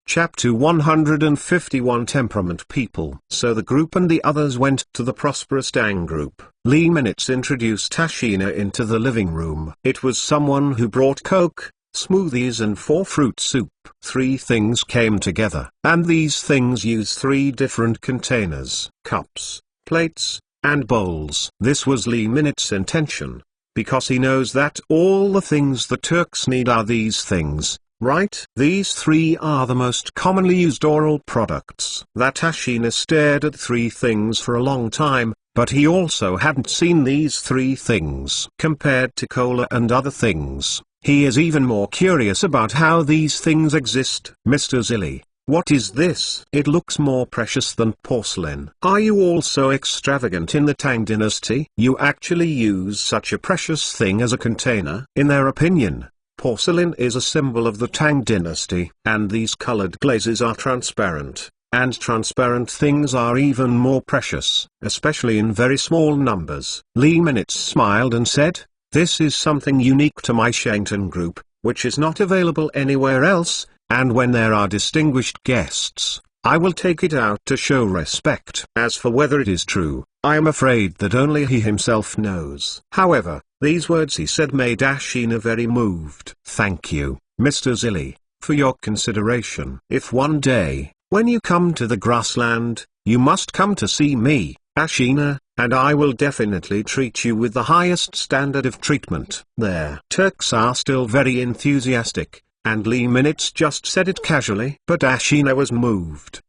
Chapter 151 Temperament People. So the group and the others went to the prosperous Tang group. Lee Minutes introduced Ashina into the living room. It was someone who brought Coke, smoothies and 4-fruit soup. 3 things came together, and these things use 3 different containers: cups, plates, and bowls. This was Lee Minutes' intention, because he knows that all the things the Turks need are these things. Right? These 3 are the most commonly used oral products. That Ashina stared at 3 things for a long time, but he also hadn't seen these 3 things. Compared to cola and other things, he is even more curious about how these things exist. Mr. Zilly, what is this? It looks more precious than porcelain. Are you also extravagant in the Tang dynasty? You actually use such a precious thing as a container? In their opinion, porcelain is a symbol of the Tang dynasty, and these colored glazes are transparent, and transparent things are even more precious, especially in very small numbers. Lee Minutes smiled and said, "This is something unique to my Shanghai group, which is not available anywhere else, and when there are distinguished guests, I will take it out to show respect. As for whether it is true, I am afraid that only he himself knows." However, these words he said made Ashina very moved. "Thank you, Mr. Zilly, for your consideration. If one day, when you come to the grassland, you must come to see me, Ashina, and I will definitely treat you with the highest standard of treatment." There. Turks are still very enthusiastic, and Lee Minutes just said it casually. But Ashina was moved,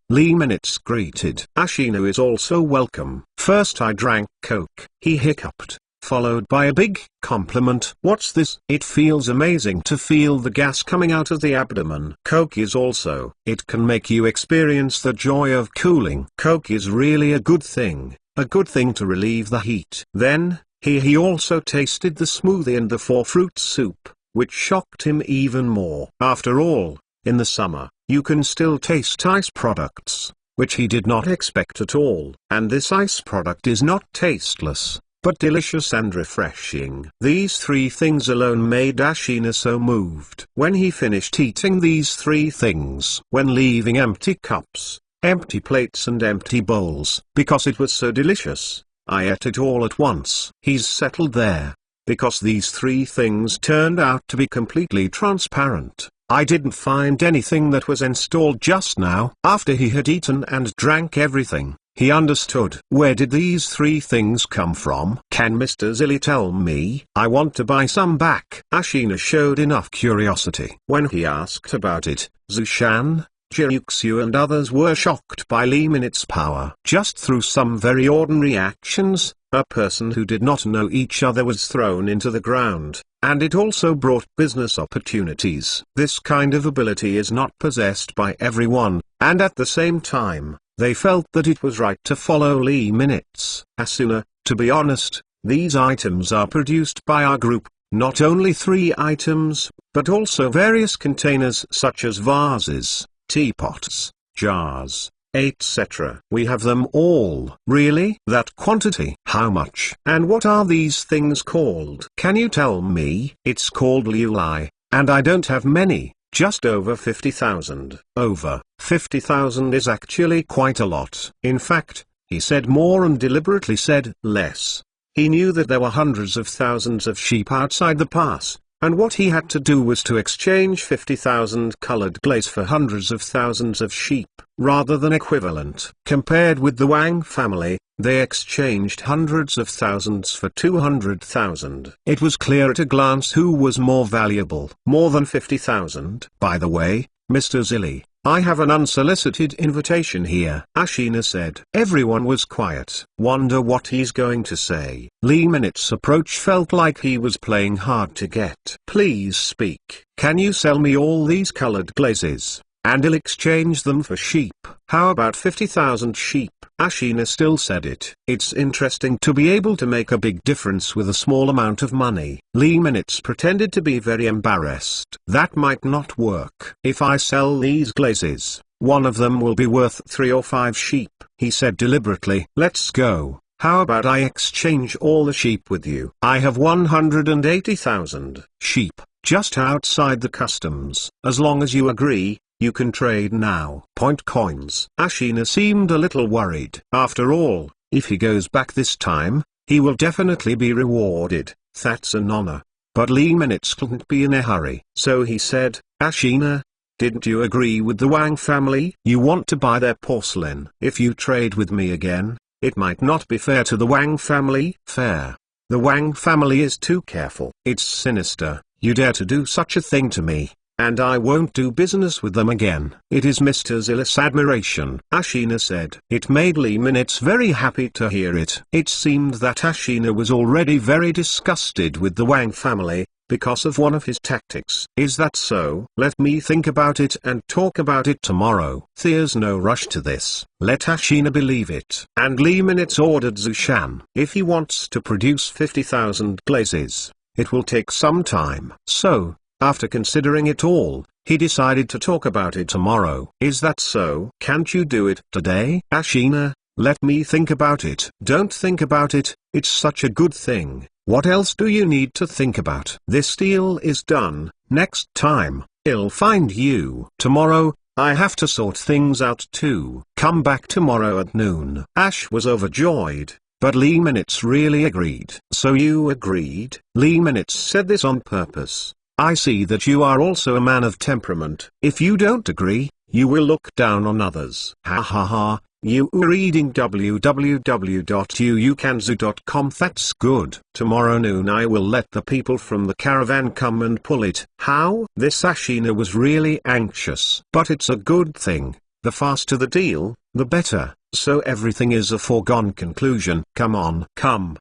Lee Minutes greeted. "Ashina is also welcome. First I drank Coke," he hiccuped, followed by a big compliment. "What's this? It feels amazing to feel the gas coming out of the abdomen." Coke is also, it can make you experience the joy of cooling. Coke is really a good thing to relieve the heat. Then, he also tasted the smoothie and the 4-fruit soup, which shocked him even more. After all, in the summer, you can still taste ice products, which he did not expect at all. And this ice product is not tasteless, but delicious and refreshing. These 3 things alone made Ashina so moved. When he finished eating these 3 things, when leaving empty cups, empty plates and empty bowls, because it was so delicious, I ate it all at once. He's settled there, because these 3 things turned out to be completely transparent. I didn't find anything that was installed just now. After he had eaten and drank everything, he understood. Where did these 3 things come from? Can Mr. Zilly tell me? I want to buy some back. Ashina showed enough curiosity. When he asked about it, Zushan, Jiuxiu and others were shocked by Lee Minutes' power. Just through some very ordinary actions, a person who did not know each other was thrown into the ground, and it also brought business opportunities. This kind of ability is not possessed by everyone, and at the same time, they felt that it was right to follow Lee Minutes. Asuna, to be honest, these items are produced by our group, not only 3 items, but also various containers such as vases, teapots, jars, etc. We have them all. Really? That quantity? How much? And what are these things called? Can you tell me? It's called liulai, and I don't have many, just over 50,000. Over 50,000 is actually quite a lot. In fact, he said more and deliberately said less. He knew that there were hundreds of thousands of sheep outside the pass, and what he had to do was to exchange 50,000 colored glaze for hundreds of thousands of sheep, rather than equivalent. Compared with the Wang family, they exchanged hundreds of thousands for 200,000. It was clear at a glance who was more valuable. More than 50,000. By the way, Mr. Zilly, I have an unsolicited invitation here, Ashina said. Everyone was quiet. Wonder what he's going to say. Lee Minutes' approach felt like he was playing hard to get. Please speak. Can you sell me all these colored glazes, and I'll exchange them for sheep? How about 50,000 sheep? Ashina still said it. It's interesting to be able to make a big difference with a small amount of money. Lee Minutes pretended to be very embarrassed. That might not work. If I sell these glazes, one of them will be worth 3 or 5 sheep, he said deliberately. Let's go. How about I exchange all the sheep with you? I have 180,000 sheep, just outside the customs. As long as you agree, You can trade now. Point coins. Ashina seemed a little worried. After all, if he goes back this time, he will definitely be rewarded. That's an honor. But Lee Minutes couldn't be in a hurry. So he said, Ashina, didn't you agree with the Wang family? You want to buy their porcelain. If you trade with me again, it might not be fair to the Wang family. Fair. The Wang family is too careful. It's sinister. You dare to do such a thing to me, and I won't do business with them again. It is Mr. Zill's admiration, Ashina said. It made Lee Minutes very happy to hear it. It seemed that Ashina was already very disgusted with the Wang family, because of one of his tactics. Is that so? Let me think about it and talk about it tomorrow. There's no rush to this. Let Ashina believe it. And Lee Minutes ordered Zushan. If he wants to produce 50,000 glazes, it will take some time. So, after considering it all, he decided to talk about it tomorrow. Is that so? Can't you do it today? Ashina, let me think about it. Don't think about it, it's such a good thing. What else do you need to think about? This deal is done. Next time, I'll find you. Tomorrow, I have to sort things out too. Come back tomorrow at noon. Ash was overjoyed, but Lee Minutes really agreed. So you agreed? Lee Minutes said this on purpose. I see that you are also a man of temperament. If you don't agree, you will look down on others. Ha ha ha. You are reading www.uukanzu.com. That's good. Tomorrow noon I will let the people from the caravan come and pull it. How? This Ashina was really anxious. But it's a good thing. The faster the deal, the better. So everything is a foregone conclusion. Come on. Come,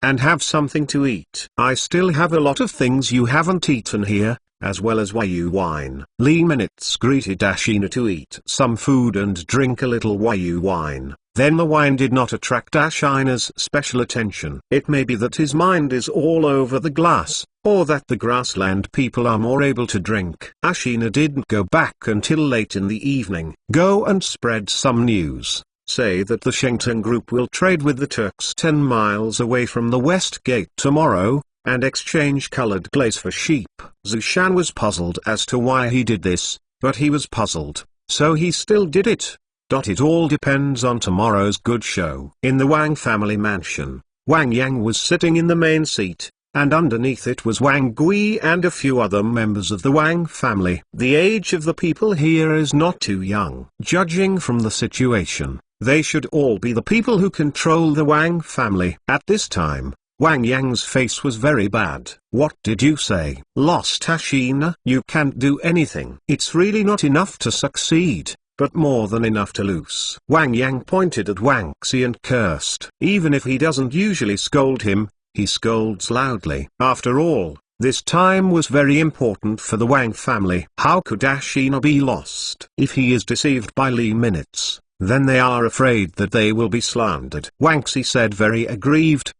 and have something to eat. I still have a lot of things you haven't eaten here, as well as Wayuu wine. Lee Minutes greeted Ashina to eat some food and drink a little Wayuu wine. Then the wine did not attract Ashina's special attention. It may be that his mind is all over the glass, or that the grassland people are more able to drink. Ashina didn't go back until late in the evening. Go and spread some news. Say that the Shengtang group will trade with the Turks 10 miles away from the west gate tomorrow, and exchange colored glaze for sheep. Zushan was puzzled as to why he did this, but he was puzzled, so he still did it. It all depends on tomorrow's good show. In the Wang family mansion, Wang Yang was sitting in the main seat, and underneath it was Wang Gui and a few other members of the Wang family. The age of the people here is not too young. Judging from the situation, they should all be the people who control the Wang family. At this time, Wang Yang's face was very bad. What did you say? Lost Ashina? You can't do anything. It's really not enough to succeed, but more than enough to lose. Wang Yang pointed at Wang Xi and cursed. Even if he doesn't usually scold him, he scolds loudly. After all, this time was very important for the Wang family. How could Ashina be lost? If he is deceived by Lee Minutes, then they are afraid that they will be slandered. Wang Xi said, very aggrieved.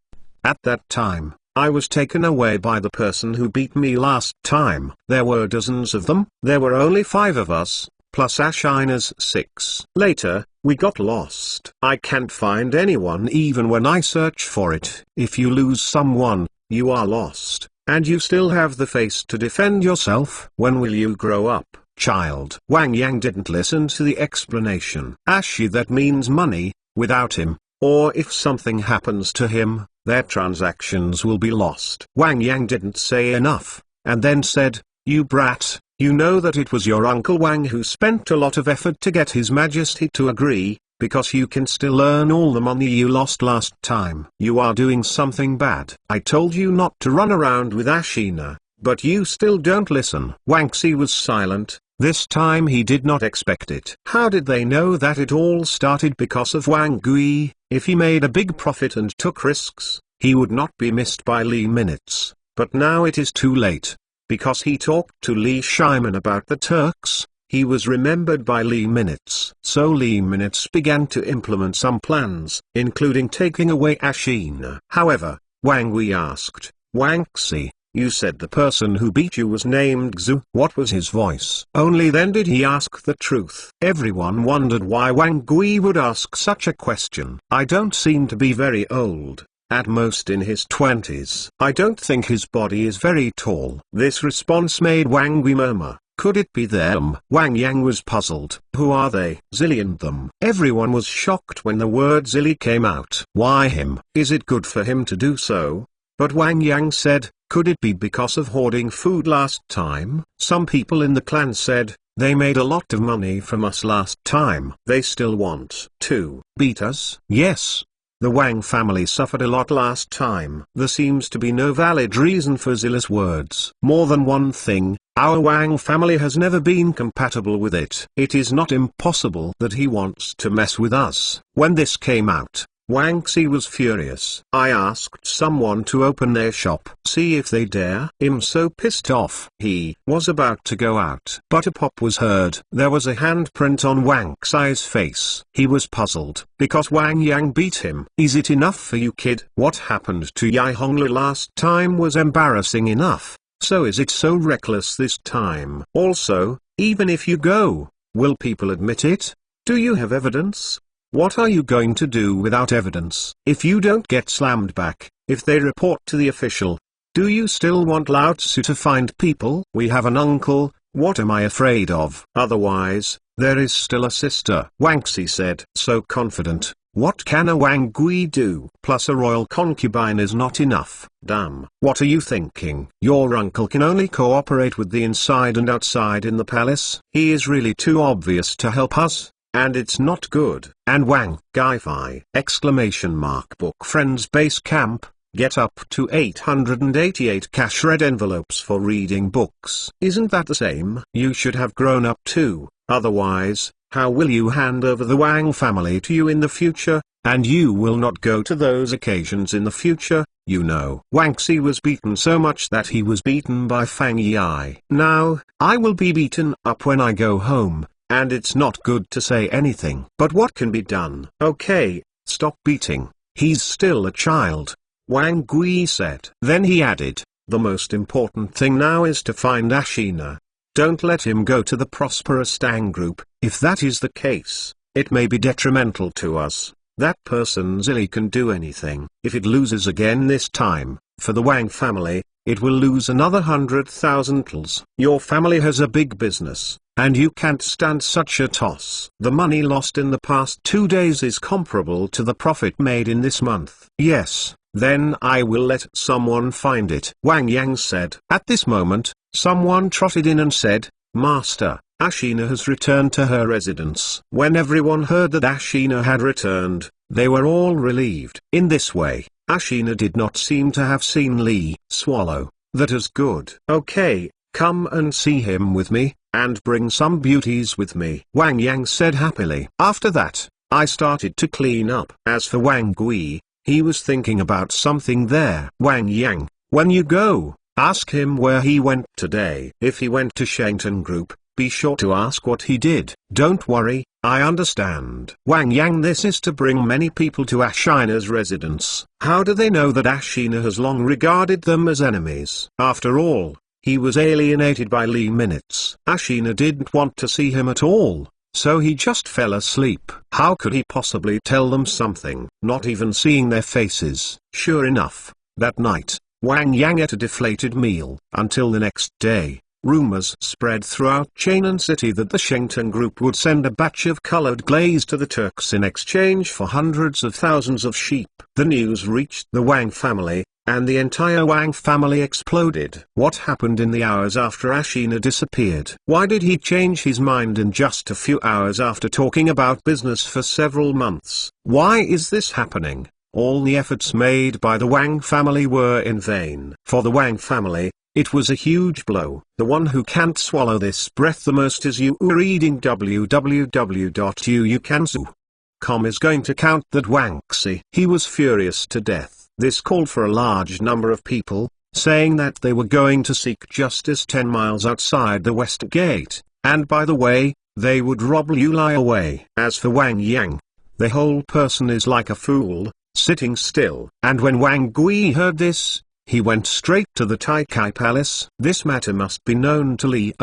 At that time, I was taken away by the person who beat me last time. There were dozens of them. There were only 5 of us, plus Ashina's 6. Later, we got lost. I can't find anyone even when I search for it. If you lose someone, you are lost, and you still have the face to defend yourself. When will you grow up, child? Wang Yang didn't listen to the explanation. Ashi, that means money. Without him, or if something happens to him, their transactions will be lost. Wang Yang didn't say enough, and then said, you brat, you know that it was your uncle Wang who spent a lot of effort to get His Majesty to agree, because you can still earn all the money you lost last time. You are doing something bad. I told you not to run around with Ashina, but you still don't listen. Wang Xi was silent. This time he did not expect it. How did they know that it all started because of Wang Gui? If he made a big profit and took risks, he would not be missed by Lee Minutes. But now it is too late. Because he talked to Lee Shimon about the Turks, he was remembered by Lee Minutes. So Lee Minutes began to implement some plans, including taking away Ashina. However, Wang Gui asked, Wang Xi, you said the person who beat you was named Xu. What was his voice? Only then did he ask the truth. Everyone wondered why Wang Gui would ask such a question. I don't seem to be very old, at most in his 20s. I don't think his body is very tall. This response made Wang Gui murmur, Could it be them? Wang Yang was puzzled. Who are they? Zillion them. Everyone was shocked when the word Zilly came out. Why him? Is it good for him to do so? But Wang Yang said, could it be because of hoarding food last time? Some people in the clan said, they made a lot of money from us last time. They still want to beat us? Yes. The Wang family suffered a lot last time. There seems to be no valid reason for Zillah's words. More than one thing, our Wang family has never been compatible with it. It is not impossible that he wants to mess with us. When this came out, Wang Xi was furious. I asked someone to open their shop. See if they dare. I'm so pissed off. He was about to go out. But a pop was heard. There was a handprint on Wang Xi's face. He was puzzled, because Wang Yang beat him. Is it enough for you, kid? What happened to Yi Hongla last time was embarrassing enough. So is it so reckless this time? Also, even if you go, will people admit it? Do you have evidence? What are you going to do without evidence? If you don't get slammed back, if they report to the official, do you still want Lao Tzu to find people? We have an uncle, what am I afraid of? Otherwise, there is still a sister. Wang Xi said, so confident. What can a Wang Gui do? Plus a royal concubine is not enough. Damn. What are you thinking? Your uncle can only cooperate with the inside and outside in the palace. He is really too obvious to help us. And it's not good. And Wang Gai-Fi! Exclamation mark. Book Friends Base Camp, get up to 888 cash red envelopes for reading books. Isn't that the same? You should have grown up too, otherwise, how will you hand over the Wang family to you in the future? And you will not go to those occasions in the future, you know. Wang Xi was beaten so much that he was beaten by Fang Yi. Now, I will be beaten up when I go home. And it's not good to say anything. But what can be done? Okay, stop beating. He's still a child. Wang Gui said. Then he added, the most important thing now is to find Ashina. Don't let him go to the prosperous Tang group. If that is the case, it may be detrimental to us. That person Zilly can do anything. If it loses again this time, for the Wang family, it will lose another 100,000 tls. Your family has a big business. And you can't stand such a toss. The money lost in the past 2 days is comparable to the profit made in this month. Yes, then I will let someone find it. Wang Yang said. At this moment, someone trotted in and said, Master, Ashina has returned to her residence. When everyone heard that Ashina had returned, they were all relieved. In this way, Ashina did not seem to have seen Li Swallow. That is good. Okay, come and see him with me. And bring some beauties with me. Wang Yang said happily. After that, I started to clean up. As for Wang Gui, he was thinking about something there. Wang Yang, when you go, ask him where he went today. If he went to Shangtan Group, be sure to ask what he did. Don't worry, I understand. Wang Yang, this is to bring many people to Ashina's residence. How do they know that Ashina has long regarded them as enemies? After all, he was alienated by Li Minutes. Ashina didn't want to see him at all, so he just fell asleep. How could he possibly tell them something, not even seeing their faces? Sure enough, that night, Wang Yang ate a deflated meal. Until the next day, rumors spread throughout Chainan City that the Shangtan Group would send a batch of colored glaze to the Turks in exchange for hundreds of thousands of sheep. The news reached the Wang family, and the entire Wang family exploded. What happened in the hours after Ashina disappeared? Why did he change his mind in just a few hours after talking about business for several months? Why is this happening? All the efforts made by the Wang family were in vain. For the Wang family, it was a huge blow. The one who can't swallow this breath the most is you. Reading www.uukansu.com is going to count that Wang Xi. He was furious to death. This called for a large number of people, saying that they were going to seek justice 10 miles outside the West Gate, and by the way, they would rob Liu Lai away. As for Wang Yang, the whole person is like a fool, sitting still. And when Wang Gui heard this, he went straight to the Taikai Palace. This matter must be known to Li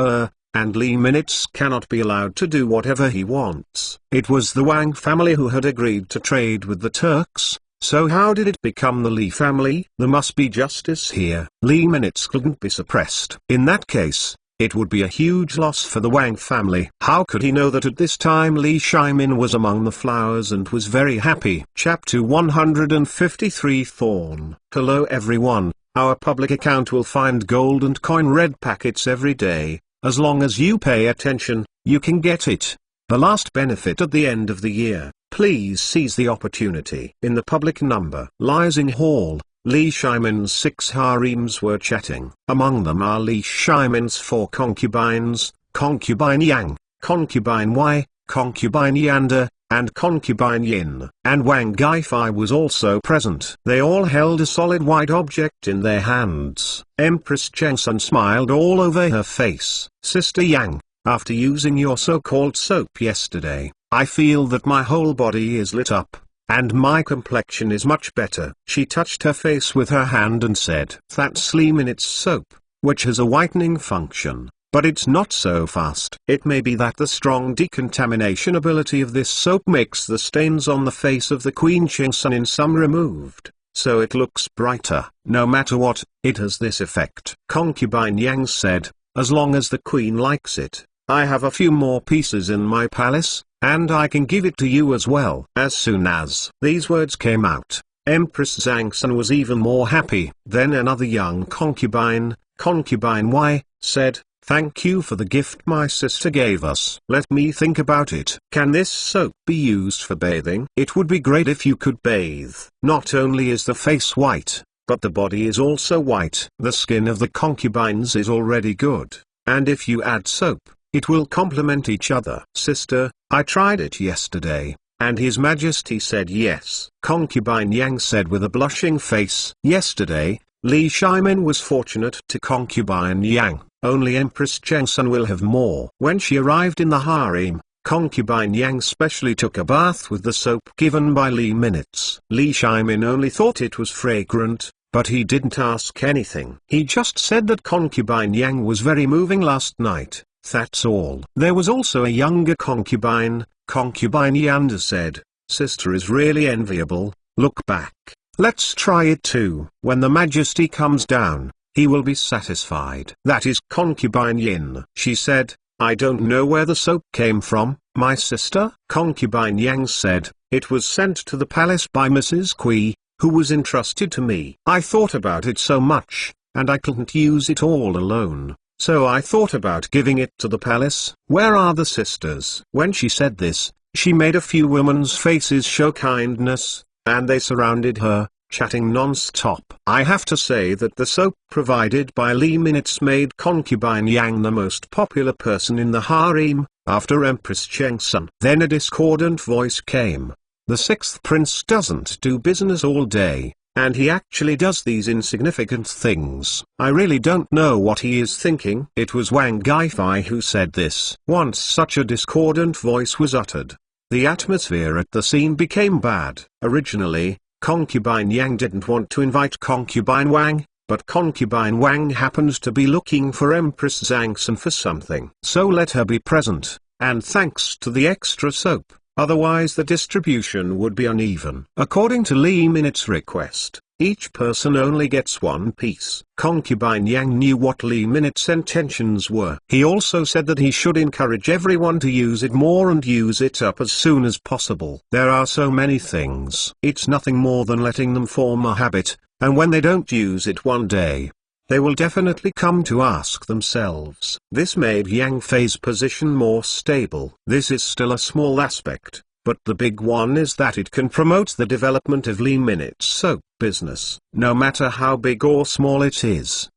and Li Minutes cannot be allowed to do whatever he wants. It was the Wang family who had agreed to trade with the Turks. So how did it become the Li family? There must be justice here. Li Minutes couldn't be suppressed. In that case, it would be a huge loss for the Wang family. How could he know that at this time Li Shimon was among the flowers and was very happy? Chapter 153 Thorn. Hello everyone, our public account will find gold and coin red packets every day. As long as you pay attention, you can get it. The last benefit at the end of the year. Please seize the opportunity. In the public number Lising Hall, Li Shimon's 6 harems were chatting. Among them are Li Shimon's 4 concubines, concubine Yang, concubine Y, concubine Yanda, and concubine Yin. And Wang Gaifai was also present. They all held a solid white object in their hands. Empress Chengsun smiled all over her face. Sister Yang, after using your so-called soap yesterday, I feel that my whole body is lit up, and my complexion is much better. She touched her face with her hand and said, that's Li Minutes soap, which has a whitening function, but it's not so fast. It may be that the strong decontamination ability of this soap makes the stains on the face of the Queen Chengsun in some removed, so it looks brighter. No matter what, it has this effect. Concubine Yang said, as long as the Queen likes it, I have a few more pieces in my palace, and I can give it to you as well. As soon as these words came out, Empress Zhangsun was even more happy. Then another young concubine, concubine Y, said, thank you for the gift my sister gave us. Let me think about it. Can this soap be used for bathing? It would be great if you could bathe. Not only is the face white, but the body is also white. The skin of the concubines is already good, and if you add soap, it will complement each other. Sister, I tried it yesterday, and His Majesty said yes. Concubine Yang said with a blushing face. Yesterday, Li Shimon was fortunate to concubine Yang. Only Empress Chengsun will have more. When she arrived in the harem, concubine Yang specially took a bath with the soap given by Li Minutes. Li Shimon only thought it was fragrant, but he didn't ask anything. He just said that concubine Yang was very moving last night. That's all. There was also a younger concubine, concubine Yanda said, sister is really enviable, look back. Let's try it too. When the Majesty comes down, he will be satisfied. That is concubine Yin. She said, I don't know where the soap came from, my sister. Concubine Yang said, it was sent to the palace by Mrs. Kui, who was entrusted to me. I thought about it so much, and I couldn't use it all alone. So I thought about giving it to the palace. Where are the sisters? When she said this, she made a few women's faces show kindness, and they surrounded her, chatting non-stop. I have to say that the soap provided by Li Minutes made concubine Yang the most popular person in the harem, after Empress Chengsun. Then a discordant voice came. The 6th prince doesn't do business all day, and he actually does these insignificant things. I really don't know what he is thinking. It was Wang Gaifai who said this. Once such a discordant voice was uttered, the atmosphere at the scene became bad. Originally, concubine Yang didn't want to invite concubine Wang, but concubine Wang happened to be looking for Empress Zhangsun for something. So let her be present, and thanks to the extra soap. Otherwise the distribution would be uneven. According to Li Minutes' request, each person only gets one piece. Concubine Yang knew what Li Minutes' intentions were. He also said that he should encourage everyone to use it more and use it up as soon as possible. There are so many things. It's nothing more than letting them form a habit, and when they don't use it one day, they will definitely come to ask themselves. This made Yang Fei's position more stable. This is still a small aspect, but the big one is that it can promote the development of Li Minutes soap business. No matter how big or small it is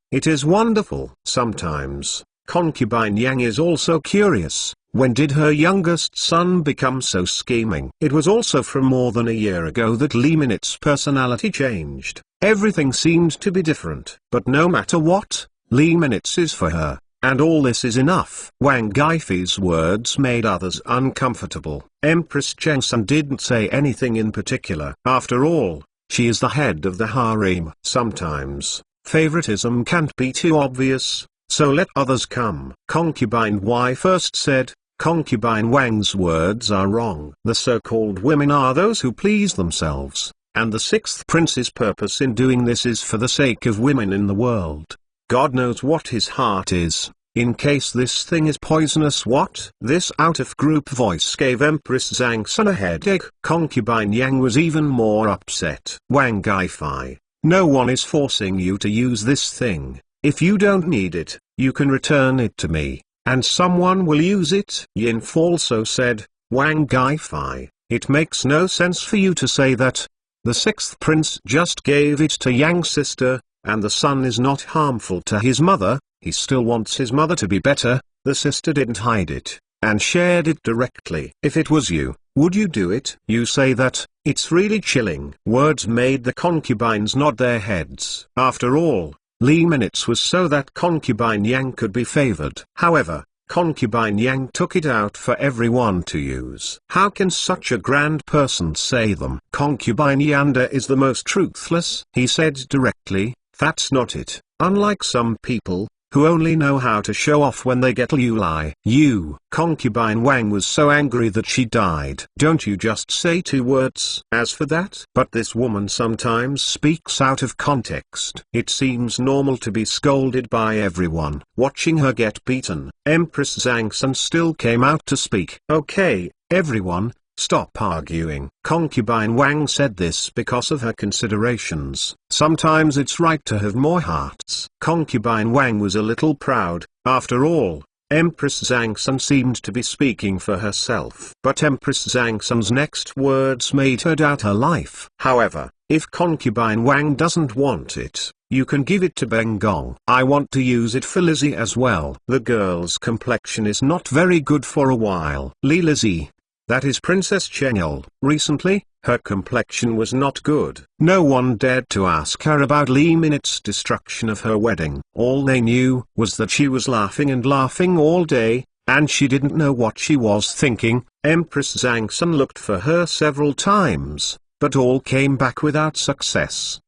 wonderful. Sometimes, concubine Yang is also curious, when did her youngest son become so scheming? It was also from more than a year ago that Li Minutes' personality changed. Everything seemed to be different. But no matter what, Li Minutes is for her, and all this is enough. Wang Gaifei's words made others uncomfortable. Empress Chengsun didn't say anything in particular. After all, she is the head of the harem. Sometimes, favoritism can't be too obvious, so let others come. Concubine Y first said, concubine Wang's words are wrong. The so-called women are those who please themselves, and the 6th prince's purpose in doing this is for the sake of women in the world. God knows what his heart is. in case this thing is poisonous. What? This out-of-group voice gave Empress Zhang Sun a headache. Concubine Yang was even more upset. Wang Gaifai, no one is forcing you to use this thing. If you don't need it, you can return it to me, and someone will use it. Yin Fu also said, Wang Gaifai, it makes no sense for you to say that. The sixth prince just gave it to Yang's sister, and the son is not harmful to his mother. He still wants his mother to be better. The sister didn't hide it, and shared it directly. If it was you, would you do it? You say that, it's really chilling. Words made the concubines nod their heads. After all, Li Minutes was so that concubine Yang could be favored. However, concubine Yang took it out for everyone to use. How can such a grand person say them? Concubine Yanda is the most truthless, he said directly. That's not it. Unlike some people, who only know how to show off when they get you lie. You. Concubine Wang was so angry that she died. Don't you just say 2 words? As for that, but this woman sometimes speaks out of context. It seems normal to be scolded by everyone. Watching her get beaten, Empress Zhang Sun still came out to speak. Okay, everyone, stop arguing. Concubine Wang said this because of her considerations. Sometimes it's right to have more hearts. Concubine Wang was a little proud. After all, Empress Zhang Sun seemed to be speaking for herself. But Empress Zhang Sun's next words made her doubt her life. However, if Concubine Wang doesn't want it, you can give it to Bengong. I want to use it for Lizzie as well. The girl's complexion is not very good for a while. Lizzie. That is Princess Chenyol. Recently, her complexion was not good. No one dared to ask her about Li Minutes' destruction of her wedding. All they knew was that she was laughing and laughing all day, and she didn't know what she was thinking. Empress Zhang Sun looked for her several times, but all came back without success.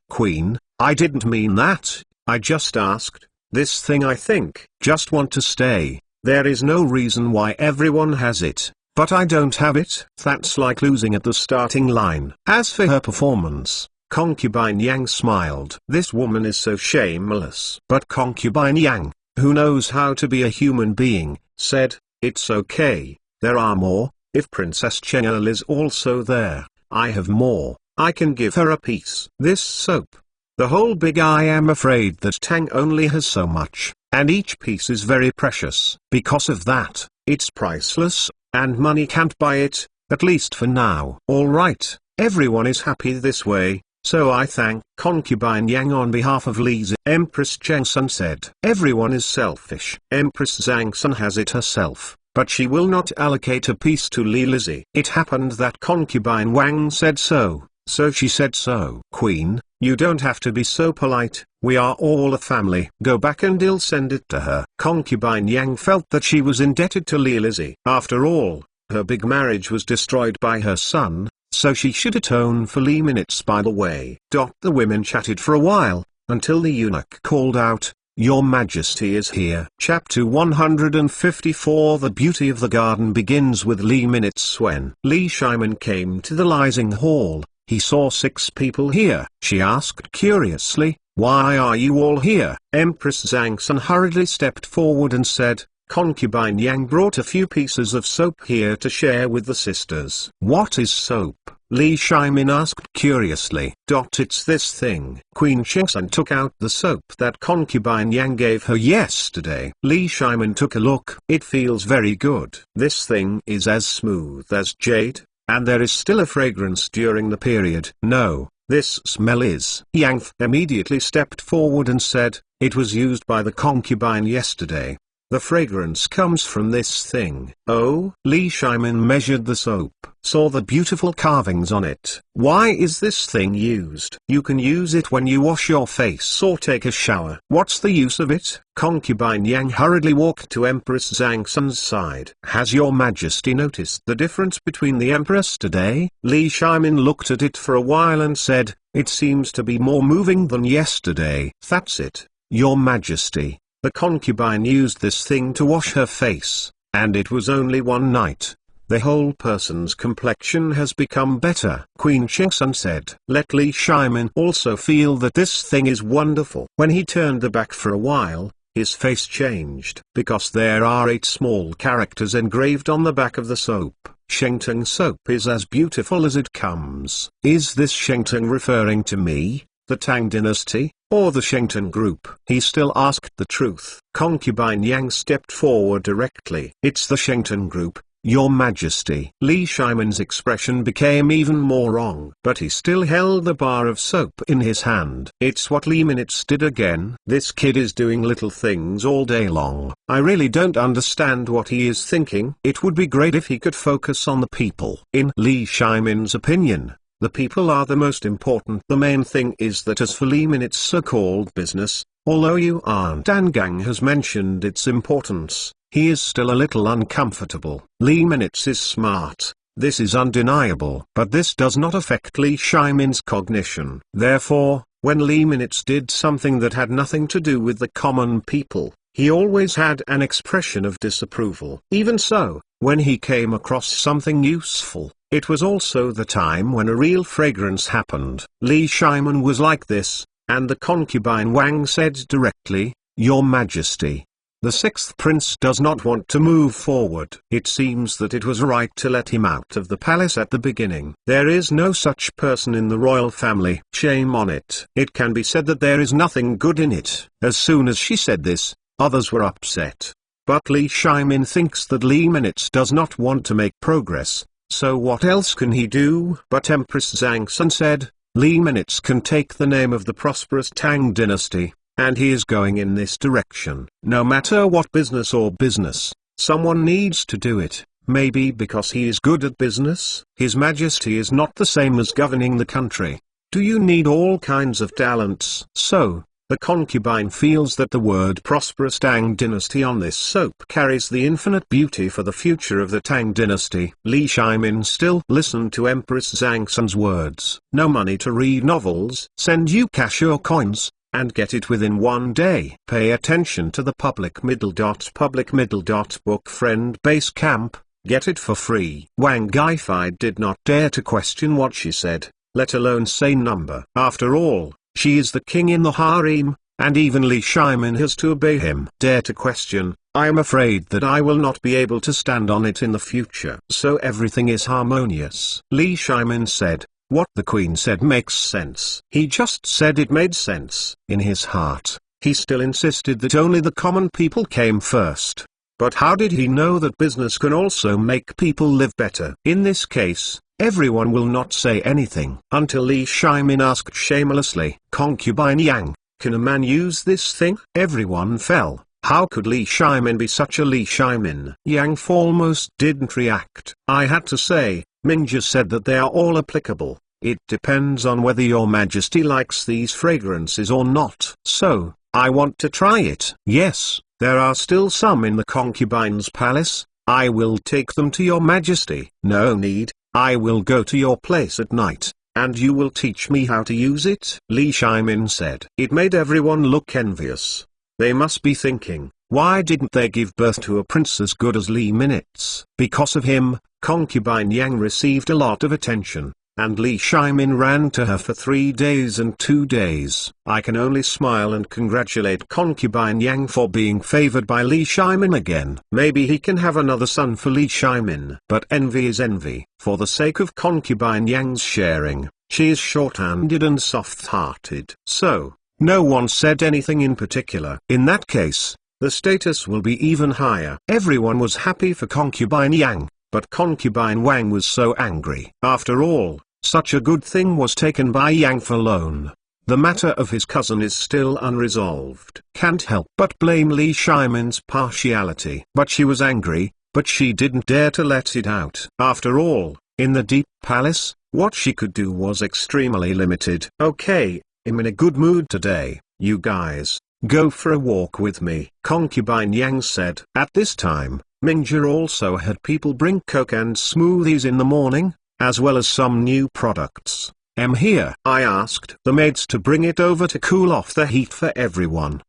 Queen, I didn't mean that, I just asked. This thing I think, just want to stay. There is no reason why everyone has it. But I don't have it. That's like losing at the starting line. As for her performance, Concubine Yang smiled. This woman is so shameless. But Concubine Yang, who knows how to be a human being, said, it's okay, there are more. If Princess Chenyol is also there, I have more. I can give her a piece. This soap. The whole big. I am afraid that Tang only has so much, and each piece is very precious. Because of that, it's priceless. And money can't buy it, at least for now. Alright, everyone is happy this way, so I thank Concubine Yang on behalf of Li's. Empress Zhang Sun said. Everyone is selfish. Empress Zhang Sun has it herself, but she will not allocate a piece to Lizzie. It happened that Concubine Wang said so, so she said so. Queen, you don't have to be so polite, we are all a family. Go back and I'll send it to her. Concubine Yang felt that she was indebted to Lizzie. After all, her big marriage was destroyed by her son, so she should atone for Li Minutes by the way. The women chatted for a while, until the eunuch called out, Your Majesty is here. Chapter 154. The beauty of the garden begins with Li Minutes. When Li Shimon came to the Lising Hall, he saw 6 people here. She asked curiously, Why are you all here? Empress Zhang Sun hurriedly stepped forward and said, Concubine Yang brought a few pieces of soap here to share with the sisters. What is soap? Li Shimon asked curiously. It's this thing. Queen Shengsun took out the soap that Concubine Yang gave her yesterday. Li Shimon took a look. It feels very good. This thing is as smooth as jade. And there is still a fragrance during the period. No, this smell is. Yang immediately stepped forward and said, It was used by the concubine yesterday. The fragrance comes from this thing. Oh, Li Shimon measured the soap, saw the beautiful carvings on it. Why is this thing used? You can use it when you wash your face or take a shower. What's the use of it? Concubine Yang hurriedly walked to Empress Zhang Sun's side. Has your Majesty noticed the difference between the Empress today? Li Shimon looked at it for a while and said, It seems to be more moving than yesterday. That's it, Your Majesty. The concubine used this thing to wash her face, and it was only one night. The whole person's complexion has become better. Queen Shengsun said. Let Li Shimon also feel that this thing is wonderful. When he turned the back for a while, his face changed. Because there are 8 small characters engraved on the back of the soap. Shengtang soap is as beautiful as it comes. Is this Shengtang referring to me, the Tang dynasty, or the Shengtang group? He still asked the truth. Concubine Yang stepped forward directly. It's the Shengtang group, Your Majesty. Li Shimon's expression became even more wrong. But he still held the bar of soap in his hand. It's what Li Minutes did again. This kid is doing little things all day long. I really don't understand what he is thinking. It would be great if he could focus on the people. In Li Shimon's opinion, the people are the most important. The main thing is that as for Li Minutes' so-called business, although Yuan Dangang has mentioned its importance, he is still a little uncomfortable. Li Minutes is smart, this is undeniable. But this does not affect Li Shimon's cognition. Therefore, when Li Minutes did something that had nothing to do with the common people, he always had an expression of disapproval. Even so, when he came across something useful, it was also the time when a real fragrance happened. Li Shimon was like this, and the concubine Wang said directly, Your Majesty, the 6th prince does not want to move forward. It seems that it was right to let him out of the palace at the beginning. There is no such person in the royal family. Shame on it. It can be said that there is nothing good in it. As soon as she said this, others were upset. But Li Shimon thinks that Li Minutes does not want to make progress, so what else can he do? But Empress Zhang Sun said, Li Minutes can take the name of the prosperous Tang dynasty, and he is going in this direction. No matter what business, someone needs to do it. Maybe because he is good at business. His Majesty is not the same as governing the country. Do you need all kinds of talents? So, the concubine feels that the word prosperous Tang dynasty on this soap carries the infinite beauty for the future of the Tang dynasty. Li Shimon still listened to Empress Zhang Sun's words. No money to read novels. Send you cash or coins, and get it within 1 day. Pay attention to the public middle. Book friend base camp, get it for free. Wang Gaifai did not dare to question what she said, let alone say number. After all, she is the king in the harem, and even Li Shimon has to obey him. Dare to question, I am afraid that I will not be able to stand on it in the future. So everything is harmonious. Li Shimon said, what the queen said makes sense. He just said it made sense. In his heart, he still insisted that only the common people came first. But how did he know that business can also make people live better? In this case, everyone will not say anything. Until Li Shimon asked shamelessly, Concubine Yang, can a man use this thing? Everyone fell. How could Li Shimon be such a Li Shimon? Yang almost didn't react. I had to say, Minja said that they are all applicable. It depends on whether your Majesty likes these fragrances or not. So, I want to try it. Yes, there are still some in the concubine's palace. I will take them to your Majesty. No need, I will go to your place at night, and you will teach me how to use it. Li Shimon said. It made everyone look envious. They must be thinking, why didn't they give birth to a prince as good as Li Minutes? Because of him, concubine Yang received a lot of attention, and Li Shimon ran to her for 3 days and 2 days. I can only smile and congratulate concubine Yang for being favored by Li Shimon again. Maybe he can have another son for Li Shimon. But envy is envy. For the sake of concubine Yang's sharing, she is short-handed and soft-hearted. So, no one said anything in particular. In that case, the status will be even higher. Everyone was happy for concubine Yang, but concubine Wang was so angry. After all, such a good thing was taken by Yang for loan. The matter of his cousin is still unresolved. Can't help but blame Li Shimon's partiality. But she was angry, but she didn't dare to let it out. After all, in the deep palace, what she could do was extremely limited. Okay, I'm in a good mood today, you guys. Go for a walk with me, concubine Yang said. At this time, Minja also had people bring coke and smoothies in the morning, as well as some new products. Here, I asked the maids to bring it over to cool off the heat for everyone,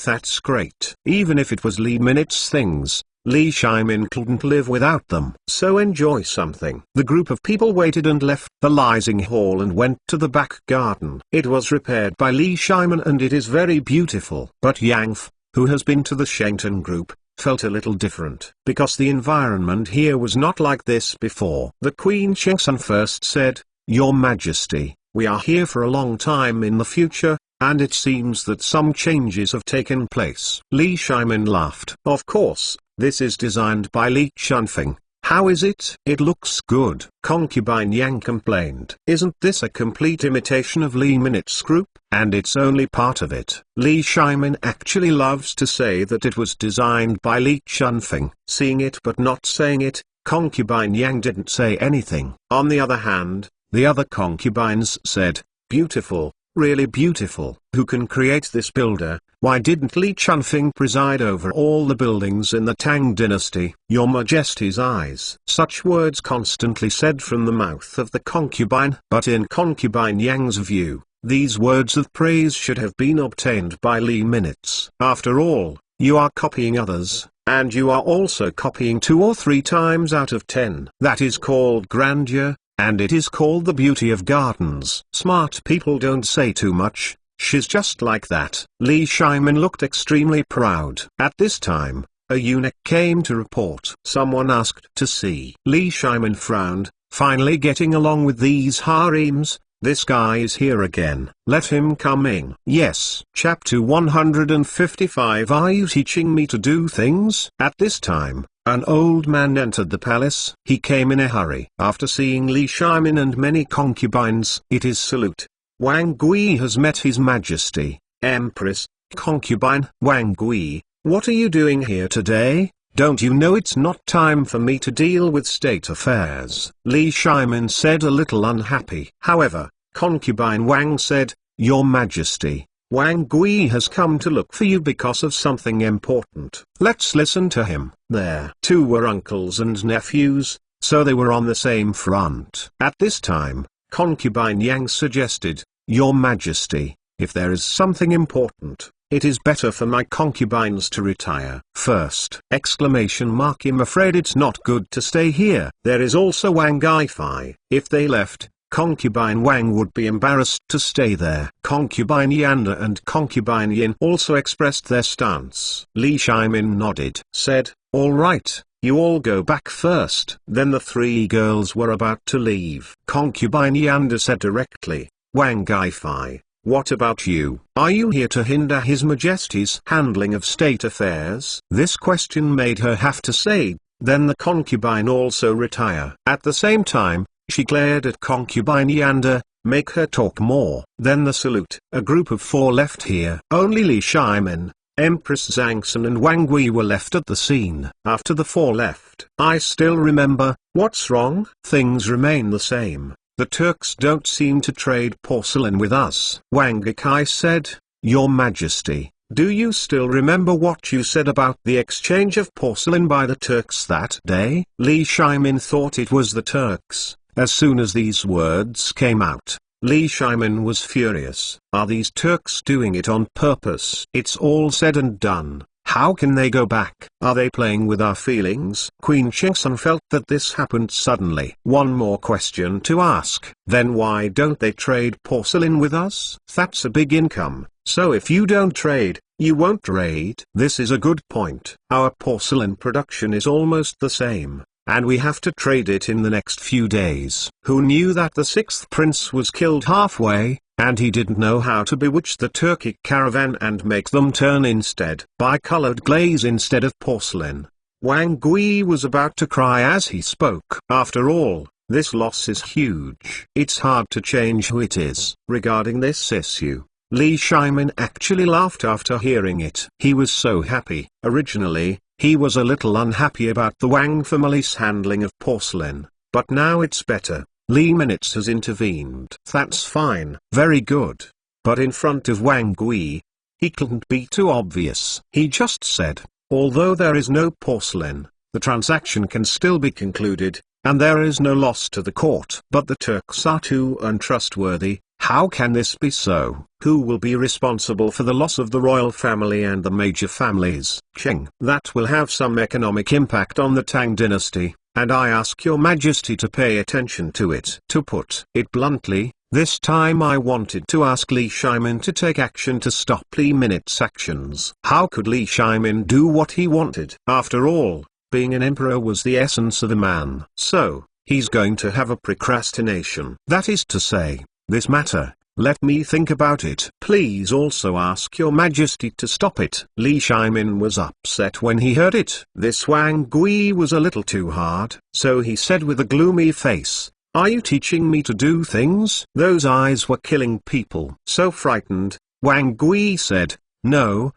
That's great. Even if it was Li Minutes things, Li Shimon couldn't live without them. So enjoy something. The group of people waited and left the Lising Hall and went to the back garden. It was repaired by Li Shimon and it is very beautiful. But Yang, who has been to the Shenton group, felt a little different, because the environment here was not like this before. The Queen Shimon first said, "Your Majesty, we are here for a long time in the future, and it seems that some changes have taken place." Li Shimon laughed. "Of course, this is designed by Li Chunfeng. How is it? It looks good." Concubine Yang complained. "Isn't this a complete imitation of Li Minut's group? And it's only part of it." Li Shimon actually loves to say that it was designed by Li Chunfeng. Seeing it but not saying it, Concubine Yang didn't say anything. On the other hand, the other concubines said, "Beautiful, really beautiful. Who can create this builder? Why didn't Li Chunfeng preside over all the buildings in the Tang dynasty?" "Your Majesty's eyes." Such words constantly said from the mouth of the concubine. But in Concubine Yang's view, these words of praise should have been obtained by Li Minutes. After all, you are copying others, and you are also copying 2 or 3 times out of 10. That is called grandeur, and it is called the beauty of gardens. Smart people don't say too much. She's just like that. Li Shimon looked extremely proud. At this time, a eunuch came to report. Someone asked to see. Li Shimon frowned, finally getting along with these harems. "This guy is here again. Let him come in." "Yes." Chapter 155. Are you teaching me to do things? At this time, an old man entered the palace. He came in a hurry. After seeing Li Shimon and many concubines, it is salute. "Wang Gui has met His Majesty, Empress." Concubine: "Wang Gui, what are you doing here today? Don't you know it's not time for me to deal with state affairs?" Li Shimon said, a little unhappy. However, Concubine Wang said, "Your Majesty, Wang Gui has come to look for you because of something important. Let's listen to him." There 2 were uncles and nephews, so they were on the same front. At this time, Concubine Yang suggested, "Your Majesty, if there is something important, it is better for my concubines to retire first!" I'm afraid it's not good to stay here. There is also Wang Gaifai. If they left, Concubine Wang would be embarrassed to stay there. Concubine Yanda and Concubine Yin also expressed their stance. Li Shimon nodded, said, "All right. You all go back first." Then the 3 girls were about to leave. Concubine Yanda said directly, "Wang Gaifai, what about you? Are you here to hinder His Majesty's handling of state affairs?" This question made her have to say, "Then the concubine also retire." At the same time, she glared at Concubine Yanda, "Make her talk more." Then the salute. A group of 4 left here. Only Li Shimon, Empress Zhangsun and Wang Gui were left at the scene. After the 4 left, "I still remember." "What's wrong?" "Things remain the same. The Turks don't seem to trade porcelain with us." Wang Gakai said, "Your Majesty, do you still remember what you said about the exchange of porcelain by the Turks that day?" Li Shimon thought it was the Turks. As soon as these words came out, Li Shimon was furious. Are these Turks doing it on purpose? It's all said and done. How can they go back? Are they playing with our feelings? Queen Shimon felt that this happened suddenly. One more question to ask. Then why don't they trade porcelain with us? That's a big income. So if you don't trade, you won't trade. This is a good point. Our porcelain production is almost the same, and we have to trade it in the next few days. Who knew that the 6th prince was killed halfway, and he didn't know how to bewitch the Turkic caravan and make them turn instead? Buy colored glaze instead of porcelain. Wang Gui was about to cry as he spoke. After all, this loss is huge. It's hard to change who it is. Regarding this issue, Li Shimon actually laughed after hearing it. He was so happy. Originally, he was a little unhappy about the Wang family's handling of porcelain, but now it's better. Li Minutes has intervened. That's fine. Very good. But in front of Wang Gui, he couldn't be too obvious. He just said, although there is no porcelain, the transaction can still be concluded, and there is no loss to the court. But the Turks are too untrustworthy. How can this be so? Who will be responsible for the loss of the royal family and the major families? Cheng. That will have some economic impact on the Tang dynasty, and I ask your Majesty to pay attention to it. To put it bluntly, This time I wanted to ask Li Shimon to take action to stop Li Minutes' actions. How could Li Shimon do what he wanted? After all, being an emperor was the essence of a man. So, he's going to have a procrastination. That is to say, this matter, let me think about it. Please also ask your majesty to stop it. Li Shimon was upset when he heard it. This Wang Gui was a little too hard, so he said with a gloomy face, "Are you teaching me to do things?" Those eyes were killing people. So frightened, Wang Gui said, No,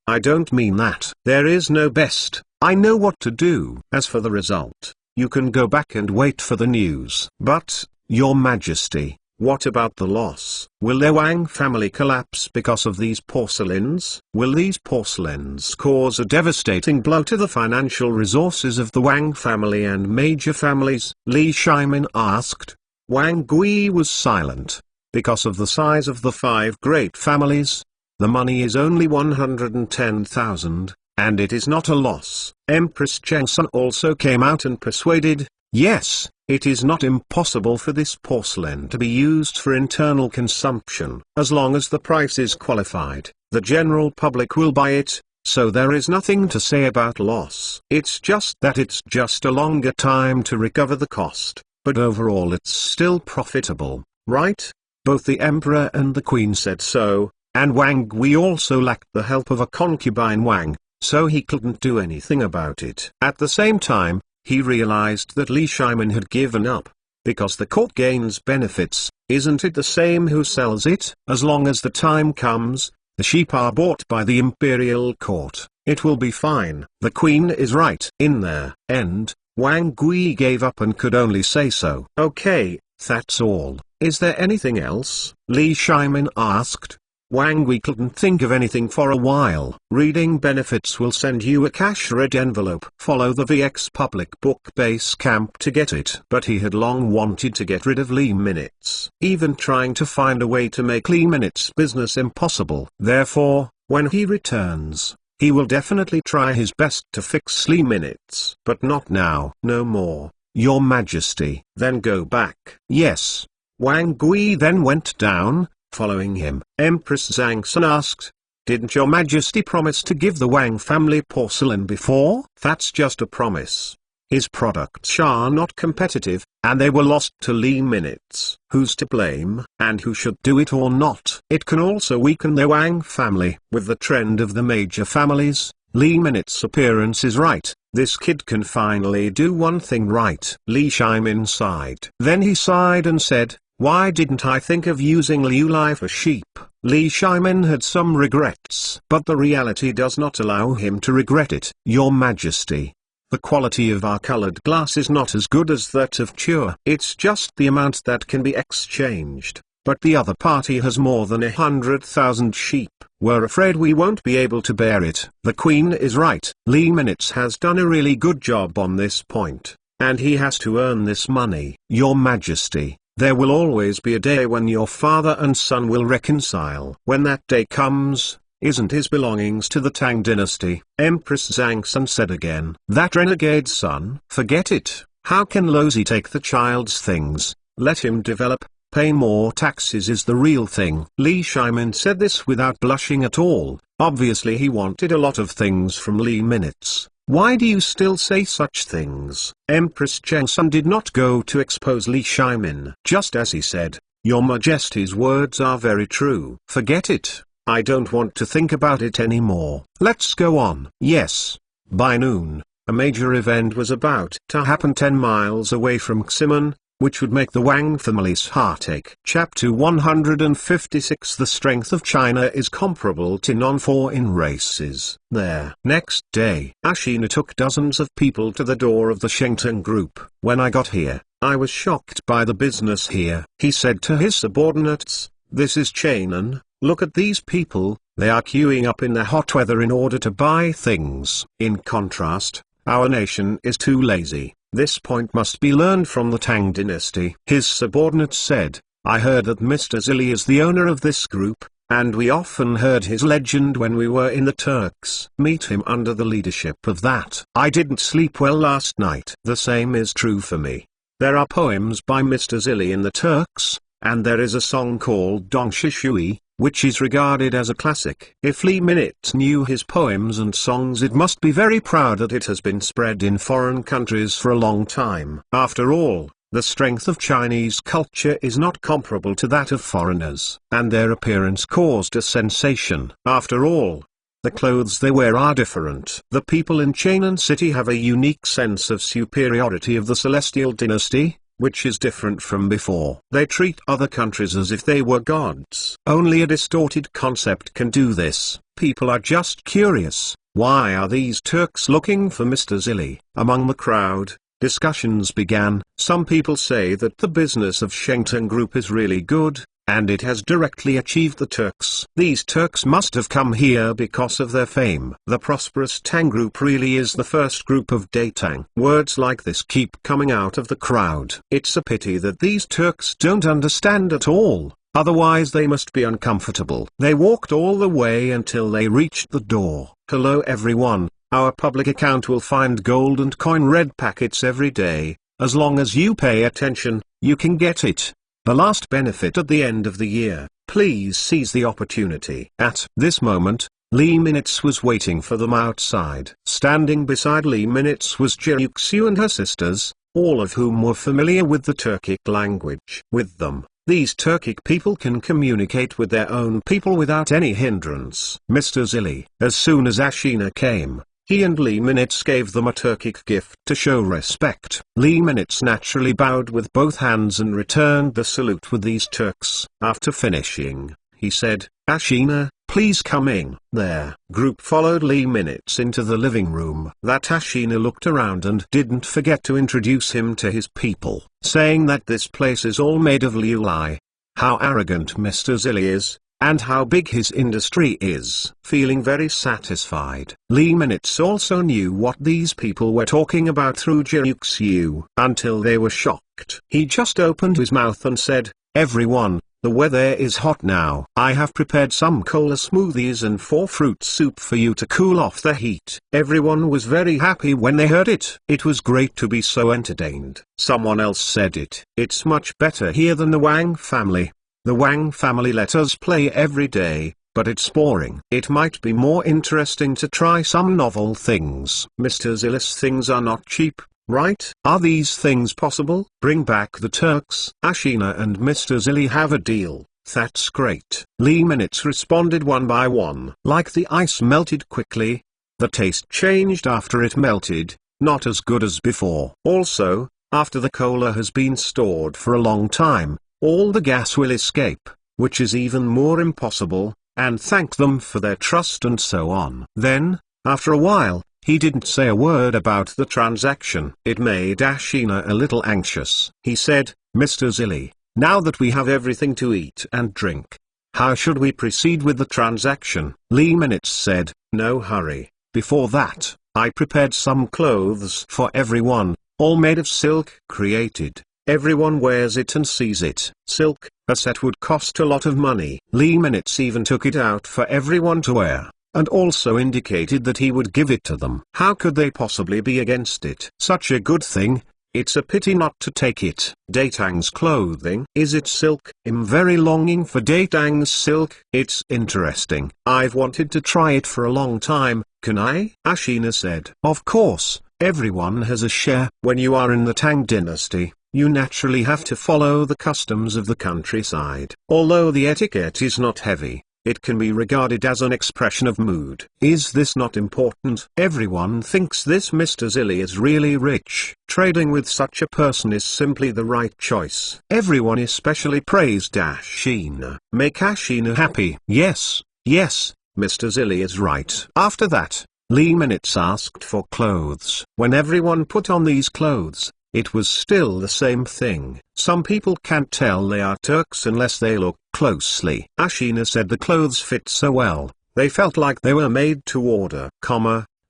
I don't mean that. There is no best. I know what to do. As for the result, you can go back and wait for the news. But, your majesty, what about the loss? Will the Wang family collapse because of these porcelains? Will these porcelains cause a devastating blow to the financial resources of the Wang family and major families? Li Shimon asked. Wang Gui was silent. Because of the size of the 5 great families, the money is only 110,000, and it is not a loss. Empress Chengsun also came out and persuaded, yes, it is not impossible for this porcelain to be used for internal consumption. As long as the price is qualified, the general public will buy it, so there is nothing to say about loss. It's just that it's just a longer time to recover the cost, but overall it's still profitable, right? Both the emperor and the queen said so, and Wang Gui also lacked the help of a concubine Wang, so he couldn't do anything about it. At the same time, he realized that Li Shimon had given up, because the court gains benefits. Isn't it the same who sells it? As long as the time comes, the sheep are bought by the imperial court, it will be fine. The queen is right. In their end, Wang Gui gave up and could only say so. Okay, that's all. Is there anything else? Li Shimon asked. Wang Gui couldn't think of anything for a while. Reading benefits will send you a cash red envelope. Follow the VX public book base camp to get it. But he had long wanted to get rid of Li Minutes, even trying to find a way to make Li Minutes' business impossible. Therefore, when he returns, he will definitely try his best to fix Li Minutes. But not now. No more, your majesty. Then go back. Yes. Wang Gui then went down. Following him, Empress Zhangsun asked, "Didn't your majesty promise to give the Wang family porcelain before?" "That's just a promise. His products are not competitive, and they were lost to Li Minutes. Who's to blame? And who should do it or not? It can also weaken the Wang family." With the trend of the major families, Li Minutes' appearance is right. This kid can finally do one thing right. Li Shimon sighed. Then he sighed and said, "Why didn't I think of using Liu Lai for sheep?" Li Shimon had some regrets, but the reality does not allow him to regret it. "Your majesty, the quality of our colored glass is not as good as that of Chua. It's just the amount that can be exchanged, but the other party has more than 100,000 sheep. We're afraid we won't be able to bear it." The queen is right. Li Minutes has done a really good job on this point, and he has to earn this money. "Your majesty, there will always be a day when your father and son will reconcile. When that day comes, isn't his belongings to the Tang dynasty?" Empress Zhangsun said again. "That renegade son? Forget it. How can Lozi take the child's things? Let him develop. Pay more taxes is the real thing." Li Shimon said this without blushing at all. Obviously he wanted a lot of things from Li Minutes. "Why do you still say such things?" Empress Chengsun did not go to expose Li Shimon. Just as he said, "Your Majesty's words are very true." "Forget it. I don't want to think about it anymore. Let's go on." Yes. By noon, a major event was about to happen 10 miles away from Shimon, which would make the Wang family's heart ache. Chapter 156. The strength of China is comparable to non-foreign races. There. Next day, Ashina took dozens of people to the door of the Shengteng group. "When I got here, I was shocked by the business here." He said to his subordinates, "This is Chainan, look at these people, they are queuing up in the hot weather in order to buy things. In contrast, our nation is too lazy. This point must be learned from the Tang dynasty." His subordinates said, "I heard that Mr. Zili is the owner of this group, and we often heard his legend when we were in the Turks. Meet him under the leadership of that. I didn't sleep well last night." The same is true for me. There are poems by Mr. Zili in the Turks, and there is a song called Dong Shishui, which is regarded as a classic. If Lee Minute knew his poems and songs, it must be very proud that it has been spread in foreign countries for a long time. After all, the strength of Chinese culture is not comparable to that of foreigners, and their appearance caused a sensation. After all, the clothes they wear are different. The people in Chainan City have a unique sense of superiority of the Celestial dynasty, which is different from before. They treat other countries as if they were gods. Only a distorted concept can do this. People are just curious. Why are these Turks looking for Mr. Zilli? Among the crowd, discussions began. Some people say that the business of Shengteng Group is really good, and it has directly achieved the Turks. These Turks must have come here because of their fame. The prosperous Tang Group really is the first group of Tang. Words like this keep coming out of the crowd. It's a pity that these Turks don't understand at all, otherwise they must be uncomfortable. They walked all the way until they reached the door. Hello everyone, our public account will find gold and coin red packets every day. As long as you pay attention, you can get it. The last benefit at the end of the year. Please seize the opportunity. At this moment, Lee Minutes was waiting for them outside. Standing beside Lee Minutes was Jiuxiu and her sisters, all of whom were familiar with the Turkic language. With them, these Turkic people can communicate with their own people without any hindrance. Mr. Zilli. As soon as Ashina came, he and Lee Minutes gave them a Turkic gift to show respect. Lee Minutes naturally bowed with both hands and returned the salute with these Turks. After finishing, he said, Ashina, please come in. Their group followed Lee Minutes into the living room. That Ashina looked around and didn't forget to introduce him to his people, saying that this place is all made of liulai. How arrogant Mr. Zilli is, and how big his industry is. Feeling very satisfied, Lee Minutes also knew what these people were talking about through Jiuxiu, until they were shocked. He just opened his mouth and said, everyone, the weather is hot now. I have prepared some cola smoothies and 4 fruit soup for you to cool off the heat. Everyone was very happy when they heard it. It was great to be so entertained. Someone else said it. It's much better here than the Wang family. The Wang family let us play every day, but it's boring. It might be more interesting to try some novel things. Mr. Zilli's things are not cheap, right? Are these things possible? Bring back the Turks. Ashina and Mr. Zilli have a deal. That's great. Lee Minutes responded one by one. Like the ice melted quickly, the taste changed after it melted, not as good as before. Also, after the cola has been stored for a long time, all the gas will escape, which is even more impossible, and thank them for their trust and so on. Then, after a while, he didn't say a word about the transaction. It made Ashina a little anxious. He said, Mr. Zilli, now that we have everything to eat and drink, how should we proceed with the transaction? Lee Minutes said, no hurry. Before that, I prepared some clothes for everyone, all made of silk. Created. Everyone wears it and sees it. Silk, a set would cost a lot of money. Lee Minutes even took it out for everyone to wear, and also indicated that he would give it to them. How could they possibly be against it? Such a good thing, it's a pity not to take it. Tang's clothing. Is it silk? I'm very longing for Tang's silk. It's interesting. I've wanted to try it for a long time. Can I? Ashina said. Of course, everyone has a share. When you are in the Tang dynasty, you naturally have to follow the customs of the countryside. Although the etiquette is not heavy, it can be regarded as an expression of mood. Is this not important? Everyone thinks this Mr. Zilli is really rich. Trading with such a person is simply the right choice. Everyone especially praised Ashina. Make Ashina happy. Yes, Mr. Zilli is right. After that, Lee Minutes asked for clothes. When everyone put on these clothes, it was still the same thing. Some people can't tell they are Turks unless they look closely. Ashina said the clothes fit so well, they felt like they were made to order.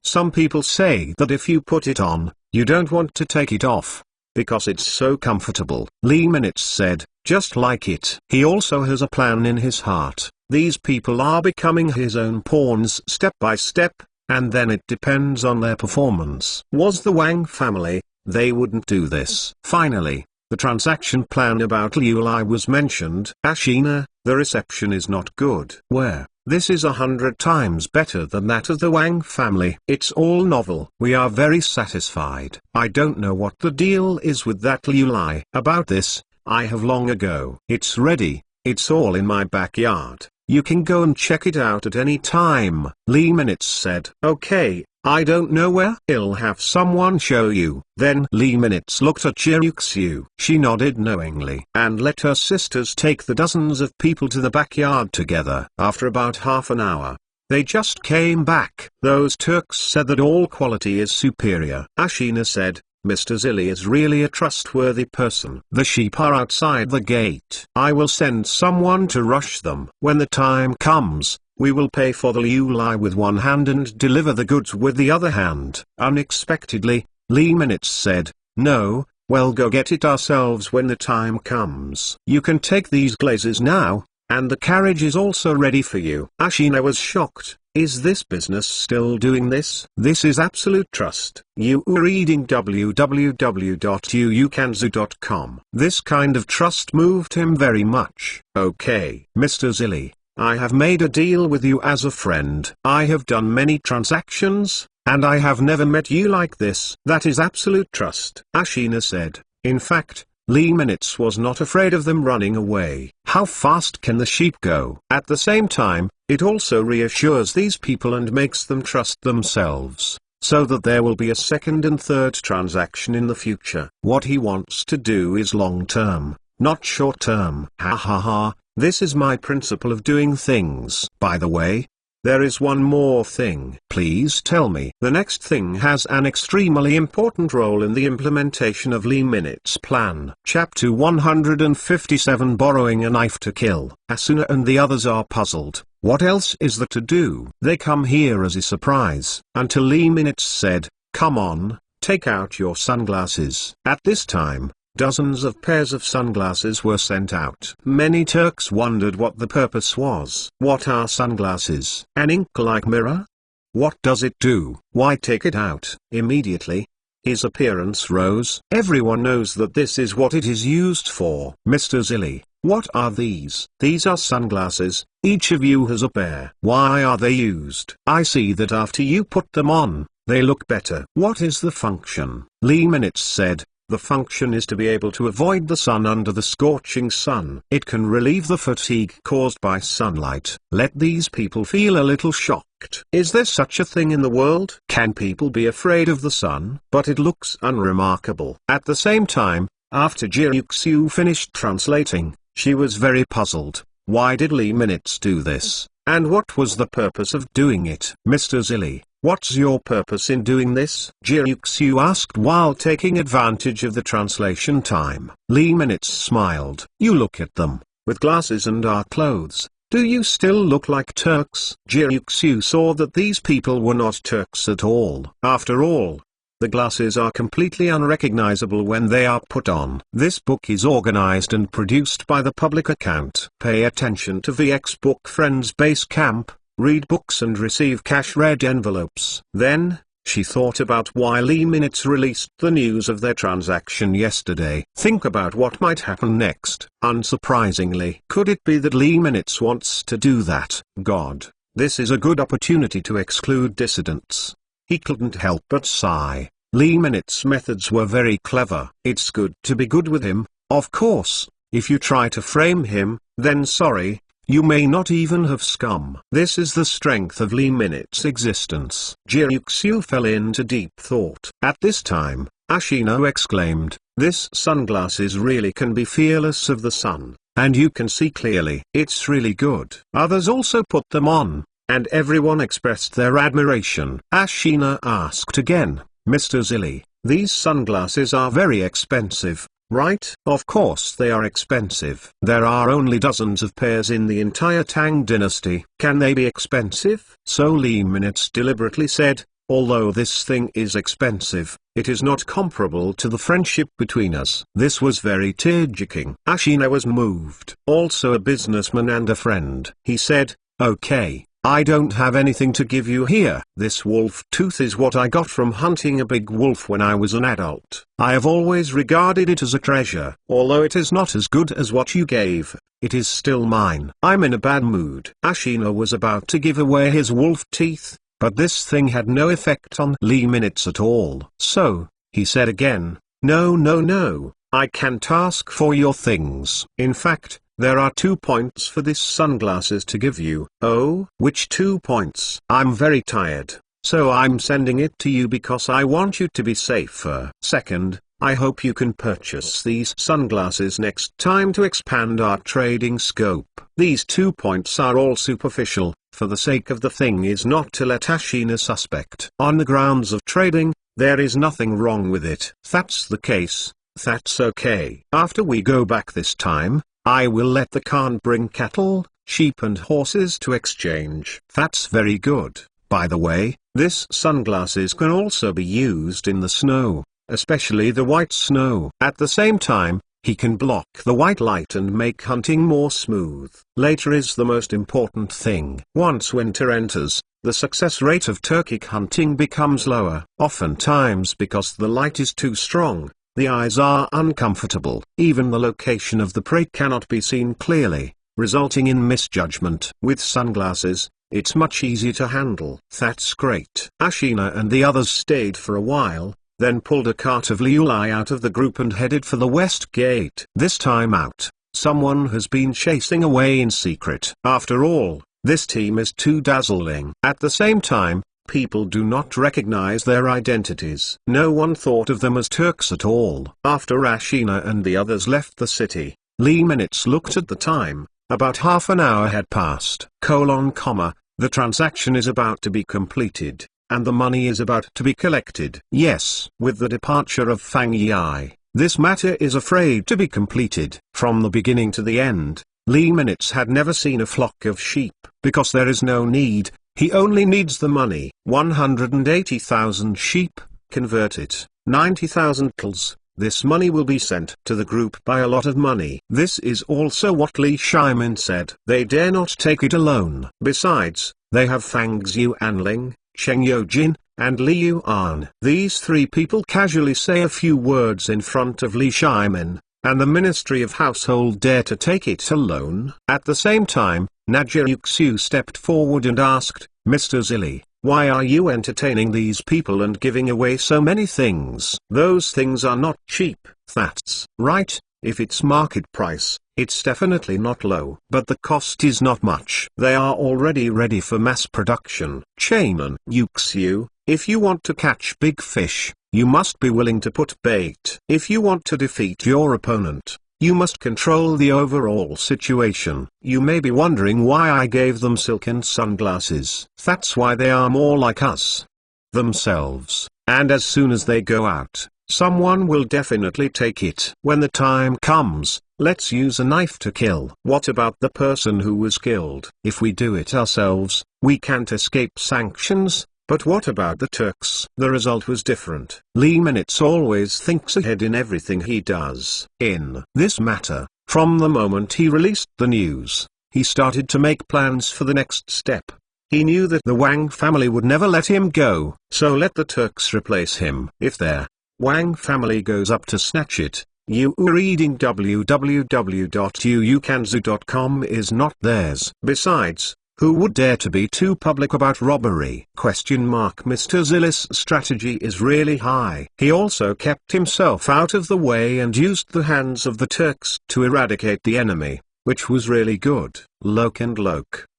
Some people say that if you put it on, you don't want to take it off, because it's so comfortable. Lee Minutes said, just like it. He also has a plan in his heart. These people are becoming his own pawns step by step, and then it depends on their performance. Was the Wang family, they wouldn't do this. Finally, The transaction plan about Liu Lai was mentioned. Ashina, the reception is not good. Where? This is 100 times better than that of the Wang family. It's all novel. We are very satisfied. I don't know what the deal is with that Liu Lai. About this, I have long ago. It's ready. It's all in my backyard. You can go and check it out at any time. Lee Minutes said. Okay, I don't know where. I'll have someone show you. Then Lee Minutes looked at Jiruxiu. She nodded knowingly and let her sisters take the dozens of people to the backyard together. After about half an hour, they just came back. Those Turks said that all quality is superior. Ashina said, Mr. Zilli is really a trustworthy person. The sheep are outside the gate. I will send someone to rush them. When the time comes, we will pay for the Liu Lai with one hand and deliver the goods with the other hand. Unexpectedly, Lee Minutes said, no, well go get it ourselves when the time comes. You can take these glazes now, and the carriage is also ready for you. Ashina was shocked. Is this business still doing this? This is absolute trust. You are reading www.uukanzu.com. This kind of trust moved him very much. Okay, Mr. Zilli, I have made a deal with you as a friend. I have done many transactions, and I have never met you like this. That is absolute trust. Ashina said. In fact, Lee Minutes was not afraid of them running away. How fast can the sheep go? At the same time, it also reassures these people and makes them trust themselves, so that there will be a second and third transaction in the future. What he wants to do is long-term, not short-term. Ha ha ha, this is my principle of doing things. By the way, there is one more thing. Please tell me. The next thing has an extremely important role in the implementation of Lee Minutes' plan. Chapter 157 Borrowing a Knife to Kill. Asuna and the others are puzzled. What else is there to do? They come here as a surprise, until Lee Minutes said, come on, take out your sunglasses. At this time, dozens of pairs of sunglasses were sent out. Many Turks wondered what the purpose was. What are sunglasses? An ink-like mirror? What does it do? Why take it out? Immediately, his appearance rose. Everyone knows that this is what it is used for. Mr. Zilli, what are these? These are sunglasses. Each of you has a pair. Why are they used? I see that after you put them on, they look better. What is the function? Lee Minutes said. The function is to be able to avoid the sun under the scorching sun. It can relieve the fatigue caused by sunlight. Let these people feel a little shocked. Is there such a thing in the world? Can people be afraid of the sun? But it looks unremarkable. At the same time, after Jiruxiu finished translating, she was very puzzled. Why did Lee Minutes do this? And what was the purpose of doing it? Mr. Zilli, what's your purpose in doing this? Jiruxiu asked while taking advantage of the translation time. Lee Minutes smiled. You look at them, with glasses and our clothes. Do you still look like Turks? Jiruxiu saw that these people were not Turks at all. After all, the glasses are completely unrecognizable when they are put on. This book is organized and produced by the public account. Pay attention to VX Book Friends Base Camp. Read books and receive cash-read envelopes. Then, she thought about why Lee Minutes released the news of their transaction yesterday. Think about what might happen next. Unsurprisingly, could it be that Lee Minutes wants to do that? God, this is a good opportunity to exclude dissidents. He couldn't help but sigh. Lee Minutes' methods were very clever. It's good to be good with him, of course. If you try to frame him, then sorry, you may not even have scum. This is the strength of Lee Minutes' existence. Jiruxiu fell into deep thought. At this time, Ashino exclaimed, this sunglasses really can be fearless of the sun, and you can see clearly. It's really good. Others also put them on, and everyone expressed their admiration. Ashina asked again, Mr. Zilli, these sunglasses are very expensive, right? Of course they are expensive. There are only dozens of pairs in the entire Tang dynasty. Can they be expensive? So Lee Minutes deliberately said, although this thing is expensive, it is not comparable to the friendship between us. This was very tear-jerking. Ashina was moved. Also a businessman and a friend. He said, okay, I don't have anything to give you here. This wolf tooth is what I got from hunting a big wolf when I was an adult. I have always regarded it as a treasure. Although it is not as good as what you gave, it is still mine. I'm in a bad mood. Ashina was about to give away his wolf teeth, but this thing had no effect on Lee Minutes at all. So, he said again, no, no, no, I can't ask for your things. In fact, there are 2 points for this sunglasses to give you. Oh, which 2 points? I'm very tired, so I'm sending it to you because I want you to be safer. Second, I hope you can purchase these sunglasses next time to expand our trading scope. These 2 points are all superficial, for the sake of the thing is not to let Ashina suspect. On the grounds of trading, there is nothing wrong with it. That's the case, that's okay. After we go back this time, I will let the Khan bring cattle, sheep and horses to exchange. That's very good. By the way, this sunglasses can also be used in the snow, especially the white snow. At the same time, he can block the white light and make hunting more smooth. Later is the most important thing. Once winter enters, the success rate of Turkic hunting becomes lower. Oftentimes because the light is too strong, the eyes are uncomfortable. Even the location of the prey cannot be seen clearly, resulting in misjudgment. With sunglasses, it's much easier to handle. That's great. Ashina and the others stayed for a while, then pulled a cart of liulai out of the group and headed for the west gate. This time out, someone has been chasing away in secret. After all, this team is too dazzling. At the same time, people do not recognize their identities. No one thought of them as Turks at all. After Ashina and the others left the city, Lee Minutes looked at the time. About half an hour had passed. The transaction is about to be completed, and the money is about to be collected. Yes, with the departure of Fang Yi, this matter is afraid to be completed. From the beginning to the end, Lee Minutes had never seen a flock of sheep, because there is no need. He only needs the money. 180,000 sheep, convert it, 90,000 tals. This money will be sent to the group by a lot of money. This is also what Li Shimon said. They dare not take it alone. Besides, they have Fang Xuanling, Cheng Yojin, and Li Yuan. These 3 people casually say a few words in front of Li Shimon, and the Ministry of Household dare to take it alone. At the same time, Nadja Yuxiu stepped forward and asked, Mr. Zilli, why are you entertaining these people and giving away so many things? Those things are not cheap. That's right, if it's market price, it's definitely not low. But the cost is not much. They are already ready for mass production. Shimon Yuxiu, if you want to catch big fish, you must be willing to put bait. If you want to defeat your opponent, you must control the overall situation. You may be wondering why I gave them silken sunglasses. That's why they are more like us themselves, and as soon as they go out, someone will definitely take it. When the time comes, let's use a knife to kill. What about the person who was killed? If we do it ourselves, we can't escape sanctions. But what about the Turks? The result was different. Lee Minutes always thinks ahead in everything he does. In this matter, from the moment he released the news, he started to make plans for the next step. He knew that the Wang family would never let him go, so let the Turks replace him. If their Wang family goes up to snatch it, you reading www.uukanzu.com is not theirs. Besides, who would dare to be too public about robbery? Mr. Zilli's strategy is really high. He also kept himself out of the way and used the hands of the Turks to eradicate the enemy, which was really good. Loke,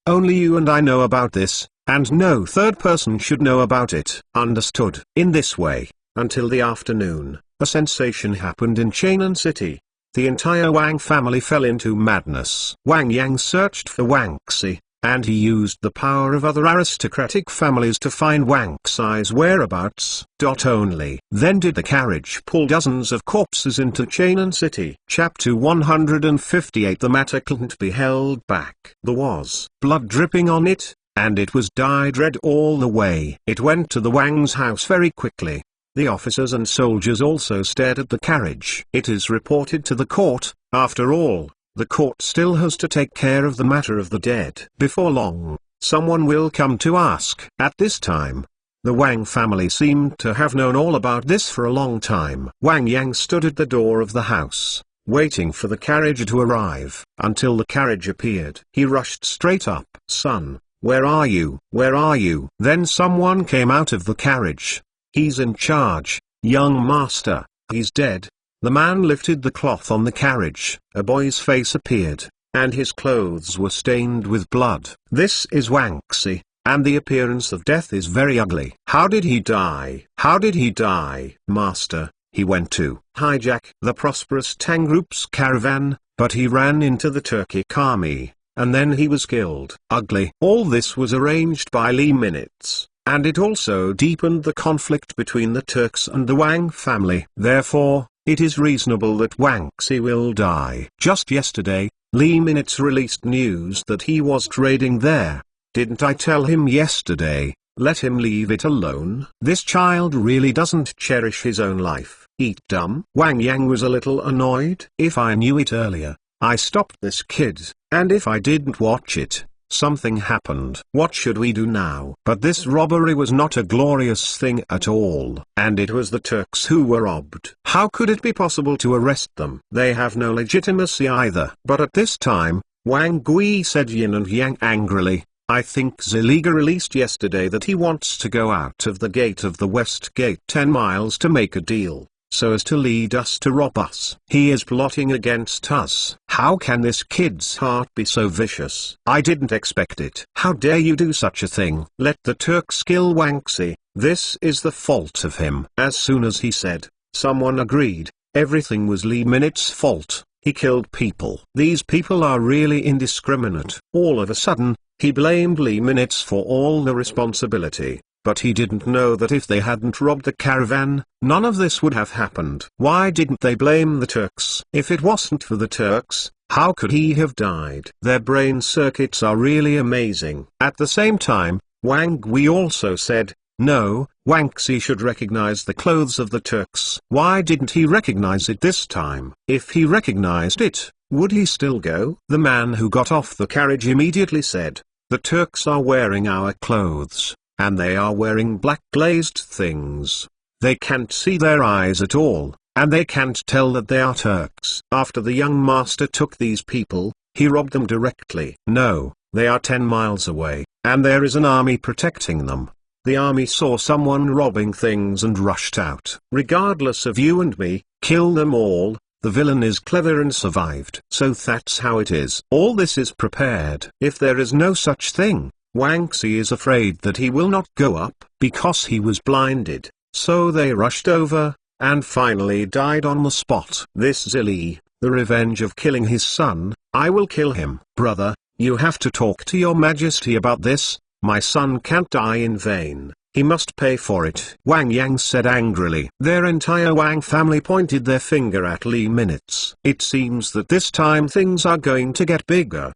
only you and I know about this, and no third person should know about it. Understood. In this way, until the afternoon, a sensation happened in Chenan City. The entire Wang family fell into madness. Wang Yang searched for Wang Xi, and he used the power of other aristocratic families to find Wang Xi's whereabouts. Then did the carriage pull dozens of corpses into Chenan City. Chapter 158. The matter couldn't be held back. There was blood dripping on it, and it was dyed red all the way. It went to the Wang's house very quickly. The officers and soldiers also stared at the carriage. It is reported to the court. After all, the court still has to take care of the matter of the dead. Before long, someone will come to ask. At this time, the Wang family seemed to have known all about this for a long time. Wang Yang stood at the door of the house, waiting for the carriage to arrive. Until the carriage appeared, he rushed straight up. "Son, where are you? Where are you?" Then someone came out of the carriage. "He's in charge, young master, he's dead." The man lifted the cloth on the carriage. A boy's face appeared, and his clothes were stained with blood. "This is Wangxi, and the appearance of death is very ugly." "How did he die? How did he die?" "Master, he went to hijack the prosperous Tang group's caravan, but he ran into the Turkic army, and then he was killed." Ugly. All this was arranged by Li Minutes, and it also deepened the conflict between the Turks and the Wang family. Therefore, it is reasonable that Wangxi will die. Just yesterday, Li Minutes released news that he was trading there. Didn't I tell him yesterday, let him leave it alone? This child really doesn't cherish his own life. Eat dumb. Wang Yang was a little annoyed. "If I knew it earlier, I stopped this kid, and if I didn't watch it, something happened. What should we do now?" But this robbery was not a glorious thing at all. And it was the Turks who were robbed. How could it be possible to arrest them? They have no legitimacy either. But at this time, Wang Gui said yin and yang angrily, "I think Ziliga released yesterday that he wants to go out of the gate of the West Gate 10 miles to make a deal, so as to lead us to rob us. He is plotting against us." How can this kid's heart be so vicious? I didn't expect it. How dare you do such a thing? Let the Turks kill Wangxi. This is the fault of him. As soon as he said, someone agreed, everything was Li Minutes' fault. He killed people. These people are really indiscriminate. All of a sudden, he blamed Li Minutes for all the responsibility. But he didn't know that if they hadn't robbed the caravan, none of this would have happened. Why didn't they blame the Turks? If it wasn't for the Turks, how could he have died? Their brain circuits are really amazing. At the same time, Wang Gui also said, no, Wangxi should recognize the clothes of the Turks. Why didn't he recognize it this time? If he recognized it, would he still go? The man who got off the carriage immediately said, the Turks are wearing our clothes. And they are wearing black glazed things. They can't see their eyes at all, and they can't tell that they are Turks. After the young master took these people, he robbed them directly. No, they are 10 miles away, and there is an army protecting them. The army saw someone robbing things and rushed out. Regardless of you and me, kill them all. The villain is clever and survived. So that's how it is. All this is prepared. If there is no such thing, Wangxi is afraid that he will not go up, because he was blinded, so they rushed over, and finally died on the spot. This Zili, the revenge of killing his son, I will kill him. Brother, you have to talk to your majesty about this, my son can't die in vain, he must pay for it. Wang Yang said angrily. Their entire Wang family pointed their finger at Li Minutes. It seems that this time things are going to get bigger. :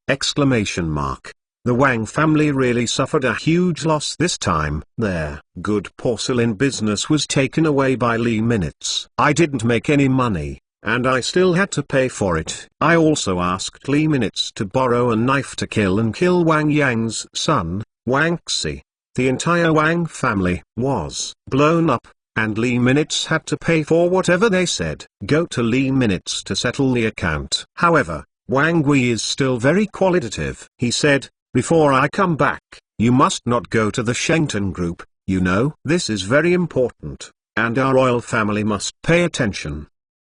exclamation mark. The Wang family really suffered a huge loss this time. Their good porcelain business was taken away by Li Minutes. I didn't make any money, and I still had to pay for it. I also asked Li Minutes to borrow a knife to kill Wang Yang's son, Wangxi. The entire Wang family was blown up, and Li Minutes had to pay for whatever they said. Go to Li Minutes to settle the account. However, Wang Gui is still very qualitative. He said, before I come back, you must not go to the Shengton group, you know. This is very important, and our royal family must pay attention.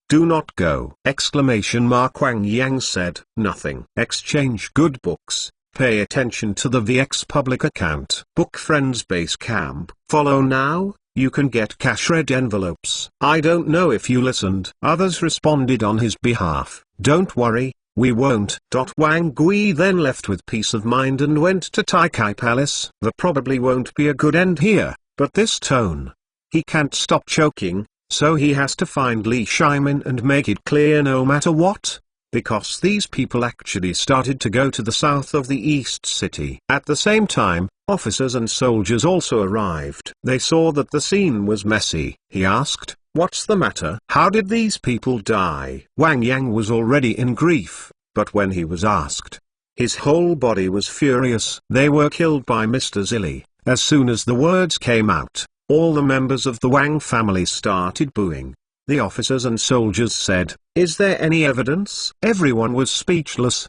Do not go! Exclamation mark. Wang Yang said, nothing. Exchange good books, pay attention to the VX public account. Book Friends Base Camp. Follow now, you can get cash red envelopes. I don't know if you listened. Others responded on his behalf. Don't worry. We won't. Wang Gui then left with peace of mind and went to Taikai Palace. There probably won't be a good end here, but this tone. He can't stop choking, so he has to find Li Shimon and make it clear no matter what. Because these people actually started to go to the south of the East City. At the same time, officers and soldiers also arrived. They saw that the scene was messy. He asked, what's the matter? How did these people die? Wang Yang was already in grief, but when he was asked, His whole body was furious. They were killed by Mr. Zilli. As soon as the words came out, all the members of the Wang family started booing. The officers and soldiers said, "Is there any evidence?" Everyone was speechless,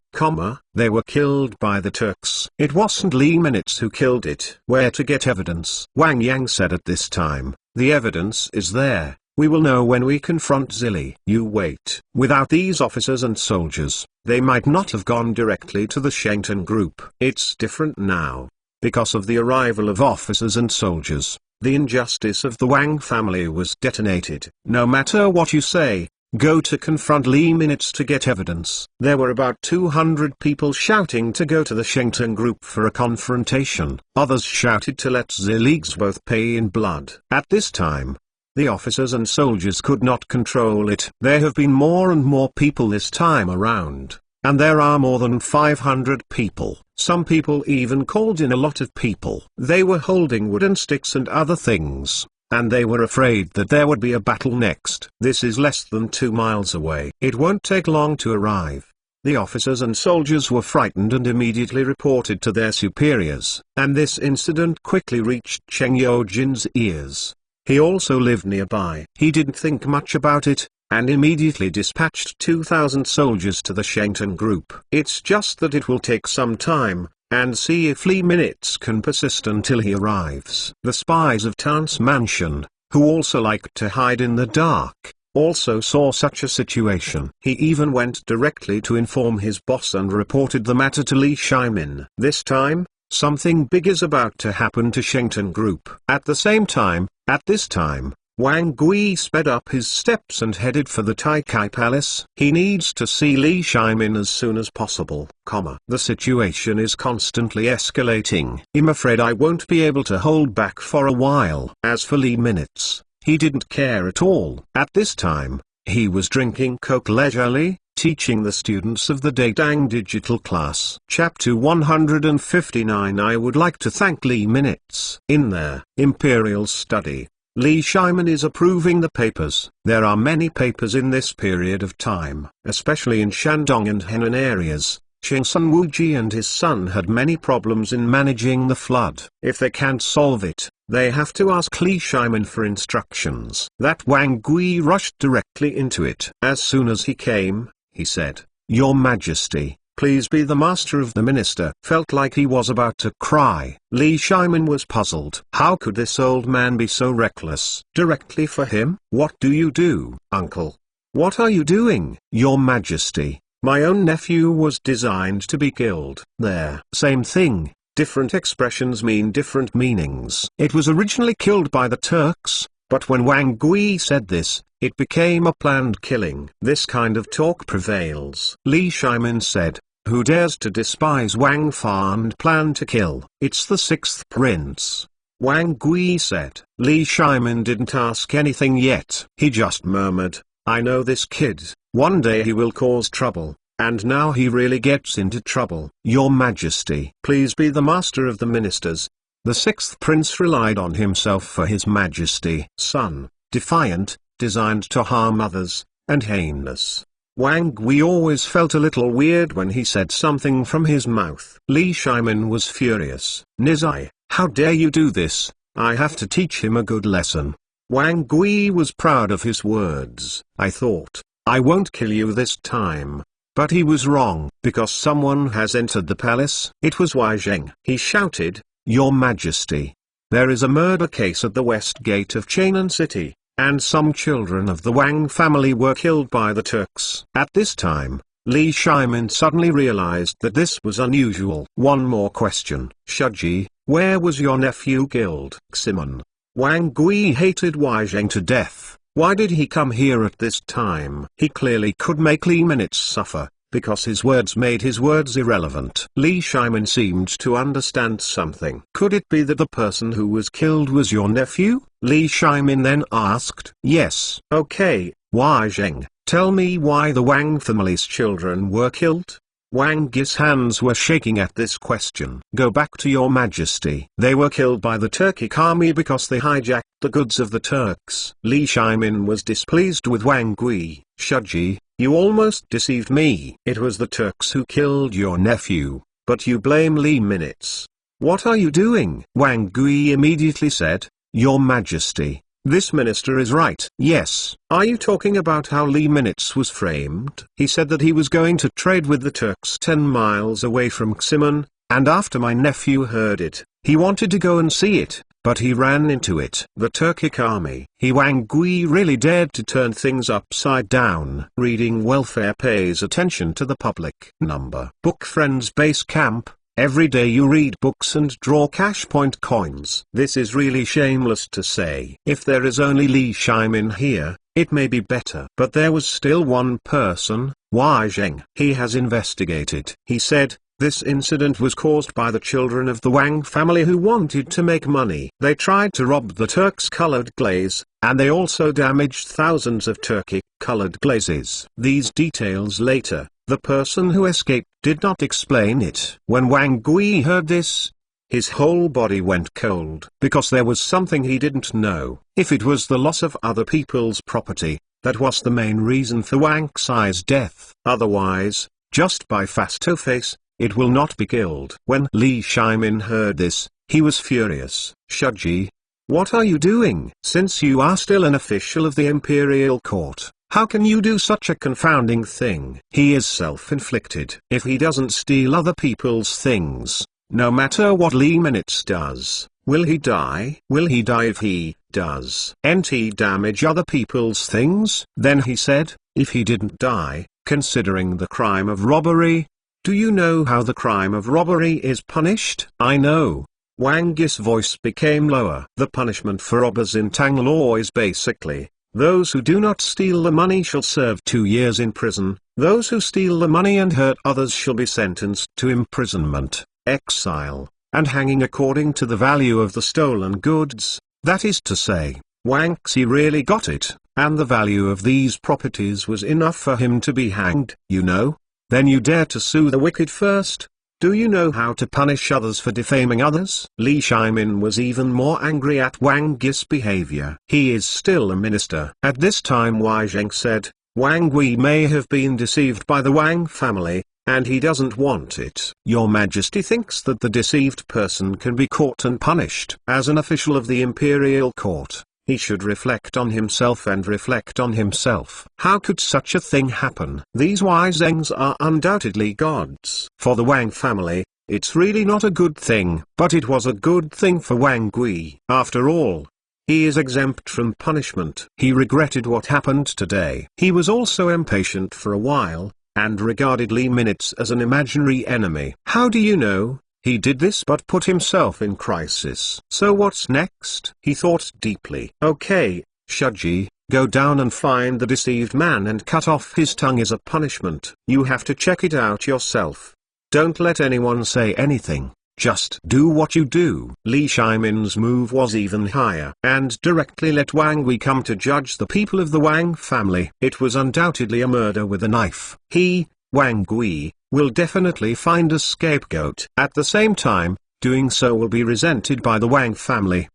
they were killed by the Turks. It wasn't Li Minutes who killed it. Where to get evidence? Wang Yang said at this time, "The evidence is there. We will know when we confront Zilli." You wait. Without these officers and soldiers, they might not have gone directly to the Shengtan group. It's different now. Because of the arrival of officers and soldiers, the injustice of the Wang family was detonated. No matter what you say, go to confront Li Minutes to get evidence. There were about 200 people shouting to go to the Shengtan group for a confrontation. Others shouted to let Zilli's both pay in blood. At this time, the officers and soldiers could not control it. There have been more and more people this time around, and there are more than 500 people. Some people even called in a lot of people. They were holding wooden sticks and other things, and they were afraid that there would be a battle next. This is less than 2 miles away. It won't take long to arrive. The officers and soldiers were frightened and immediately reported to their superiors, and this incident quickly reached Cheng Yojin's ears. He also lived nearby. He didn't think much about it, and immediately dispatched 2,000 soldiers to the Shengtan group. It's just that it will take some time, and see if Li Minutes can persist until he arrives. The spies of Tang's mansion, who also liked to hide in the dark, also saw such a situation. He even went directly to inform his boss and reported the matter to Li Shimon. This time, something big is about to happen to Shengtan group. At this time, Wang Gui sped up his steps and headed for the Taikai Palace. He needs to see Li Shimon as soon as possible, The situation is constantly escalating. I'm afraid I won't be able to hold back for a while. As for Li Minutes, he didn't care at all. At this time, he was drinking coke leisurely, teaching the students of the Tang digital class. Chapter 159. I would like to thank Li Minutes. In their Imperial Study, Li Shimon is approving the papers. There are many papers in this period of time, especially in Shandong and Henan areas. Sun Wuji and his son had many problems in managing the flood. If they can't solve it, they have to ask Li Shimon for instructions. That Wang Gui rushed directly into it. As soon as he came, he said, "Your Majesty, please be the master of the minister." Felt like he was about to cry. Li Shimon was puzzled. How could this old man be so reckless? Directly for him? What do you do, uncle? What are you doing? Your Majesty, my own nephew was designed to be killed. There. Same thing, different expressions mean different meanings. It was originally killed by the Turks, but when Wang Gui said this, it became a planned killing. This kind of talk prevails. Li Shimon said, "Who dares to despise Wang Fa and plan to kill? It's the 6th prince." Wang Gui said. Li Shimon didn't ask anything yet. He just murmured, "I know this kid, one day he will cause trouble, and now he really gets into trouble." Your Majesty, please be the master of the ministers. The 6th prince relied on himself for his majesty. Son, defiant, designed to harm others, and heinous. Wang Gui always felt a little weird when he said something from his mouth. Li Shimon was furious. "Nizai, how dare you do this? I have to teach him a good lesson." Wang Gui was proud of his words. "I thought, I won't kill you this time." But he was wrong, because someone has entered the palace. It was Wei Zheng. He shouted, "Your Majesty, there is a murder case at the west gate of Chainan City, and some children of the Wang family were killed by the Turks." At this time, Li Shimon suddenly realized that this was unusual. One more question. "Shuji, where was your nephew killed?" Shimon. Wang Gui hated Wei Zheng to death. Why did he come here at this time? He clearly could make Li Minutes suffer, because his words made his words irrelevant. Li Shimon seemed to understand something. "Could it be that the person who was killed was your nephew?" Li Shimon then asked. "Yes." "Okay, Wei Zheng, tell me why the Wang family's children were killed?" Wang Gis' hands were shaking at this question. Go back to your majesty. They were killed by the Turkic army because they hijacked the goods of the Turks. Li Shimon was displeased with Wang Gui. Shuji, you almost deceived me. It was the Turks who killed your nephew, but you blame Li Minutes. What are you doing? Wang Gui immediately said, Your Majesty, this minister is right. Yes. Are you talking about how Li Minutes was framed? He said that he was going to trade with the Turks 10 miles away from Shimon, and after my nephew heard it, he wanted to go and see it, but he ran into it. The Turkic army. Wang Gui really dared to turn things upside down. Reading welfare pays attention to the public. Book Friends Base Camp. Every day you read books and draw cash point coins. This is really shameless to say. If there is only Li Shimon here, it may be better. But there was still one person, Wai Zheng. He has investigated. He said, this incident was caused by the children of the Wang family who wanted to make money. They tried to rob the Turks' colored glaze, and they also damaged thousands of Turkic colored glazes. These details later. The person who escaped did not explain it. When Wang Gui heard this, his whole body went cold, because there was something he didn't know. If it was the loss of other people's property, that was the main reason for Wang Xi's death. Otherwise, just by face-to-face, it will not be killed. When Li Shimon heard this, he was furious. Shuji, what are you doing? Since you are still an official of the imperial court, how can you do such a confounding thing? He is self-inflicted. If he doesn't steal other people's things, no matter what Li Minutes does, will he die? Will he die if he does? And he damage other people's things? Then he said, if he didn't die, considering the crime of robbery. Do you know how the crime of robbery is punished? I know. Wang Gis' voice became lower. The punishment for robbers in Tang law is basically, those who do not steal the money shall serve 2 years in prison, those who steal the money and hurt others shall be sentenced to imprisonment, exile, and hanging according to the value of the stolen goods. That is to say, Wang Xi really got it, and the value of these properties was enough for him to be hanged. You know? Then you dare to sue the wicked first? Do you know how to punish others for defaming others? Li Shimon was even more angry at Wang Gis' behavior. He is still a minister. At this time Wai Zheng said, Wang Gui may have been deceived by the Wang family, and he doesn't want it. Your Majesty thinks that the deceived person can be caught and punished. As an official of the imperial court, he should reflect on himself and reflect on himself. How could such a thing happen? These Wai Zhengs are undoubtedly gods. For the Wang family, it's really not a good thing, but it was a good thing for Wang Gui. After all, he is exempt from punishment. He regretted what happened today. He was also impatient for a while, and regarded Li Minutes as an imaginary enemy. How do you know? He did this but put himself in crisis. So what's next? He thought deeply. Okay, Shuji, go down and find the deceived man and cut off his tongue as a punishment. You have to check it out yourself. Don't let anyone say anything. Just do what you do. Li Shimon's move was even higher. And directly let Wang Gui come to judge the people of the Wang family. It was undoubtedly a murder with a knife. He, Wang Gui, will definitely find a scapegoat. At the same time, doing so will be resented by the Wang family,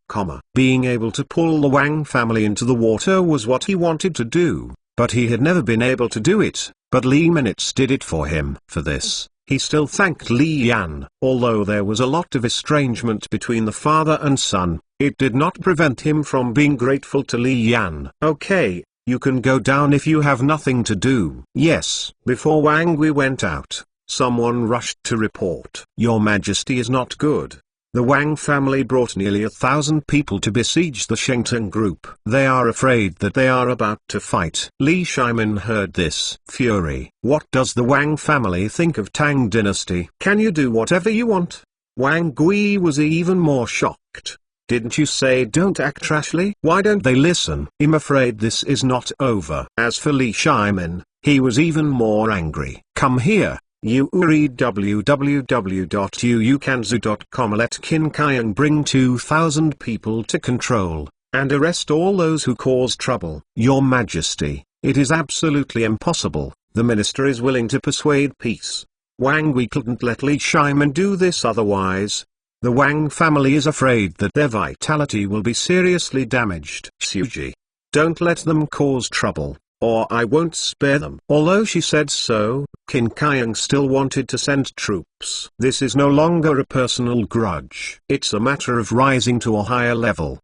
Being able to pull the Wang family into the water was what he wanted to do, but he had never been able to do it, but Li Minutes did it for him. For this, he still thanked Li Yan. Although there was a lot of estrangement between the father and son, it did not prevent him from being grateful to Li Yan. Okay. You can go down if you have nothing to do. Yes. Before Wang Gui went out, someone rushed to report. Your Majesty is not good. The Wang family brought nearly 1,000 people to besiege the Shengteng group. They are afraid that they are about to fight. Li Shimon heard this. Fury. What does the Wang family think of Tang dynasty? Can you do whatever you want? Wang Gui was even more shocked. Didn't you say don't act rashly? Why don't they listen? I'm afraid this is not over. As for Li Shimon, he was even more angry. Come here, you read www.uukanzu.com. Let Qin Kaiang bring 2,000 people to control, and arrest all those who cause trouble. Your Majesty, it is absolutely impossible. The minister is willing to persuade peace. Wang, we couldn't let Li Shimon do this otherwise. The Wang family is afraid that their vitality will be seriously damaged. Suji. Don't let them cause trouble, or I won't spare them. Although she said so, Qin Kayang still wanted to send troops. This is no longer a personal grudge. It's a matter of rising to a higher level.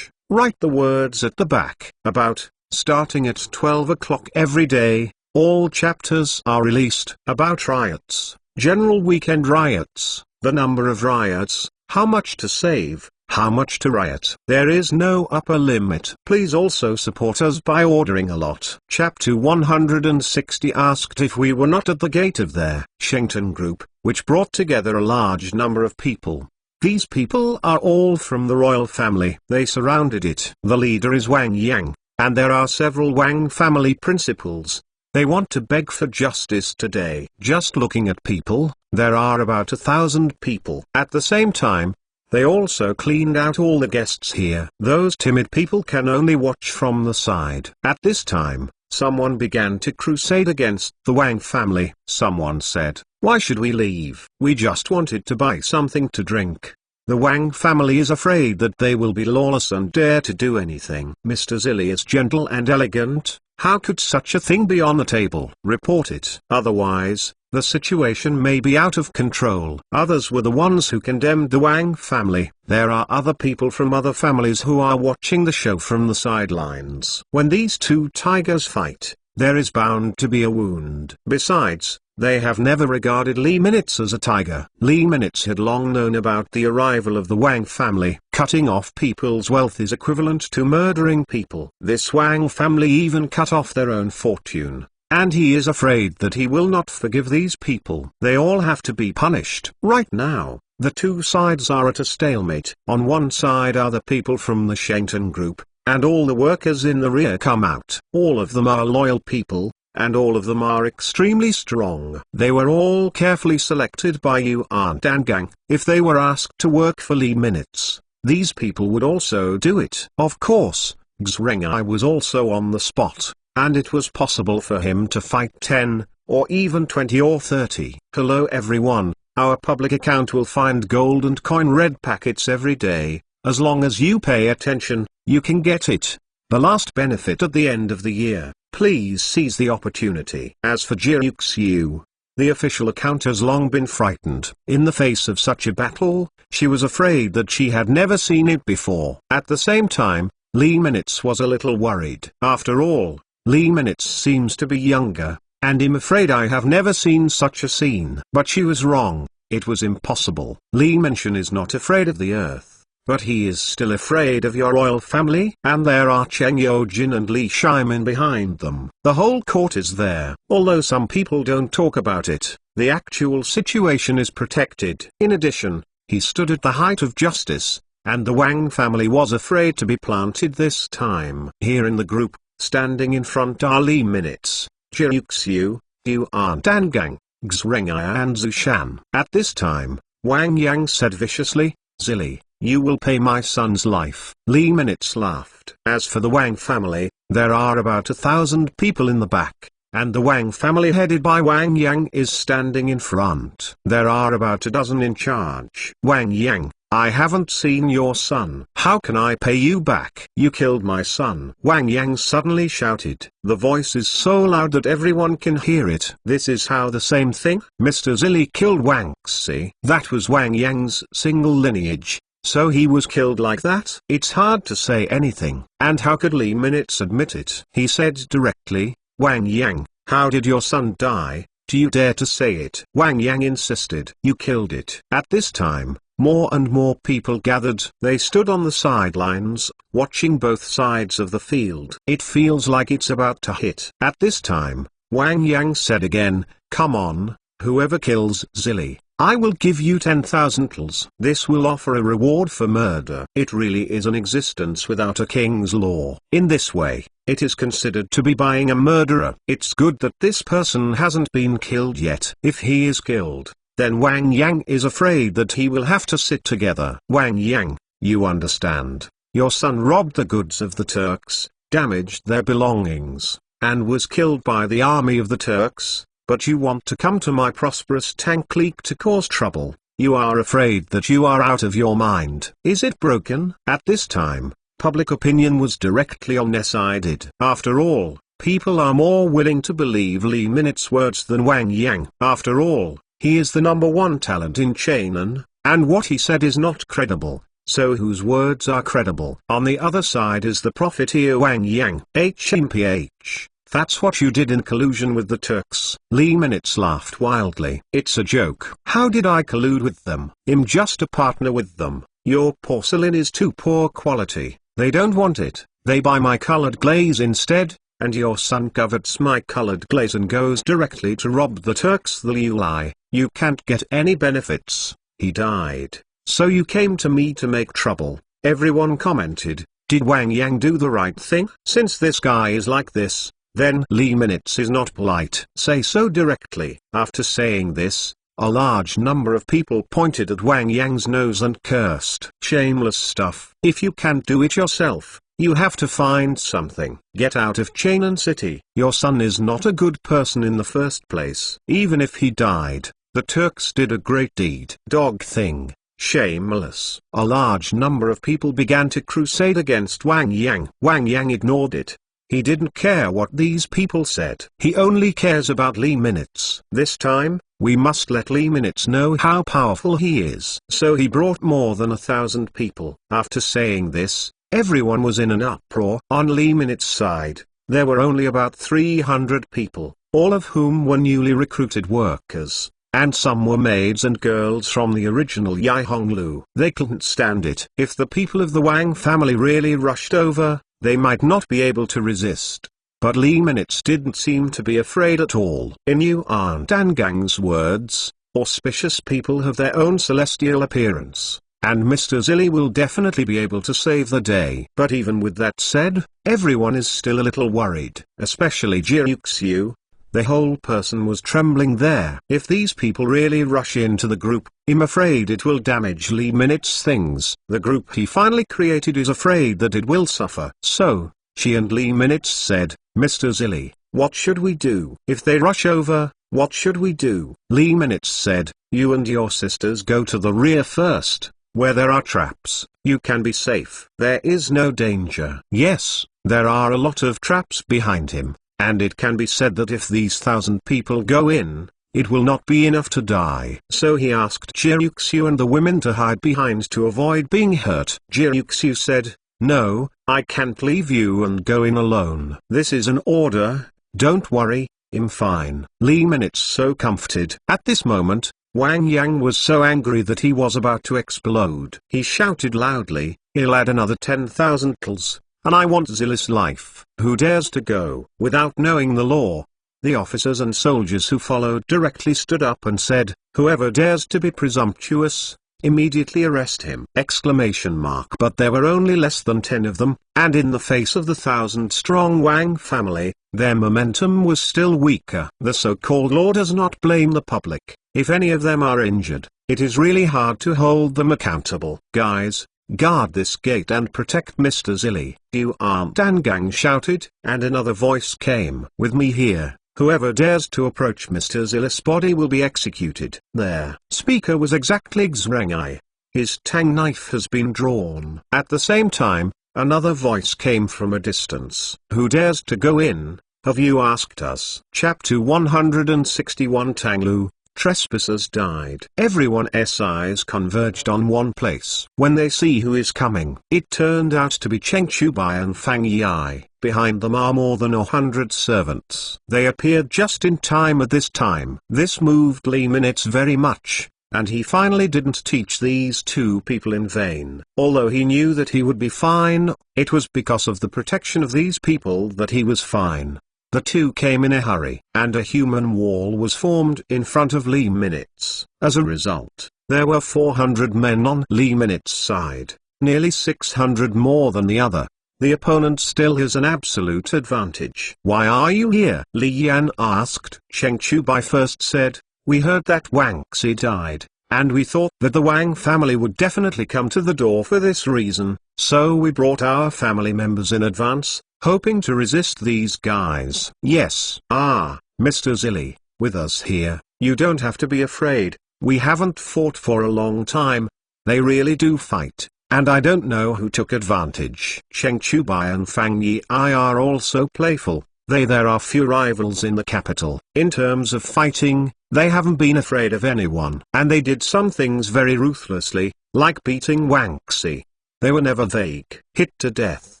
Write the words at the back. About, starting at 12 o'clock every day, all chapters are released. About riots, general weekend riots, the number of riots, how much to save, how much to riot. There is no upper limit. Please also support us by ordering a lot. Chapter 160 asked if we were not at the gate of their Shengton group, which brought together a large number of people. These people are all from the royal family. They surrounded it. The leader is Wang Yang, and there are several Wang family principals. They want to beg for justice today. Just looking at people, there are about 1,000 people. At the same time, they also cleaned out all the guests here. Those timid people can only watch from the side. At this time, someone began to crusade against the Wang family. Someone said, "Why should we leave? We just wanted to buy something to drink." The Wang family is afraid that they will be lawless and dare to do anything. Mr. Zilli is gentle and elegant. How could such a thing be on the table? Report it. Otherwise, the situation may be out of control. Others were the ones who condemned the Wang family. There are other people from other families who are watching the show from the sidelines. When these two tigers fight, there is bound to be a wound. Besides, they have never regarded Li Minutes as a tiger. Li Minutes had long known about the arrival of the Wang family. Cutting off people's wealth is equivalent to murdering people. This Wang family even cut off their own fortune. And he is afraid that he will not forgive these people. They all have to be punished. Right now, the two sides are at a stalemate. On one side are the people from the Shengton group, and all the workers in the rear come out. All of them are loyal people, and all of them are extremely strong. They were all carefully selected by Yuan Dangang. If they were asked to work for Li Minutes, these people would also do it. Of course, Xrengai was also on the spot, and it was possible for him to fight 10, or even 20 or 30. Hello everyone, our public account will find gold and coin red packets every day. As long as you pay attention, you can get it. The last benefit at the end of the year. Please seize the opportunity. As for Jiuxiu, the official account has long been frightened. In the face of such a battle, she was afraid that she had never seen it before. At the same time, Li Minutes was a little worried. After all, Li Minutes seems to be younger, and I'm afraid I have never seen such a scene. But she was wrong. It was impossible. Li Mention is not afraid of the earth, but he is still afraid of your royal family. And there are Cheng Yojin and Li Shimon behind them. The whole court is there. Although some people don't talk about it, the actual situation is protected. In addition, he stood at the height of justice, and the Wang family was afraid to be planted this time. Here in the group, standing in front are Li Minutes, Jiuxiu, Yuan Dangang, Xrengai and Zushan. At this time, Wang Yang said viciously, "Zilli, you will pay my son's life." Li Minutes laughed. As for the Wang family, there are about 1,000 people in the back, and the Wang family headed by Wang Yang is standing in front. There are about a dozen in charge. Wang Yang, I haven't seen your son. How can I pay you back? You killed my son. Wang Yang suddenly shouted. The voice is so loud that everyone can hear it. This is how the same thing? Mr. Zilli killed Wang Xi. That was Wang Yang's single lineage. So he was killed like that? It's hard to say anything. And how could Li Minutes admit it? He said directly, Wang Yang, how did your son die? Do you dare to say it? Wang Yang insisted. You killed it. At this time, more and more people gathered. They stood on the sidelines, watching both sides of the field. It feels like it's about to hit. At this time, Wang Yang said again, come on, whoever kills Zilli, I will give you 10,000 tals. This will offer a reward for murder. It really is an existence without a king's law. In this way, it is considered to be buying a murderer. It's good that this person hasn't been killed yet. If he is killed, then Wang Yang is afraid that he will have to sit together. Wang Yang, you understand. Your son robbed the goods of the Turks, damaged their belongings, and was killed by the army of the Turks. but you want to come to my prosperous Tang clique to cause trouble. You are afraid that you are out of your mind. Is it broken? At this time, public opinion was directly on their side. After all, people are more willing to believe Lee Minut's words than Wang Yang. After all, he is the #1 talent in Chainan, and what he said is not credible. So whose words are credible? On the other side is the profiteer Wang Yang. HMPH. That's what you did in collusion with the Turks. Lee Minutes laughed wildly. It's a joke. How did I collude with them? I'm just a partner with them. Your porcelain is too poor quality. They don't want it. They buy my colored glaze instead, and your son covets my colored glaze and goes directly to rob the Turks. You lie. You can't get any benefits. He died. So you came to me to make trouble. Everyone commented, did Wang Yang do the right thing? Since this guy is like this, then Lee Minutes is not polite. Say so directly. After saying this, a large number of people pointed at Wang Yang's nose and cursed. Shameless stuff. If you can't do it yourself, you have to find something. Get out of Chainan City. Your son is not a good person in the first place. Even if he died, the Turks did a great deed. Dog thing. Shameless. A large number of people began to crusade against Wang Yang. Wang Yang ignored it. He didn't care what these people said. He only cares about Lee Minutes. This time, we must let Lee Minutes know how powerful he is. So he brought more than 1,000 people. After saying this, everyone was in an uproar. On Lee Minutes' side, there were only about 300 people, all of whom were newly recruited workers, and some were maids and girls from the original Yi Honglu. They couldn't stand it. If the people of the Wang family really rushed over, they might not be able to resist. But Lee Minutes didn't seem to be afraid at all. In Yuan Dangang's words, auspicious people have their own celestial appearance, and Mr. Zilli will definitely be able to save the day. But even with that said, everyone is still a little worried, especially Jiuxiu. The whole person was trembling there. If these people really rush into the group, I'm afraid it will damage Lee Minutes' things. The group he finally created is afraid that it will suffer. So, she and Lee Minutes said, Mr. Zilli, what should we do? If they rush over, what should we do? Lee Minutes said, you and your sisters go to the rear first, where there are traps. You can be safe. There is no danger. Yes, there are a lot of traps behind him. And it can be said that if these 1,000 people go in, it will not be enough to die. So he asked Jiuxiu and the women to hide behind to avoid being hurt. Jiuxiu said, no, I can't leave you and go in alone. This is an order, don't worry, I'm fine. Lee Minutes so comforted. At this moment, Wang Yang was so angry that he was about to explode. He shouted loudly, he'll add another 10,000 kills. And I want Zilli's life. Who dares to go? Without knowing the law, the officers and soldiers who followed directly stood up and said, whoever dares to be presumptuous, immediately arrest him! But there were only less than 10 of them, and in the face of the 1,000-strong Wang family, their momentum was still weaker. The so-called law does not blame the public. If any of them are injured, it is really hard to hold them accountable. Guys, guard this gate and protect Mr. Zilli. Yuan Dangang shouted, and another voice came. With me here, whoever dares to approach Mr. Zilli's body will be executed. Their speaker was exactly Xrengai. His Tang knife has been drawn. At the same time, another voice came from a distance. Who dares to go in? Have you asked us? Chapter 161 Tanglu. Trespassers died. Everyone's eyes converged on one place. When they see who is coming, it turned out to be Cheng Chubai and Fang Yi. Behind them are more than 100 servants. They appeared just in time at this time. This moved Lee Minutes very much, and he finally didn't teach these two people in vain. Although he knew that he would be fine, it was because of the protection of these people that he was fine. The two came in a hurry, and a human wall was formed in front of Lee Minutes. As a result, there were 400 men on Lee Minutes' side, nearly 600 more than the other. The opponent still has an absolute advantage. Why are you here? Li Yan asked. Cheng Chubai first said, we heard that Wang Xi died, and we thought that the Wang family would definitely come to the door for this reason, so we brought our family members in advance, hoping to resist these guys. Yes. Mr. Zilli, with us here, you don't have to be afraid. We haven't fought for a long time. They really do fight, and I don't know who took advantage. Cheng Chubai and Fang Yi are also playful. There are few rivals in the capital. In terms of fighting, they haven't been afraid of anyone. And they did some things very ruthlessly, like beating Wang Xi. They were never vague. Hit to death.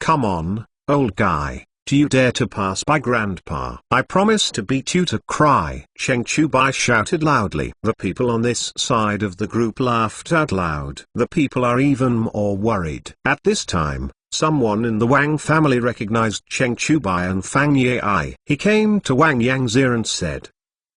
Come on, old guy. Do you dare to pass by Grandpa? I promise to beat you to cry. Cheng Chubai shouted loudly. The people on this side of the group laughed out loud. The people are even more worried. At this time, someone in the Wang family recognized Cheng Chubai and Fang Yi. He came to Wang Yang's ear and said,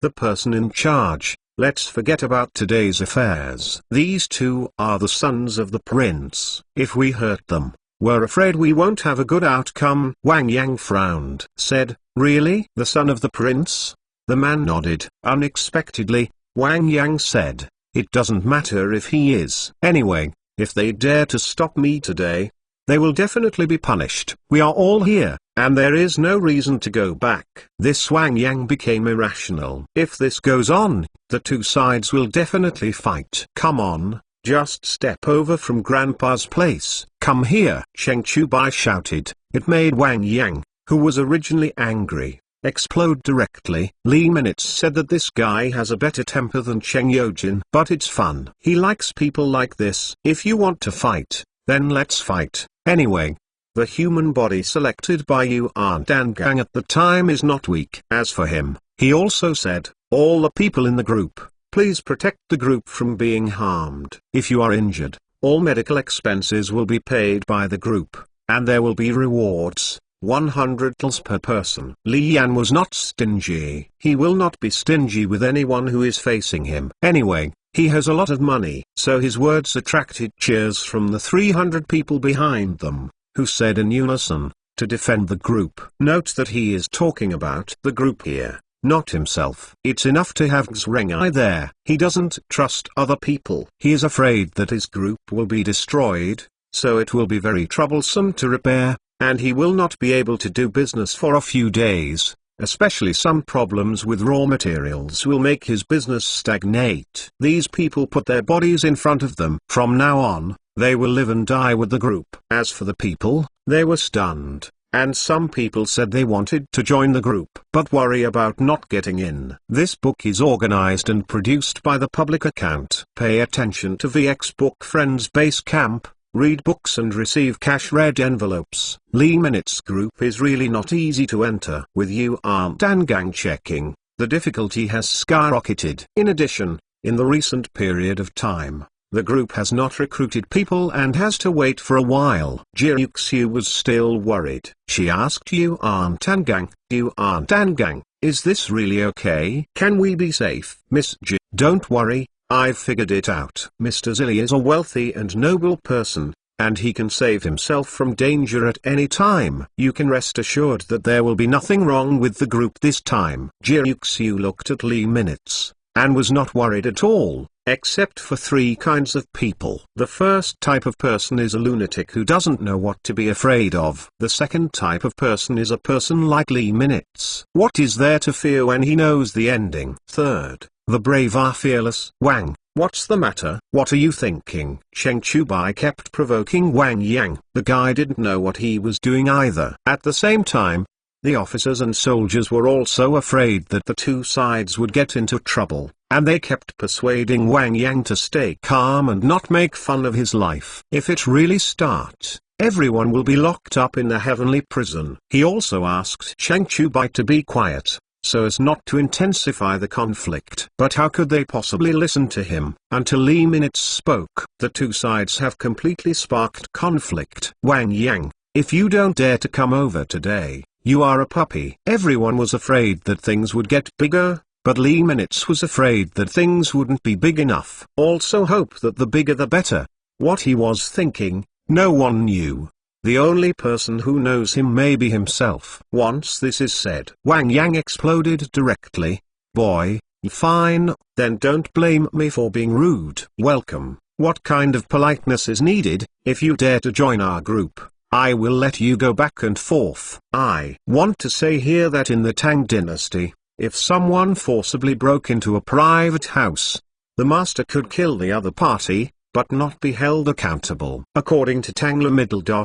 "The person in charge, let's forget about today's affairs. These two are the sons of the prince. If we hurt them, we're afraid we won't have a good outcome." Wang Yang frowned. Said, "Really? The son of the prince?" The man nodded. Unexpectedly, Wang Yang said, "It doesn't matter if he is. Anyway, if they dare to stop me today, they will definitely be punished. We are all here, and there is no reason to go back." This Wang Yang became irrational. If this goes on, the two sides will definitely fight. Come on, just step over from Grandpa's place. Come here. Cheng Chubai shouted. It made Wang Yang, who was originally angry, explode directly. Li Minutes said that this guy has a better temper than Cheng Yojin, but it's fun. He likes people like this. If you want to fight, then let's fight. Anyway, the human body selected by Yuan Dangang at the time is not weak. As for him, he also said, all the people in the group, please protect the group from being harmed. If you are injured, all medical expenses will be paid by the group, and there will be rewards, 100 tals per person. Li Yan was not stingy. He will not be stingy with anyone who is facing him. Anyway, he has a lot of money. So his words attracted cheers from the 300 people behind them, who said in unison, to defend the group. Note that he is talking about the group here, not himself. It's enough to have Xrengai there. He doesn't trust other people. He is afraid that his group will be destroyed, so it will be very troublesome to repair, and he will not be able to do business for a few days. Especially some problems with raw materials will make his business stagnate. These people put their bodies in front of them. From now on, they will live and die with the group. As for the people, they were stunned, and some people said they wanted to join the group, but worry about not getting in. This book is organized and produced by the public account. Pay attention to VX Book Friends Base Camp. Read books and receive cash red envelopes. Li Minutes group is really not easy to enter. With Yuan Dangang checking, the difficulty has skyrocketed. In addition, in the recent period of time, the group has not recruited people and has to wait for a while. Jiuxiu was still worried. She asked Yuan Dangang, "Yuan Dangang, is this really okay? Can we be safe?" Miss Ji, "Don't worry. I've figured it out. Mr. Zilli is a wealthy and noble person, and he can save himself from danger at any time. You can rest assured that there will be nothing wrong with the group this time." Jiuxiu looked at Li Minutes, and was not worried at all, except for three kinds of people. The first type of person is a lunatic who doesn't know what to be afraid of. The second type of person is a person like Li Minutes. What is there to fear when he knows the ending? Third, the brave are fearless. Wang, what's the matter? What are you thinking? Cheng Chubai kept provoking Wang Yang. The guy didn't know what he was doing either. At the same time, the officers and soldiers were also afraid that the two sides would get into trouble, and they kept persuading Wang Yang to stay calm and not make fun of his life. If it really starts, everyone will be locked up in the heavenly prison. He also asked Cheng Chubai to be quiet, so as not to intensify the conflict. But how could they possibly listen to him? Until Li Minutes spoke, the two sides have completely sparked conflict. Wang Yang, if you don't dare to come over today, you are a puppy. Everyone was afraid that things would get bigger, but Li Minutes was afraid that things wouldn't be big enough. Also hope that the bigger the better. What he was thinking, no one knew. The only person who knows him may be himself. Once this is said, Wang Yang exploded directly. Boy, fine, then don't blame me for being rude. Welcome. What kind of politeness is needed? If you dare to join our group, I will let you go back and forth. I want to say here that in the Tang dynasty, If someone forcibly broke into a private house, the master could kill the other party, but not be held accountable. According to Tang,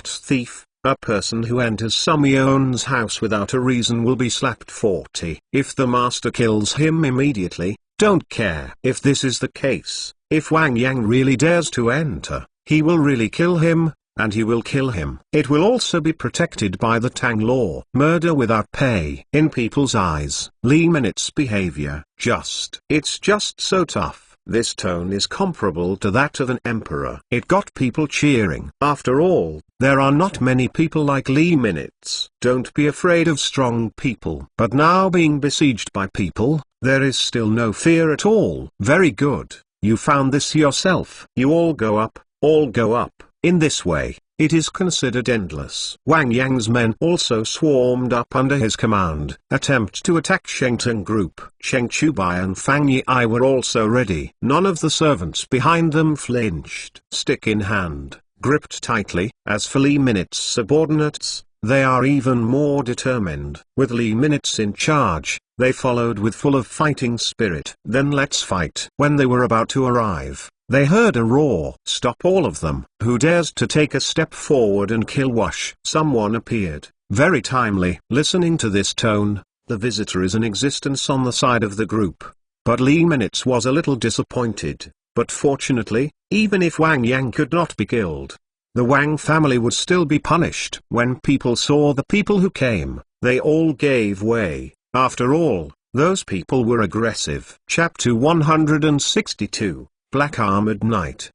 thief, a person who enters someone's house without a reason will be slapped 40. If the master kills him immediately, don't care. If this is the case, if Wang Yang really dares to enter, he will really kill him, and he will kill him. It will also be protected by the Tang law. Murder without pay. In people's eyes, Lee Minut's behavior, it's just so tough. This tone is comparable to that of an emperor. It got people cheering. After all, there are not many people like Lee Minutes. Don't be afraid of strong people. But now being besieged by people, there is still no fear at all. Very good, you found this yourself. You all go up, all go up. In this way, it is considered endless. Wang Yang's men also swarmed up under his command. Attempt to attack Shengteng group. Cheng Chubai and Fang Yi were also ready. None of the servants behind them flinched. Stick in hand, gripped tightly. As for Lee Minut's subordinates, they are even more determined. With Lee Minutes in charge, they followed with full of fighting spirit. Then let's fight. When they were about to arrive, they heard a roar. Stop all of them. Who dares to take a step forward and kill Wash? Someone appeared. Very timely. Listening to this tone, the visitor is in existence on the side of the group. But Lee Minutes was a little disappointed. But fortunately, even if Wang Yang could not be killed, the Wang family would still be punished. When people saw the people who came, they all gave way. After all, those people were aggressive. Chapter 162. Black Armored Knight,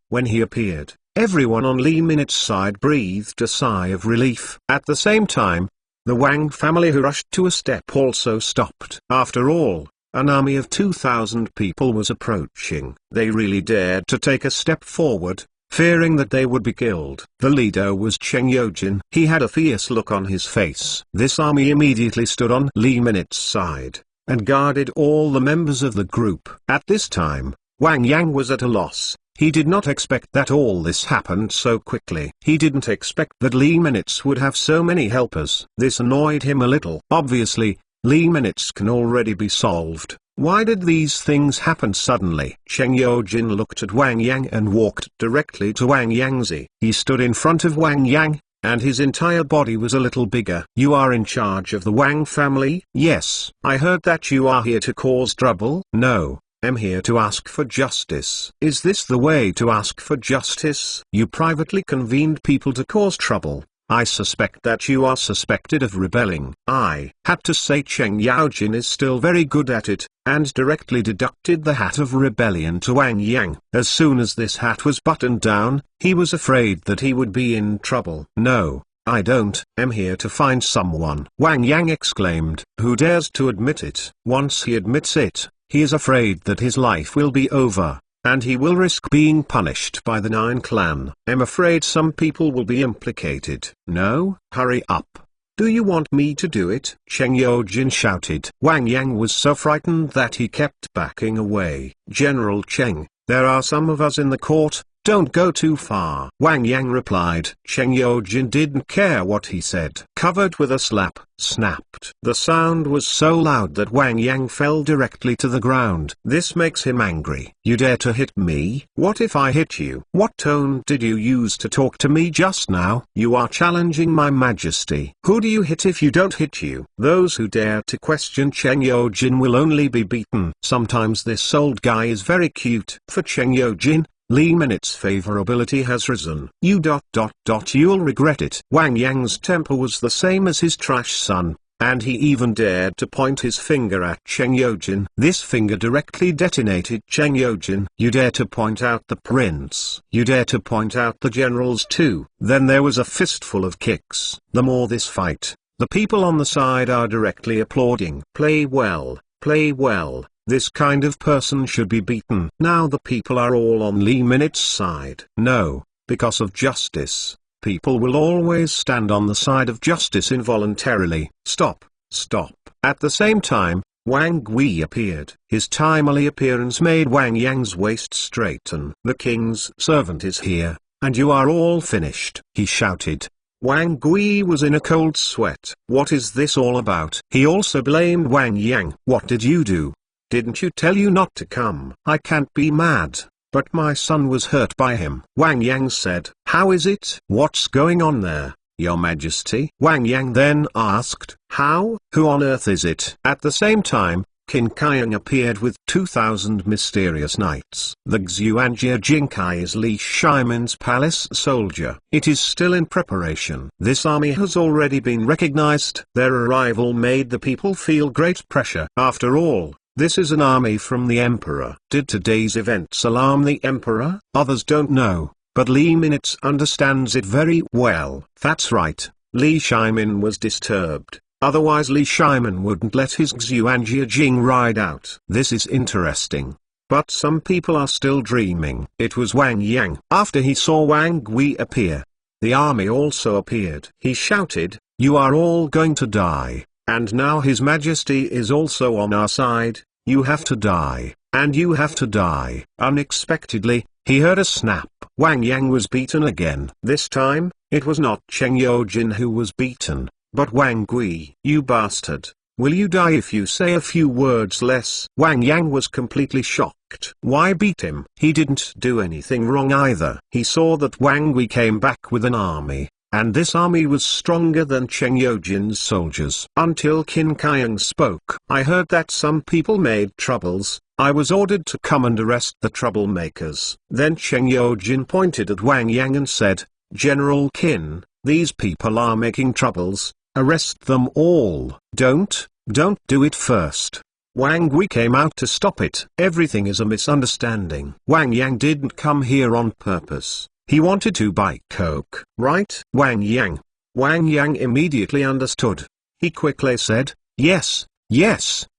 When he appeared, everyone on Lee Minut's side breathed a sigh of relief. At the same time, the Wang family who rushed to a step also stopped. After all, an army of 2,000 people was approaching. They really dared to take a step forward, fearing that they would be killed. The leader was Cheng Yojin. He had a fierce look on his face. This army immediately stood on Lee Minut's side, and guarded all the members of the group. At this time, Wang Yang was at a loss. He did not expect that all this happened so quickly. He didn't expect that Lee Minutes would have so many helpers. This annoyed him a little. Obviously, Lee Minutes can already be solved. Why did these things happen suddenly? Cheng Yojin looked at Wang Yang and walked directly to Wang Yangzi. He stood in front of Wang Yang, and his entire body was a little bigger. You are in charge of the Wang family? Yes. I heard that you are here to cause trouble. No. I'm here to ask for justice. Is this the way to ask for justice? You privately convened people to cause trouble. I suspect that you are suspected of rebelling. I had to say Cheng Yaojin is still very good at it, and directly deducted the hat of rebellion to Wang Yang. As soon as this hat was buttoned down, he was afraid that he would be in trouble. No, I don't. I'm here to find someone. Wang Yang exclaimed. Who dares to admit it? Once he admits it, he is afraid that his life will be over, and he will risk being punished by the Nine Clan. I'm afraid some people will be implicated. No, hurry up. Do you want me to do it? Cheng Yojin shouted. Wang Yang was so frightened that he kept backing away. General Cheng, there are some of us in the court. Don't go too far. Wang Yang replied. Cheng Yojin didn't care what he said. Covered with a slap, snapped. The sound was so loud that Wang Yang fell directly to the ground. This makes him angry. You dare to hit me? What if I hit you? What tone did you use to talk to me just now? You are challenging my majesty. Who do you hit if you don't hit you? Those who dare to question Cheng Yojin will only be beaten. Sometimes this old guy is very cute. For Cheng Yojin, Lee Minutes' favorability has risen. You'll regret it. Wang Yang's temper was the same as his trash son, and he even dared to point his finger at Cheng Yojin. This finger directly detonated Cheng Yojin. You dare to point out the prince. You dare to point out the generals too. Then there was a fistful of kicks. The more this fight, the people on the side are directly applauding. Play well, play well. This kind of person should be beaten. Now the people are all on Lee Minutes' side. No, because of justice. People will always stand on the side of justice involuntarily. Stop, stop. At the same time, Wang Gui appeared. His timely appearance made Wang Yang's waist straighten. The king's servant is here, and you are all finished, he shouted. Wang Gui was in a cold sweat. What is this all about? He also blamed Wang Yang. What did you do? Didn't you tell you not to come? I can't be mad, but my son was hurt by him. Wang Yang said. How is it? What's going on there, Your Majesty? Wang Yang then asked. How? Who on earth is it? At the same time, Qin Kaiang appeared with 2,000 mysterious knights. The Xuanjia Jinkai is Li Shimon's palace soldier. It is still in preparation. This army has already been recognized. Their arrival made the people feel great pressure. After all, this is an army from the emperor. Did today's events alarm the emperor? Others don't know, but Li Minutes understands it very well. That's right, Li Shimon was disturbed. Otherwise Li Shimon wouldn't let his Xuanjia Jing ride out. This is interesting. But some people are still dreaming. It was Wang Yang. After he saw Wang Gui appear, the army also appeared. He shouted, you are all going to die, and now His Majesty is also on our side. You have to die, and you have to die. Unexpectedly, he heard a snap. Wang Yang was beaten again. This time, it was not Cheng Yojin who was beaten, but Wang Gui. You bastard, will you die if you say a few words less? Wang Yang was completely shocked. Why beat him? He didn't do anything wrong either. He saw that Wang Gui came back with an army, and this army was stronger than Cheng Yojin's soldiers. Until Qin Kaiang spoke. I heard that some people made troubles. I was ordered to come and arrest the troublemakers. Then Cheng Yojin pointed at Wang Yang and said, General Qin, these people are making troubles. Arrest them all. Don't do it first. Wang Gui came out to stop it. Everything is a misunderstanding. Wang Yang didn't come here on purpose. He wanted to buy coke, right? Wang Yang. Wang Yang immediately understood. He quickly said, yes,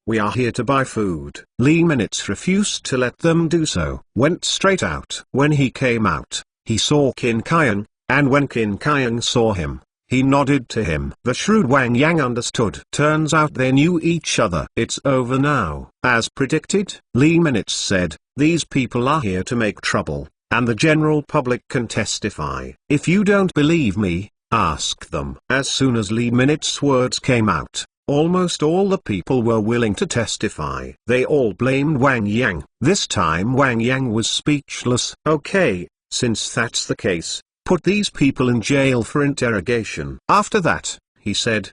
we are here to buy food. Li Minutes refused to let them do so. Went straight out. When he came out, he saw Qin Kaiang, and when Qin Kaiang saw him, he nodded to him. The shrewd Wang Yang understood. Turns out they knew each other. It's over now. As predicted, Li Minutes said, these people are here to make trouble, and the general public can testify. If you don't believe me, ask them. As soon as Li Minutes' words came out, almost all the people were willing to testify. They all blamed Wang Yang. This time Wang Yang was speechless. Okay, since that's the case, put these people in jail for interrogation. After that, he said,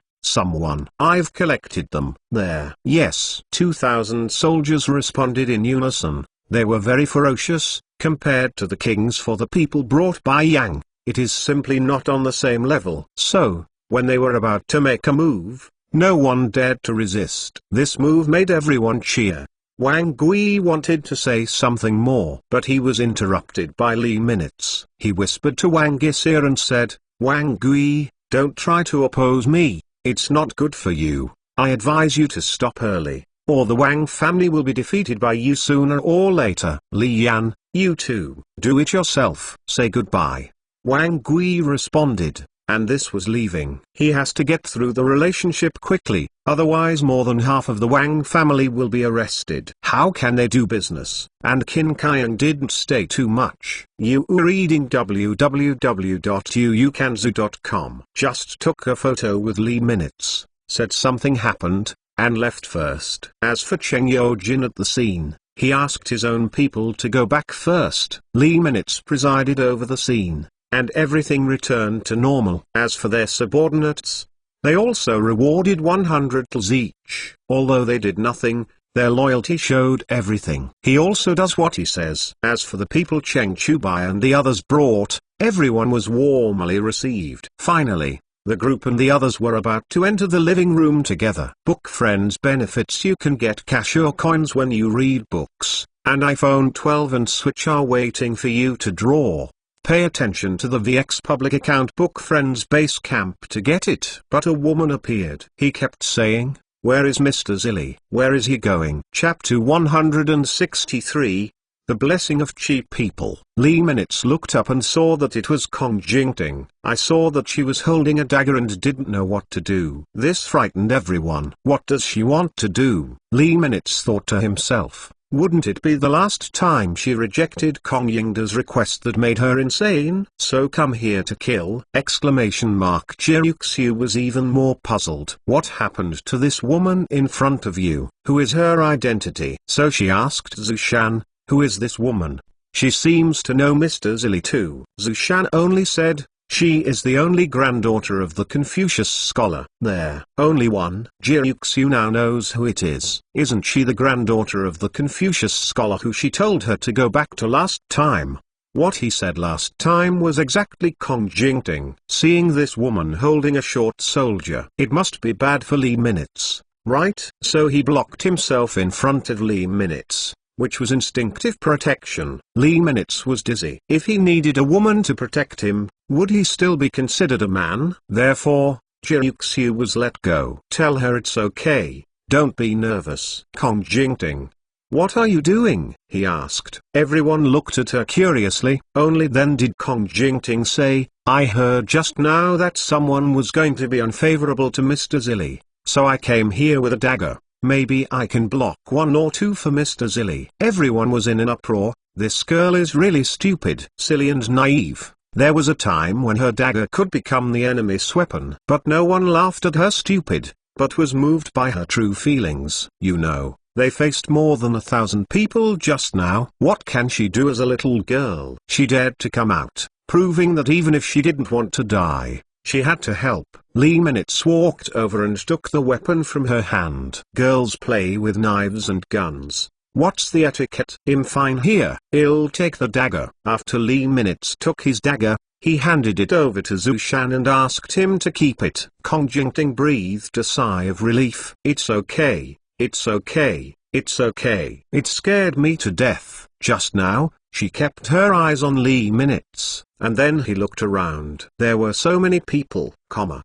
I've collected them. There. Yes. 2,000 soldiers responded in unison. They were very ferocious, compared to the kings for the people brought by Yang. It is simply not on the same level. So, when they were about to make a move, no one dared to resist. This move made everyone cheer. Wang Gui wanted to say something more, but he was interrupted by Li Minutes. He whispered to Wang Gisir and said, Wang Gui, don't try to oppose me, it's not good for you. I advise you to stop early, or the Wang family will be defeated by you sooner or later. Li Yan, you too. Do it yourself. Say goodbye. Wang Gui responded, and this was leaving. He has to get through the relationship quickly, otherwise more than half of the Wang family will be arrested. How can they do business? And Qin Kaiang didn't stay too much. You are reading www.uukanzu.com. Just took a photo with Li Minutes, said something happened, and left first. As for Cheng Yojin at the scene, he asked his own people to go back first. Li Minutes presided over the scene, and everything returned to normal. As for their subordinates, they also rewarded 100 tls each. Although they did nothing, their loyalty showed everything. He also does what he says. As for the people Cheng Chubai and the others brought, everyone was warmly received. Finally, the group and the others were about to enter the living room together. Book Friends benefits: you can get cash or coins when you read books, and iPhone 12 and Switch are waiting for you to draw. Pay attention to the VX public account Book Friends base camp to get it. But a woman appeared. He kept saying, where is Mr. Zilli? Where is he going? Chapter 163, The Blessing of Cheap People. Li Minutes looked up and saw that it was Kong Jingting. I saw that she was holding a dagger and didn't know what to do. This frightened everyone. What does she want to do? Li Minutes thought to himself. Wouldn't it be the last time she rejected Kong Yingda's request that made her insane? So come here to kill! Jiruxiu was even more puzzled. What happened to this woman in front of you? Who is her identity? So she asked Zushan, who is this woman? She seems to know Mr. Zilli too. Zushan only said, she is the only granddaughter of the Confucius scholar. There. Only one. Jiruxiu now knows who it is. Isn't she the granddaughter of the Confucius scholar who she told her to go back to last time? What he said last time was exactly Kong Jingting. Seeing this woman holding a short soldier, it must be bad for Li Minutes, right? So he blocked himself in front of Li Minutes, which was instinctive protection. Li Minutes was dizzy. If he needed a woman to protect him, would he still be considered a man? Therefore, Jiruxiu was let go. Tell her it's okay, don't be nervous. Kong Jingting. What are you doing? He asked. Everyone looked at her curiously. Only then did Kong Jingting say, I heard just now that someone was going to be unfavorable to Mr. Zilli, so I came here with a dagger. Maybe I can block one or two for Mr. Zilli. Everyone was in an uproar. This girl is really stupid, silly and naive. There was a time when her dagger could become the enemy's weapon. But no one laughed at her stupid, but was moved by her true feelings. You know, they faced more than 1,000 people just now. What can she do as a little girl? She dared to come out, proving that even if she didn't want to die, she had to help. Li Minutes walked over and took the weapon from her hand. Girls play with knives and guns. What's the etiquette? I'm fine here. I'll take the dagger. After Li Minutes took his dagger, he handed it over to Zushan and asked him to keep it. Kong Jingting breathed a sigh of relief. It's okay, it's okay, it's okay. It scared me to death. Just now, she kept her eyes on Li Minutes, and then he looked around. There were so many people,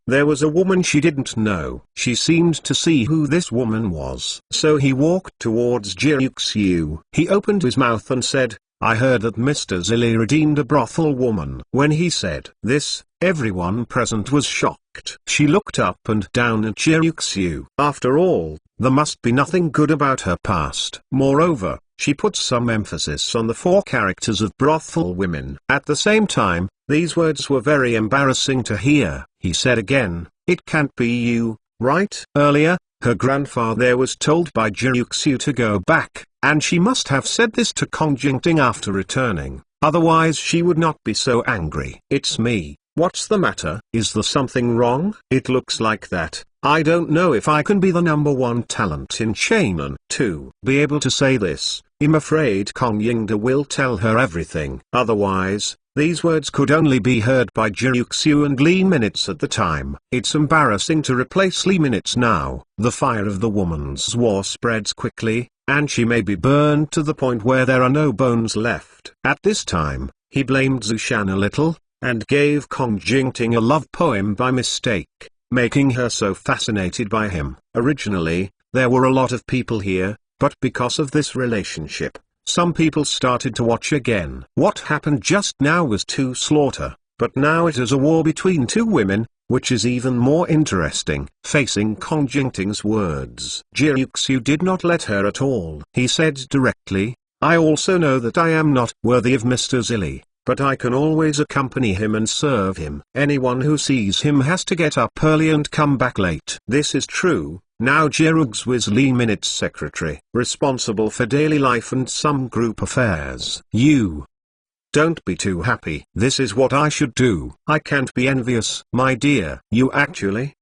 there was a woman she didn't know. She seemed to see who this woman was. So he walked towards Jiruxiu. He opened his mouth and said, I heard that Mr. Zilli redeemed a brothel woman. When he said this, everyone present was shocked. She looked up and down at Jiruxiu. After all, there must be nothing good about her past. Moreover, she put some emphasis on the 4 characters of brothel women. At the same time, these words were very embarrassing to hear. He said again, it can't be you, right? Earlier, her grandfather was told by Jiruxiu to go back, and she must have said this to Kong Jingting after returning. Otherwise she would not be so angry. It's me. What's the matter? Is there something wrong? It looks like that. I don't know if I can be the #1 talent in Shimon. To be able to say this, I'm afraid Kong Yingda will tell her everything. Otherwise, these words could only be heard by Jiruxiu and Li Minutes at the time. It's embarrassing to replace Li Minutes now. The fire of the woman's war spreads quickly, and she may be burned to the point where there are no bones left. At this time, he blamed Zushan a little, and gave Kong Jingting a love poem by mistake, making her so fascinated by him. Originally, there were a lot of people here, but because of this relationship, some people started to watch again. What happened just now was two slaughter, but now it is a war between 2 women, which is even more interesting. Facing Kong Jingting's words, Jiruxiu did not let her at all. He said directly, I also know that I am not worthy of Mr. Zilli, but I can always accompany him and serve him. Anyone who sees him has to get up early and come back late. This is true. Now Jiruxiu was Li Minutes' secretary, responsible for daily life and some group affairs. You don't be too happy. This is what I should do. I can't be envious. My dear, you actually.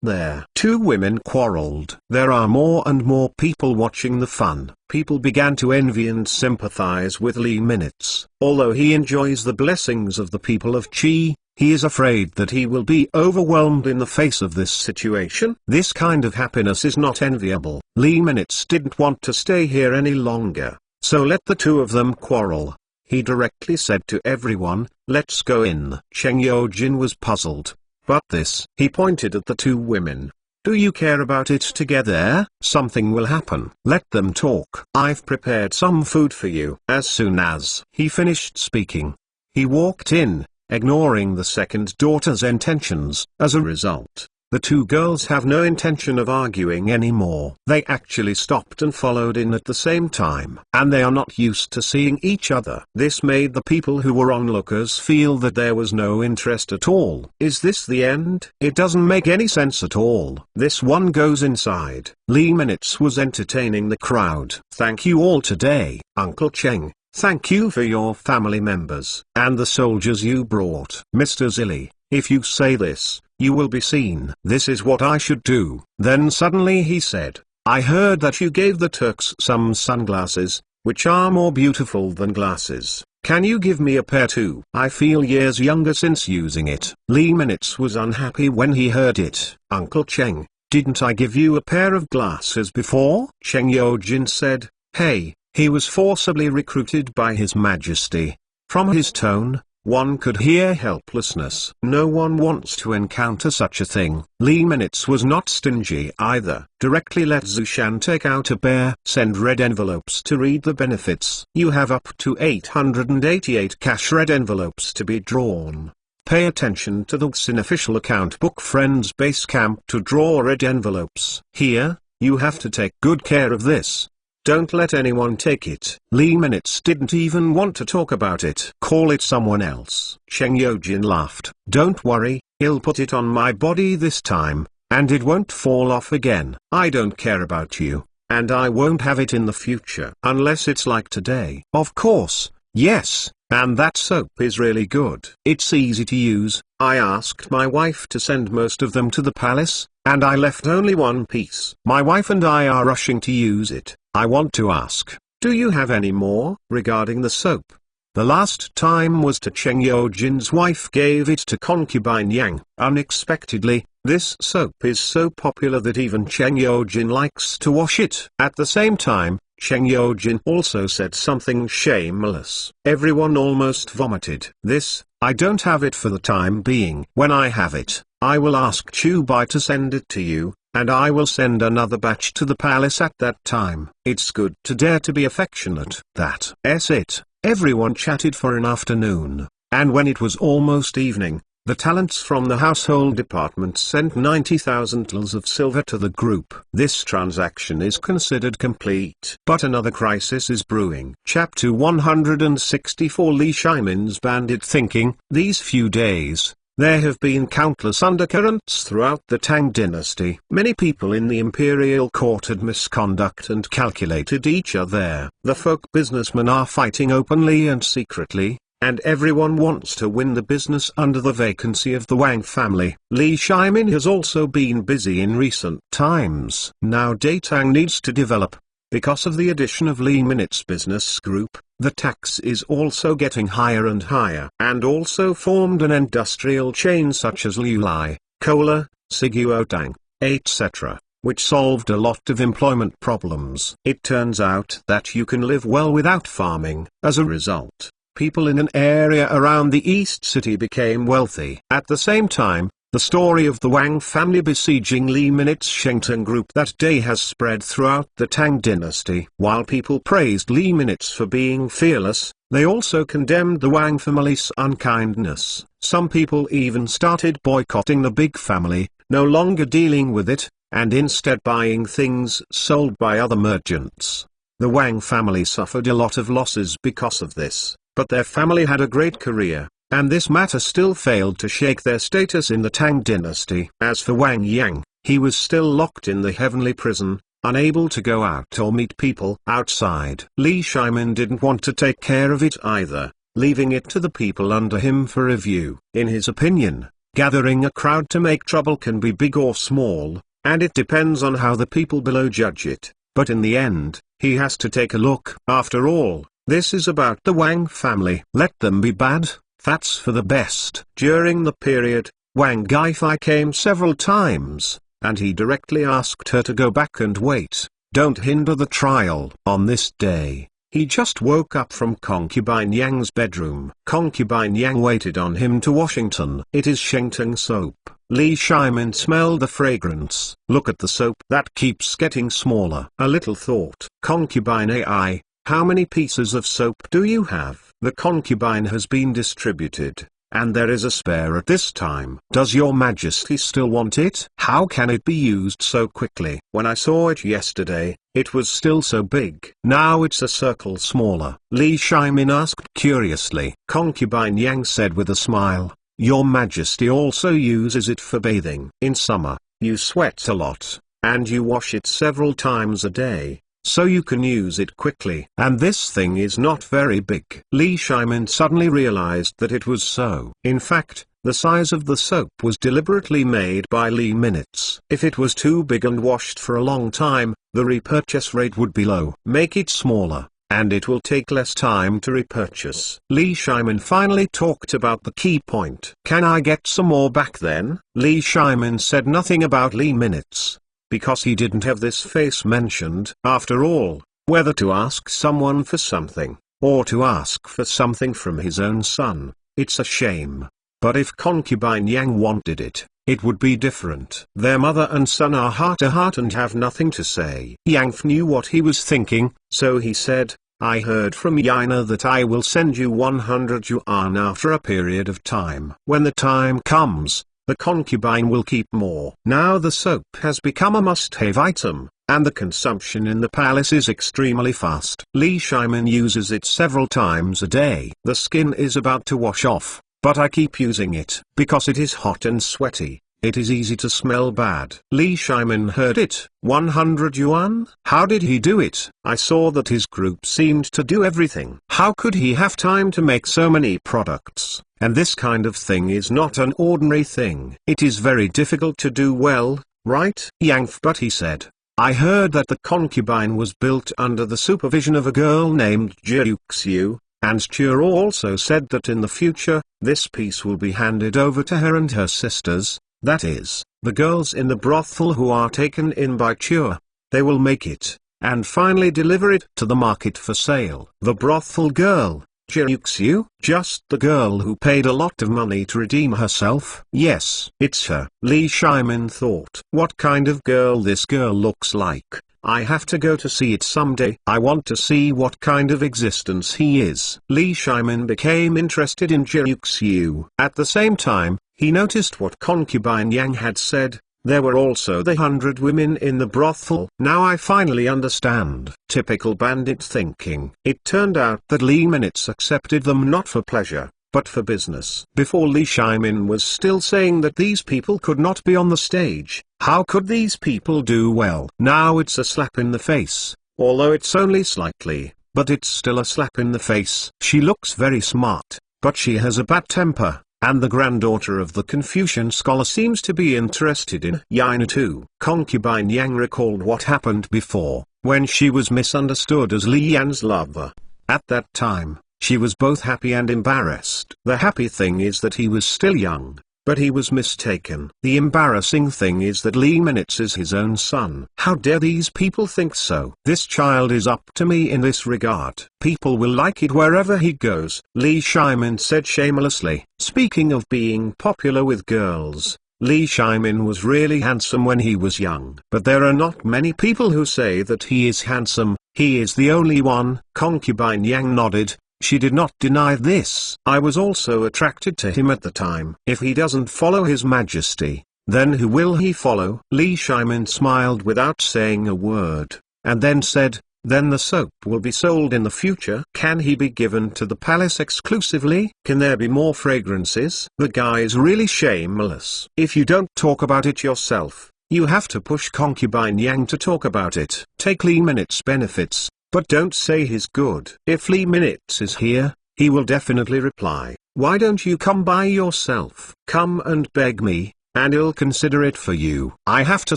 There. 2 women quarreled. There are more and more people watching the fun. People began to envy and sympathize with Li Minutes. Although he enjoys the blessings of the people of Qi, he is afraid that he will be overwhelmed in the face of this situation. This kind of happiness is not enviable. Li Minutes didn't want to stay here any longer, so let the 2 of them quarrel. He directly said to everyone, let's go in. Cheng Yojin was puzzled. But this, he pointed at the 2 women. Do you care about it together? Something will happen. Let them talk. I've prepared some food for you. As soon as he finished speaking, he walked in, ignoring the second daughter's intentions. As a result, The two girls have no intention of arguing anymore. They actually stopped and followed in at the same time. And they are not used to seeing each other. This made the people who were onlookers feel that there was no interest at all. Is this the end? It doesn't make any sense at all. This one goes inside. Lee Minutes was entertaining the crowd. Thank you all today, Uncle Cheng. Thank you for your family members. And the soldiers you brought. Mr. Zilly, if you say this, you will be seen. This is what I should do. Then suddenly he said, I heard that you gave the Turks some sunglasses, which are more beautiful than glasses. Can you give me a pair too? I feel years younger since using it. Lee Minutes was unhappy when he heard it. Uncle Cheng, didn't I give you a pair of glasses before? Cheng Yojin said, hey, he was forcibly recruited by His Majesty. From his tone, one could hear helplessness. No one wants to encounter such a thing. Lee Minutes was not stingy either. Directly let Zushan take out a pair. Send red envelopes to read the benefits. You have up to 888 cash red envelopes to be drawn. Pay attention to the Xin official account book Friends Base Camp to draw red envelopes. Here, you have to take good care of this. Don't let anyone take it. Lee Minutes didn't even want to talk about it. Call it someone else. Cheng Yojin laughed. Don't worry, he'll put it on my body this time, and it won't fall off again. I don't care about you, and I won't have it in the future. Unless it's like today. Of course, yes, and that soap is really good. It's easy to use. I asked my wife to send most of them to the palace, and I left only one piece. My wife and I are rushing to use it. I want to ask, do you have any more? Regarding the soap, the last time was to Cheng Yojin's wife gave it to concubine Yang. Unexpectedly, this soap is so popular that even Cheng Yojin likes to wash it. At the same time, Cheng Yojin also said something shameless. Everyone almost vomited. This, I don't have it for the time being. When I have it, I will ask Chubai to send it to you, and I will send another batch to the palace at that time. It's good to dare to be affectionate. That's it. Everyone chatted for an afternoon, and when it was almost evening, the talents from the household department sent 90,000 tals of silver to the group. This transaction is considered complete. But another crisis is brewing. Chapter 164 Li Shimon's Bandit Thinking. These few days, there have been countless undercurrents throughout the Tang dynasty. Many people in the imperial court had misconduct and calculated each other. The folk businessmen are fighting openly and secretly, and everyone wants to win the business under the vacancy of the Wang family. Li Shimon has also been busy in recent times. Now Tang needs to develop. Because of the addition of Lee Minutes business group, the tax is also getting higher and higher. And also formed an industrial chain such as Liu Lai, Cola, Siguo Tang, etc., which solved a lot of employment problems. It turns out that you can live well without farming. As a result, people in an area around the East City became wealthy. At the same time, the story of the Wang family besieging Lee Minutes Shengteng group that day has spread throughout the Tang dynasty. While people praised Lee Minutes for being fearless, they also condemned the Wang family's unkindness. Some people even started boycotting the big family, no longer dealing with it, and instead buying things sold by other merchants. The Wang family suffered a lot of losses because of this, but their family had a great career, and this matter still failed to shake their status in the Tang dynasty. As for Wang Yang, he was still locked in the heavenly prison, unable to go out or meet people outside. Li Shimon didn't want to take care of it either, leaving it to the people under him for review. In his opinion, gathering a crowd to make trouble can be big or small, and it depends on how the people below judge it. But in the end, he has to take a look. After all, this is about the Wang family. Let them be bad. That's for the best. During the period, Wang Gaifai came several times, and he directly asked her to go back and wait. Don't hinder the trial. On this day, he just woke up from concubine Yang's bedroom. Concubine Yang waited on him to Washington. It is Shengteng soap. Li Shimon smelled the fragrance. Look at the soap that keeps getting smaller. A little thought. Concubine AI, how many pieces of soap do you have? The concubine has been distributed. and there is a spare at this time. Does your majesty still want it? How can it be used so quickly? When I saw it yesterday, it was still so big. Now it's a circle smaller. Li Shimon asked curiously. Concubine Yang said with a smile, your majesty also uses it for bathing. In summer, you sweat a lot, and you wash it several times a day, so you can use it quickly. And this thing is not very big. Li Shimon suddenly realized that it was so. In fact, the size of the soap was deliberately made by Li Minutes. If it was too big and washed for a long time, the repurchase rate would be low. Make it smaller, and it will take less time to repurchase. Li Shimon finally talked about the key point. Can I get some more back then? Li Shimon said nothing about Li Minutes, because he didn't have this face mentioned. After all, whether to ask someone for something, or to ask for something from his own son, it's a shame. But if Concubine Yang wanted it, it would be different. Their mother and son are heart to heart and have nothing to say. Yang knew what he was thinking, so he said, I heard from Yana that I will send you 100 yuan after a period of time. When the time comes, the concubine will keep more. Now the soap has become a must-have item, and the consumption in the palace is extremely fast. Li Shimon uses it several times a day. The skin is about to wash off, but I keep using it. Because it is hot and sweaty, it is easy to smell bad. Li Shimon heard it. 100 yuan? How did he do it? I saw that his group seemed to do everything. How could he have time to make so many products? And this kind of thing is not an ordinary thing. It is very difficult to do well, right? Yang, but he said, I heard that the concubine was built under the supervision of a girl named Jiuxiu, and Chur also said that in the future, this piece will be handed over to her and her sisters, that is, the girls in the brothel who are taken in by Chur. They will make it, and finally deliver it to the market for sale. The brothel girl, Jiuxiu? Just the girl who paid a lot of money to redeem herself? Yes, it's her. Li Shimon thought. What kind of girl this girl looks like? I have to go to see it someday. I want to see what kind of existence he is. Li Shimon became interested in Jiuxiu. At the same time, he noticed what Concubine Yang had said. There were also the 100 women in the brothel. Now I finally understand. Typical bandit thinking. It turned out that Li Minutes accepted them not for pleasure, but for business. Before Li Shimon was still saying that these people could not be on the stage. How could these people do well? Now it's a slap in the face, although it's only slightly, but it's still a slap in the face. She looks very smart, but she has a bad temper. And the granddaughter of the Confucian scholar seems to be interested in Yana too. Concubine Yang recalled what happened before, when she was misunderstood as Li Yan's lover. At that time, she was both happy and embarrassed. The happy thing is that he was still young, but he was mistaken. The embarrassing thing is that Li Minutes is his own son. How dare these people think so? This child is up to me in this regard. People will like it wherever he goes, Li Shimon said shamelessly. Speaking of being popular with girls, Li Shimon was really handsome when he was young. But there are not many people who say that he is handsome. He is the only one. Concubine Yang nodded. She did not deny this. I was also attracted to him at the time. If he doesn't follow his majesty, then who will he follow? Li Shimon smiled without saying a word, and then said, then the soap will be sold in the future. Can he be given to the palace exclusively? Can there be more fragrances? The guy is really shameless. If you don't talk about it yourself, you have to push Concubine Yang to talk about it. Take Li Minutes' benefits, but don't say he's good. If Li Minutes is here, he will definitely reply, why don't you come by yourself? Come and beg me, and I'll consider it for you. I have to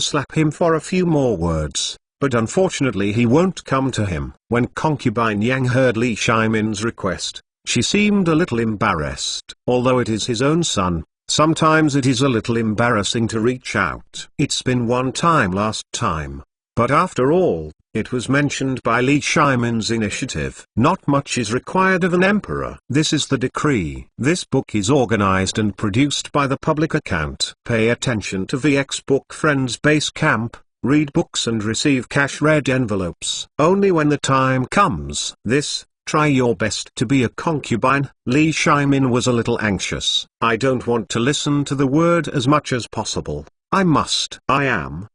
slap him for a few more words, but unfortunately he won't come to him. When Concubine Yang heard Li Shimon's request, she seemed a little embarrassed. Although it is his own son, sometimes it is a little embarrassing to reach out. It's been one time last time, but after all, it was mentioned by Li Shimon's initiative. Not much is required of an emperor. This is the decree. This book is organized and produced by the public account. Pay attention to VX Book Friends Base Camp, read books and receive cash red envelopes. Only when the time comes. This Try your best to be a concubine. Li Shimon was a little anxious. I don't want to listen to the word as much as possible. I am,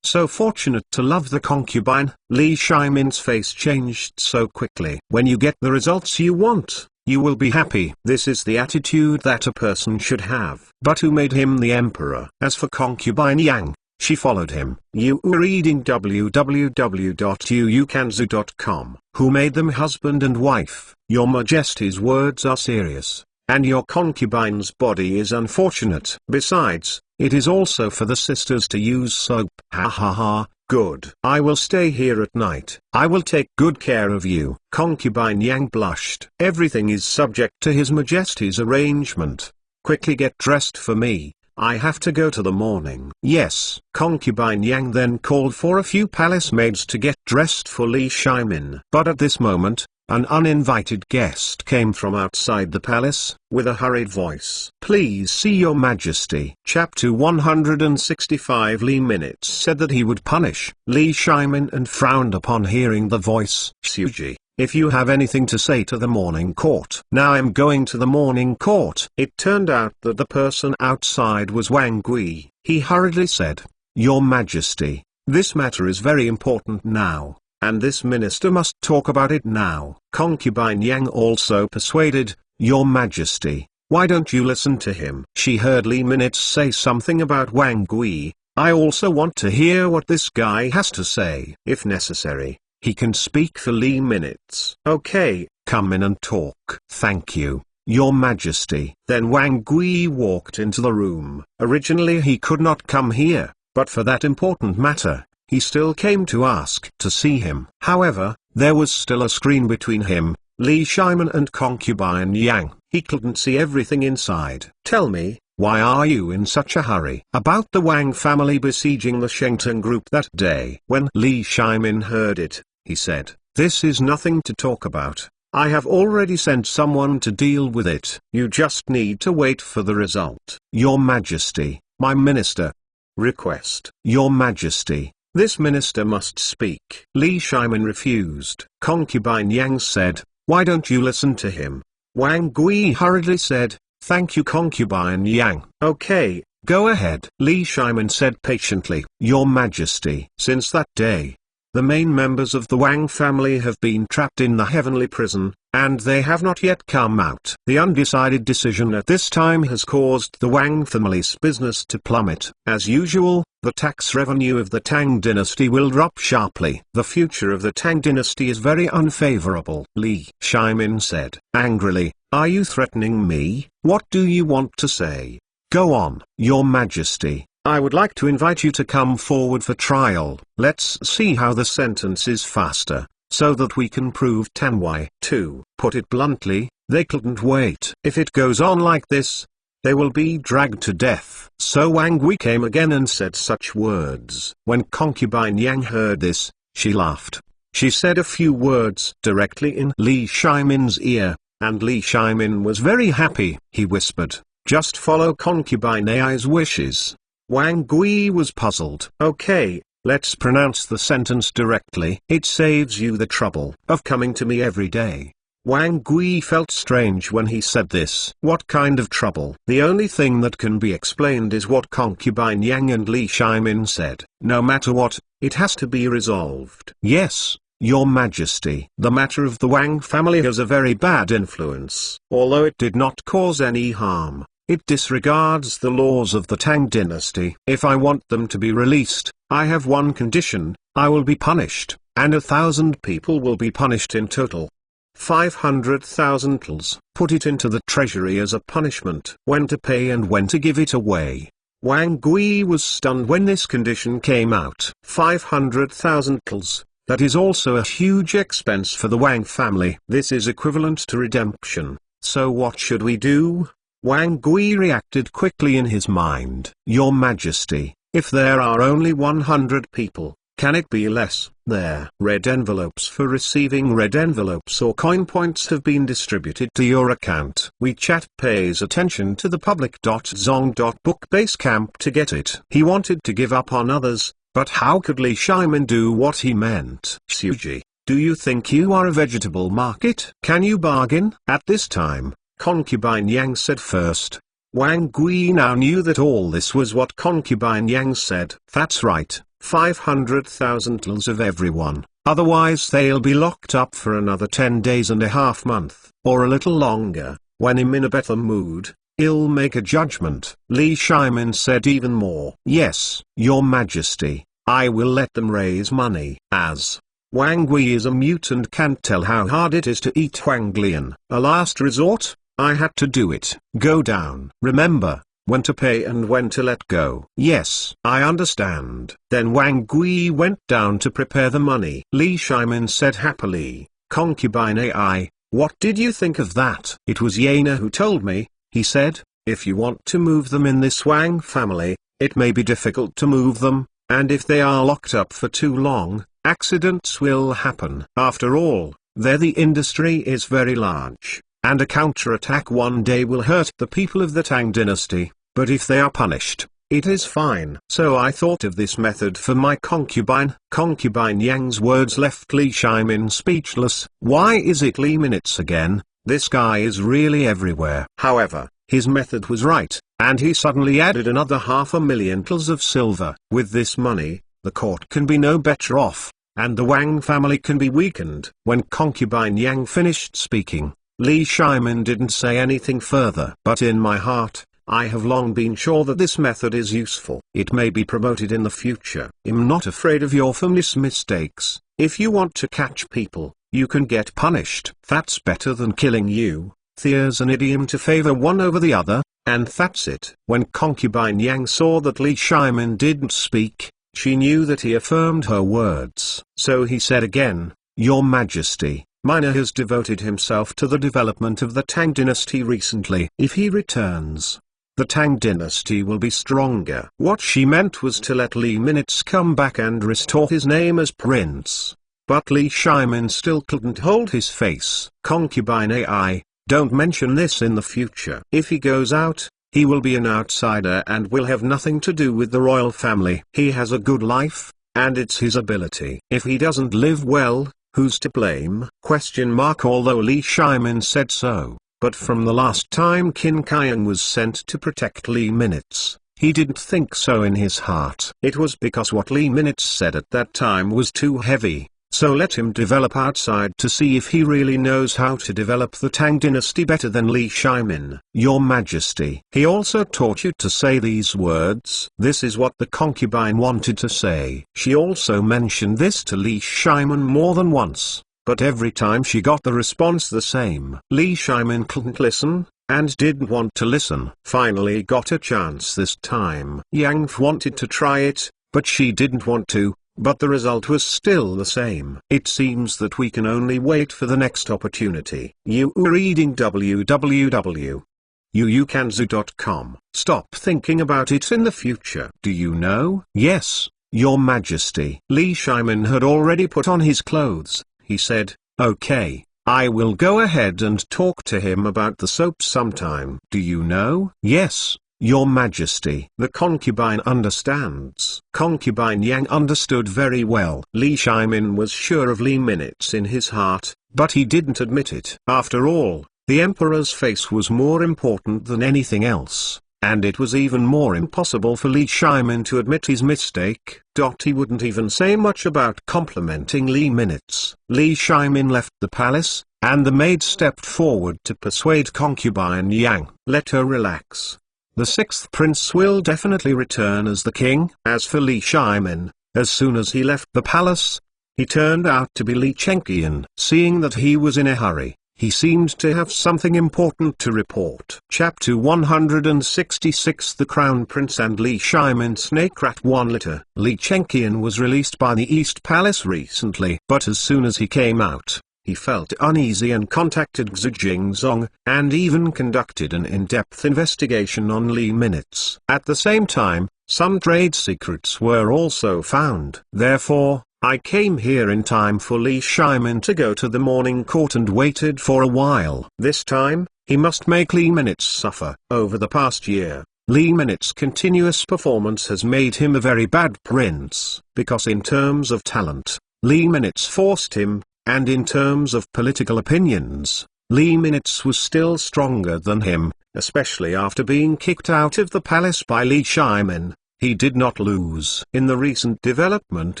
so fortunate to love the concubine. Li Shimon's face changed so quickly. When you get the results you want, you will be happy. This is the attitude that a person should have. But who made him the emperor? As for concubine Yang, she followed him. You are reading www.uukanzu.com. Who made them husband and wife? Your Majesty's words are serious, and your concubine's body is unfortunate. Besides, it is also for the sisters to use soap. Ha ha ha, good. I will stay here at night. I will take good care of you. Concubine Yang blushed. Everything is subject to His Majesty's arrangement. Quickly get dressed for me. I have to go to the morning. Yes. Concubine Yang then called for a few palace maids to get dressed for Li Shimon. But at this moment, an uninvited guest came from outside the palace, with a hurried voice. Please see your Majesty. Chapter 165. Li Minutes said that he would punish Li Shimon and frowned upon hearing the voice. Suji, if you have anything to say to the morning court. Now I'm going to the morning court. It turned out that the person outside was Wang Gui. He hurriedly said, Your Majesty, this matter is very important now, and this minister must talk about it now. Concubine Yang also persuaded, Your Majesty, why don't you listen to him? She heard Li Minutes say something about Wang Gui. I also want to hear what this guy has to say. If necessary, he can speak for Li Minutes. Okay, come in and talk. Thank you, Your Majesty. Then Wang Gui walked into the room. Originally he could not come here, but for that important matter, he still came to ask to see him. However, there was still a screen between him, Li Shimon and concubine Yang. He couldn't see everything inside. Tell me, why are you in such a hurry? About the Wang family besieging the Shengtang group that day. When Li Shimon heard it, he said, This is nothing to talk about. I have already sent someone to deal with it. You just need to wait for the result. Your Majesty, my minister. Request. Your Majesty, this minister must speak. Li Shimon refused. Concubine Yang said, Why don't you listen to him? Wang Gui hurriedly said, Thank you, concubine Yang. Okay, go ahead. Li Shimon said patiently, Your Majesty. Since that day, the main members of the Wang family have been trapped in the heavenly prison, and they have not yet come out. The undecided decision at this time has caused the Wang family's business to plummet. As usual, the tax revenue of the Tang dynasty will drop sharply. The future of the Tang dynasty is very unfavorable. Li Shimon said angrily, Are you threatening me? What do you want to say? Go on. Your Majesty, I would like to invite you to come forward for trial. Let's see how the sentence is faster, so that we can prove Tanwai. To put it bluntly, they couldn't wait. If it goes on like this, they will be dragged to death. So Wang Gui came again and said such words. When concubine Yang heard this, she laughed. She said a few words directly in Li Shimon's ear, and Li Shimon was very happy. He whispered, Just follow concubine Ai's wishes. Wang Gui was puzzled. Okay, let's pronounce the sentence directly. It saves you the trouble of coming to me every day. Wang Gui felt strange when he said this. What kind of trouble? The only thing that can be explained is what concubine Yang and Li Shimon said. No matter what, it has to be resolved. Yes, Your Majesty. The matter of the Wang family has a very bad influence. Although it did not cause any harm, it disregards the laws of the Tang dynasty. If I want them to be released, I have one condition: I will be punished, and 1,000 people will be punished in total. 500,000 tals. Put it into the treasury as a punishment. When to pay and when to give it away. Wang Gui was stunned when this condition came out. 500,000 tals. That is also a huge expense for the Wang family. This is equivalent to redemption. So what should we do? Wang Gui reacted quickly in his mind. Your Majesty, if there are only 100 people, can it be less? There. Red envelopes for receiving red envelopes or coin points have been distributed to your account. WeChat pays attention to the public.zong.book Basecamp to get it. He wanted to give up on others, but how could Li Shimon do what he meant? Suji, Do you think you are a vegetable market? Can you bargain? At this time, concubine Yang said first. Wang Gui now knew that all this was what concubine Yang said. That's right, 500,000 tals of everyone, otherwise they'll be locked up for another 10 days and a half month, or a little longer. When I'm in a better mood, I'll make a judgment. Li Shimon said even more. Yes, your majesty, I will let them raise money. As Wang Gui is a mute and can't tell how hard it is to eat Huanglian, a last resort, I had to do it. Go down. Remember, when to pay and when to let go. Yes, I understand. Then Wang Gui went down to prepare the money. Li Shimon said happily, concubine AI, what did you think of that? It was Yana who told me, he said, if you want to move them in this Wang family, it may be difficult to move them, and if they are locked up for too long, accidents will happen. After all, there the industry is very large, and a counterattack one day will hurt the people of the Tang dynasty, but if they are punished, it is fine. So I thought of this method for my concubine. Concubine Yang's words left Li Shimon speechless. Why is it Li minutes again? This guy is really everywhere. However, his method was right, and he suddenly added another 500,000 tals of silver. With this money, the court can be no better off, and the Wang family can be weakened. When concubine Yang finished speaking, Li Shimon didn't say anything further. But in my heart, I have long been sure that this method is useful. It may be promoted in the future. I'm not afraid of your famous mistakes. If you want to catch people, you can get punished. That's better than killing you. There's an idiom to favor one over the other, and that's it. When concubine Yang saw that Li Shimon didn't speak, she knew that he affirmed her words. So he said again, Your Majesty, Mina has devoted himself to the development of the Tang dynasty recently. If he returns, the Tang dynasty will be stronger. What she meant was to let Li Minutes come back and restore his name as prince. But Li Shimon still couldn't hold his face. Concubine AI, don't mention this in the future. If he goes out, he will be an outsider and will have nothing to do with the royal family. He has a good life, and it's his ability. If he doesn't live well, who's to blame? Although Li Shimon said so, but from the last time Qin Kaiang was sent to protect Li Minutes, he didn't think so in his heart. It was because what Li Minutes said at that time was too heavy. So let him develop outside to see if he really knows how to develop the Tang dynasty better than Li Shimon. Your Majesty. He also taught you to say these words. This is what the concubine wanted to say. She also mentioned this to Li Shimon more than once, but every time she got the response the same. Li Shimon couldn't listen, and didn't want to listen. Finally got a chance this time. Yang wanted to try it, but she didn't want to. But the result was still the same. It seems that we can only wait for the next opportunity. You are reading www.uukanzu.com. Stop thinking about it in the future. Do you know? Yes, Your Majesty. Li Shimon had already put on his clothes. He said, okay, I will go ahead and talk to him about the soap sometime. Do you know? Yes, Your Majesty. The concubine understands. Concubine Yang understood very well. Li Shimon was sure of Li Minutes in his heart, but he didn't admit it. After all, the emperor's face was more important than anything else, and it was even more impossible for Li Shimon to admit his mistake. He wouldn't even say much about complimenting Li Minutes. Li Shimon left the palace, and the maid stepped forward to persuade concubine Yang. Let her relax. The sixth prince will definitely return as the king. As for Li Shimon, as soon as he left the palace, he turned out to be Li Chenqian. Seeing that he was in a hurry, he seemed to have something important to report. Chapter 166 The Crown Prince and Li Shimon Snake-Rat 1 Litter. Li Chenqian was released by the East Palace recently, but as soon as he came out, he felt uneasy and contacted Xu Jingzong, and even conducted an in-depth investigation on Li Minutes. At the same time, some trade secrets were also found. Therefore, I came here in time for Li Shimon to go to the morning court and waited for a while. This time, he must make Li Minutes suffer. Over the past year, Li Minutes' continuous performance has made him a very bad prince, because in terms of talent, Li Minutes forced him, and in terms of political opinions, Lee Minutes was still stronger than him, especially after being kicked out of the palace by Li Shimon. He did not lose. In the recent development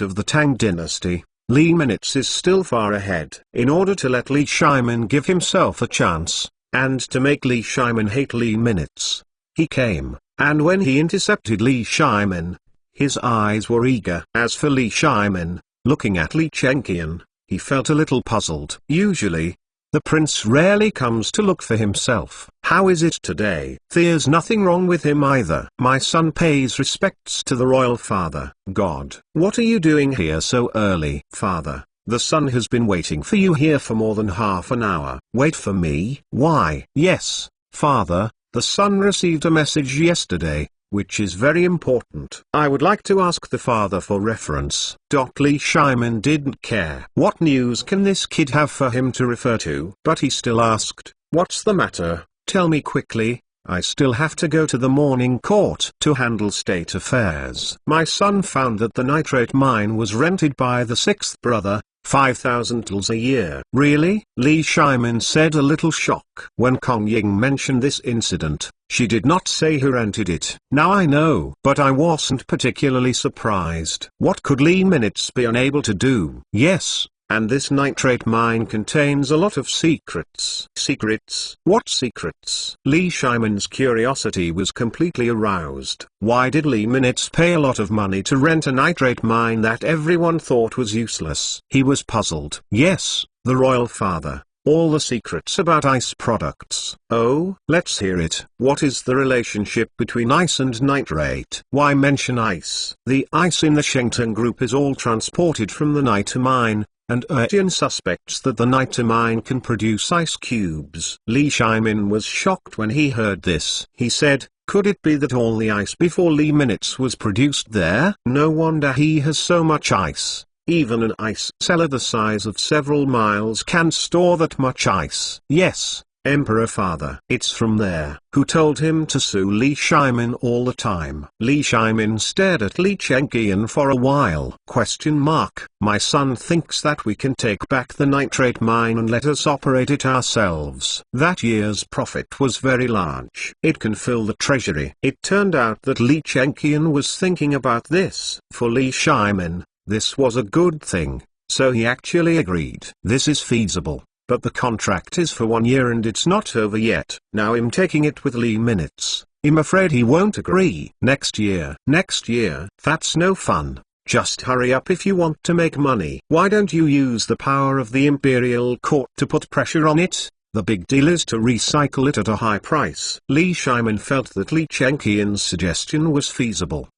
of the Tang dynasty, Lee Minutes is still far ahead. In order to let Li Shimon give himself a chance, and to make Li Shimon hate Lee Minutes, he came, and when he intercepted Li Shimon, his eyes were eager. As for Li Shimon, looking at Li Chenqian, he felt a little puzzled. Usually, the prince rarely comes to look for himself. How is it today? There's nothing wrong with him either. My son pays respects to the royal father. God, what are you doing here so early? Father, the son has been waiting for you here for more than half an hour. Wait for me? Why? Yes, father, the son received a message yesterday, which is very important. I would like to ask the father for reference. Li Shimon didn't care. What news can this kid have for him to refer to? But he still asked, what's the matter? Tell me quickly. I still have to go to the morning court to handle state affairs. My son found that the nitrate mine was rented by the sixth brother, 5,000 tals a year. Really? Li Shimon said, a little shocked. When Kong Ying mentioned this incident, she did not say who rented it. Now I know. But I wasn't particularly surprised. What could Lee Minutes be unable to do? Yes, and this nitrate mine contains a lot of secrets. Secrets? What secrets? Li Shimon's curiosity was completely aroused. Why did Lee Minutes pay a lot of money to rent a nitrate mine that everyone thought was useless? He was puzzled. Yes, the royal father. All the secrets about ice products. Oh, let's hear it. What is the relationship between ice and nitrate? Why mention ice? The ice in the Shengteng group is all transported from the niter mine, and Urtian suspects that the niter mine can produce ice cubes. Li Shimon was shocked when he heard this. He said, could it be that all the ice before Lee Minutes was produced there? No wonder he has so much ice. Even an ice cellar the size of several miles can store that much ice. Yes, Emperor Father. It's from there. Who told him to sue Li Shimon all the time? Li Shimon stared at Li Chenqian for a while. My son thinks that we can take back the nitrate mine and let us operate it ourselves. That year's profit was very large. It can fill the treasury. It turned out that Li Chenqian was thinking about this. For Li Shimon, this was a good thing, so he actually agreed. This is feasible, but the contract is for 1 year and it's not over yet. Now I'm taking it with Lee Minutes. I'm afraid he won't agree. Next year. Next year? That's no fun. Just hurry up if you want to make money. Why don't you use the power of the imperial court to put pressure on it? The big deal is to recycle it at a high price. Li Shimon felt that Li Chenqian's suggestion was feasible.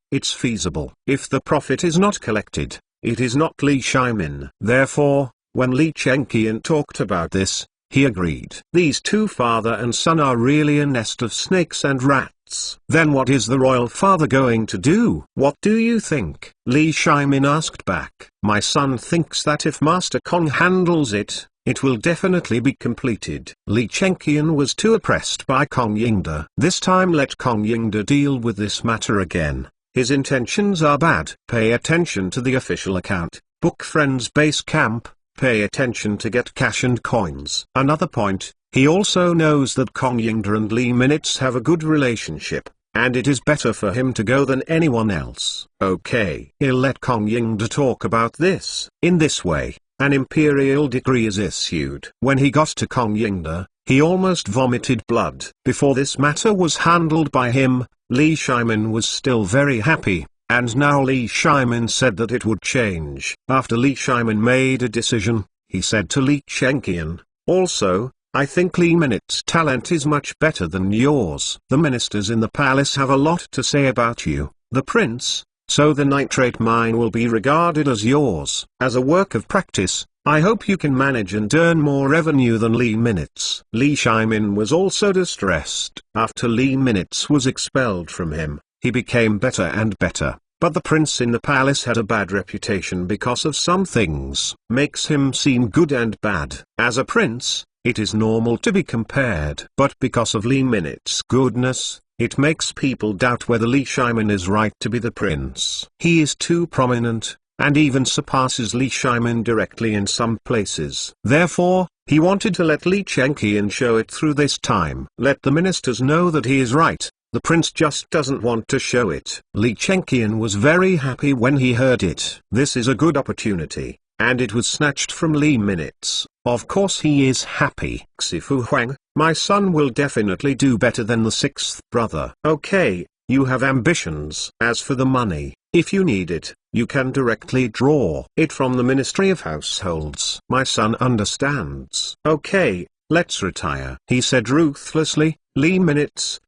It's feasible. If the profit is not collected, it is not Li Shimon. Therefore, when Li Chenqian talked about this, he agreed. These two father and son are really a nest of snakes and rats. Then what is the royal father going to do? What do you think? Li Shimon asked back. My son thinks that if Master Kong handles it, it will definitely be completed. Li Chenqian was too oppressed by Kong Yingda. This time let Kong Yingda deal with this matter again. His intentions are bad. Pay attention to the official account, Book Friends Base Camp, pay attention to get cash and coins. Another point, he also knows that Kong Yingda and Lee Minutes have a good relationship, and it is better for him to go than anyone else. Okay. He'll let Kong Yingda talk about this. In this way, an imperial decree is issued. When he got to Kong Yingda, he almost vomited blood. Before this matter was handled by him, Li Shimon was still very happy, and now Li Shimon said that it would change. After Li Shimon made a decision, he said to Li Chenqian, also, I think Lee Minutes' talent is much better than yours. The ministers in the palace have a lot to say about you, the prince, so the nitrate mine will be regarded as yours. As a work of practice, I hope you can manage and earn more revenue than Lee Minutes. Li Shimon was also distressed. After Lee Minutes was expelled from him, he became better and better, but the prince in the palace had a bad reputation because of some things. Makes him seem good and bad. As a prince, it is normal to be compared. But because of Lee Minutes' goodness, it makes people doubt whether Li Shimon is right to be the prince. He is too prominent, and even surpasses Li Shimon directly in some places. Therefore, he wanted to let Li Chengqian show it through this time. Let the ministers know that he is right. The prince just doesn't want to show it. Li Chengqian was very happy when he heard it. This is a good opportunity, and it was snatched from Li Minutes. Of course he is happy. Xifu Huang, my son will definitely do better than the sixth brother. Okay, you have ambitions. As for the money, if you need it, you can directly draw it from the Ministry of Households. My son understands. Okay, let's retire, he said ruthlessly. Li Minutes,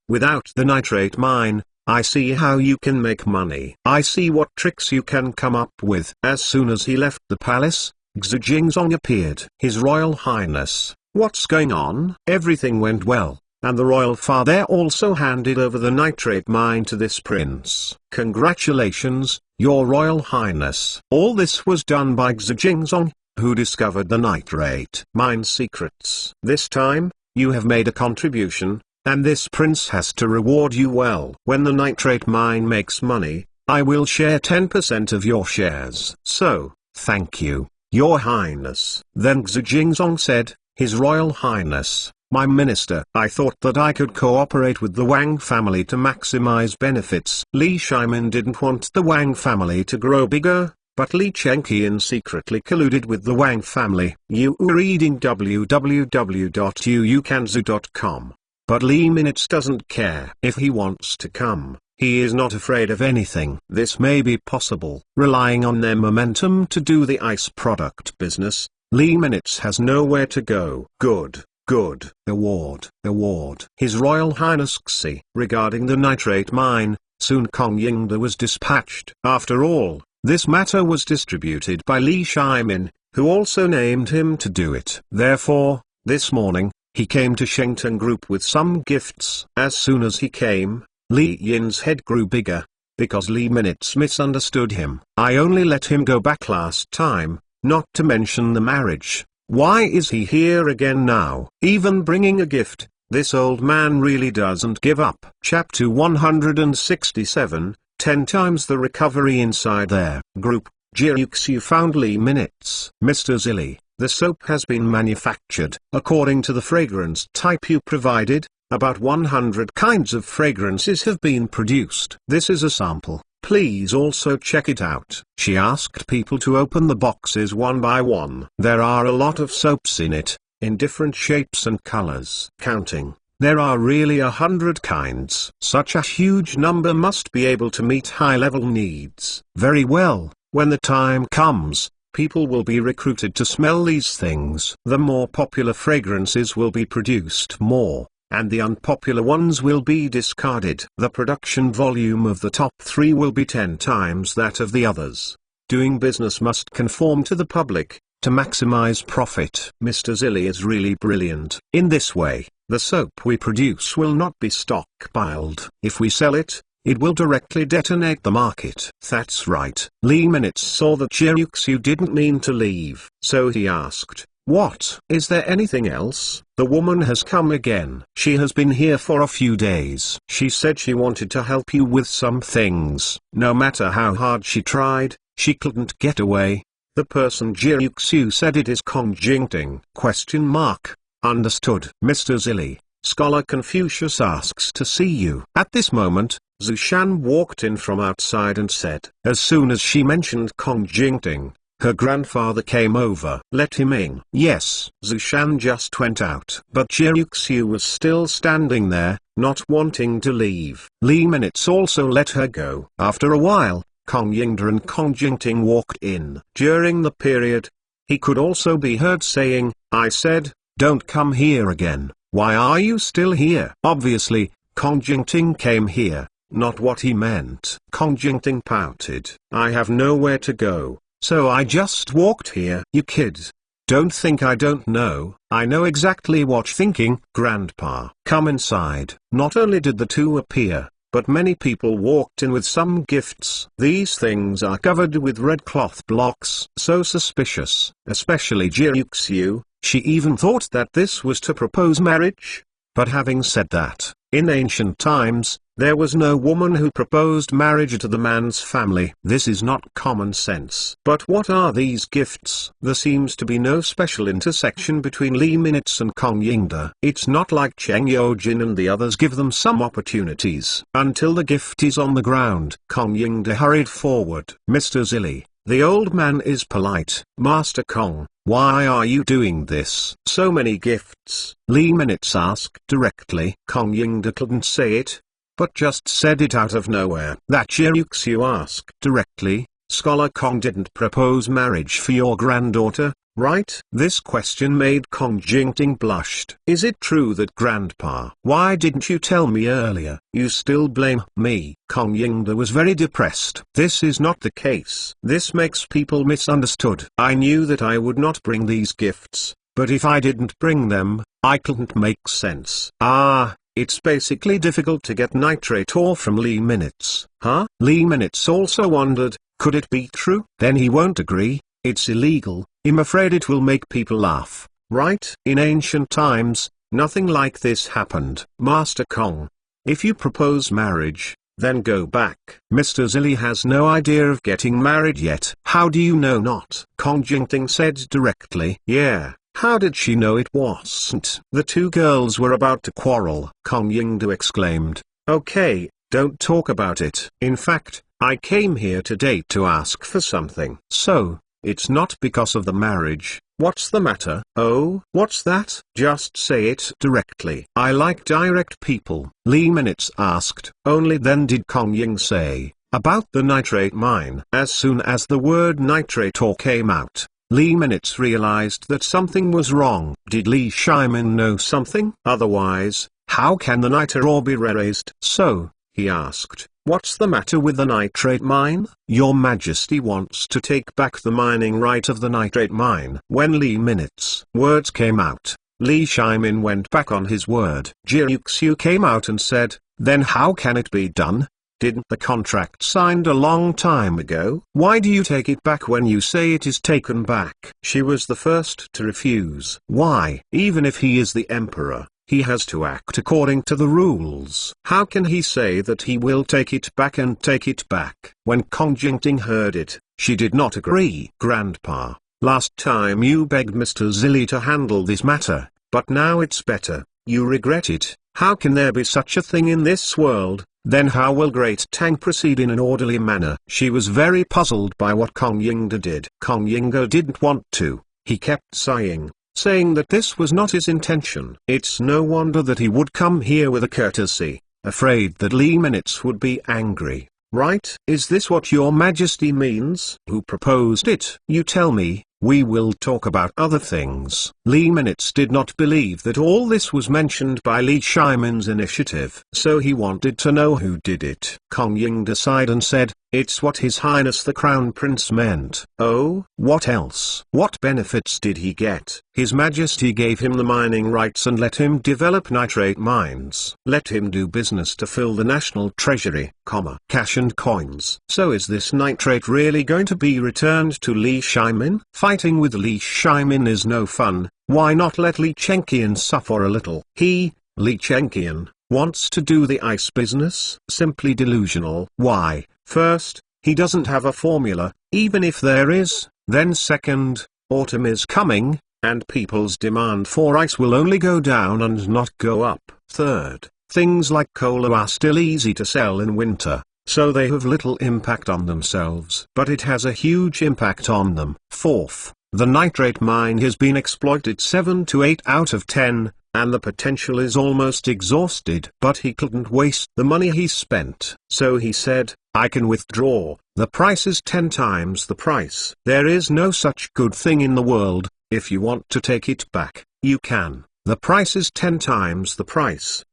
without the nitrate mine, I see how you can make money. I see what tricks you can come up with. As soon as he left the palace, Xu Jingzong appeared. His Royal Highness, what's going on? Everything went well, and the royal father also handed over the nitrate mine to this prince. Congratulations, Your Royal Highness. All this was done by Xu Jingzong, who discovered the nitrate mine secrets. This time, you have made a contribution, and this prince has to reward you well. When the nitrate mine makes money, I will share 10% of your shares. So, thank you, Your Highness. Then Xu Jingzong said, His Royal Highness, my minister, I thought that I could cooperate with the Wang family to maximize benefits. Li Shimon didn't want the Wang family to grow bigger, but Li Chengqian secretly colluded with the Wang family. You are reading www.uukanzu.com. But Li Minutes doesn't care. If he wants to come, he is not afraid of anything. This may be possible. Relying on their momentum to do the ice product business, Li Minutes has nowhere to go. Good. Award. His Royal Highness Xi. Regarding the nitrate mine, soon Kong Yingde was dispatched. After all, this matter was distributed by Li Shimon, who also named him to do it. Therefore, this morning, he came to Shengteng Group with some gifts. As soon as he came, Li Yin's head grew bigger, because Li Minutes misunderstood him. I only let him go back last time, not to mention the marriage. Why is he here again now? Even bringing a gift, this old man really doesn't give up. Chapter 167, 10 times the recovery inside their group. Jiuxiu found Li Minutes. Mr. Zilli, the soap has been manufactured. According to the fragrance type you provided, about 100 kinds of fragrances have been produced. This is a sample. Please also check it out. She asked people to open the boxes one by one. There are a lot of soaps in it, in different shapes and colors. Counting, there are really 100 kinds. Such a huge number must be able to meet high-level needs. Very well, when the time comes, people will be recruited to smell these things. The more popular fragrances will be produced more, and the unpopular ones will be discarded. The production volume of the top 3 will be 10 times that of the others. Doing business must conform to the public, to maximize profit. Mr. Zilli is really brilliant. In this way, the soap we produce will not be stockpiled. If we sell it, it will directly detonate the market. That's right. Li Minutes saw that Jiuxiu didn't mean to leave, so he asked, What? Is there anything else? The woman has come again. She has been here for a few days. She said she wanted to help you with some things. No matter how hard she tried, she couldn't get away. The person Jiuxiu said it is Kong Jingting. Understood. Mr. Zilli, Scholar Confucius asks to see you. At this moment, Zhu Shan walked in from outside and said, as soon as she mentioned Kong Jingting, her grandfather came over. Let him in. Yes. Zhu Shan just went out. But Jiuxiu was still standing there, not wanting to leave. Li Minutes also let her go. After a while, Kong Yingde and Kong Jingting walked in. During the period, he could also be heard saying, I said, don't come here again. Why are you still here? Obviously, Kong Jingting came here, not what he meant. Kong Jingting pouted. I have nowhere to go. So I just walked here. You kids, don't think I don't know. I know exactly what thinking. Grandpa, come inside. Not only did the two appear, but many people walked in with some gifts. These things are covered with red cloth blocks. So suspicious. Especially Jiuxiu, she even thought that this was to propose marriage. But having said that, in ancient times, There was no woman who proposed marriage to the man's family. This is not common sense. But what are these gifts? There seems to be no special intersection between Lee Minutes and Kong Yingda. It's not like Cheng Yojin and the others give them some opportunities. Until the gift is on the ground, Kong Yingda hurried forward. Mr. Zilli, the old man is polite. Master Kong, why are you doing this? So many gifts, Lee Minutes asked directly. Kong Yingda couldn't say it, but just said it out of nowhere. That Xiu asked directly, Scholar Kong didn't propose marriage for your granddaughter, right? This question made Kong Jingting blushed. Is it true that Grandpa? Why didn't you tell me earlier? You still blame me? Kong Yingda was very depressed. This is not the case. This makes people misunderstood. I knew that I would not bring these gifts, but if I didn't bring them, I couldn't make sense. It's basically difficult to get nitrate ore from Lee Minutes. Huh? Lee Minutes also wondered, could it be true? Then he won't agree. It's illegal. I'm afraid it will make people laugh, right? In ancient times, nothing like this happened. Master Kong, if you propose marriage, then go back. Mr. Zilli has no idea of getting married yet. How do you know not? Kong Jingting said directly. Yeah. How did she know it wasn't? The two girls were about to quarrel. Kong Yingda exclaimed, okay, don't talk about it. In fact, I came here today to ask for something. So, it's not because of the marriage. What's the matter? Oh, what's that? Just say it directly. I like direct people, Lee Minutes asked. Only then did Kong Ying say, about the nitrate mine. As soon as the word nitrate ore came out, Lee Minutes realized that something was wrong. Did Lee Shimon know something? Otherwise, how can the nitrate ore be raised? So, he asked, what's the matter with the nitrate mine? Your Majesty wants to take back the mining right of the nitrate mine. When Lee Minutes' words came out, Lee Shimon went back on his word. Jiuxiu came out and said, then how can it be done? Didn't the contract signed a long time ago? Why do you take it back when you say it is taken back? She was the first to refuse. Why? Even if he is the emperor, he has to act according to the rules. How can he say that he will take it back and take it back? When Kong Jingting heard it, she did not agree. Grandpa, last time you begged Mr. Zilli to handle this matter, but now it's better. You regret it. How can there be such a thing in this world? Then how will Great Tang proceed in an orderly manner? She was very puzzled by what Kong Yingda did. Kong Yingda didn't want to. He kept sighing, saying that this was not his intention. It's no wonder that he would come here with a courtesy, afraid that Lee Minutes would be angry, right? Is this what your Majesty means? Who proposed it? You tell me. We will talk about other things. Lee Minutes did not believe that all this was mentioned by Lee Shimon's initiative. So he wanted to know who did it. Kong Yingda sighed and said, it's what His Highness the Crown Prince meant. Oh, what else? What benefits did he get? His Majesty gave him the mining rights and let him develop nitrate mines. Let him do business to fill the national treasury, cash and coins. So is this nitrate really going to be returned to Lee Shimon? Fighting with Lee Shimon is no fun. Why not let Lee Chenqian suffer a little? Lee Chenqian, wants to do the ice business? Simply delusional. Why? First, he doesn't have a formula, even if there is. Then second, autumn is coming, and people's demand for ice will only go down and not go up. Third, things like cola are still easy to sell in winter, so they have little impact on themselves. But it has a huge impact on them. Fourth, the nitrate mine has been exploited 7 to 8 out of 10, and the potential is almost exhausted. But he couldn't waste the money he spent. So he said, I can withdraw. The price is 10 times the price. There is no such good thing in the world. If you want to take it back, you can. The price is 10 times the price.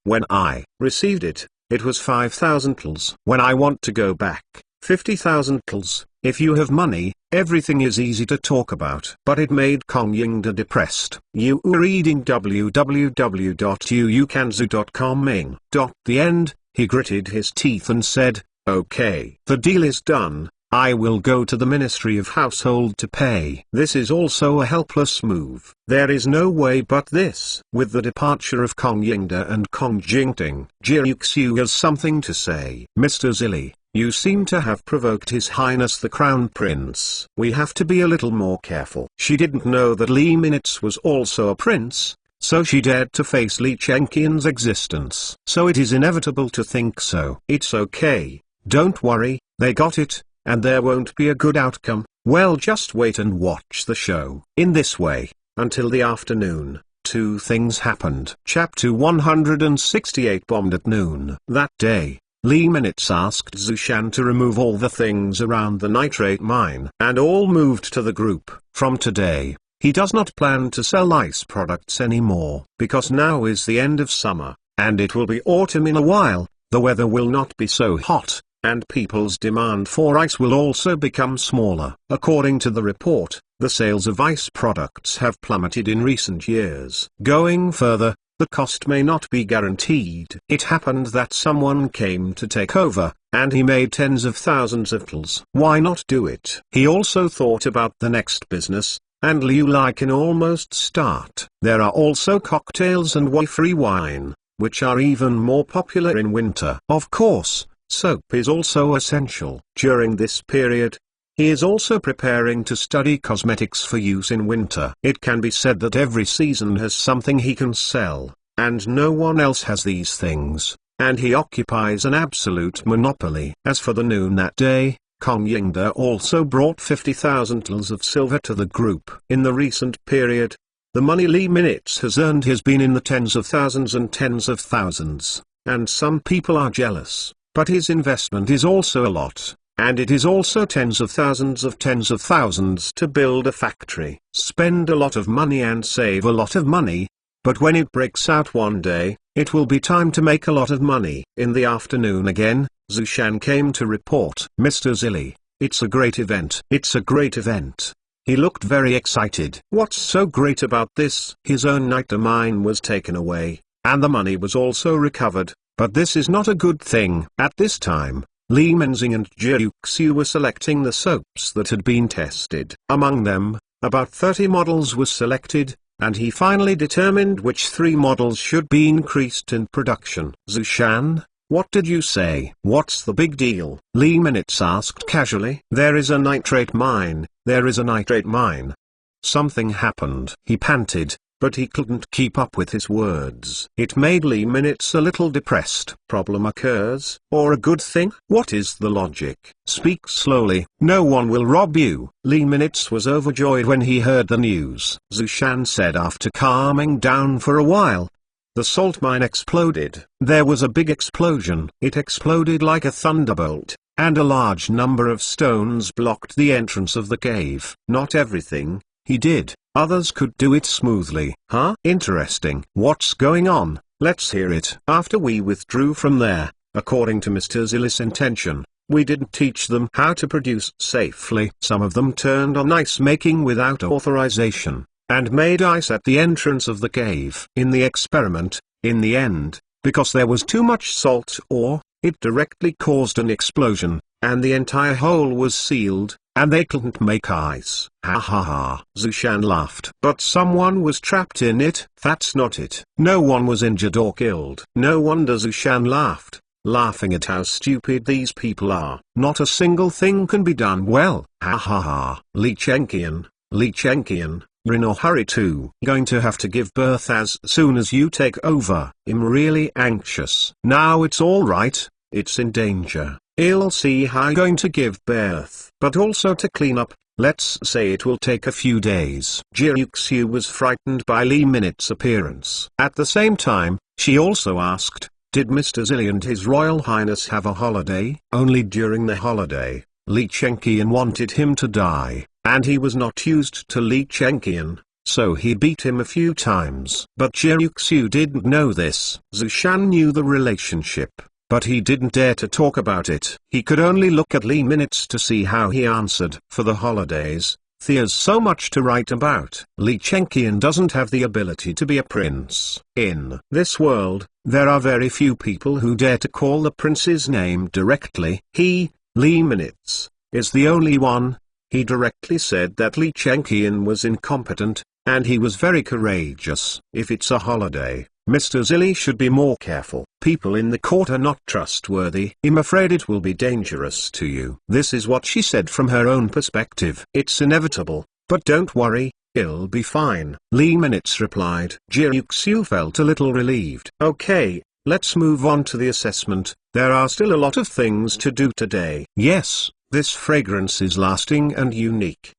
When I received it, it was 5,000 tals. When I want to go back, 50,000 tals. If you have money, everything is easy to talk about. But it made Kong Yingda depressed. You are reading www.uukanzu.com. The end, he gritted his teeth and said, okay. The deal is done. I will go to the Ministry of Household to pay. This is also a helpless move. There is no way but this. With the departure of Kong Yingda and Kong Jingting, Jiuxiu has something to say. Mr. Zilli, you seem to have provoked His Highness the Crown Prince. We have to be a little more careful. She didn't know that Li Minutes was also a prince, so she dared to face Li Chenqian's existence. So it is inevitable to think so. It's okay, don't worry, they got it, and there won't be a good outcome. Well, just wait and watch the show. In this way, until the afternoon, two things happened. Chapter 168 bombed at noon. That day, Li Minutes asked Zushan to remove all the things around the nitrate mine, and all moved to the group. From today, he does not plan to sell ice products anymore, because now is the end of summer, and it will be autumn in a while. The weather will not be so hot, and people's demand for ice will also become smaller. According to the report, the sales of ice products have plummeted in recent years. Going further, the cost may not be guaranteed. It happened that someone came to take over, and he made tens of thousands of tals. Why not do it? He also thought about the next business, and Liu Lai can almost start. There are also cocktails and wine-free wine, which are even more popular in winter. Of course, soap is also essential. During this period, he is also preparing to study cosmetics for use in winter. It can be said that every season has something he can sell, and no one else has these things, and he occupies an absolute monopoly. As for the noon that day, Kong Yingda also brought 50,000 tals of silver to the group. In the recent period, the money Li Minutes has earned has been in the tens of thousands and tens of thousands, and some people are jealous, but his investment is also a lot. And it is also tens of thousands to build a factory. Spend a lot of money and save a lot of money, but when it breaks out one day, it will be time to make a lot of money. In the afternoon again, Zushan came to report. Mr. Zilli, it's a great event. It's a great event. He looked very excited. What's so great about this? His own niter mine was taken away, and the money was also recovered, but this is not a good thing. At this time, Li Menzing and Jiuxiu were selecting the soaps that had been tested. Among them, about 30 models were selected, and he finally determined which 3 models should be increased in production. Zushan, what did you say? What's the big deal? Li Minutes asked casually. There is a nitrate mine, there is a nitrate mine. Something happened. He panted, but he couldn't keep up with his words. It made Li Minutes a little depressed. Problem occurs, or a good thing? What is the logic? Speak slowly. No one will rob you. Li Minutes was overjoyed when he heard the news. Zushan said after calming down for a while. The salt mine exploded. There was a big explosion. It exploded like a thunderbolt, and a large number of stones blocked the entrance of the cave. Not everything, he did. Others could do it smoothly. Huh? Interesting. What's going on? Let's hear it. After we withdrew from there, according to Mr. Zilli's intention, we didn't teach them how to produce safely. Some of them turned on ice making without authorization, and made ice at the entrance of the cave. In the experiment, in the end, because there was too much salt ore, it directly caused an explosion, and the entire hole was sealed, and they couldn't make ice. Ha ha ha. Zushan laughed. But someone was trapped in it. That's not it. No one was injured or killed. No wonder Zushan laughed, laughing at how stupid these people are. Not a single thing can be done well. Ha ha ha. Li Chenqian, we're in a hurry too. Going to have to give birth as soon as you take over. I'm really anxious. Now it's all right. It's in danger. I'll see how I'm going to give birth. But also to clean up, let's say it will take a few days. Jiuxiu was frightened by Li Minutes' appearance. At the same time, she also asked, did Mr. Zilli and His Royal Highness have a holiday? Only during the holiday, Li Chenqian wanted him to die, and he was not used to Li Chenqian, so he beat him a few times. But Jiuxiu didn't know this. Zushan knew the relationship, but he didn't dare to talk about it. He could only look at Li Minutes to see how he answered. For the holidays, there's so much to write about. Li Chenqian doesn't have the ability to be a prince. In this world, there are very few people who dare to call the prince's name directly. He, Li Minutes, is the only one. He directly said that Li Chengqian was incompetent, and he was very courageous. If it's a holiday, Mr. Zilli should be more careful. People in the court are not trustworthy. I'm afraid it will be dangerous to you. This is what she said from her own perspective. It's inevitable, but don't worry, it'll be fine. Li Minutes replied. Jiuxiu felt a little relieved. Okay, let's move on to the assessment. There are still a lot of things to do today. Yes, this fragrance is lasting and unique.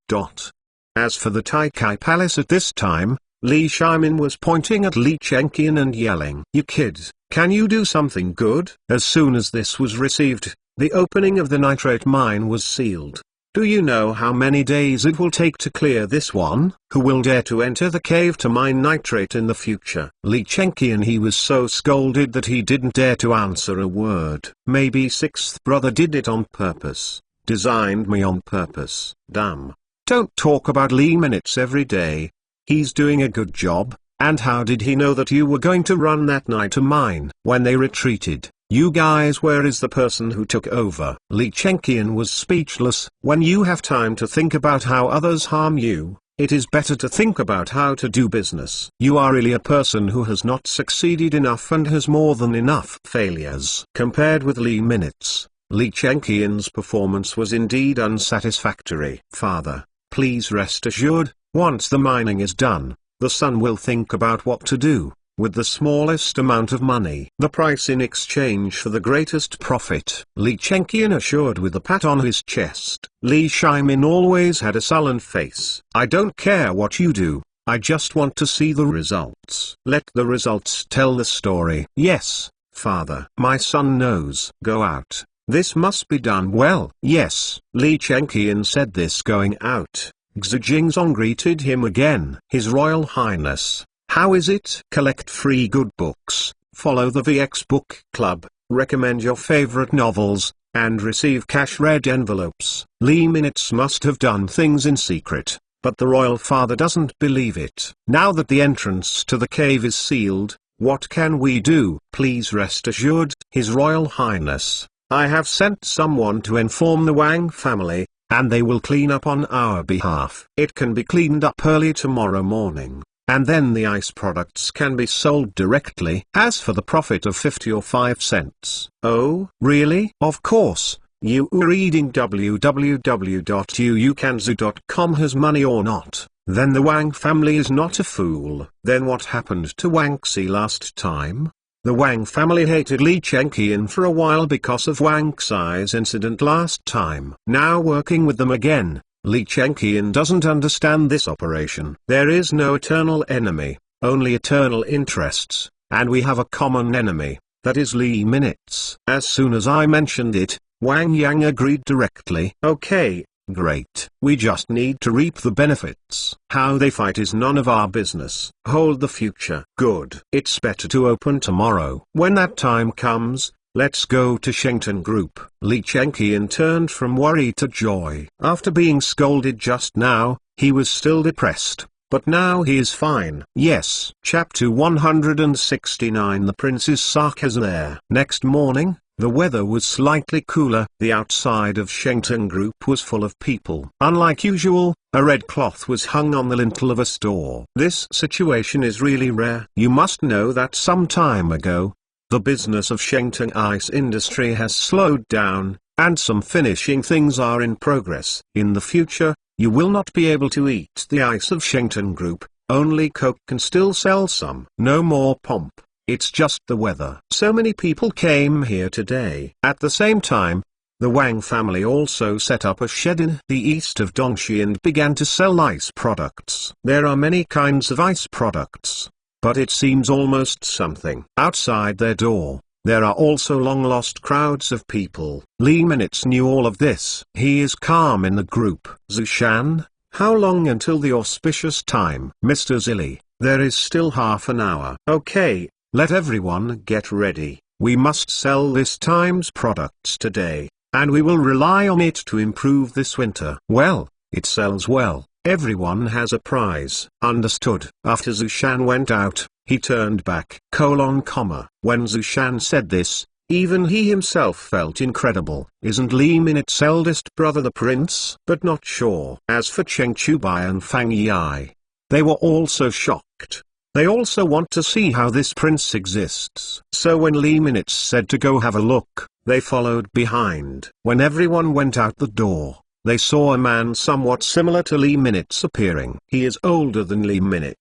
As for the Taikai Palace at this time, Li Shimon was pointing at Li Chengqian and yelling, "You kid, can you do something good?" As soon as this was received, the opening of the nitrate mine was sealed. Do you know how many days it will take to clear this one? Who will dare to enter the cave to mine nitrate in the future? Li Chengqian, he was so scolded that he didn't dare to answer a word. Maybe sixth brother did it on purpose. Designed me on purpose. Damn. Don't talk about Li Minutes every day. He's doing a good job. And how did he know that you were going to run that night to mine? When they retreated, you guys, where is the person who took over? Li Chengqian was speechless. When you have time to think about how others harm you, it is better to think about how to do business. You are really a person who has not succeeded enough and has more than enough failures. Compared with Li Minutes, Li Chengqian's performance was indeed unsatisfactory. Father, please rest assured, once the mining is done, the son will think about what to do with the smallest amount of money. The price in exchange for the greatest profit. Li Chengqian assured with a pat on his chest. Li Shimon always had a sullen face. I don't care what you do, I just want to see the results. Let the results tell the story. Yes, father. My son knows. Go out. This must be done well. Yes. Li Chengqian said this going out. Xu Jingzong greeted him again. His Royal Highness, how is it? Collect free good books, follow the VX Book Club, recommend your favorite novels, and receive cash red envelopes. Li Minutes must have done things in secret, but the royal father doesn't believe it. Now that the entrance to the cave is sealed, what can we do? Please rest assured, His Royal Highness, I have sent someone to inform the Wang family, and they will clean up on our behalf. It can be cleaned up early tomorrow morning, and then the ice products can be sold directly. As for the profit of 50 or 5 cents. Oh, really? Of course, you are reading www.uukanzu.com has money or not. Then the Wang family is not a fool. Then what happened to Wang Xi last time? The Wang family hated Li Chengqian for a while because of Wang Xi's incident last time. Now working with them again, Li Chengqian doesn't understand this operation. There is no eternal enemy, only eternal interests, and we have a common enemy, that is Li Minutes. As soon as I mentioned it, Wang Yang agreed directly. Okay, great. We just need to reap the benefits. How they fight is none of our business. Hold the future. Good. It's better to open tomorrow. When that time comes, let's go to Shengton Group. Li Chengqian turned from worry to joy. After being scolded just now, he was still depressed, but now he is fine. Yes. Chapter 169. The Prince's sarcasm there. Next morning, the weather was slightly cooler. The outside of Shengton Group was full of people. Unlike usual, a red cloth was hung on the lintel of a store. This situation is really rare. You must know that some time ago, the business of Shengton ice industry has slowed down, and some finishing things are in progress. In the future, you will not be able to eat the ice of Shengton Group. Only Coke can still sell some. No more pomp. It's just the weather. So many people came here today. At the same time, the Wang family also set up a shed in the east of Dongxi and began to sell ice products. There are many kinds of ice products, but it seems almost something. Outside their door, there are also long-lost crowds of people. Li Minutes knew all of this. He is calm in the group. Zushan, how long until the auspicious time? Mr. Zilli, there is still half an hour. Okay. Let everyone get ready. We must sell this time's products today, and we will rely on it to improve this winter. Well, it sells well. Everyone has a prize. Understood. After Zushan went out, he turned back. When Zushan said this, Even he himself felt incredible. Isn't Li Minut's eldest brother the prince? But not sure. As for Cheng Chubai and Fang Yi, they were also shocked. They also want to see how this prince exists. So when Li Minut said to go have a look, they followed behind. When everyone went out the door, they saw a man somewhat similar to Li Minut appearing. He is older than Li Minut.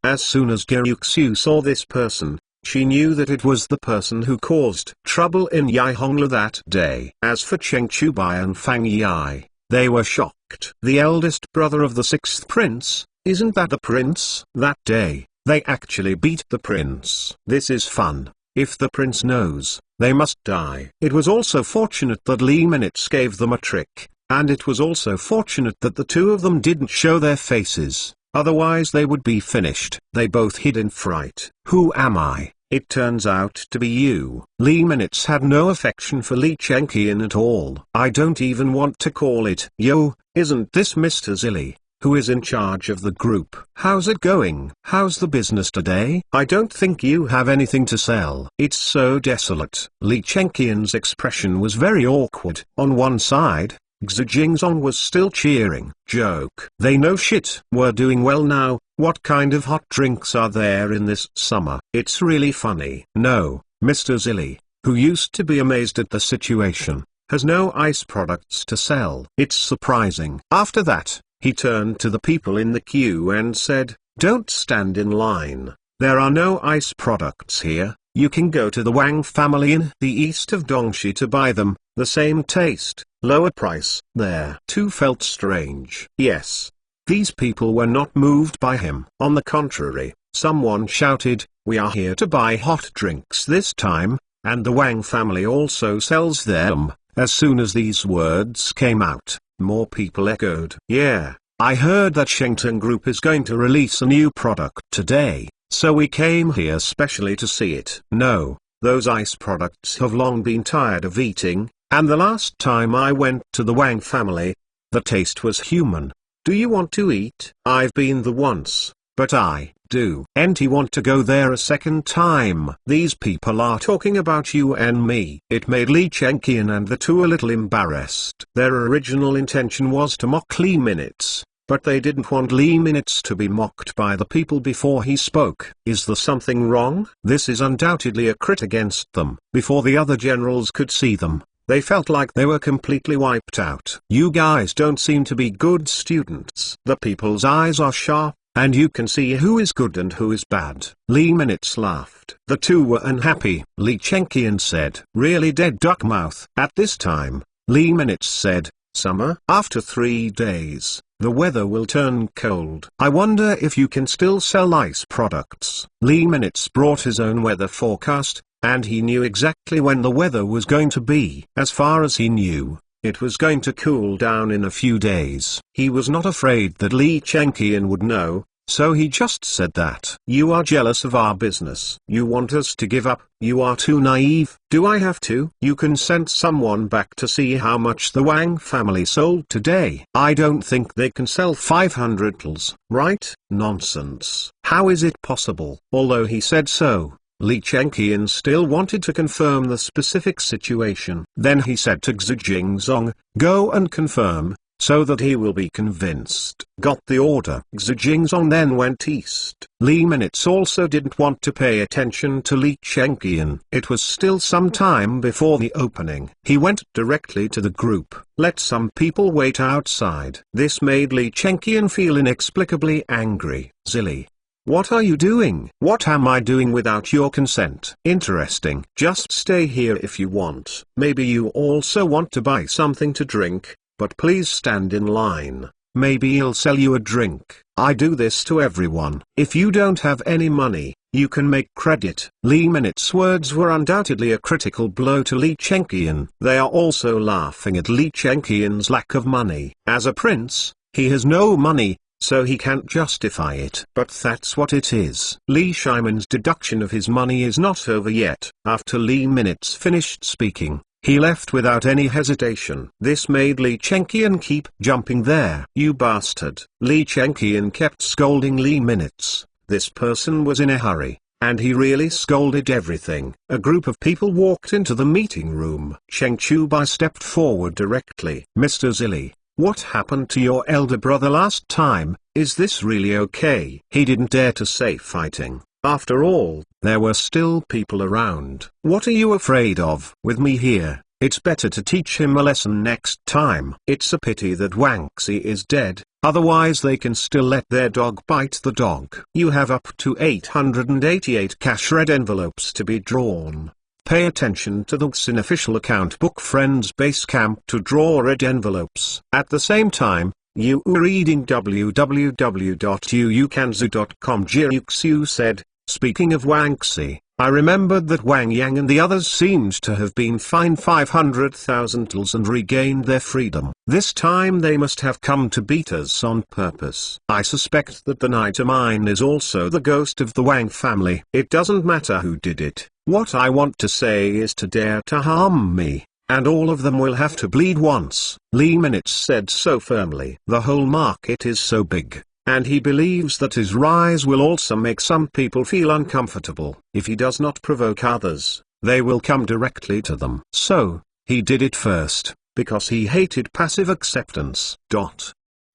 As soon as Gyuxu saw this person, she knew that it was the person who caused trouble in Yihongla that day. As for Cheng Chubai and Fang Yi, they were shocked. The eldest brother of the sixth prince, isn't that the prince? That day, they actually beat the prince. This is fun. If the prince knows, they must die. It was also fortunate that Li Minut gave them a trick. And it was also fortunate that the two of them didn't show their faces, otherwise they would be finished. They both hid in fright. Who am I? It turns out to be you. Li Minut had no affection for Li Chengqian at all. I don't even want to call it. Yo, isn't this Mr. Zilli, who is in charge of the group? How's it going? How's the business today? I don't think you have anything to sell. It's so desolate. Li Chengqian's expression was very awkward. On one side, Xu Jingzong was still cheering. Joke. They know shit. We're doing well now. What kind of hot drinks are there in this summer? It's really funny. No, Mr. Zilli, who used to be amazed at the situation, has no ice products to sell. It's surprising. After that, he turned to the people in the queue and said, "Don't stand in line. There are no ice products here. You can go to the Wang family in the east of Dongxi to buy them. The same taste, lower price." There too felt strange. Yes. These people were not moved by him. On the contrary, someone shouted, "We are here to buy hot drinks this time, and the Wang family also sells them." As soon as these words came out, more people echoed, "Yeah, I heard that Shengteng Group is going to release a new product today, so we came here specially to see it." No, those ice products have long been tired of eating, and the last time I went to the Wang family, the taste was human. Do you want to eat? I've been there once, but I do. And you want to go there a second time? These people are talking about you and me. It made Li Chengqian and the two a little embarrassed. Their original intention was to mock Li Minut, but they didn't want Li Minut to be mocked by the people before he spoke. Is there something wrong? This is undoubtedly a crit against them. Before the other generals could see them, they felt like they were completely wiped out. You guys don't seem to be good students. The people's eyes are sharp, and you can see who is good and who is bad. Li Minut laughed. The two were unhappy. Li Chengqian said, "Really dead duck mouth." At this time, Li Minut said, "Summer. After 3 days, the weather will turn cold. I wonder if you can still sell ice products." Li Minut brought his own weather forecast, and he knew exactly when the weather was going to be. As far as he knew, it was going to cool down in a few days. He was not afraid that Li Chengqian would know, so he just said that. "You are jealous of our business. You want us to give up. You are too naive." "Do I have to?" "You can send someone back to see how much the Wang family sold today." "I don't think they can sell 500 tals, right?" "Nonsense. How is it possible?" Although he said so, Li Chengqian still wanted to confirm the specific situation. Then he said to Xu Jingzong, "Go and confirm, so that he will be convinced." Got the order. Xu Jingzong then went east. Li Minut also didn't want to pay attention to Li Chengqian. It was still some time before the opening. He went directly to the group. Let some people wait outside. This made Li Chengqian feel inexplicably angry. "Zilli, what are you doing?" "What am I doing without your consent?" "Interesting. Just stay here if you want. Maybe you also want to buy something to drink, but please stand in line. Maybe he'll sell you a drink. I do this to everyone. If you don't have any money, you can make credit." Li Minut's words were undoubtedly a critical blow to Li Chengqian. They are also laughing at Li Chengqian's lack of money. As a prince, he has no money, so he can't justify it. But that's what it is. Li Shimon's deduction of his money is not over yet. After Li Minut finished speaking, he left without any hesitation. This made Li Chengqian keep jumping there. "You bastard." Li Chengqian kept scolding Li Minut. This person was in a hurry. and he really scolded everything. A group of people walked into the meeting room. Cheng Chubai stepped forward directly. Mr. Zilli, what happened to your elder brother last time? Is this really okay? He didn't dare to say fighting. After all, there were still people around. What are you afraid of? With me here, it's better to teach him a lesson next time. It's a pity that Wang Xi is dead, otherwise they can still let their dog bite the dog. You have up to 888 cash red envelopes to be drawn. Pay attention to the Xin official account book Friends Base Camp to draw red envelopes. At the same time, you are reading www.uukanzu.com. Jiuxiu said, speaking of Wang Xi, I remembered that Wang Yang and the others seemed to have been fined 500,000 tals and regained their freedom. This time they must have come to beat us on purpose. I suspect that the Nightermine is also the ghost of the Wang family. It doesn't matter who did it. What I want to say is to dare to harm me, and all of them will have to bleed once. Lee Minutes said so firmly. The whole market is so big, and he believes that his rise will also make some people feel uncomfortable. If he does not provoke others, they will come directly to them. So, he did it first, because he hated passive acceptance.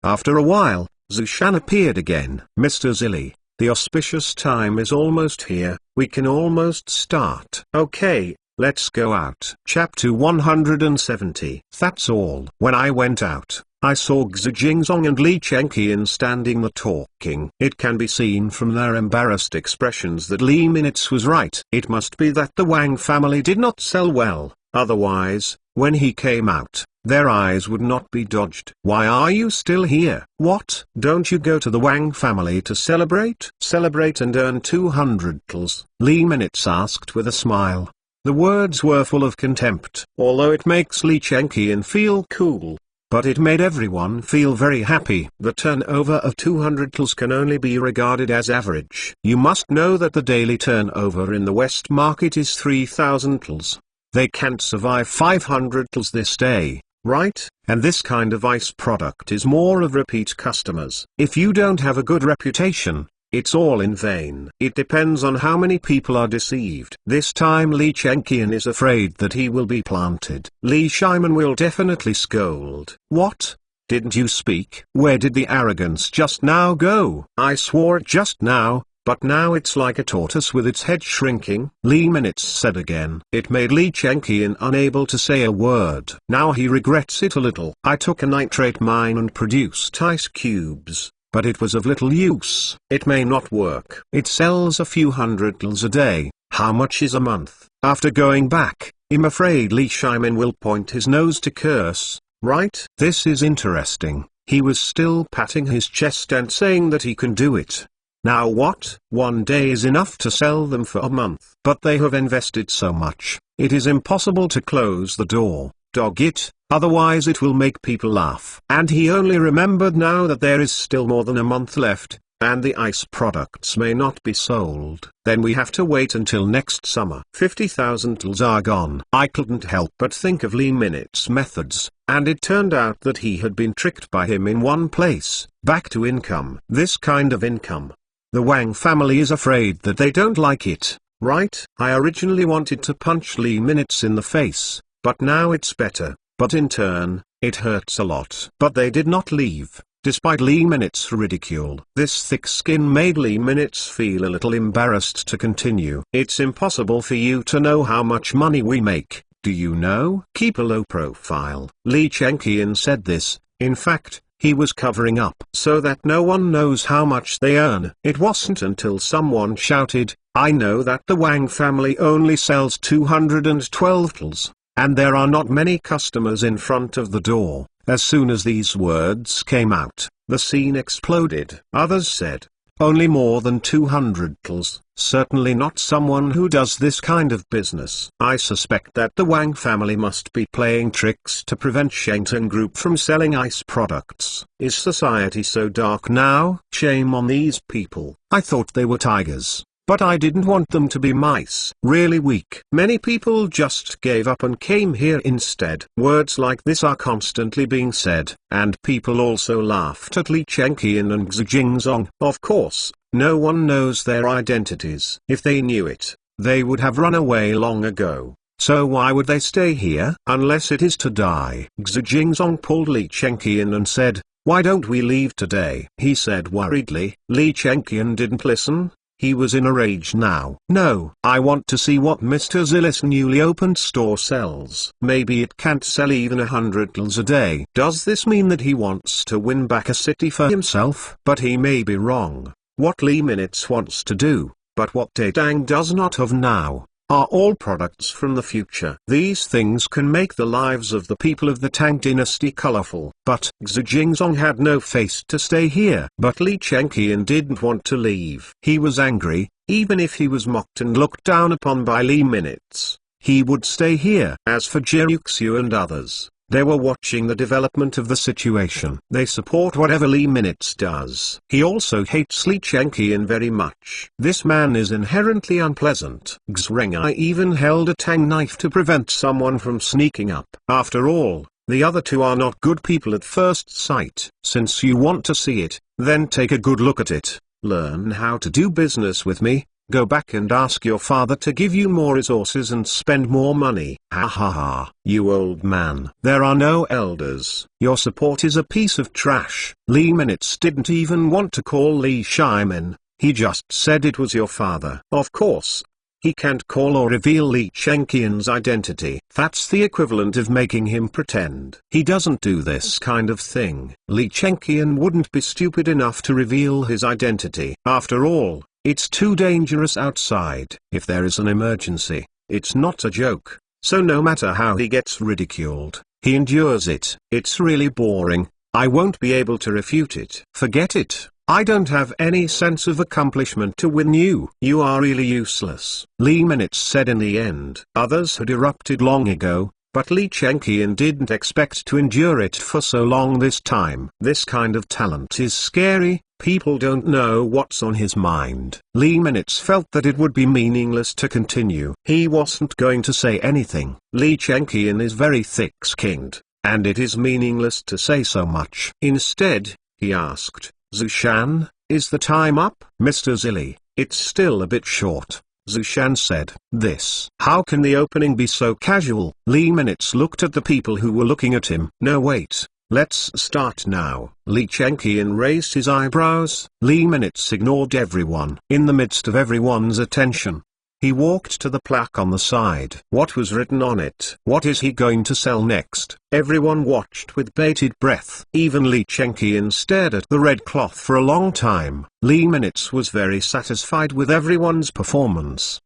After a while, Zushan appeared again. Mr. Zilli, the auspicious time is almost here, we can almost start. Okay, let's go out. Chapter 170. That's all. When I went out, I saw Xu Jingzong and Li Chengqian standing there talking. It can be seen from their embarrassed expressions that Li Minutes was right. It must be that the Wang family did not sell well, otherwise, when he came out, their eyes would not be dodged. Why are you still here? What? Don't you go to the Wang family to celebrate? Celebrate and earn 200 tals? Li Minutes asked with a smile. The words were full of contempt. Although it makes Li Chengqian feel cool, but it made everyone feel very happy. The turnover of 200 tals can only be regarded as average. You must know that the daily turnover in the West market is 3,000 tals. They can't survive 500 tals this day, right? And this kind of ice product is more of repeat customers. If you don't have a good reputation, it's all in vain. It depends on how many people are deceived. This time Li Chengqian is afraid that he will be planted. Li Shimon will definitely scold. What? Didn't you speak? Where did the arrogance just now go? I swore it just now, but now it's like a tortoise with its head shrinking. Li Minutes said again. It made Li Chengqian unable to say a word. Now he regrets it a little. I took a nitrate mine and produced ice cubes, but it was of little use. It may not work. It sells a few hundred tals a day. How much is a month? After going back, I'm afraid Li Shimon will point his nose to curse, right? This is interesting. He was still patting his chest and saying that he can do it. Now what? One day is enough to sell them for a month. But they have invested so much, it is impossible to close the door. Dog it, otherwise it will make people laugh. And he only remembered now that there is still more than a month left, and the ice products may not be sold. Then we have to wait until next summer. 50,000 tals are gone. I couldn't help but think of Li Minutes' methods, and it turned out that he had been tricked by him in one place. Back to income. This kind of income. The Wang family is afraid that they don't like it, right? I originally wanted to punch Li Minutes in the face, but now it's better. But in turn, it hurts a lot. But they did not leave, despite Li Minutes' ridicule. This thick skin made Li Minutes feel a little embarrassed to continue. It's impossible for you to know how much money we make, do you know? Keep a low profile. Li Chengqian said this. In fact, he was covering up so that no one knows how much they earn. It wasn't until someone shouted, I know that the Wang family only sells 212 tals, and there are not many customers in front of the door. As soon as these words came out, the scene exploded. Others said, only more than 200 tals, certainly not someone who does this kind of business. I suspect that the Wang family must be playing tricks to prevent Shengteng Group from selling ice products. Is society so dark now? Shame on these people. I thought they were tigers, but I didn't want them to be mice. Really weak. Many people just gave up and came here instead. Words like this are constantly being said, and people also laughed at Li Chengqian and Xu Jingzong. Of course, No one knows their identities. If they knew it, they would have run away long ago. So why would they stay here? Unless it is to die. Xu Jingzong pulled Li Chengqian and said, "Why don't we leave today?" he said worriedly. Li Chengqian didn't listen. He was in a rage now. "No, I want to see what Mr. Zill's newly opened store sells. Maybe it can't sell even 100 lls a day." Does this mean that he wants to win back a city for himself? But he may be wrong. What Li Minutes wants to do, but what Tang does not have now, are all products from the future. These things can make the lives of the people of the Tang dynasty colorful. But Xu Jingzong had no face to stay here. But Li Chengqian didn't want to leave. He was angry. Even if he was mocked and looked down upon by Li Minutes, he would stay here. As for Jiuxiu and others, they were watching the development of the situation. They support whatever Li Minutes does. He also hates Li Chengqian very much. This man is inherently unpleasant. Xrengai even held a Tang knife to prevent someone from sneaking up. After all, the other two are not good people at first sight. Since you want to see it, then take a good look at it. Learn how to do business with me. Go back and ask your father to give you more resources and spend more money. Ha ha ha, you old man. There are no elders. Your support is a piece of trash. Li Minutes didn't even want to call Li Shimon. He just said it was your father. Of course, he can't call or reveal Li Chengqian's identity. That's the equivalent of making him pretend. He doesn't do this kind of thing. Li Chengqian wouldn't be stupid enough to reveal his identity. After all, it's too dangerous outside. If there is an emergency, it's not a joke. So no matter how he gets ridiculed, he endures it. It's really boring. I won't be able to refute it. Forget it. I don't have any sense of accomplishment to win you. You are really useless. Li Minutes said in the end. Others had erupted long ago, but Li Chengqian didn't expect to endure it for so long this time. This kind of talent is scary. People don't know what's on his mind. Li Minutes felt that it would be meaningless to continue. He wasn't going to say anything. Li Chengqian is very thick-skinned, and it is meaningless to say so much. Instead, he asked, "Zushan, is the time up?" "Mr. Zilli, it's still a bit short," Zushan said. "This. How can the opening be so casual?" Li Minutes looked at the people who were looking at him. "No, wait. Let's start now." Li Chengqian raised his eyebrows. Li Minutes ignored everyone. In the midst of everyone's attention, he walked to the plaque on the side. What was written on it? What is he going to sell next? Everyone watched with bated breath. Even Li Chengqian stared at the red cloth for a long time. Li Minutes was very satisfied with everyone's performance.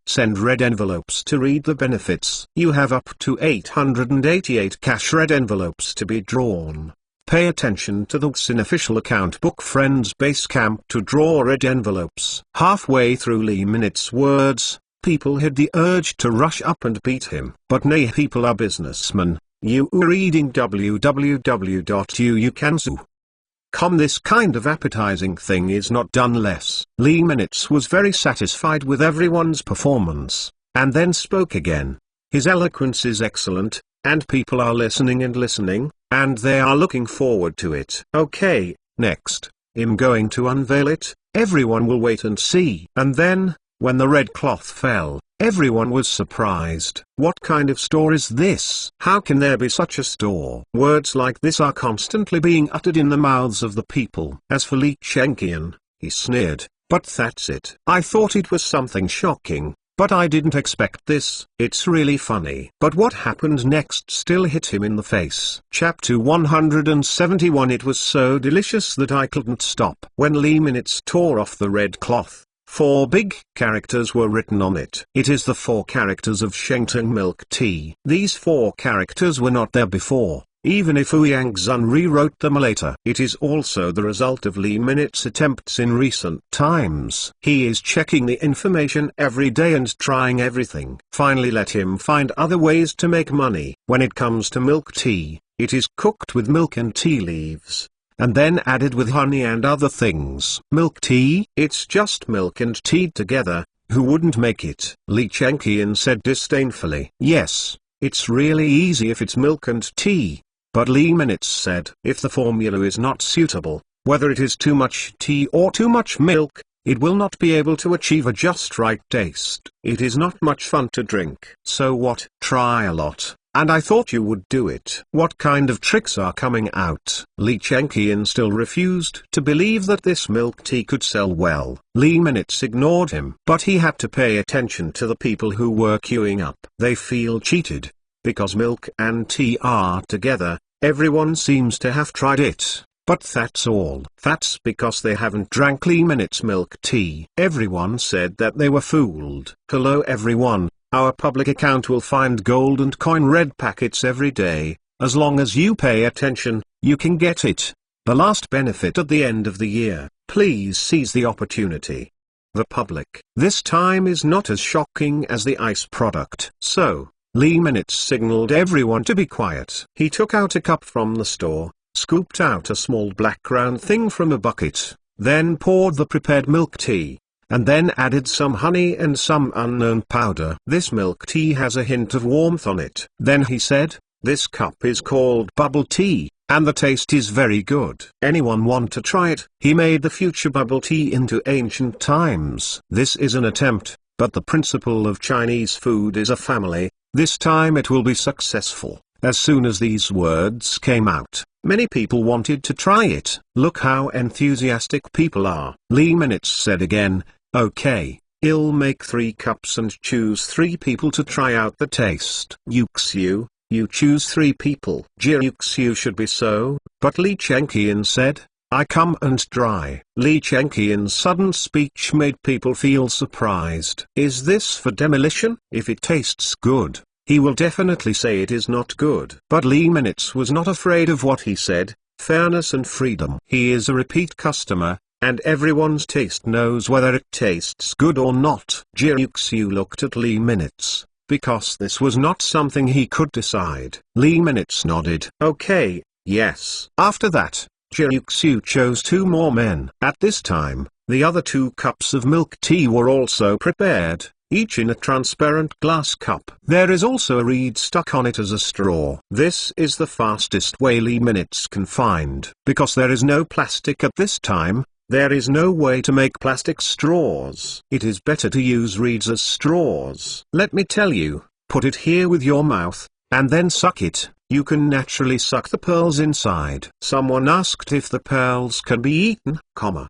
Send red envelopes to read the benefits. You have up to 888 cash red envelopes to be drawn. Pay attention to the WXIN official account book Friends Base Camp to draw red envelopes. Halfway through Li Minutes' words, people had the urge to rush up and beat him. But nay, people are businessmen. You are reading www.uukanzu.com. This kind of appetizing thing is not done less. Li Minutes was very satisfied with everyone's performance, and then spoke again. His eloquence is excellent, and people are listening and listening, and they are looking forward to it. Okay, next, I'm going to unveil it. Everyone will wait and see. And then, when the red cloth fell, everyone was surprised. What kind of store is this? How can there be such a store? Words like this are constantly being uttered in the mouths of the people. As for Li Chengqian, he sneered, "But that's it. I thought it was something shocking. But I didn't expect this. It's really funny." But what happened next still hit him in the face. Chapter 171. It was so delicious that I couldn't stop. When Li Minutes tore off the red cloth, 4 big characters were written on it. It is the 4 characters of Shengteng milk tea. These 4 characters were not there before. Even if Ouyang Zun rewrote them later. It is also the result of Li Minutes' attempts in recent times. He is checking the information every day and trying everything. Finally, let him find other ways to make money. When it comes to milk tea, it is cooked with milk and tea leaves, and then added with honey and other things. Milk tea? It's just milk and tea together. Who wouldn't make it? Li Chengqian said disdainfully. Yes, it's really easy if it's milk and tea. But Li Minutes said, if the formula is not suitable, whether it is too much tea or too much milk, it will not be able to achieve a just right taste. It is not much fun to drink. So what? Try a lot. And I thought you would do it. What kind of tricks are coming out? Li Chengqian still refused to believe that this milk tea could sell well. Li Minutes ignored him. But he had to pay attention to the people who were queuing up. They feel cheated. Because milk and tea are together, everyone seems to have tried it. But that's all. That's because they haven't drank Li Minutes milk tea. Everyone said that they were fooled. Hello everyone. Our public account will find gold and coin red packets every day. As long as you pay attention, you can get it. The last benefit at the end of the year. Please seize the opportunity. The public. This time is not as shocking as the ice product. So, Li Minutes signaled everyone to be quiet. He took out a cup from the store, scooped out a small black round thing from a bucket, then poured the prepared milk tea, and then added some honey and some unknown powder. This milk tea has a hint of warmth on it. Then he said, this cup is called bubble tea, and the taste is very good. Anyone want to try it? He made the future bubble tea into ancient times. This is an attempt, but the principle of Chinese food is a family. This time it will be successful. As soon as these words came out, many people wanted to try it. Look how enthusiastic people are. Li Minutes said again, okay, I'll make 3 cups and choose 3 people to try out the taste. Yuxiu, you choose 3 people. Yuxiu should be so, but Li Chengqian said, I come and try. Li Chengqian's sudden speech made people feel surprised. Is this for demolition? If it tastes good, he will definitely say it is not good. But Li Minutes was not afraid of what he said, fairness and freedom. He is a repeat customer, and everyone's taste knows whether it tastes good or not. Yuxiu looked at Li Minutes, because this was not something he could decide. Li Minutes nodded. Okay, yes. After that, Yuxiu chose 2 more men. At this time, the other 2 cups of milk tea were also prepared, each in a transparent glass cup. There is also a reed stuck on it as a straw. This is the fastest way Li Minutes can find. Because there is no plastic at this time, there is no way to make plastic straws. It is better to use reeds as straws. Let me tell you, put it here with your mouth, and then suck it. You can naturally suck the pearls inside. Someone asked if the pearls can be eaten,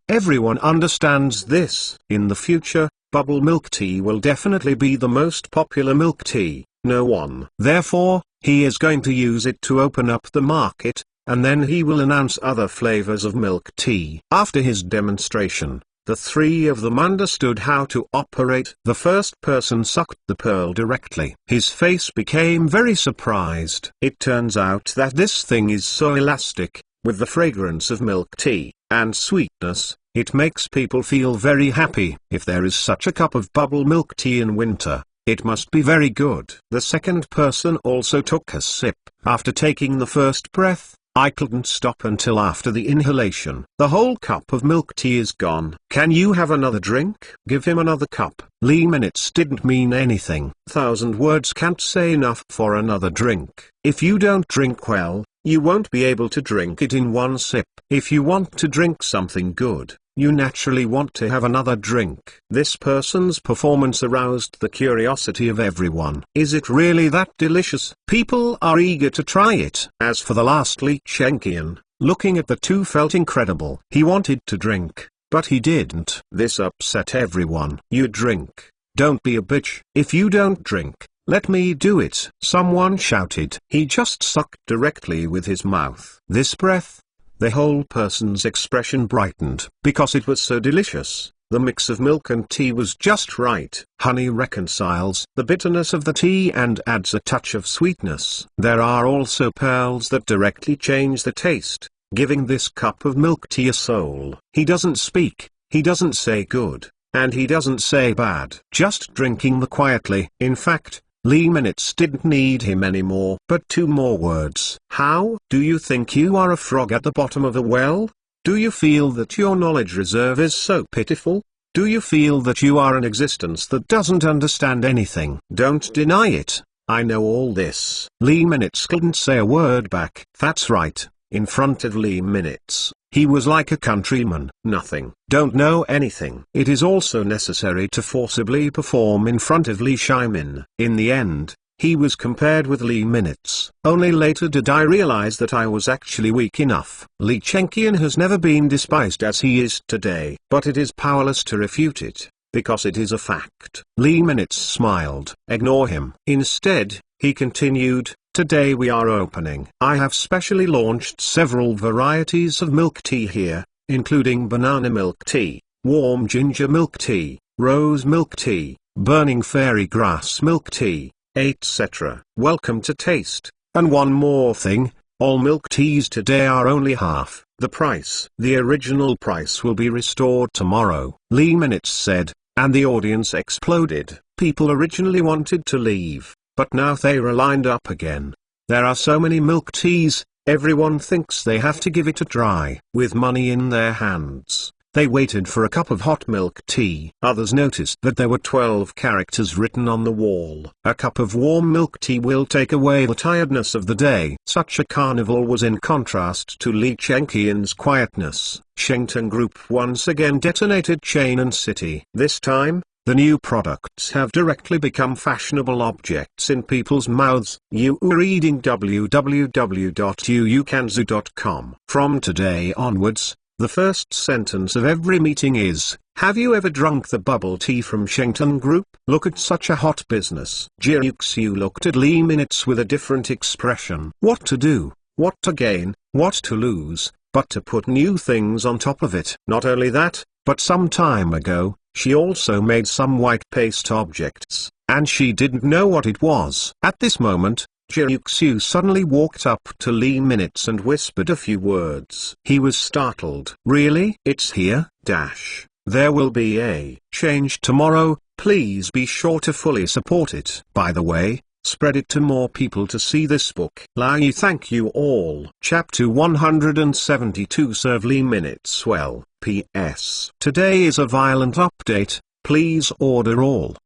Everyone understands this. In the future, bubble milk tea will definitely be the most popular milk tea. No one. Therefore, he is going to use it to open up the market, and then he will announce other flavors of milk tea. After his demonstration, the 3 of them understood how to operate. The first person sucked the pearl directly. His face became very surprised. It turns out that this thing is so elastic, with the fragrance of milk tea, and sweetness, it makes people feel very happy. If there is such a cup of bubble milk tea in winter, it must be very good. The second person also took a sip. After taking the first breath, I couldn't stop until after the inhalation. The whole cup of milk tea is gone. Can you have another drink? Give him another cup. Li Minutes didn't mean anything. 1,000 words can't say enough for another drink. If you don't drink well, you won't be able to drink it in one sip. If you want to drink something good, you naturally want to have another drink. This person's performance aroused the curiosity of everyone. Is it really that delicious? People are eager to try it. As for the last Li Chengqian, looking at the 2 felt incredible. He wanted to drink, but he didn't. This upset everyone. You drink. Don't be a bitch. If you don't drink, let me do it. Someone shouted. He just sucked directly with his mouth. This breath, the whole person's expression brightened. Because it was so delicious, the mix of milk and tea was just right. Honey reconciles the bitterness of the tea and adds a touch of sweetness. There are also pearls that directly change the taste, giving this cup of milk tea a soul. He doesn't speak, he doesn't say good, and he doesn't say bad. Just drinking the quietly. In fact, Li Minutes didn't need him anymore. But 2 more words. How? Do you think you are a frog at the bottom of a well? Do you feel that your knowledge reserve is so pitiful? Do you feel that you are an existence that doesn't understand anything? Don't deny it. I know all this. Li Minutes couldn't say a word back. That's right. in front of Lee Minutes. He was like a countryman. Nothing. Don't know anything. It is also necessary to forcibly perform in front of Lee Shimon. In the end, he was compared with Lee Minutes. Only later did I realize that I was actually weak enough. Lee Chenkian has never been despised as he is today. But it is powerless to refute it, because it is a fact. Lee Minutes smiled. Ignore him. Instead, he continued, today we are opening. I have specially launched several varieties of milk tea here, including banana milk tea, warm ginger milk tea, rose milk tea, burning fairy grass milk tea, etc. Welcome to taste. And one more thing, all milk teas today are only half the price. The original price will be restored tomorrow, Lee Minutes said, and the audience exploded. People originally wanted to leave, but now they are lined up again. There are so many milk teas, everyone thinks they have to give it a try. With money in their hands, they waited for a cup of hot milk tea. Others noticed that there were 12 characters written on the wall. A cup of warm milk tea will take away the tiredness of the day. Such a carnival was in contrast to Lee Chenkian's quietness. Shengtang Group once again detonated Chain and City. This time, the new products have directly become fashionable objects in people's mouths. You are reading www.uukanzu.com. From today onwards, the first sentence of every meeting is, have you ever drunk the bubble tea from Shengtang Group? Look at such a hot business. Jiuxiu looked at Lee Minutes with a different expression. What to do, what to gain, what to lose, but to put new things on top of it. Not only that, but some time ago, she also made some white paste objects, and she didn't know what it was. At this moment, Jiuxiu suddenly walked up to Lee Minutes and whispered a few words. He was startled. Really? It's here? There will be a change tomorrow, please be sure to fully support it. By the way, spread it to more people to see this book. Lai thank you all. Chapter 172 Serve Lee Minutes well. P.S. Today is a violent update, please order all.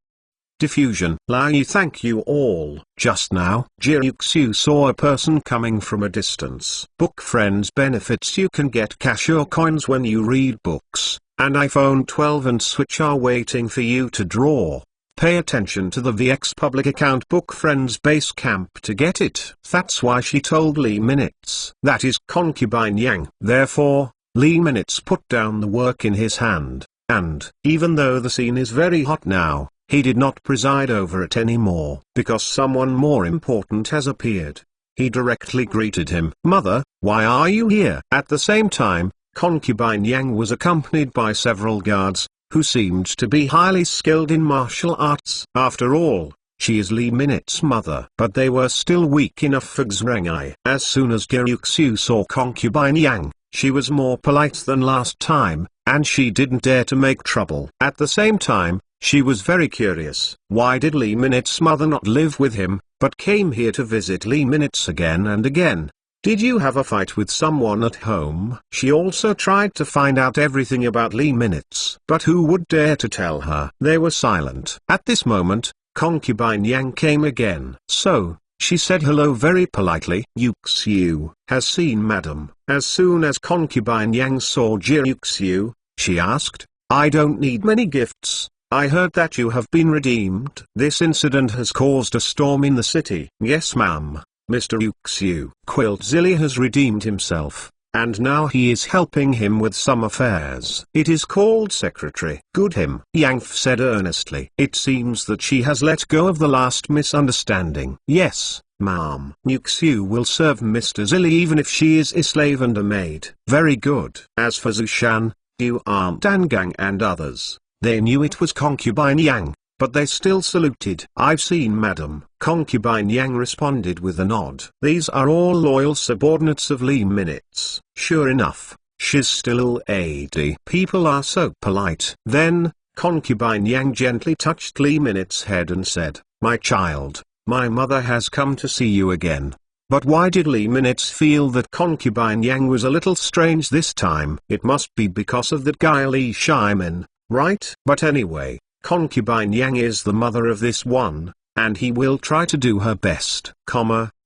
Diffusion. Lai thank you all. Just now, Jiuxiu saw a person coming from a distance. Book Friends benefits. You can get cash or coins when you read books, and iPhone 12 and Switch are waiting for you to draw. Pay attention to the VX public account Book Friends base camp to get it. That's why she told Lee Minutes. That is concubine Yang. Therefore, Lee Minutes put down the work in his hand, and, even though the scene is very hot now, he did not preside over it anymore. Because someone more important has appeared, he directly greeted him. Mother, why are you here? At the same time, concubine Yang was accompanied by several guards, who seemed to be highly skilled in martial arts. After all, she is Lee Minutes' mother. But they were still weak enough for Xrengai. As soon as Jiuxiu saw concubine Yang, she was more polite than last time, and she didn't dare to make trouble. At the same time, she was very curious. Why did Lee Minutes' mother not live with him, but came here to visit Lee Minutes again and again? Did you have a fight with someone at home? She also tried to find out everything about Lee Minutes. But who would dare to tell her? They were silent. At this moment, concubine Yang came again. So, she said hello very politely. Jiuxiu has seen madam. As soon as concubine Yang saw Jiuxiu, she asked, I don't need many gifts. I heard that you have been redeemed. This incident has caused a storm in the city. Yes ma'am, Mr. Jiuxiu. Quiltzilli has redeemed himself, and now he is helping him with some affairs. It is called secretary. Good him. Yang said earnestly. It seems that she has let go of the last misunderstanding. Yes, ma'am. Jiuxiu will serve Mr. Zilli even if she is a slave and a maid. Very good. As for Zushan, Yu Aunt Dangang and others, they knew it was concubine Yang, but they still saluted. I've seen madam. Concubine Yang responded with a nod. These are all loyal subordinates of Lee Minutes. Sure enough, she's still AD. People are so polite. Then, concubine Yang gently touched Lee Minutes' head and said, my child, my mother has come to see you again. But why did Lee Minutes feel that concubine Yang was a little strange this time? It must be because of that guy Lee Shimon, right? But anyway, concubine Yang is the mother of this one, and he will try to do her best,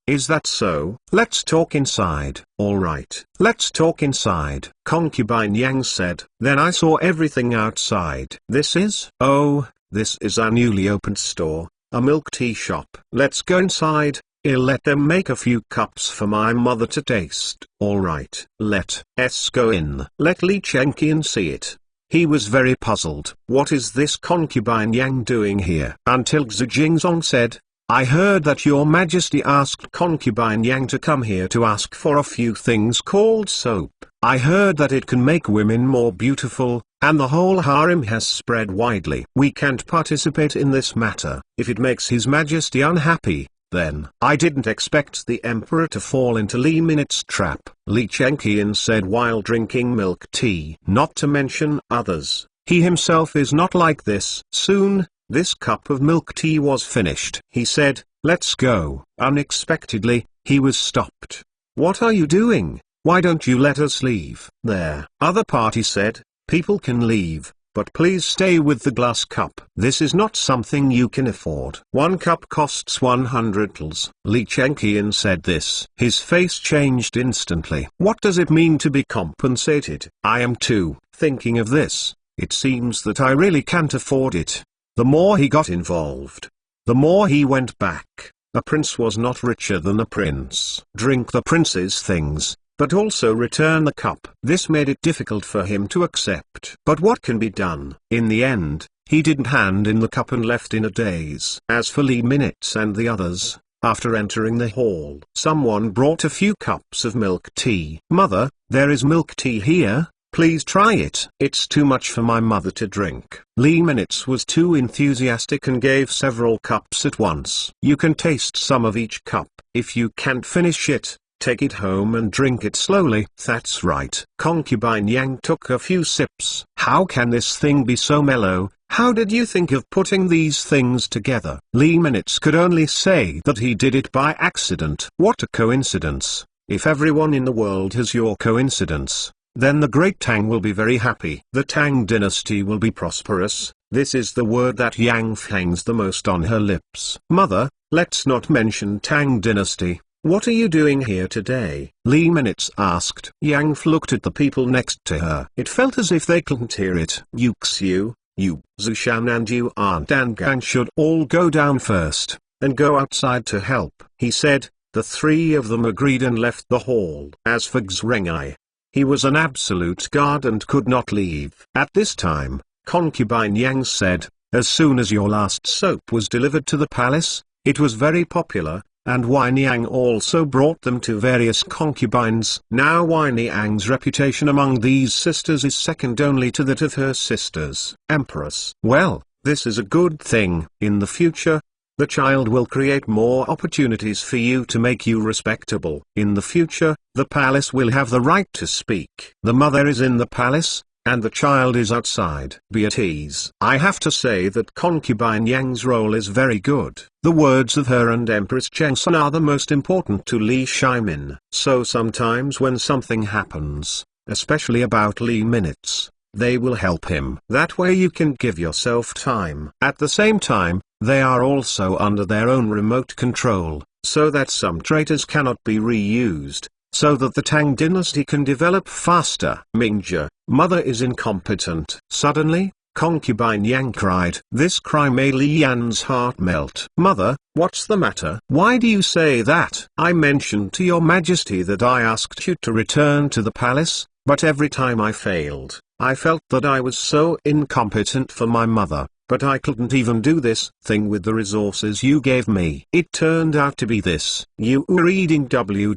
Is that so? Let's talk inside. Alright, let's talk inside, Concubine Yang said. Then I saw everything outside. This is a newly opened store, a milk tea shop. Let's go inside. I'll let them make a few cups for my mother to taste. Alright, let's go in. Let Li Chengqian see it. He was very puzzled. What is this Concubine Yang doing here? Until Xu Jingzong said, I heard that your majesty asked Concubine Yang to come here to ask for a few things called soap. I heard that it can make women more beautiful, and the whole harem has spread widely. We can't participate in this matter. If it makes his majesty unhappy, then I didn't expect the emperor to fall into Li Minut's trap, Li Chengqian said while drinking milk tea. Not to mention others, he himself is not like this. Soon, this cup of milk tea was finished. He said, let's go. Unexpectedly, he was stopped. What are you doing? Why don't you let us leave? There. Other party said, people can leave, but please stay with the glass cup. This is not something you can afford. One cup costs 100 tals. Li Chengqian said this. His face changed instantly. What does it mean to be compensated? I am too thinking of this. It seems that I really can't afford it. The more he got involved, the more he went back. A prince was not richer than a prince. Drink the prince's things, but also return the cup. This made it difficult for him to accept. But what can be done? In the end, he didn't hand in the cup and left in a daze. As for Li Minutes and the others, after entering the hall, someone brought a few cups of milk tea. Mother, there is milk tea here. Please try it. It's too much for my mother to drink. Li Minutes was too enthusiastic and gave several cups at once. You can taste some of each cup. If you can't finish it, take it home and drink it slowly. That's right. Concubine Yang took a few sips. How can this thing be so mellow? How did you think of putting these things together? Li Minutes could only say that he did it by accident. What a coincidence. If everyone in the world has your coincidence, then the great Tang will be very happy. The Tang dynasty will be prosperous. This is the word that Yang hangs the most on her lips. Mother, let's not mention Tang dynasty. What are you doing here today? Li Minutes asked. Yang looked at the people next to her. It felt as if they couldn't hear it. You Xiu, you, Zushan and you Aunt and Gang should all go down first, and go outside to help, he said. The three of them agreed and left the hall. As for Xrengai, he was an absolute guard and could not leave. At this time, Concubine Yang said, as soon as your last soap was delivered to the palace, it was very popular, and Wine Yang also brought them to various concubines. Now Wine Yang's reputation among these sisters is second only to that of her sisters. Empress. Well, this is a good thing. In the future, the child will create more opportunities for you to make you respectable. In the future, the palace will have the right to speak. The mother is in the palace, and the child is outside. Be at ease. I have to say that Concubine Yang's role is very good. The words of her and Empress Chengsun are the most important to Li Shimin. So sometimes when something happens, especially about Li Minutes, they will help him. That way you can give yourself time. At the same time, they are also under their own remote control, so that some traitors cannot be reused, so that the Tang dynasty can develop faster. Mingjia, mother is incompetent. Suddenly, Concubine Yang cried. This cry made Li Yan's heart melt. Mother, what's the matter? Why do you say that? I mentioned to your majesty that I asked you to return to the palace, but every time I failed. I felt that I was so incompetent for my mother, but I couldn't even do this thing with the resources you gave me. It turned out to be this. You were reading www.uukansu.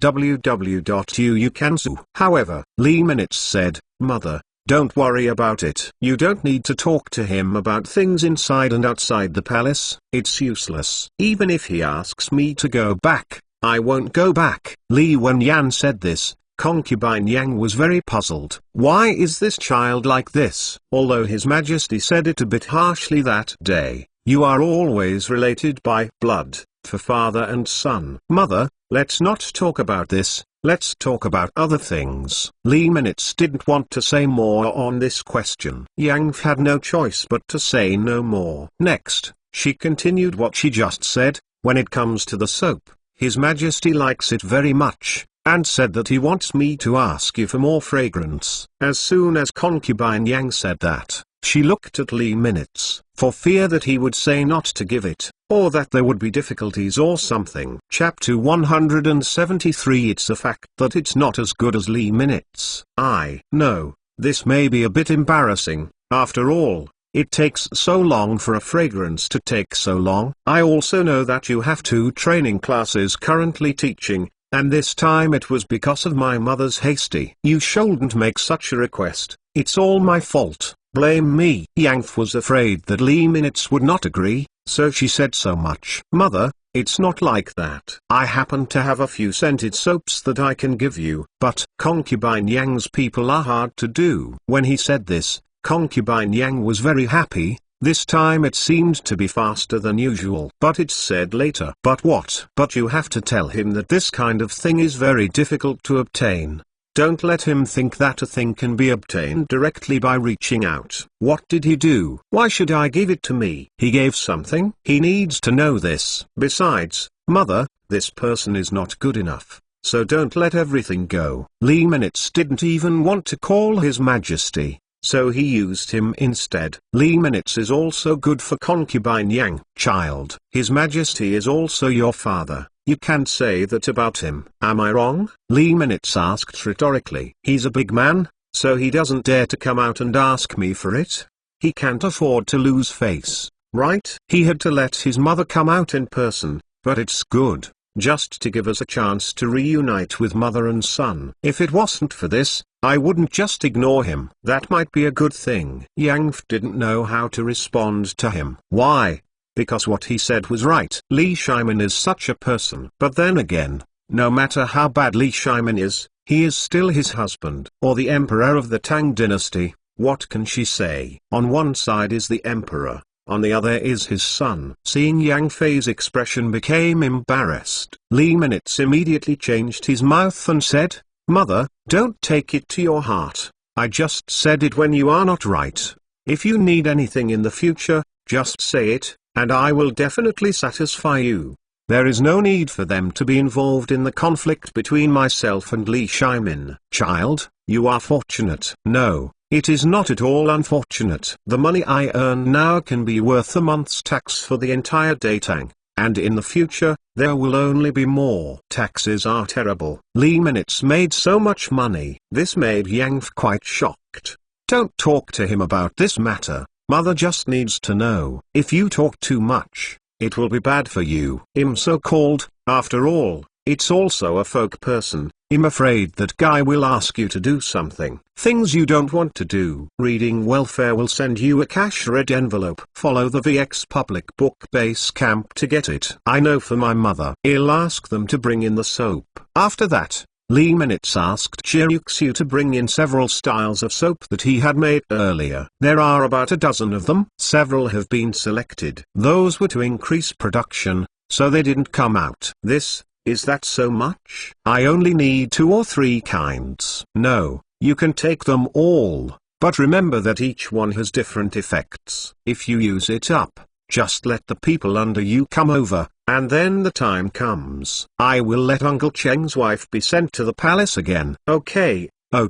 However, Li Minutes said, Mother, don't worry about it. You don't need to talk to him about things inside and outside the palace. It's useless. Even if he asks me to go back, I won't go back. Li Wenyan said this. Concubine Yang was very puzzled. Why is this child like this? Although His Majesty said it a bit harshly that day, you are always related by blood, for father and son. Mother, let's not talk about this, let's talk about other things. Li Minutes didn't want to say more on this question. Yang had no choice but to say no more. Next, she continued what she just said. When it comes to the soap, His Majesty likes it very much, and said that he wants me to ask you for more fragrance. As soon as concubine Yang said that, she looked at Lee Minutes, for fear that he would say not to give it, or that there would be difficulties or something. Chapter 173. It's a fact that it's not as good as Lee Minutes. I know, this may be a bit embarrassing, after all, it takes so long for a fragrance to take so long. I also know that you have 2 training classes currently teaching, and this time it was because of my mother's hasty. You shouldn't make such a request, it's all my fault. Blame me. Yang was afraid that Lee Minutes would not agree, so she said so much. Mother, it's not like that. I happen to have a few scented soaps that I can give you, but concubine Yang's people are hard to do. When he said this, concubine Yang was very happy. This time it seemed to be faster than usual. But it said later. But what? But you have to tell him that this kind of thing is very difficult to obtain. Don't let him think that a thing can be obtained directly by reaching out. What did he do? Why should I give it to me? He gave something. He needs to know this. Besides, mother, this person is not good enough, so don't let everything go. Lee Minutes didn't even want to call His Majesty, so he used him instead. Lee Minutes is also good for concubine Yang. Child, His Majesty is also your father. You can't say that about him. Am I wrong? Lee Minutes asked rhetorically. He's a big man, so he doesn't dare to come out and ask me for it. He can't afford to lose face, right? He had to let his mother come out in person, but it's good, just to give us a chance to reunite with mother and son. If it wasn't for this, I wouldn't just ignore him. That might be a good thing. Yang didn't know how to respond to him. Why? Because what he said was right. Li Shimon is such a person. But then again, no matter how bad Li Shimon is, he is still his husband, or the emperor of the Tang dynasty. What can she say? On one side is the emperor, on the other is his son. Seeing Yang Fei's expression became embarrassed. Lee Minutes immediately changed his mouth and said, Mother, don't take it to your heart. I just said it when you are not right. If you need anything in the future, just say it, and I will definitely satisfy you. There is no need for them to be involved in the conflict between myself and Li Shimon. Child, you are fortunate. No, it is not at all unfortunate. The money I earn now can be worth a month's tax for the entire day Tang, and in the future, there will only be more. Taxes are terrible. Lee Minutes made so much money. This made Yang quite shocked. Don't talk to him about this matter. Mother just needs to know. If you talk too much, it will be bad for you. I'm so-called, after all, it's also a folk person. I'm afraid that guy will ask you to do something. Things you don't want to do. Reading Welfare will send you a cash red envelope. Follow the VX Public Book Base Camp to get it. I know for my mother. I'll ask them to bring in the soap. After that, Lee Minutes asked Chiruksu to bring in several styles of soap that he had made earlier. There are about a dozen of them. Several have been selected. Those were to increase production, so they didn't come out. Is that so much? I only need 2 or 3 kinds. No, you can take them all, but remember that each one has different effects. If you use it up, just let the people under you come over, and then the time comes. I will let Uncle Cheng's wife be sent to the palace again. Okay, I'll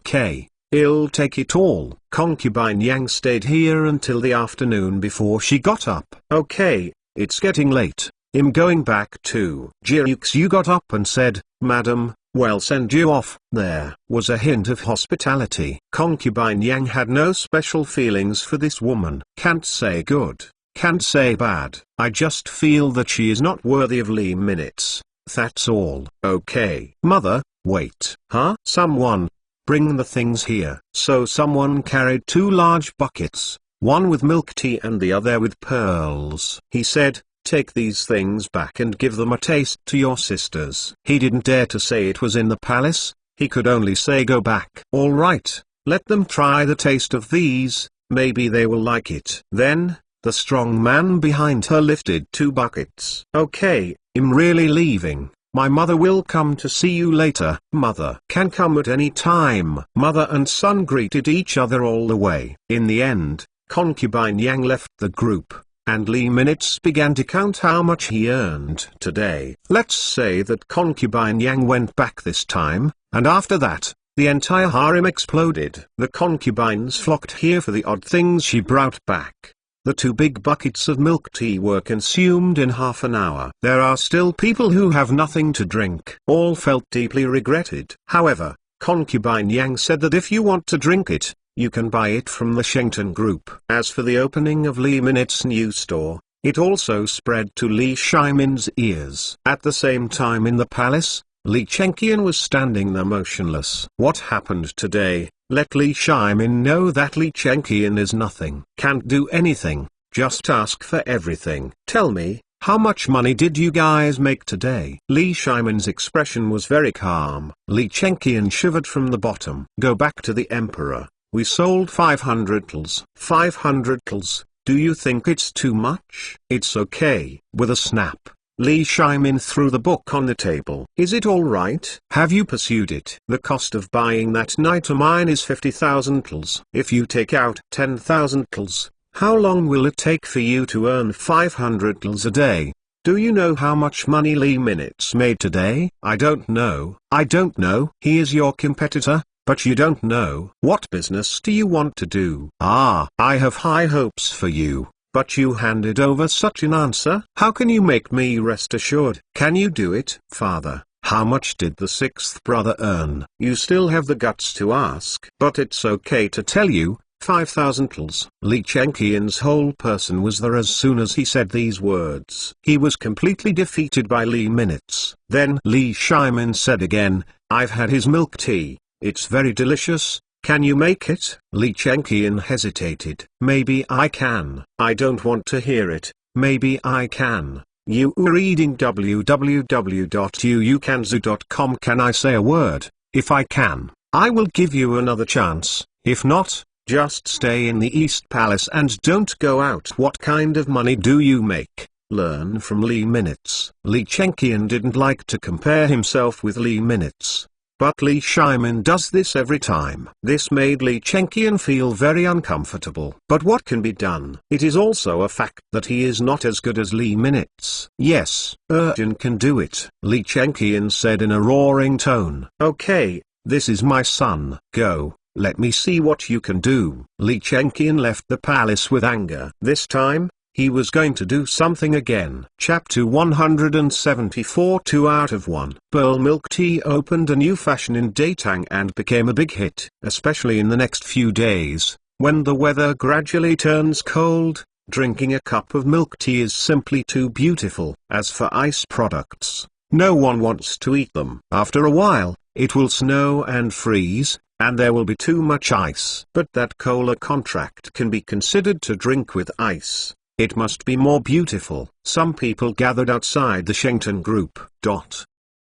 take it all. Concubine Yang stayed here until the afternoon before she got up. Okay, it's getting late. I'm going back too. Chiruksu got up and said, Madam, well send you off. There was a hint of hospitality. Concubine Yang had no special feelings for this woman. Can't say good, can't say bad. I just feel that she is not worthy of Lee Minutes. That's all. Okay. Mother, wait. Huh? Someone, bring the things here. So someone carried 2 large buckets, one with milk tea and the other with pearls. He said, take these things back and give them a taste to your sisters. He didn't dare to say it was in the palace, he could only say go back. All right, let them try the taste of these, maybe they will like it. Then, the strong man behind her lifted 2 buckets. Okay, I'm really leaving. My mother will come to see you later. Mother can come at any time. Mother and son greeted each other all the way. In the end, concubine Yang left the group. and Li Minutes began to count how much he earned today. Let's say that concubine Yang went back this time, and after that, the entire harem exploded. The concubines flocked here for the odd things she brought back. The 2 big buckets of milk tea were consumed in half an hour. There are still people who have nothing to drink. All felt deeply regretted. However, concubine Yang said that if you want to drink it, you can buy it from the Shengton group. As for the opening of Li Minutes' new store, it also spread to Li Shimon's ears. At the same time in the palace, Li Chenqian was standing there motionless. What happened today? Let Li Shimon know that Li Chenqian is nothing. Can't do anything, just ask for everything. Tell me, how much money did you guys make today? Li Shimon's expression was very calm. Li Chenqian shivered from the bottom. Go back to the emperor. We sold 500 tals. 500 tals, do you think it's too much? It's okay. With a snap, Li Shimon threw the book on the table. Is it alright? Have you pursued it? The cost of buying that nitomine is 50,000 tals. If you take out 10,000 tals, how long will it take for you to earn 500 tals a day? Do you know how much money Li Minutes made today? I don't know. I don't know. He is your competitor, but you don't know. What business do you want to do? I have high hopes for you. But you handed over such an answer? How can you make me rest assured? Can you do it? Father, how much did the 6th brother earn? You still have the guts to ask. But it's okay to tell you, 5,000 tals. Li Chenqian's whole person was there as soon as he said these words. He was completely defeated by Li Minutes. Then Li Shimon said again, I've had his milk tea. It's very delicious. Can you make it? Li Chenqian hesitated. Maybe I can. I don't want to hear it. Maybe I can. You are reading www.uukanzu.com. Can I say a word? If I can, I will give you another chance. If not, just stay in the East Palace and don't go out. What kind of money do you make? Learn from Li Minutes. Li Chenqian didn't like to compare himself with Li Minutes. But Li Shimon does this every time. This made Li Chenqian feel very uncomfortable. But what can be done? It is also a fact that he is not as good as Li Minutes. Yes, Urjin can do it, Li Chenqian said in a roaring tone. Okay, this is my son. Go, let me see what you can do. Li Chenqian left the palace with anger. This time, he was going to do something again. Chapter 174 2 out of 1. Pearl milk tea opened a new fashion in Tang and became a big hit, especially in the next few days. When the weather gradually turns cold, drinking a cup of milk tea is simply too beautiful. As for ice products, no one wants to eat them. After a while, it will snow and freeze, and there will be too much ice. But that cola contract can be considered to drink with ice. It must be more beautiful. Some people gathered outside the Shengton group.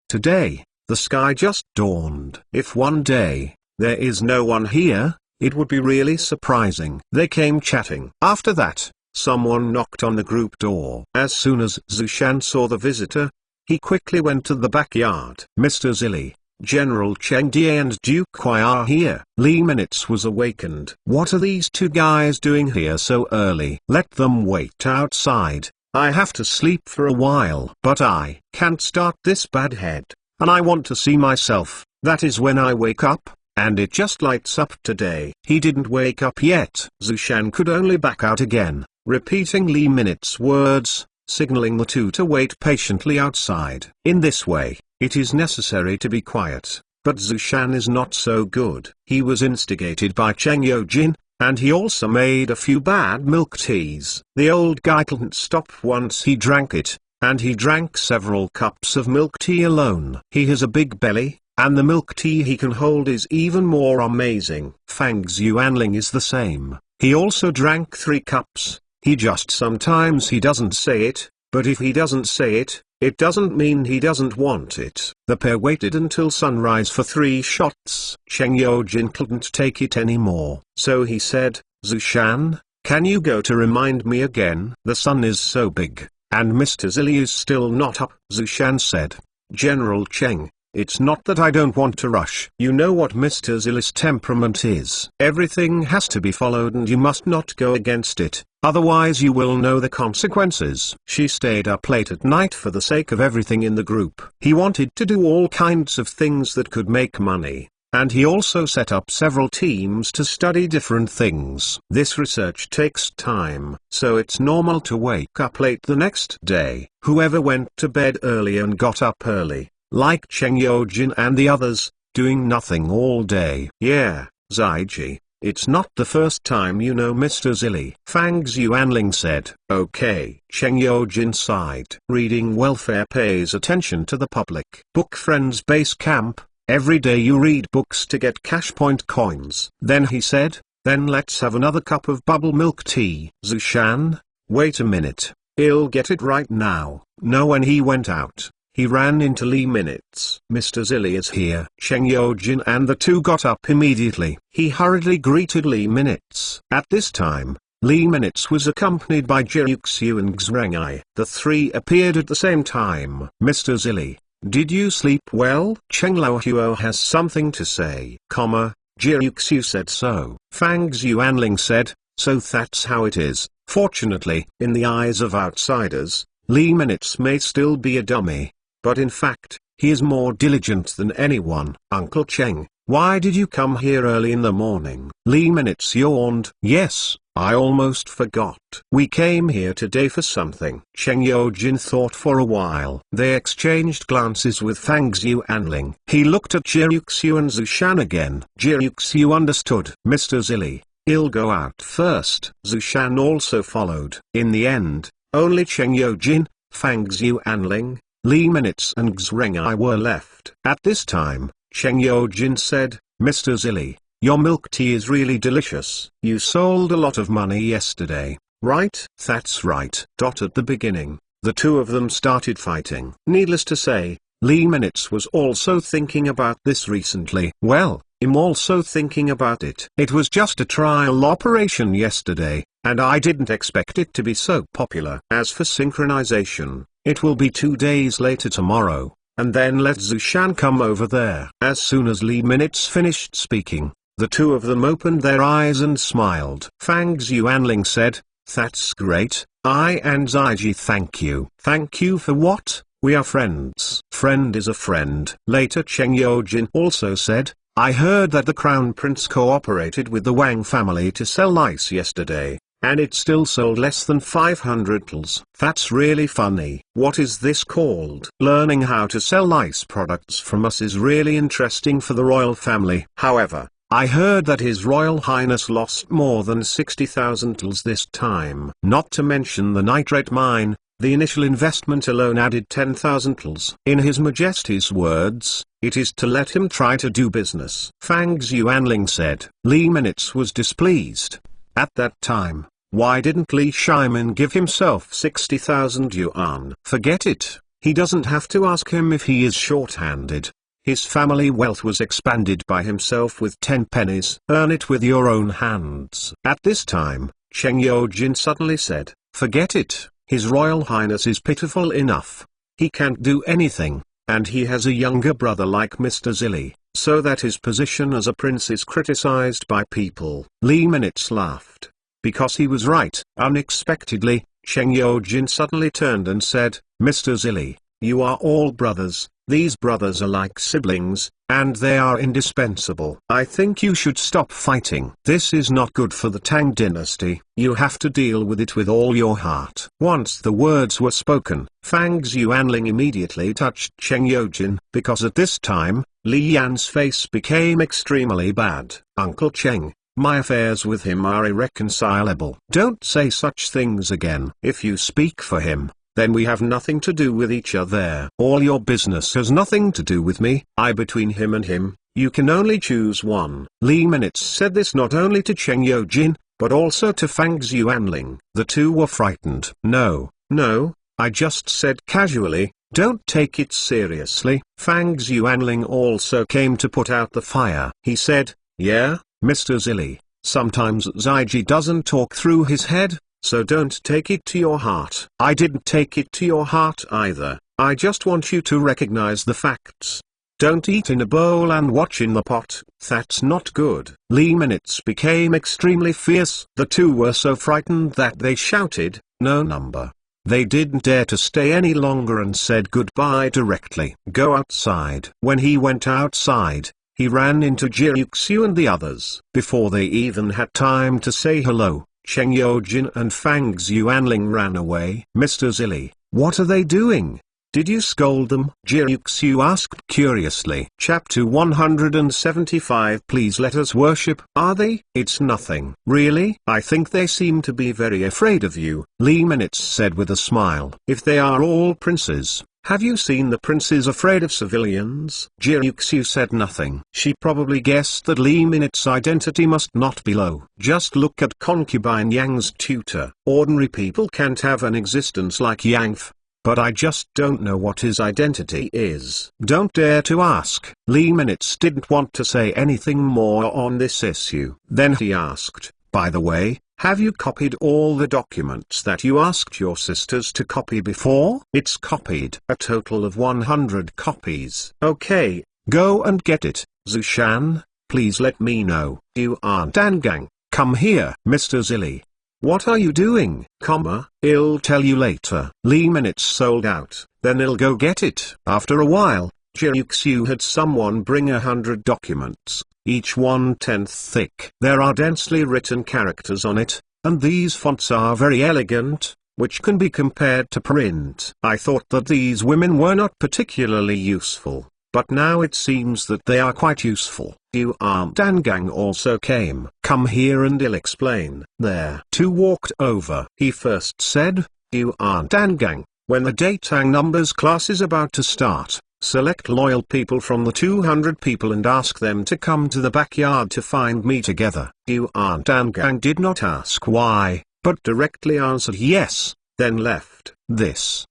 Today, the sky just dawned. If one day, there is no one here, it would be really surprising. They came chatting. After that, someone knocked on the group door. As soon as Zushan saw the visitor, he quickly went to the backyard. Mr. Zilli, General Cheng Die and Duke Kuai are here. Li Minutes was awakened. What are these 2 guys doing here so early? Let them wait outside. I have to sleep for a while. But I can't start this bad head. And I want to see myself. That is when I wake up. And it just lights up today. He didn't wake up yet. Zushan could only back out again, repeating Li Minutes' words, signaling the 2 to wait patiently outside. In this way, it is necessary to be quiet, but Zushan is not so good. He was instigated by Cheng Yojin, and he also made a few bad milk teas. The old guy couldn't stop once he drank it, and he drank several cups of milk tea alone. He has a big belly, and the milk tea he can hold is even more amazing. Fang Xuanling is the same. He also drank 3 cups. Sometimes he doesn't say it, but if he doesn't say it, it doesn't mean he doesn't want it. The pair waited until sunrise for 3 shots. Cheng Yojin couldn't take it anymore. So he said, Zushan, can you go to remind me again? The sun is so big, and Mr. Zilli is still not up. Zushan said, General Cheng, It's not that I don't want to rush. You know what Mr. Zill's temperament is. Everything has to be followed and you must not go against it, otherwise you will know the consequences. She stayed up late at night for the sake of everything in the group. He wanted to do all kinds of things that could make money. And he also set up several teams to study different things. This research takes time, so it's normal to wake up late the next day. Whoever went to bed early and got up early, like Cheng Yojin and the others, doing nothing all day. Yeah, Zaiji, it's not the first time you know Mr. Zilli. Fang Xuanling said. Okay. Cheng Yojin sighed. Reading welfare pays attention to the public. Book Friends Base Camp. Every day you read books to get cash point coins. Then he said, then let's have another cup of bubble milk tea. Zushan, wait a minute, I'll get it right now. No, when he went out, he ran into Lee Minutes. Mr. Zilli is here. Cheng Yojin and the two got up immediately. He hurriedly greeted Lee Minutes. At this time, Lee Minutes was accompanied by Jiuxiu and Xrengai. The three appeared at the same time. Mr. Zilli, did you sleep well? Cheng Laohuo has something to say, Jiuxiu said so. Fang Xuanling said, so that's how it is. Fortunately, in the eyes of outsiders, Lee Minutes may still be a dummy, but in fact, he is more diligent than anyone. Uncle Cheng, why did you come here early in the morning? Lee Minutes yawned. Yes, I almost forgot. We came here today for something. Cheng Yojin thought for a while. They exchanged glances with Fang Xuanling. He looked at Jiuxiu and Zushan again. Jiuxiu understood. Mr. Zilli, I'll go out first. Zushan also followed. In the end, only Cheng Yojin, Fang Xuanling, Lee Minutes and Xrengai were left. At this time, Cheng Yojin said, Mr. Zilli, your milk tea is really delicious. You sold a lot of money yesterday, right? That's right. At the beginning, the two of them started fighting. Needless to say, Lee Minutes was also thinking about this recently. Well, I'm also thinking about it. It was just a trial operation yesterday, and I didn't expect it to be so popular. As for synchronization, it will be 2 days later tomorrow, and then let Zushan come over there. As soon as Lee Minutes finished speaking, the two of them opened their eyes and smiled. Fang Xuanling said, that's great, I and Zaiji thank you. Thank you for what? We are friends. Friend is a friend. Later Cheng Yojin also said, I heard that the Crown Prince cooperated with the Wang family to sell lice yesterday, and it still sold less than 500 tals. That's really funny. What is this called? Learning how to sell lice products from us is really interesting for the royal family. However, I heard that His Royal Highness lost more than 60,000 tals this time. Not to mention the nitrate mine, the initial investment alone added 10,000 tals. In His Majesty's words, it is to let him try to do business. Fang Xuanling said. Lee Minutes was displeased. At that time, why didn't Li Shimon give himself 60,000 yuan? Forget it, he doesn't have to ask him if he is short-handed. His family wealth was expanded by himself with 10 pennies. Earn it with your own hands. At this time, Cheng Yojin suddenly said, forget it, His Royal Highness is pitiful enough. He can't do anything, and he has a younger brother like Mr. Zilli, so that his position as a prince is criticized by people. Lee Minutes laughed. Because he was right. Unexpectedly, Cheng Yojin suddenly turned and said, Mr. Zilli, you are all brothers. These brothers are like siblings, and they are indispensable. I think you should stop fighting. This is not good for the Tang dynasty. You have to deal with it with all your heart. Once the words were spoken, Fang Xuanling immediately touched Cheng Yojin, because at this time, Li Yan's face became extremely bad. Uncle Cheng, my affairs with him are irreconcilable. Don't say such things again. If you speak for him, then we have nothing to do with each other. All your business has nothing to do with me. Between him and him, you can only choose one. Lee Minutes said this not only to Cheng Yojin, but also to Fang Xuanling. The two were frightened. No, I just said casually, don't take it seriously. Fang Xuanling also came to put out the fire. He said, yeah, Mr. Zilli, sometimes Zaiji doesn't talk through his head. So don't take it to your heart. I didn't take it to your heart either. I just want you to recognize the facts. Don't eat in a bowl and watch in the pot, that's not good. Lee Minutes became extremely fierce. The two were so frightened that they shouted, "No number." They didn't dare to stay any longer and said goodbye directly. Go outside. When he went outside, he ran into Jiuxiu and the others. Before they even had time to say hello, Cheng Yojin and Fang Xuanling ran away. Mr. Zilli, what are they doing? Did you scold them? Jiuxiu asked curiously. Chapter 175. Please let us worship. Are they? It's nothing. Really? I think they seem to be very afraid of you, Lee Minutes said with a smile. If they are all princes, have you seen the princes afraid of civilians? Jiuxiu said nothing. She probably guessed that Lee Minutes' identity must not be low. Just look at concubine Yang's tutor. Ordinary people can't have an existence like Yang. But I just don't know what his identity is. Don't dare to ask. Lee Minutes didn't want to say anything more on this issue. Then he asked, by the way, have you copied all the documents that you asked your sisters to copy before? It's copied. A total of 100 copies. Okay, go and get it. Zushan, please let me know. You aren't Dangang. Come here. Mr. Zilli. What are you doing? I'll tell you later. Lee Minutes sold out. Then he'll go get it. After a while, Jiuxiu had someone bring 100 documents, each 1/10 thick. There are densely written characters on it, and these fonts are very elegant, which can be compared to print. I thought that these women were not particularly useful, but now it seems that they are quite useful. You Aunt Dangang also came. Come here and I'll explain. There. Two walked over. He first said, You Aunt Dangang, when the Tang numbers class is about to start, select loyal people from the 200 people and ask them to come to the backyard to find me together. You Aunt Dangang did not ask why, but directly answered yes, then left.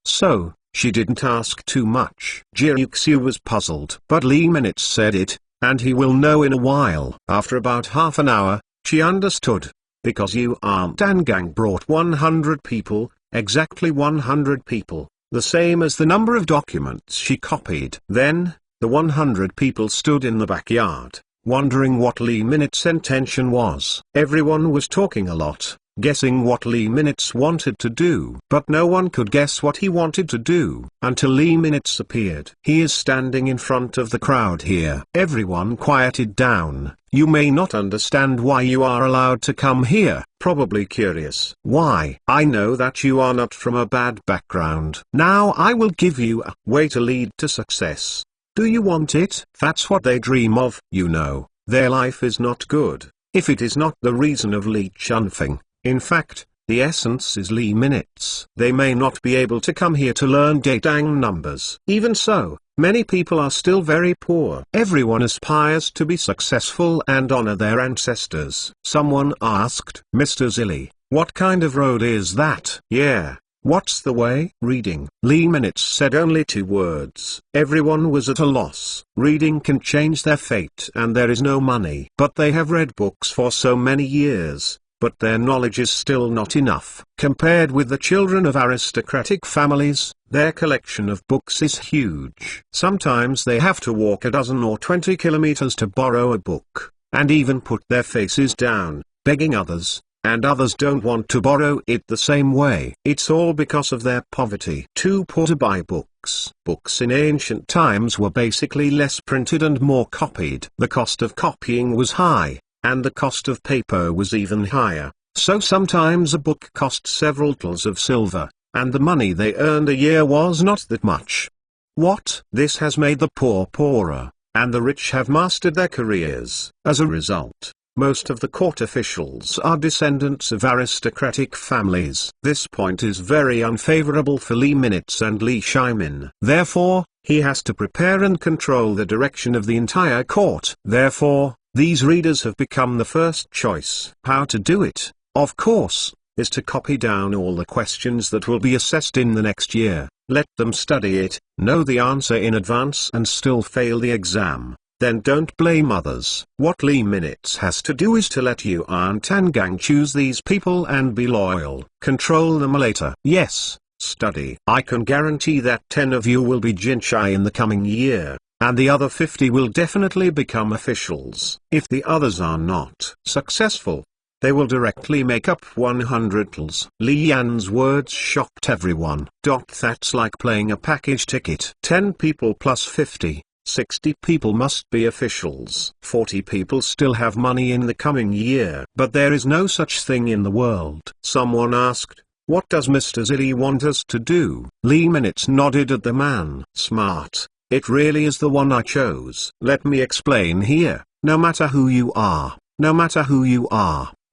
So, she didn't ask too much. Jiuxiu was puzzled. But Lee Minutes said it, and he will know in a while. After about half an hour, she understood. Because you Aunt Dangang brought 100 people, exactly 100 people, the same as the number of documents she copied. Then, the 100 people stood in the backyard, wondering what Lee Minutes' intention was. Everyone was talking a lot, guessing what Lee Minutes wanted to do. But no one could guess what he wanted to do, until Lee Minutes appeared. He is standing in front of the crowd here. Everyone quieted down. You may not understand why you are allowed to come here. Probably curious. Why? I know that you are not from a bad background. Now I will give you a way to lead to success. Do you want it? That's what they dream of. You know, their life is not good, if it is not the reason of Lee Chunfeng. In fact, the essence is Lee Minutes. They may not be able to come here to learn Tang numbers. Even so, many people are still very poor. Everyone aspires to be successful and honor their ancestors. Someone asked, Mr. Zilli, what kind of road is that? Yeah. What's the way? Reading. Lee Minutes said only 2 words. Everyone was at a loss. Reading can change their fate and there is no money. But they have read books for so many years. But their knowledge is still not enough. Compared with the children of aristocratic families, their collection of books is huge. Sometimes they have to walk a dozen or 20 kilometers to borrow a book, and even put their faces down, begging others, and others don't want to borrow it the same way. It's all because of their poverty. Too poor to buy books. Books in ancient times were basically less printed and more copied. The cost of copying was high, and the cost of paper was even higher, so sometimes a book cost several tals of silver, and the money they earned a year was not that much. What? This has made the poor poorer, and the rich have mastered their careers. As a result, most of the court officials are descendants of aristocratic families. This point is very unfavorable for Lee Minutes and Lee Shimon. Therefore, he has to prepare and control the direction of the entire court. Therefore, these readers have become the first choice. How to do it, of course, is to copy down all the questions that will be assessed in the next year. Let them study it, know the answer in advance and still fail the exam. Then don't blame others. What Lee Minutes has to do is to let you Aunt Dangang choose these people and be loyal. Control them later. Yes, study. I can guarantee that 10 of you will be Jinchai in the coming year. and the other 50 will definitely become officials. If the others are not successful, they will directly make up 100s. Li Yan's words shocked everyone. That's like playing a package ticket. 10 people plus 50, 60 people must be officials. 40 people still have money in the coming year. But there is no such thing in the world. Someone asked, "What does Mr. Zilli want us to do?" Lee Minutes nodded at the man. "Smart. It really is the one I chose. Let me explain here. No matter who you are,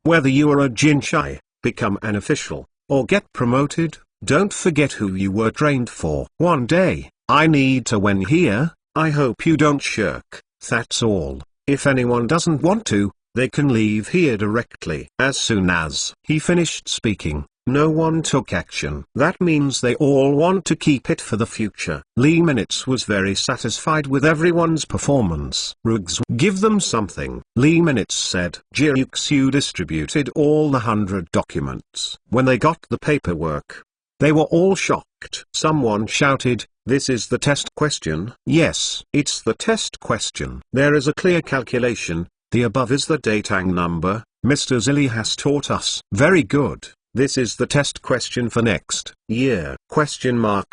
whether you are a Jinchai, become an official, or get promoted, don't forget who you were trained for. One day, I need to win here. I hope you don't shirk. That's all. If anyone doesn't want to, they can leave here directly." As soon as he finished speaking, no one took action. That means they all want to keep it for the future. Lee Minutes was very satisfied with everyone's performance. "Rugs, give them something," Lee Minutes said. Jiruxu distributed all the 100 documents. When they got the paperwork, they were all shocked. Someone shouted, "This is the test question." Yes, it's the test question. There is a clear calculation. The above is the Tang number. Mr. Zilli has taught us. Very good. This is the test question for next year.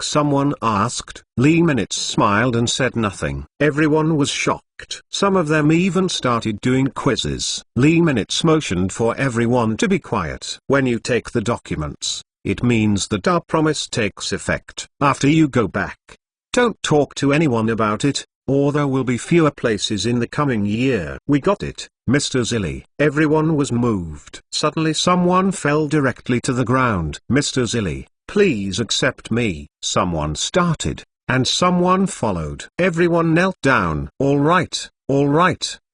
Someone asked. Lee Minutes smiled and said nothing. Everyone was shocked. Some of them even started doing quizzes. Lee Minutes motioned for everyone to be quiet. "When you take the documents, it means that our promise takes effect. After you go back, don't talk to anyone about it, or there will be fewer places in the coming year." "We got it, Mr. Zilli." Everyone was moved. Suddenly someone fell directly to the ground. "Mr. Zilli, please accept me," someone started, and someone followed. Everyone knelt down. All right,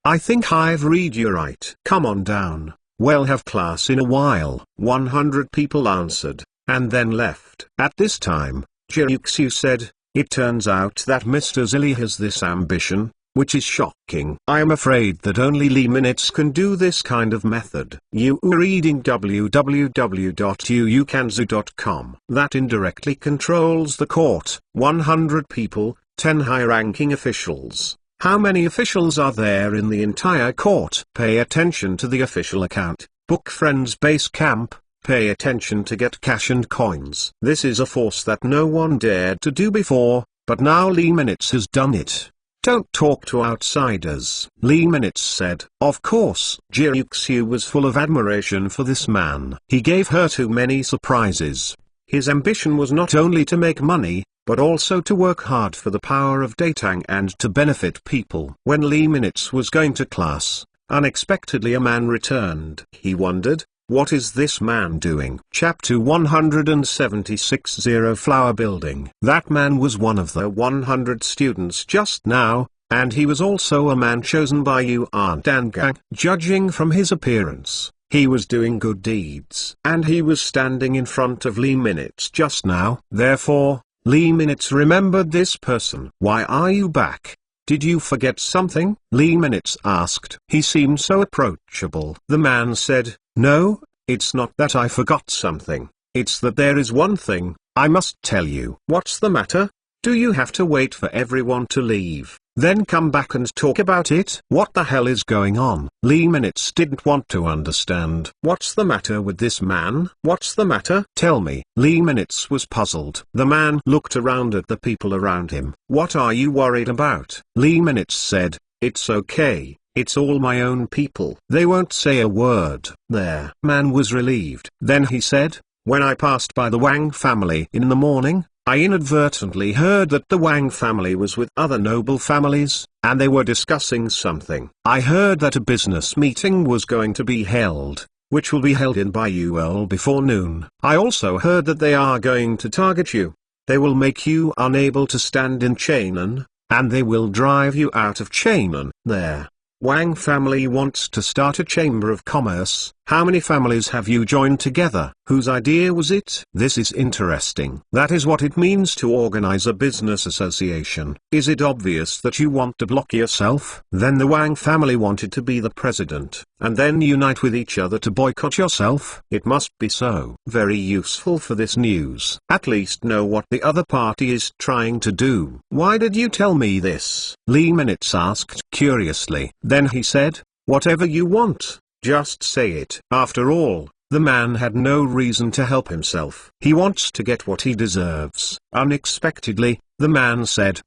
I think I've read you right. Come on down. We'll have class in a while. 100 people answered, and then left. At this time, Jiruxu said, "It turns out that Mr. Zilli has this ambition, which is shocking. I am afraid that only Lee Minutes can do this kind of method." You are reading www.uukanzu.com. That indirectly controls the court. 100 people, 10 high-ranking officials. How many officials are there in the entire court? Pay attention to the official account. Book Friends Base Camp. Pay attention to get cash and coins. This is a force that no one dared to do before, but now Lee Minutes has done it. Don't talk to outsiders, Lee Minutes said. Of course. Jiruxu was full of admiration for this man. He gave her too many surprises. His ambition was not only to make money, but also to work hard for the power of Tang and to benefit people. When Lee Minutes was going to class, unexpectedly a man returned. He wondered, what is this man doing? Chapter 176 Zero Flower Building. That man was one of the 100 students just now, and he was also a man chosen by Yuan Tang. Judging from his appearance, he was doing good deeds. And he was standing in front of Lee Minutes just now. Therefore, Lee Minutes remembered this person. "Why are you back? Did you forget something?" Lee Minutes asked. He seemed so approachable. The man said, "No, it's not that I forgot something. It's that there is one thing I must tell you." "What's the matter? Do you have to wait for everyone to leave, then come back and talk about it?" What the hell is going on? Lee Minutes didn't want to understand. What's the matter with this man? What's the matter? Tell me. Lee Minutes was puzzled. The man looked around at the people around him. What are you worried about? Lee Minutes said, "It's okay. It's all my own people. They won't say a word." There. Man was relieved. Then he said, "When I passed by the Wang family in the morning, I inadvertently heard that the Wang family was with other noble families, and they were discussing something. I heard that a business meeting was going to be held, which will be held in Baiul before noon. I also heard that they are going to target you. They will make you unable to stand in Chainan, and they will drive you out of Chainan." There. Wang family wants to start a chamber of commerce, How many families have you joined together? Whose idea was it? This is interesting. That is what it means to organize a business association. Is it obvious that you want to block yourself? Then the Wang family wanted to be the president, and then unite with each other to boycott yourself? It must be so. Very useful for this news. At least know what the other party is trying to do. Why did you tell me this? Lee Minutes asked curiously. Then he said, whatever you want. Just say it. After all, the man had no reason to help himself. He wants to get what he deserves. Unexpectedly, the man said,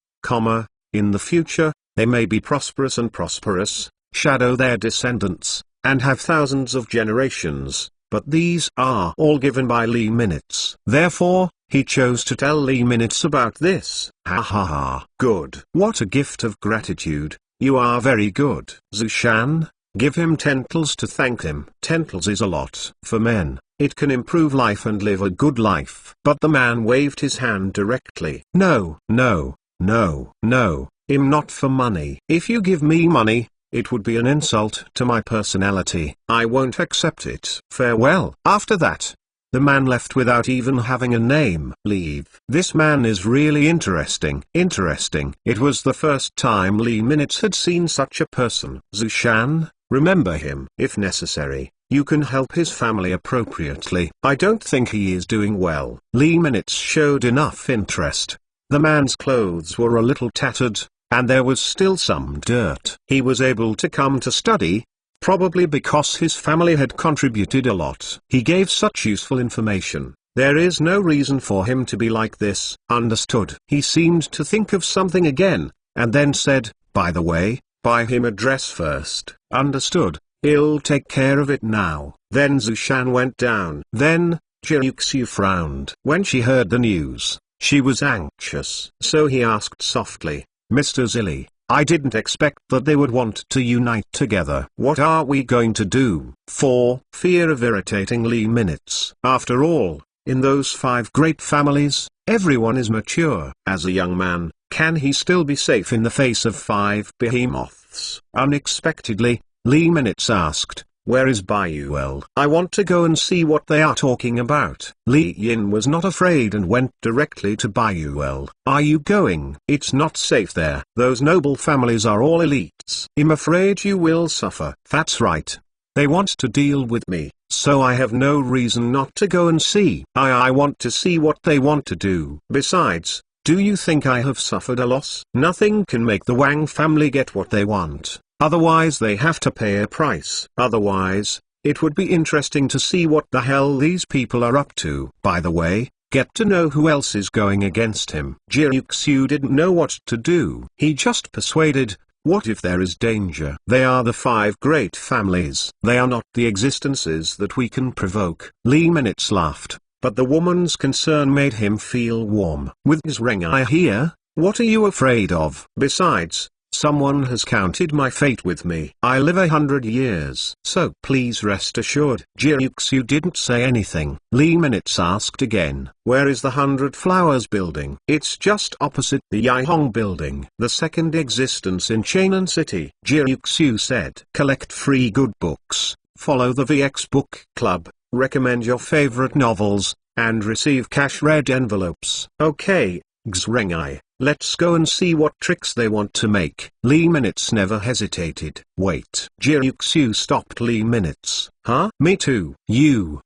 in the future, they may be prosperous, shadow their descendants, and have thousands of generations, but these are all given by Lee Minutes. Therefore, he chose to tell Lee Minutes about this. Ha ha ha. Good. What a gift of gratitude. You are very good. Zushan, give him 10 tels to thank him. 10 tels is a lot. For men, it can improve life and live a good life. But the man waved his hand directly. No, no, no, no, not for money. If you give me money, it would be an insult to my personality. I won't accept it. Farewell. After that, the man left without even having a name. Leave. This man is really interesting. It was the first time Lee Minutes had seen such a person. Zushan, remember him. If necessary, you can help his family appropriately. I don't think he is doing well. Lee Minutes showed enough interest. The man's clothes were a little tattered, and there was still some dirt. He was able to come to study, probably because his family had contributed a lot. He gave such useful information. There is no reason for him to be like this. Understood. He seemed to think of something again, and then said, by the way, buy him a dress first. Understood. He'll take care of it now. Then Zushan went down. Then, Jiuxiu frowned. When she heard the news, she was anxious. So he asked softly, Mr. Zilli, I didn't expect that they would want to unite together. What are we going to do? For fear of irritating Lee Minutes. After all, in those 5 great families, everyone is mature. As a young man, can he still be safe in the face of 5 behemoths? Unexpectedly, Lee Minutes asked, where is Bayuel? I want to go and see what they are talking about. Li Yin was not afraid and went directly to Bayuel. Are you going? It's not safe there. Those noble families are all elites. I'm afraid you will suffer. That's right. They want to deal with me, so I have no reason not to go and see. I want to see what they want to do. Besides, do you think I have suffered a loss? Nothing can make the Wang family get what they want. Otherwise they have to pay a price. Otherwise, it would be interesting to see what the hell these people are up to. By the way, get to know who else is going against him. Jiuxiu didn't know what to do. He just persuaded, what if there is danger? They are the 5 great families. They are not the existences that we can provoke. Lee Minutes laughed, but the woman's concern made him feel warm. With his ring eye here, what are you afraid of? Besides, someone has counted my fate with me. I live 100 years. So please rest assured. Jiuxiu didn't say anything. Lee Minutes asked again, where is the 100 Flowers building? It's just opposite the Yaihong building. The second existence in Chainan City. Jiuxiu said. Collect free good books, follow the VX Book Club, recommend your favorite novels, and receive cash red envelopes. Okay, Xrengai. Let's go and see what tricks they want to make. Lee Minutes never hesitated. Wait. Jiuxiu stopped Lee Minutes. Huh? Me too.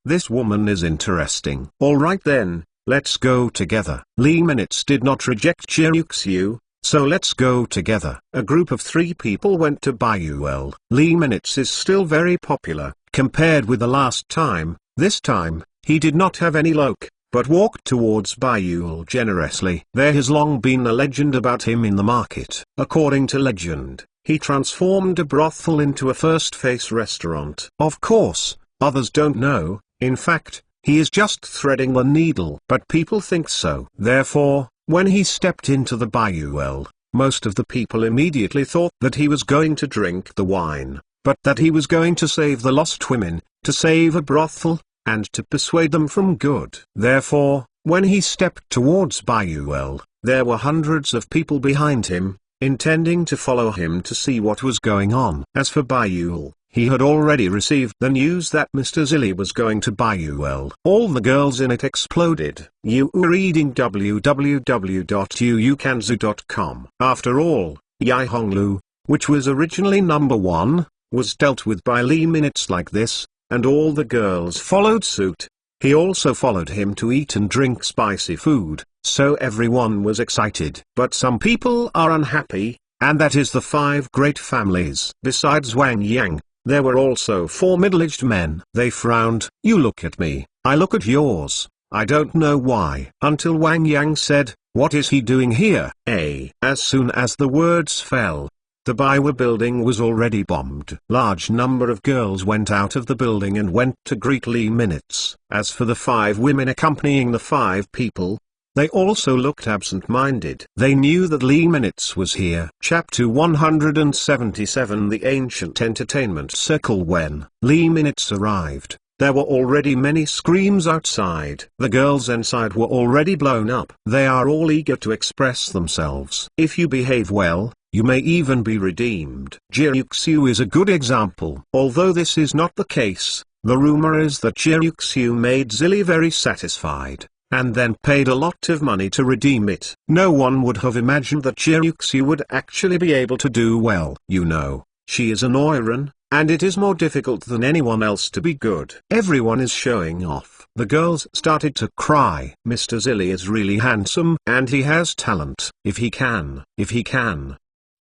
This woman is interesting. Alright then, let's go together. Lee Minutes did not reject Jiuxiu, so let's go together. A group of 3 people went to Bayuel. Lee Minutes is still very popular, compared with the last time. This time, he did not have any luck, but walked towards Bayuel generously. There has long been a legend about him in the market. According to legend, he transformed a brothel into a first-face restaurant. Of course, others don't know, in fact, he is just threading the needle. But people think so. Therefore, when he stepped into the Bayuel, most of the people immediately thought that he was going to drink the wine, but that he was going to save the lost women, to save a brothel, and to persuade them from good. Therefore, when he stepped towards Bayuel, there were hundreds of people behind him, intending to follow him to see what was going on. As for Bayuel, He had already received the news that Mr. Zilly was going to Bayouel. All the girls in it exploded. You were reading www.uukanzu.com. After all, Yai Honglu, which was originally number 1, was dealt with by Lee minutes like this, and all the girls followed suit. He also followed him to eat and drink spicy food, so everyone was excited. But some people are unhappy, and that is the 5 great families. Besides Wang Yang, there were also 4 middle-aged men. They frowned. You look at me, I look at yours. I don't know why. Until Wang Yang said, what is he doing here? As soon as the words fell, the Baiwa building was already bombed. Large number of girls went out of the building and went to greet Lee minutes. As for the 5 women accompanying the 5 people, they also looked absent-minded. They knew that Lee minutes was here. Chapter 177 The Ancient Entertainment Circle. When Lee minutes arrived, there were already many screams outside. The girls inside were already blown up. They are all eager to express themselves. If you behave well, you may even be redeemed. Jiryuxiu is a good example. Although this is not the case, the rumor is that Jiryuxiu made Zilly very satisfied, and then paid a lot of money to redeem it. No one would have imagined that Jiryuxiu would actually be able to do well. You know, she is an Oiran, and it is more difficult than anyone else to be good. Everyone is showing off. The girls started to cry. Mr. Zilly is really handsome, and he has talent. If he can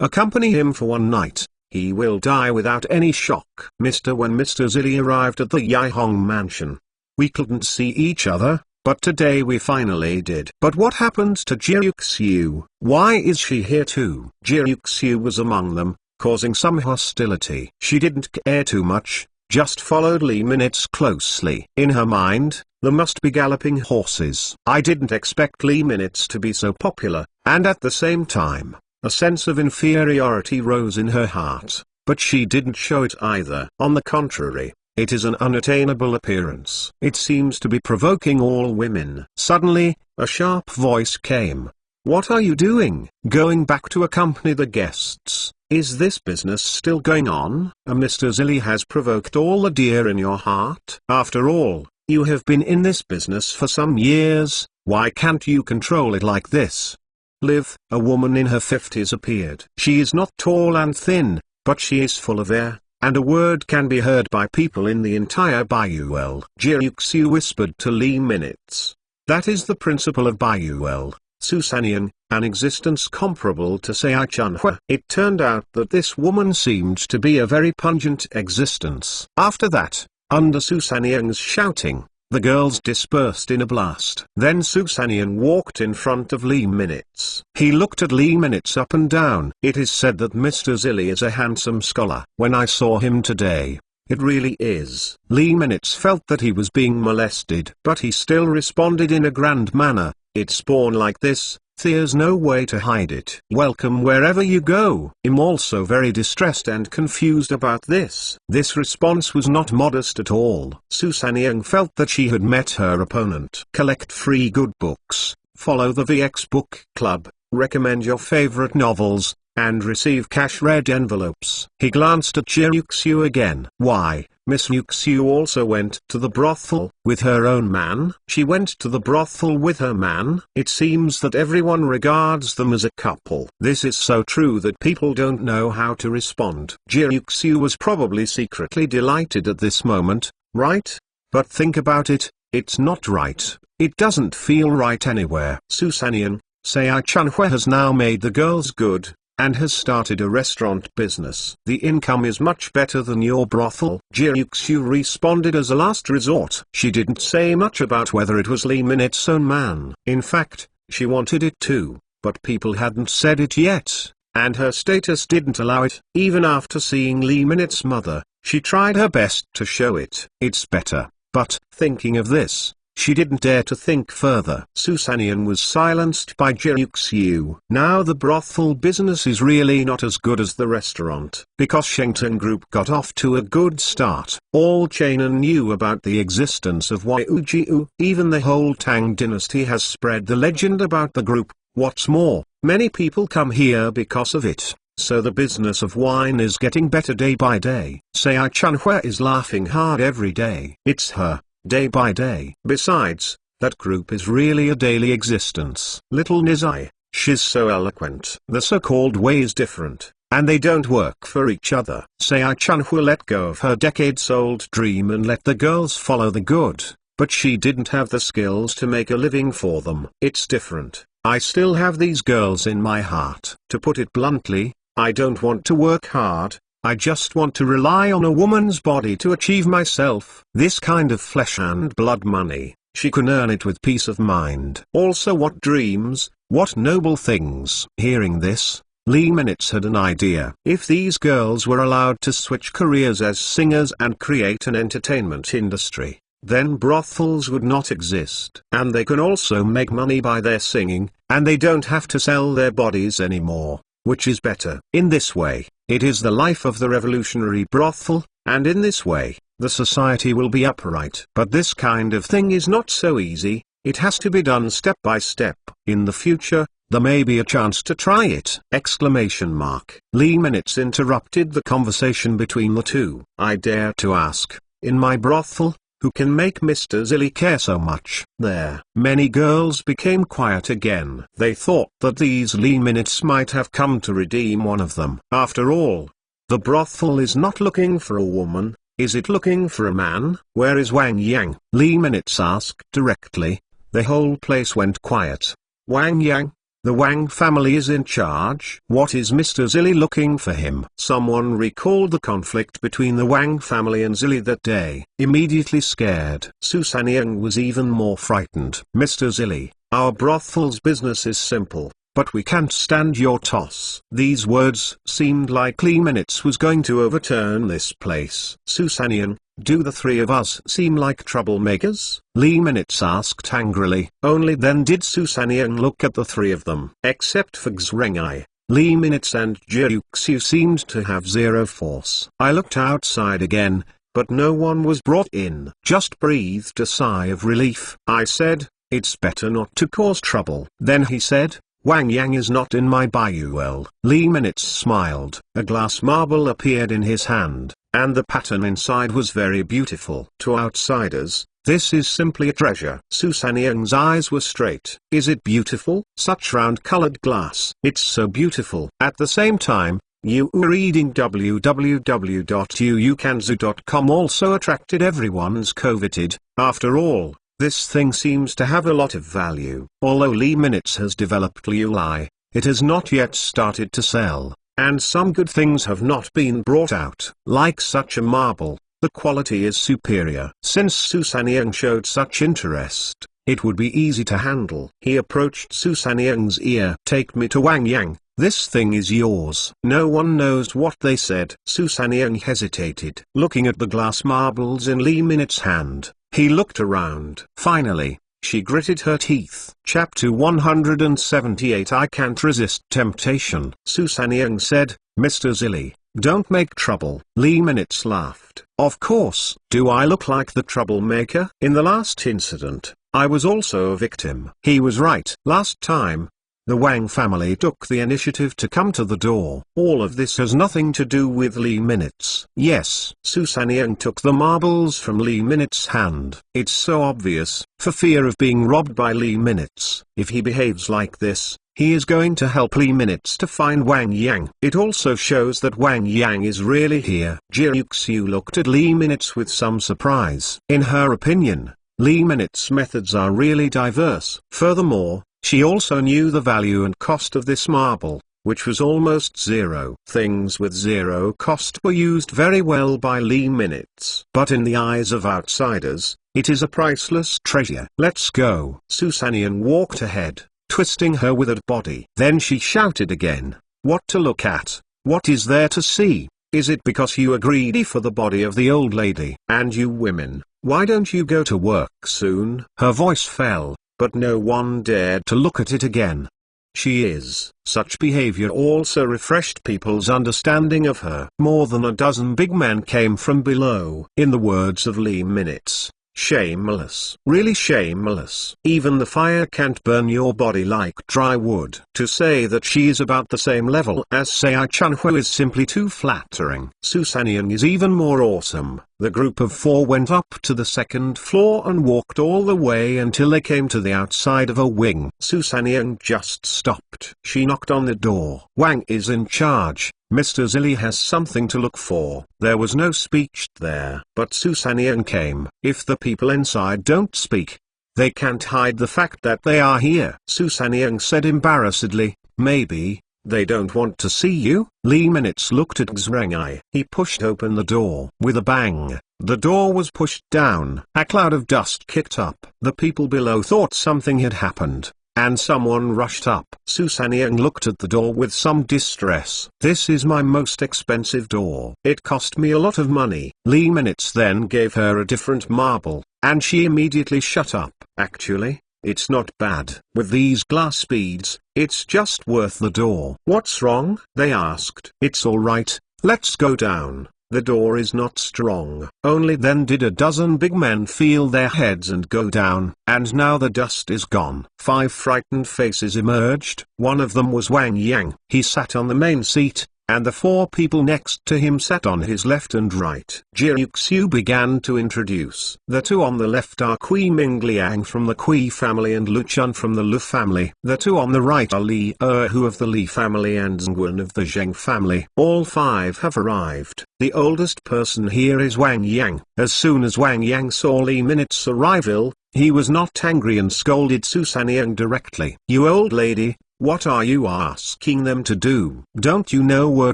accompany him for one night, he will die without any shock. When Mr. Zilly arrived at the Yaihong mansion, we couldn't see each other, but today we finally did. But what happened to Jiryuxiu? Why is she here too? Jiryuxiu was among them, causing some hostility. She didn't care too much, just followed Lee minutes closely. In her mind, there must be galloping horses. I didn't expect Lee minutes to be so popular, and at the same time, a sense of inferiority rose in her heart, but she didn't show it either. On the contrary, it is an unattainable appearance. It seems to be provoking all women. Suddenly, a sharp voice came. What are you doing? Going back to accompany the guests. Is this business still going on? Mr. Zilly has provoked all the deer in your heart. After all, you have been in this business for some years. Why can't you control it like this? Liv, a woman in her 50s, appeared. She is not tall and thin, but she is full of air, and a word can be heard by people in the entire Bayouel. Jiryuxiu whispered to Lee minutes. That is the principle of Bayouel, Susanian, an existence comparable to Sei Chunhua. It turned out that this woman seemed to be a very pungent existence. After that, under Susanian's shouting, the girls dispersed in a blast. Then Susanian walked in front of Lee minutes. He looked at Lee minutes up and down. It is said that Mr. Zilly is a handsome scholar. When I saw him today, it really is. Lee minutes felt that he was being molested, but he still responded in a grand manner. It's born like this. There's no way to hide it. Welcome wherever you go. I'm also very distressed and confused about this. This response was not modest at all. Susanian felt that she had met her opponent. Collect free good books, follow the VX Book Club, recommend your favorite novels, and receive cash-red envelopes. He glanced at Jiryuxiu again. Why, Miss Yuxiu also went to the brothel with her own man? She went to the brothel with her man? It seems that everyone regards them as a couple. This is so true that people don't know how to respond. Jiryuxiu was probably secretly delighted at this moment, right? But think about it, it's not right. It doesn't feel right anywhere. Susanian, Sei Chunhua has now made the girls good, and has started a restaurant business. The income is much better than your brothel. Jiryuxiu responded as a last resort. She didn't say much about whether it was Lee Minet's own man. In fact, she wanted it too, but people hadn't said it yet, and her status didn't allow it. Even after seeing Lee Minet's mother, she tried her best to show it. It's better, but, thinking of this, she didn't dare to think further. Susanian was silenced by Jiryuxiu. Now the brothel business is really not as good as the restaurant. Because Shengteng Group got off to a good start, all China knew about the existence of Yujiu. Even the whole Tang dynasty has spread the legend about the group. What's more, many people come here because of it. So the business of wine is getting better day by day. Sei Chanhua is laughing hard every day. It's her, day by day. Besides, that group is really a daily existence. Little Nizai, she's so eloquent. The so-called way is different, and they don't work for each other. Sei Chanhua let go of her decades-old dream and let the girls follow the good, but she didn't have the skills to make a living for them. It's different. I still have these girls in my heart. To put it bluntly, I don't want to work hard, I just want to rely on a woman's body to achieve myself. This kind of flesh and blood money, she can earn it with peace of mind. Also, what dreams, what noble things. Hearing this, Lee Minutes had an idea. If these girls were allowed to switch careers as singers and create an entertainment industry, then brothels would not exist. And they can also make money by their singing, and they don't have to sell their bodies anymore, which is better. In this way, it is the life of the revolutionary brothel, and in this way, the society will be upright. But this kind of thing is not so easy, it has to be done step by step. In the future, there may be a chance to try it! Exclamation mark. Lee Minutes interrupted the conversation between the two. I dare to ask, in my brothel, who can make Mr. Zilly care so much? There. Many girls became quiet again. They thought that these Lee Minutes might have come to redeem one of them. After all, the brothel is not looking for a woman, is it looking for a man? Where is Wang Yang? Lee Minutes asked directly. The whole place went quiet. Wang Yang? The Wang family is in charge. What is Mr. Zilly looking for him? Someone recalled the conflict between the Wang family and Zilly that day. Immediately scared, Su Sanyang was even more frightened. Mr. Zilly, our brothel's business is simple, but we can't stand your toss. These words seemed like Lee Minutes was going to overturn this place. Su Sanyang, do the three of us seem like troublemakers? Lee Minutes asked angrily. Only then did Su Sanyang look at the three of them. Except for Xrengai, Lee Minutes and Jiuxiu seemed to have zero force. I looked outside again, but no one was brought in. Just breathed a sigh of relief. I said, it's better not to cause trouble. Then he said, Wang Yang is not in my bayou. Lee Minutes smiled. A glass marble appeared in his hand, and the pattern inside was very beautiful. To outsiders, this is simply a treasure. Su Sanyang's eyes were straight. Is it beautiful? Such round-colored glass. It's so beautiful. At the same time, you reading www.uukanzu.com also attracted everyone's coveted. After all, this thing seems to have a lot of value. Although Lee Minutes has developed Liu Lai, it has not yet started to sell, and some good things have not been brought out. Like such a marble, the quality is superior. Since Su Sanyang showed such interest, it would be easy to handle. He approached Su Sanyang's ear. Take me to Wang Yang, this thing is yours. No one knows what they said. Su Sanyang hesitated. Looking at the glass marbles in Lee Minutes' hand, he looked around. Finally, she gritted her teeth. Chapter 178. I can't resist temptation. Su Sanyang said, Mr. Zilly, don't make trouble. Lee Minutes laughed. Of course. Do I look like the troublemaker? In the last incident, I was also a victim. He was right. Last time, the Wang family took the initiative to come to the door. All of this has nothing to do with Lee Minutes. Yes. Su Sanyang took the marbles from Lee Minutes' hand. It's so obvious, for fear of being robbed by Lee Minutes. If he behaves like this, he is going to help Lee Minutes to find Wang Yang. It also shows that Wang Yang is really here. Jiuxiu looked at Lee Minutes with some surprise. In her opinion, Lee Minutes' methods are really diverse. Furthermore, she also knew the value and cost of this marble, which was almost zero. Things with zero cost were used very well by Lee Minutes. But in the eyes of outsiders, it is a priceless treasure. Let's go. Su Sanyang walked ahead, twisting her withered body. Then she shouted again, what to look at? What is there to see? Is it because you are greedy for the body of the old lady? And you women, why don't you go to work soon? Her voice fell, but no one dared to look at it again. She is. Such behavior also refreshed people's understanding of her. More than a dozen big men came from below. In the words of Lee Minutes, Shameless. Really shameless. Even the fire can't burn your body like dry wood. To say that she is about the same level as Sei Chunhui is simply too flattering. Susanian is even more awesome. The group of four went up to the second floor and walked all the way until they came to the outside of a wing. Susanian just stopped. She knocked on the door. Wang is in charge. Mr. Zilli has something to look for. There was no speech there, but Susanian came. If the people inside don't speak, they can't hide the fact that they are here. Susanian said embarrassedly, maybe they don't want to see you. Lee Minutes looked at Xrengai. He pushed open the door. With a bang, the door was pushed down. A cloud of dust kicked up. The people below thought something had happened, and someone rushed up. Susanian looked at the door with some distress. This is my most expensive door. It cost me a lot of money. Lee Minutes then gave her a different marble, and she immediately shut up. Actually, it's not bad. With these glass beads, it's just worth the door. What's wrong? They asked. It's alright, let's go down. The door is not strong. Only then did a dozen big men feel their heads and go down, and now the dust is gone. 5 frightened faces emerged. One of them was Wang Yang. He sat on the main seat, and the 4 people next to him sat on his left and right. Jiuxiu began to introduce. The 2 on the left are Kui Mingliang from the Kui family and Lu Chun from the Lu family. The 2 on the right are Li Erhu of the Li family and Zhengwen of the Zheng family. All 5 have arrived. The oldest person here is Wang Yang. As soon as Wang Yang saw Li Minutes' arrival, he was not angry and scolded Susanian directly. You old lady, what are you asking them to do? Don't you know we're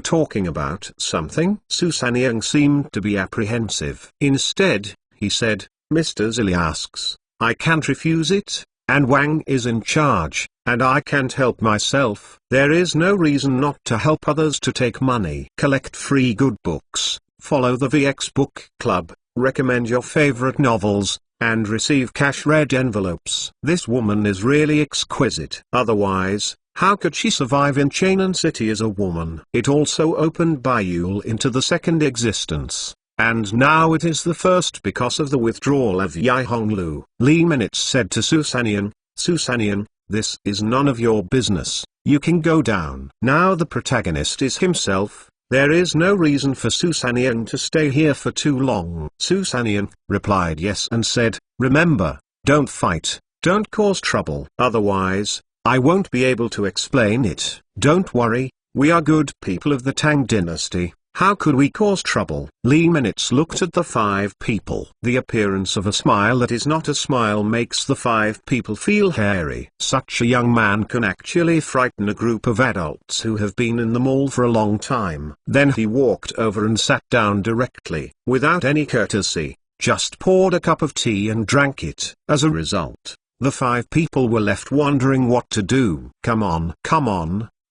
talking about something? Susanian seemed to be apprehensive. Instead, he said, Mr. Zilli asks, I can't refuse it, and Wang is in charge, and I can't help myself. There is no reason not to help others to take money. Collect free good books, follow the VX Book Club, recommend your favorite novels, and receive cash-red envelopes. This woman is really exquisite. Otherwise, how could she survive in Chainan City as a woman? It also opened Baiul into the second existence, and now it is the first because of the withdrawal of Yi Honglu. Lee Minutes said to Susanian, Susanian, this is none of your business. You can go down. Now the protagonist is himself. There is no reason for Susanian to stay here for too long. Susanian replied yes and said, remember, don't fight, don't cause trouble. Otherwise, I won't be able to explain it. Don't worry, we are good people of the Tang dynasty. How could we cause trouble? Lee Minutes looked at the 5 people. The appearance of a smile that is not a smile makes the 5 people feel hairy. Such a young man can actually frighten a group of adults who have been in the mall for a long time. Then he walked over and sat down directly, without any courtesy, just poured a cup of tea and drank it. As a result, the 5 people were left wondering what to do. Come on.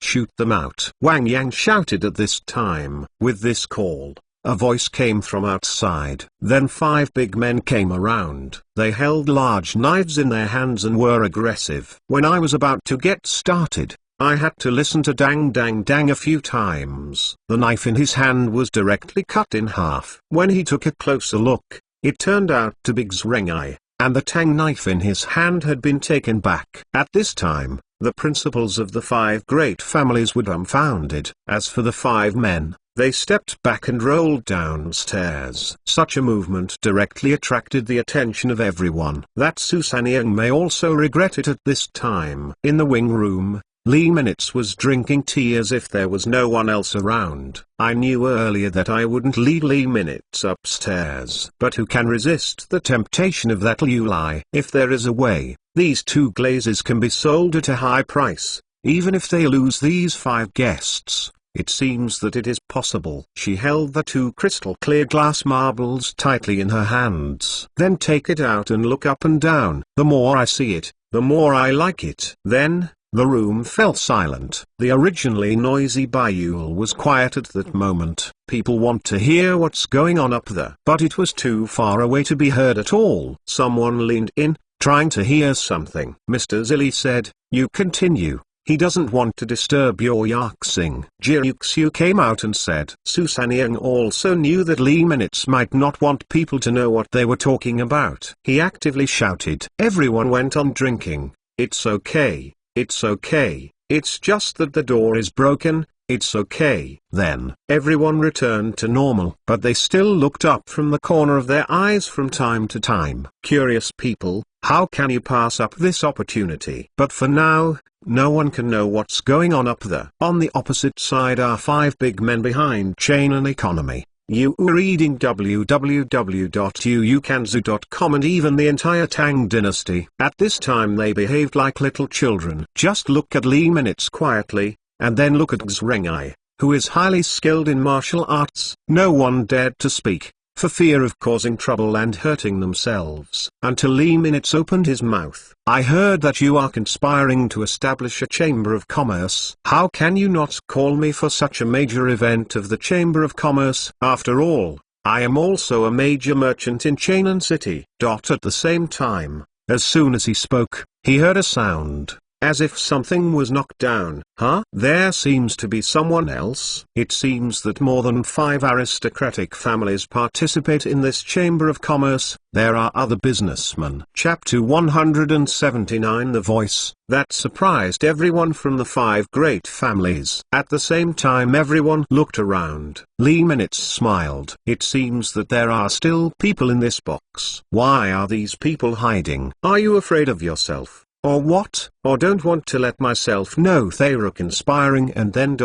Shoot them out. Wang Yang shouted at this time. With this call, a voice came from outside. Then 5 big men came around. They held large knives in their hands and were aggressive. When I was about to get started, I had to listen to dang dang dang a few times. The knife in his hand was directly cut in half. When he took a closer look, it turned out to be Xrengai, and the Tang knife in his hand had been taken back. At this time, the principals of the 5 great families were dumbfounded. As for the 5 men, they stepped back and rolled downstairs. Such a movement directly attracted the attention of everyone. That Susanian may also regret it at this time. In the wing room, Lee Minutes was drinking tea as if there was no one else around. I knew earlier that I wouldn't lead Lee Minutes upstairs. But who can resist the temptation of that Liu Lai? If there is a way, these 2 glazes can be sold at a high price, even if they lose these 5 guests. It seems that it is possible. She held the 2 crystal clear glass marbles tightly in her hands. Then take it out and look up and down. The more I see it, the more I like it. Then, the room fell silent. The originally noisy Baiul was quiet at that moment. People want to hear what's going on up there. But it was too far away to be heard at all. Someone leaned in, trying to hear something. Mr. Zilli said, you continue. He doesn't want to disturb your yaxing. Jiuxiu came out and said. Su Sanyang also knew that Li Minutes might not want people to know what they were talking about. He actively shouted. Everyone went on drinking. It's okay, it's okay, it's just that the door is broken. It's okay. Then, everyone returned to normal. But they still looked up from the corner of their eyes from time to time. Curious people, how can you pass up this opportunity? But for now, no one can know what's going on up there. On the opposite side are 5 big men behind Chain and Economy. You are reading www.uukanzu.com and even the entire Tang dynasty. At this time they behaved like little children. Just look at Li Minutes quietly. And then look at Xrengai, who is highly skilled in martial arts. No one dared to speak, for fear of causing trouble and hurting themselves. Until Li Minutes opened his mouth. I heard that you are conspiring to establish a chamber of commerce. How can you not call me for such a major event of the Chamber of Commerce? After all, I am also a major merchant in Chainan City. At the same time, as soon as he spoke, he heard a sound. As if something was knocked down. Huh? There seems to be someone else. It seems that more than 5 aristocratic families participate in this Chamber of Commerce. There are other businessmen. Chapter 179. The voice that surprised everyone from the 5 great families. At the same time everyone looked around. Li Minutes smiled. It seems that there are still people in this box. Why are these people hiding? Are you afraid of yourself? Or what? Or don't want to let myself know they are conspiring and then ...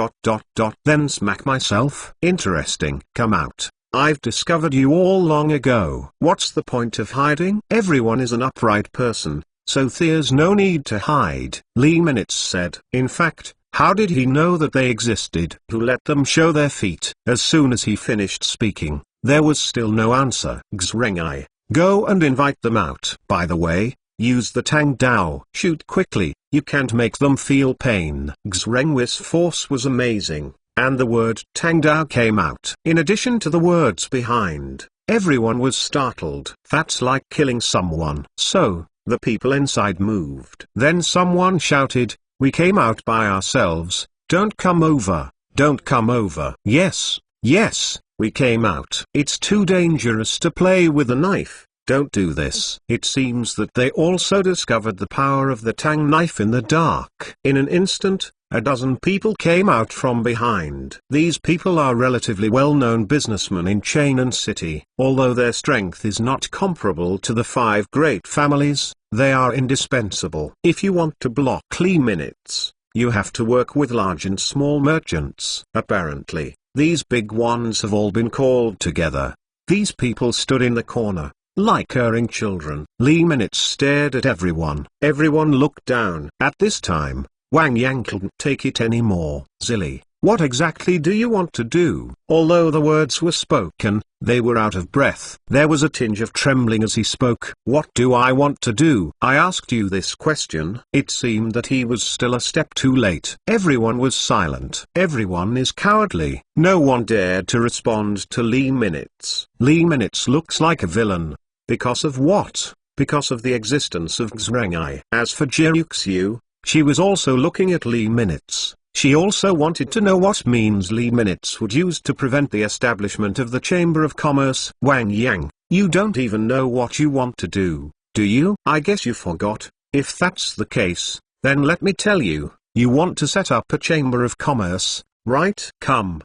then smack myself? Interesting. Come out. I've discovered you all long ago. What's the point of hiding? Everyone is an upright person, so there's no need to hide. Li Minutes said. In fact, how did he know that they existed? Who let them show their feet? As soon as he finished speaking, there was still no answer. Xrengai, go and invite them out. By the way, use the Tang Dao. Shoot quickly, you can't make them feel pain. Xrengui's force was amazing, and the word Tang Dao came out. In addition to the words behind, everyone was startled. That's like killing someone. So, the people inside moved. Then someone shouted, we came out by ourselves, don't come over, don't come over. Yes, yes, we came out. It's too dangerous to play with a knife. Don't do this. It seems that they also discovered the power of the Tang knife in the dark. In an instant, a dozen people came out from behind. These people are relatively well-known businessmen in Chainan City. Although their strength is not comparable to the 5 great families, they are indispensable. If you want to block Li Minutes, you have to work with large and small merchants. Apparently, these big ones have all been called together. These people stood in the corner, like erring children. Li Minutes stared at everyone. Everyone looked down. At this time, Wang Yang couldn't take it anymore. Zilly, what exactly do you want to do? Although the words were spoken, they were out of breath. There was a tinge of trembling as he spoke. What do I want to do? I asked you this question. It seemed that he was still a step too late. Everyone was silent. Everyone is cowardly. No one dared to respond to Li Minutes. Li Minutes looks like a villain. Because of what? Because of the existence of Xrengai. As for Jiuxiu, she was also looking at Li Minutes. She also wanted to know what means Li Minutes would use to prevent the establishment of the Chamber of Commerce. Wang Yang, you don't even know what you want to do, do you? I guess you forgot. If that's the case, then let me tell you, you want to set up a Chamber of Commerce, right? Come,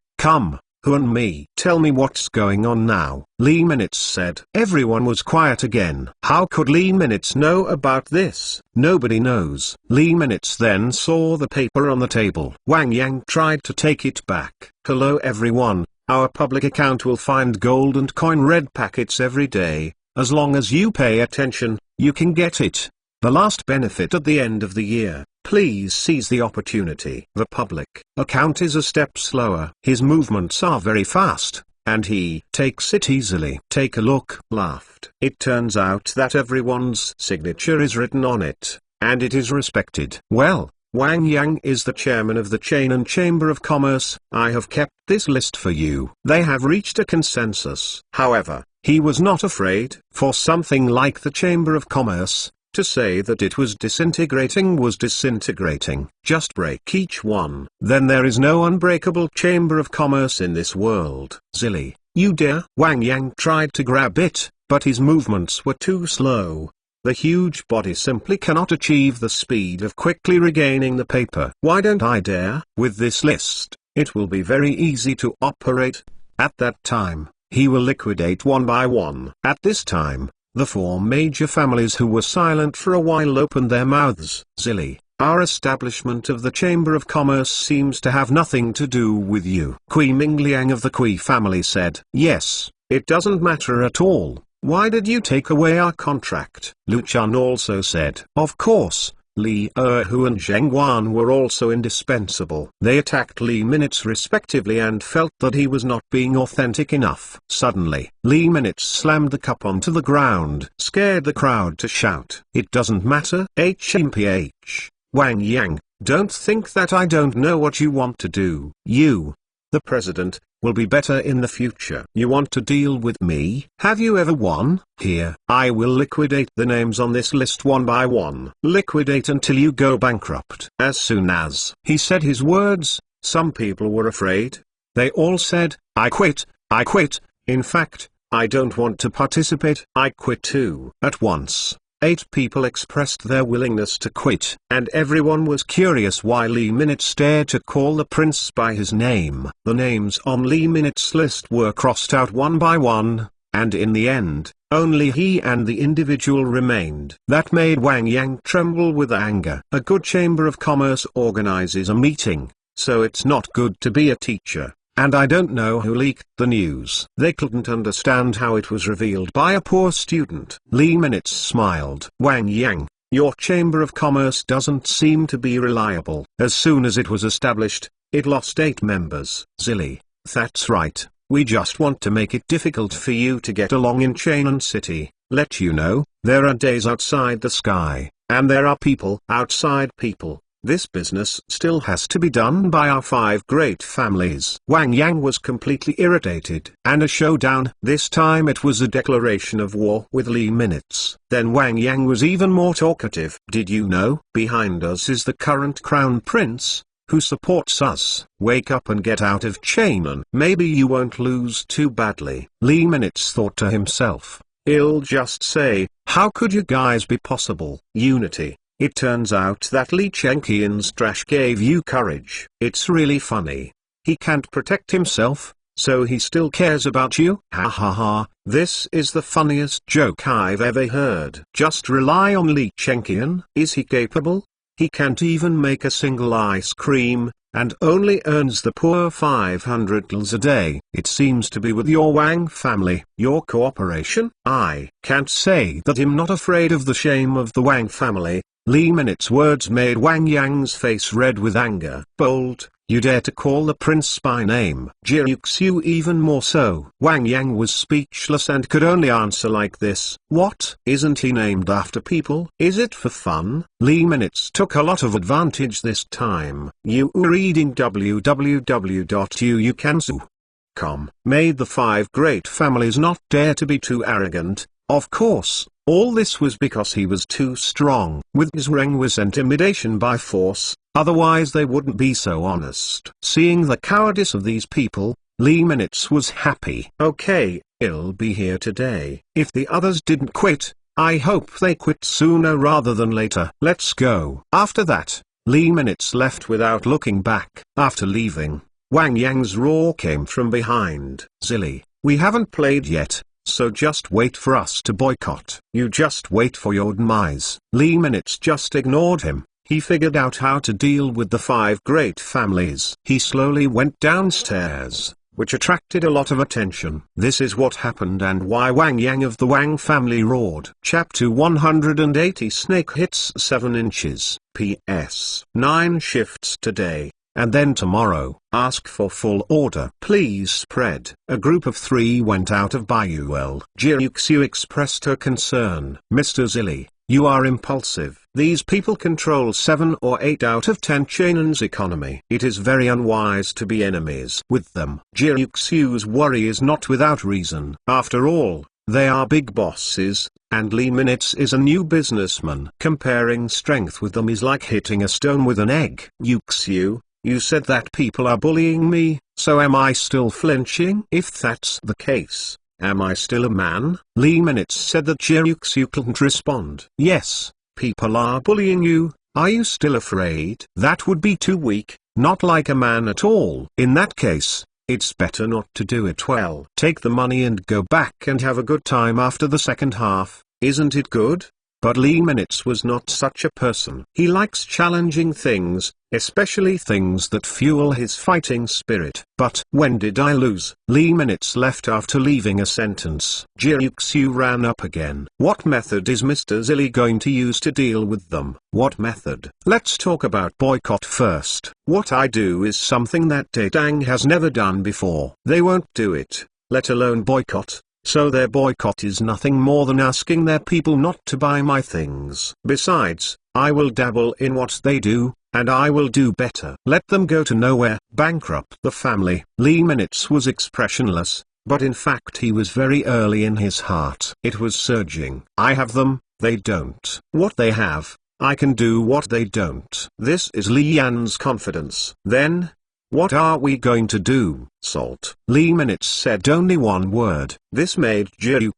who and me? Tell me what's going on now. Li Minutes said. Everyone was quiet again. How could Li Minutes know about this? Nobody knows. Li Minutes then saw the paper on the table. Wang Yang tried to take it back. Hello everyone, our public account will find gold and coin red packets every day. As long as you pay attention, you can get it. The last benefit at the end of the year. Please seize the opportunity. The public account is a step slower. His movements are very fast, and he takes it easily. Take a look. Laughed. It turns out that everyone's signature is written on it, and it is respected. Well, Wang Yang is the chairman of the Chainan Chamber of Commerce. I have kept this list for you. They have reached a consensus. However, he was not afraid. For something like the Chamber of Commerce, To say that it was disintegrating was disintegrating. Just break each one. Then there is no unbreakable chamber of commerce in this world. Silly, you dare? Wang Yang tried to grab it, but his movements were too slow. The huge body simply cannot achieve the speed of quickly regaining the paper. Why don't I dare? With this list, it will be very easy to operate. At that time, he will liquidate one by one. At this time, the four major families who were silent for a while opened their mouths. Silly, our establishment of the Chamber of Commerce seems to have nothing to do with you. Kui Mingliang of the Kui family said, yes, it doesn't matter at all. Why did you take away our contract? Lu Chun also said, of course. Li Erhu and Zheng Guan were also indispensable. They attacked Li Minutes respectively and felt that he was not being authentic enough. Suddenly, Li Minutes slammed the cup onto the ground, scared the crowd to shout. It doesn't matter. HMPH. Wang Yang, don't think that I don't know what you want to do. You, the president, will be better in the future. You want to deal with me? Have you ever won? Here, I will liquidate the names on this list one by one. Liquidate until you go bankrupt. As soon as he said his words, some people were afraid. They all said, I quit, I quit. In fact, I don't want to participate. I quit too. At once, 8 people expressed their willingness to quit, and everyone was curious why Li Minutes dared to call the prince by his name. The names on Li Minutes' list were crossed out one by one, and in the end, only he and the individual remained. That made Wang Yang tremble with anger. A good chamber of commerce organizes a meeting, so it's not good to be a teacher. And I don't know who leaked the news. They couldn't understand how it was revealed by a poor student. Li Minutes smiled. Wang Yang, your Chamber of Commerce doesn't seem to be reliable. As soon as it was established, it lost 8 members. Silly, that's right. We just want to make it difficult for you to get along in Chainan City. Let you know, there are days outside the sky, and there are people outside people. This business still has to be done by our 5 great families. Wang Yang was completely irritated. And a showdown. This time it was a declaration of war with Li Minutes. Then Wang Yang was even more talkative. Did you know? Behind us is the current crown prince, who supports us. Wake up and get out of Chainan. Maybe you won't lose too badly. Li Minutes thought to himself. I'll just say, how could you guys be possible? Unity. It turns out that Li Chengqian's trash gave you courage. It's really funny. He can't protect himself, so he still cares about you? Ha ha ha, this is the funniest joke I've ever heard. Just rely on Li Chengqian. Is he capable? He can't even make a single ice cream, and only earns the poor 500 gls a day. It seems to be with your Wang family. Your cooperation? I can't say that I'm not afraid of the shame of the Wang family. Li Minutes' words made Wang Yang's face red with anger. Bold, you dare to call the prince by name. Jiuxiu even more so. Wang Yang was speechless and could only answer like this. What? Isn't he named after people? Is it for fun? Li Minutes took a lot of advantage this time. You were reading www.uukansu.com. Made the 5 great families not dare to be too arrogant. Of course. All this was because he was too strong. With his ring was intimidation by force, otherwise they wouldn't be so honest. Seeing the cowardice of these people, Li Minutes was happy. Okay, I'll be here today. If the others didn't quit, I hope they quit sooner rather than later. Let's go. After that, Li Minutes left without looking back. After leaving, Wang Yang's roar came from behind. Silly, we haven't played yet. So just wait for us to boycott. You just wait for your demise. Li Minutes just ignored him. He figured out how to deal with the 5 great families. He slowly went downstairs, which attracted a lot of attention. This is what happened and why Wang Yang of the Wang family roared. Chapter 180 Snake hits 7 inches. PS. 9 shifts today. And then tomorrow, ask for full order. Please spread. A group of 3 went out of Bayuel. Jiuxiu expressed her concern. Mr. Zilli, you are impulsive. These people control 7 or 8 out of 10 Chainan's economy. It is very unwise to be enemies with them. Jiuxiu's worry is not without reason. After all, They are big bosses, and Lee Minutes is a new businessman. Comparing strength with them is like hitting a stone with an egg. You said that people are bullying me, so am I still flinching? If that's the case, am I still a man? Lee Minutes said that you couldn't respond. Yes, people are bullying you. Are you still afraid? That would be too weak, not like a man at all. In that case, it's better not to do it. Well, take the money and go back and have a good time after the second half, isn't it good? But Lee Minutes was not such a person. He likes challenging things, especially things that fuel his fighting spirit. But when did I lose? Lee Minutes left after leaving a sentence. Jiu ran up again. What method is Mr. Zilly going to use to deal with them? What method? Let's talk about boycott first. What I do is something that Tang has never done before. They won't do it, let alone boycott. So their boycott is nothing more than asking their people not to buy my things. Besides, I will dabble in what they do, and I will do better. Let them go to nowhere. Bankrupt the family. Lee Minutes was expressionless, but in fact he was very early in his heart. It was surging. I have them, they don't. What they have, I can do what they don't. This is Li Yan's confidence. Then, what are we going to do? Salt. Lee Minutes said only one word. This made Jiu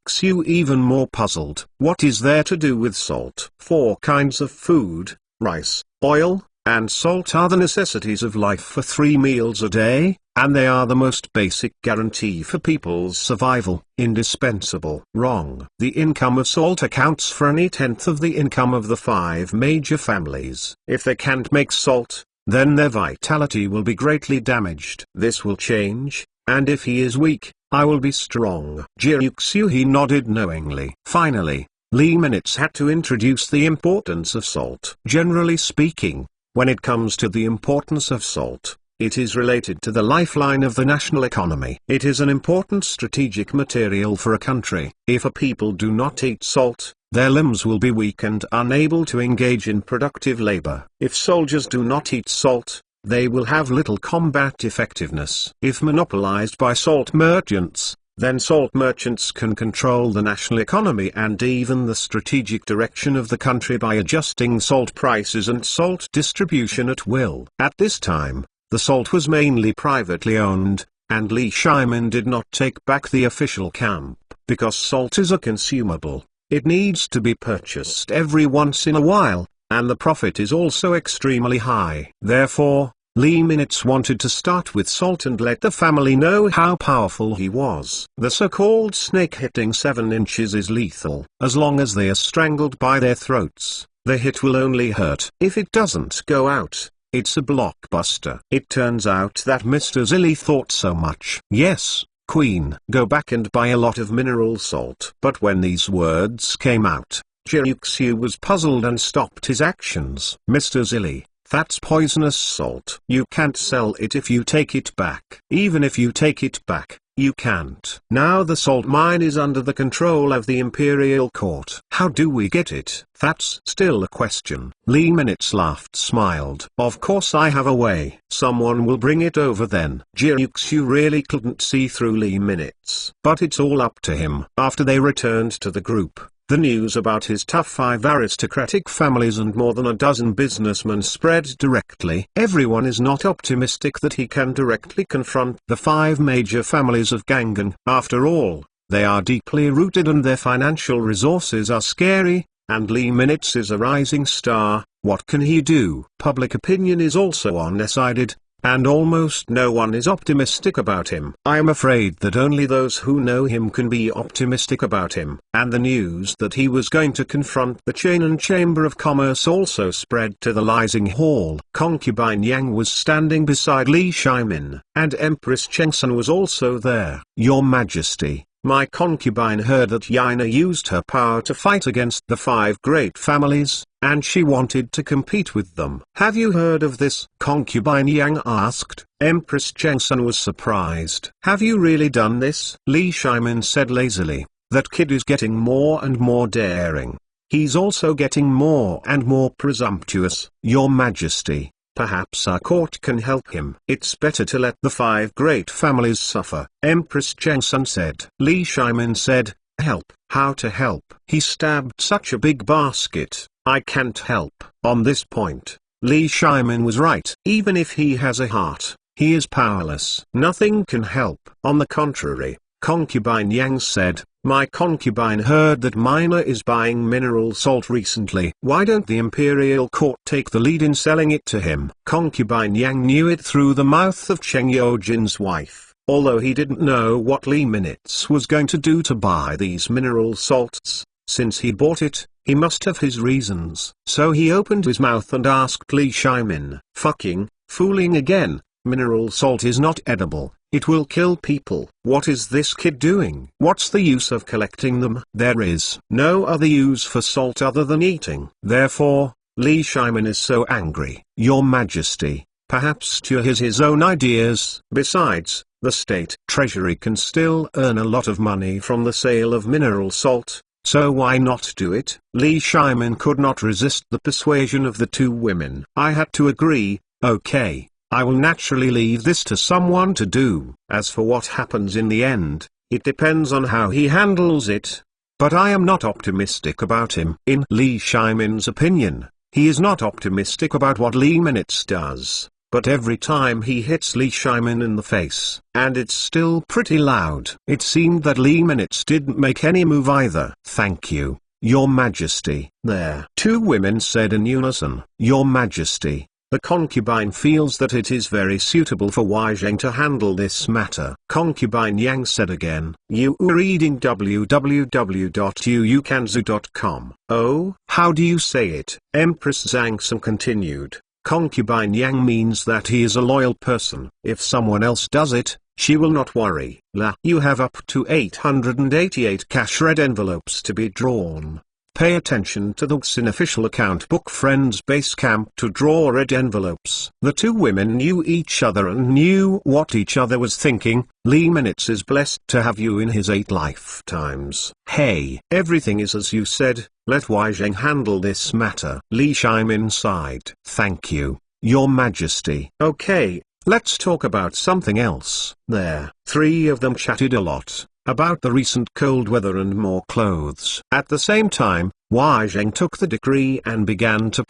even more puzzled. What is there to do with salt? 4 kinds of food, rice, oil, and salt are the necessities of life for 3 meals a day, and they are the most basic guarantee for people's survival. Indispensable. Wrong. The income of salt accounts for any 1/10 of the income of the 5 major families. If they can't make salt, then their vitality will be greatly damaged. This will change, and if he is weak, I will be strong. He nodded knowingly. Finally, Lee Minutes had to introduce the importance of salt. Generally speaking, when it comes to the importance of salt, it is related to the lifeline of the national economy. It is an important strategic material for a country. If a people do not eat salt, their limbs will be weak and unable to engage in productive labor. If soldiers do not eat salt, they will have little combat effectiveness. If monopolized by salt merchants, then salt merchants can control the national economy and even the strategic direction of the country by adjusting salt prices and salt distribution at will. At this time, the salt was mainly privately owned, and Li Shimon did not take back the official camp, because salt is a consumable. It needs to be purchased every once in a while, and the profit is also extremely high. Therefore, Lee Minutes wanted to start with salt and let the family know how powerful he was. The so-called snake hitting 7 inches is lethal. As long as they are strangled by their throats, the hit will only hurt. If it doesn't go out, it's a blockbuster. It turns out that Mr. Zilly thought so much. Yes, Queen, go back and buy a lot of mineral salt. But when these words came out, Jiu was puzzled and stopped his actions. Mr. Zilly, that's poisonous salt. You can't sell it if you take it back. Even if you take it back, you can't. Now the salt mine is under the control of the Imperial Court. How do we get it? That's still a question. Lee Minutes laughed, smiled. Of course I have a way. Someone will bring it over then. Jiu really couldn't see through Lee Minutes. But it's all up to him. After they returned to the group, the news about his tough 5 aristocratic families and more than a dozen businessmen spread directly. Everyone is not optimistic that he can directly confront the 5 major families of Gangan. After all, they are deeply rooted and their financial resources are scary, and Lee Minutes is a rising star. What can he do? Public opinion is also undecided, and almost no one is optimistic about him. I am afraid that only those who know him can be optimistic about him. And the news that he was going to confront the Chainan Chamber of Commerce also spread to the Lising Hall. Concubine Yang was standing beside Li Shimon, and Empress Chengsun was also there. Your Majesty, my concubine heard that Yaina used her power to fight against the 5 great families, and she wanted to compete with them. Have you heard of this? Concubine Yang asked. Empress Chengsun was surprised. Have you really done this? Li Shimon said lazily. That kid is getting more and more daring. He's also getting more and more presumptuous. Your Majesty, perhaps our court can help him. It's better to let the 5 great families suffer, Empress Chengsun said. Li Shimon said, Help. How to help? He stabbed such a big basket. I can't help. On this point, Shimon was right. Even if he has a heart, he is powerless. Nothing can help. On the contrary, concubine Yang said, my concubine heard that Mina is buying mineral salt recently. Why don't the imperial court take the lead in selling it to him? Concubine Yang knew it through the mouth of Cheng Yojin's wife. Although he didn't know what Li Minutes was going to do to buy these mineral salts, since he bought it, he must have his reasons. So he opened his mouth and asked Li Shimon, fooling again, mineral salt is not edible, it will kill people. What is this kid doing? What's the use of collecting them? There is no other use for salt other than eating. Therefore, Li Shimon is so angry. Your Majesty, perhaps Tua has his own ideas. Besides, the state treasury can still earn a lot of money from the sale of mineral salt, so why not do it? Li Shimon could not resist the persuasion of the two women. I had to agree. Okay, I will naturally leave this to someone to do. As for what happens in the end, it depends on how he handles it. But I am not optimistic about him. In Li Shimon's opinion, he is not optimistic about what Li Minutes does. But every time he hits Li Shimon in the face, and it's still pretty loud. It seemed that Li Minutes didn't make any move either. Thank you, Your Majesty. There. Two women said in unison, Your Majesty, the concubine feels that it is very suitable for Wai Zheng to handle this matter. Concubine Yang said again, you are reading www.uukanzu.com. Oh, how do you say it? Empress Zhangsun continued. Concubine Yang means that he is a loyal person. If someone else does it, she will not worry. You have up to 888 cash red envelopes to be drawn. Pay attention to the Xin official account book Friends Base Camp to draw red envelopes. The two women knew each other and knew what each other was thinking. Li Minutes is blessed to have you in his 8 lifetimes. Hey, everything is as you said, let Wai Zheng handle this matter. Li Shimon sighed. Thank you, Your Majesty. Okay, let's talk about something else. There. 3 of them chatted a lot about the recent cold weather and more clothes. At the same time, Wai Zheng took the decree and began to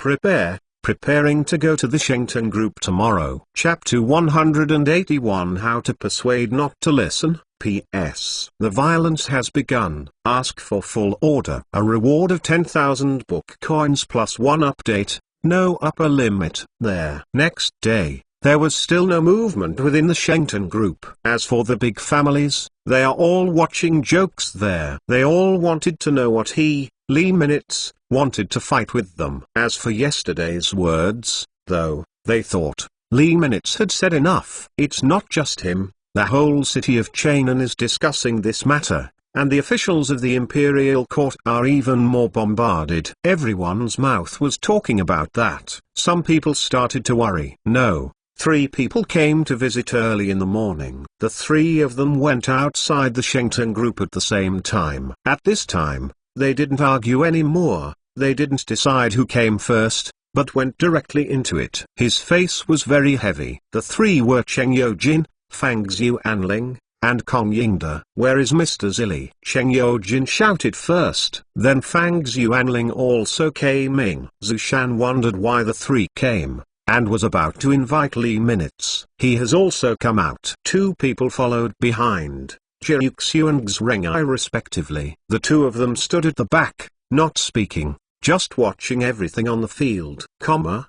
preparing to go to the Shengteng group tomorrow. Chapter 181 How to Persuade Not to Listen. P.S. The violence has begun. Ask for full order. A reward of 10,000 book coins plus 1 update, no upper limit. There. Next day, there was still no movement within the Shengteng group. As for the big families, they are all watching jokes there. They all wanted to know what Li Minutes, wanted to fight with them. As for yesterday's words, though, they thought, Li Minutes had said enough. It's not just him, the whole city of Chainan is discussing this matter, and the officials of the imperial court are even more bombarded. Everyone's mouth was talking about that. Some people started to worry. No. 3 people came to visit early in the morning. The 3 of them went outside the Shengteng group at the same time. At this time, they didn't argue anymore, they didn't decide who came first, but went directly into it. His face was very heavy. The 3 were Cheng Yojin, Fang Xuanling, and Kong Yingde. Where is Mr. Zili? Cheng Yojin shouted first. Then Fang Xuanling also came in. Zushan wondered why the 3 came, and was about to invite Li Minutes. He has also come out. 2 people followed behind, Jiuxiu and Xrengai respectively. The 2 of them stood at the back, not speaking, just watching everything on the field.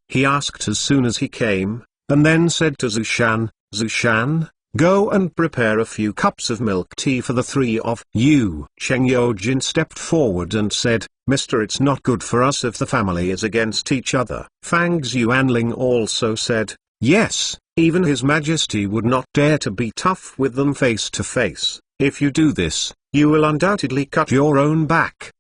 He asked as soon as he came, and then said to Zushan, Zushan, go and prepare a few cups of milk tea for the 3 of you. Cheng Yojin stepped forward and said, Mister, it's not good for us if the family is against each other. Fang Xuanling also said, yes, even His Majesty would not dare to be tough with them face to face. If you do this, you will undoubtedly cut your own back.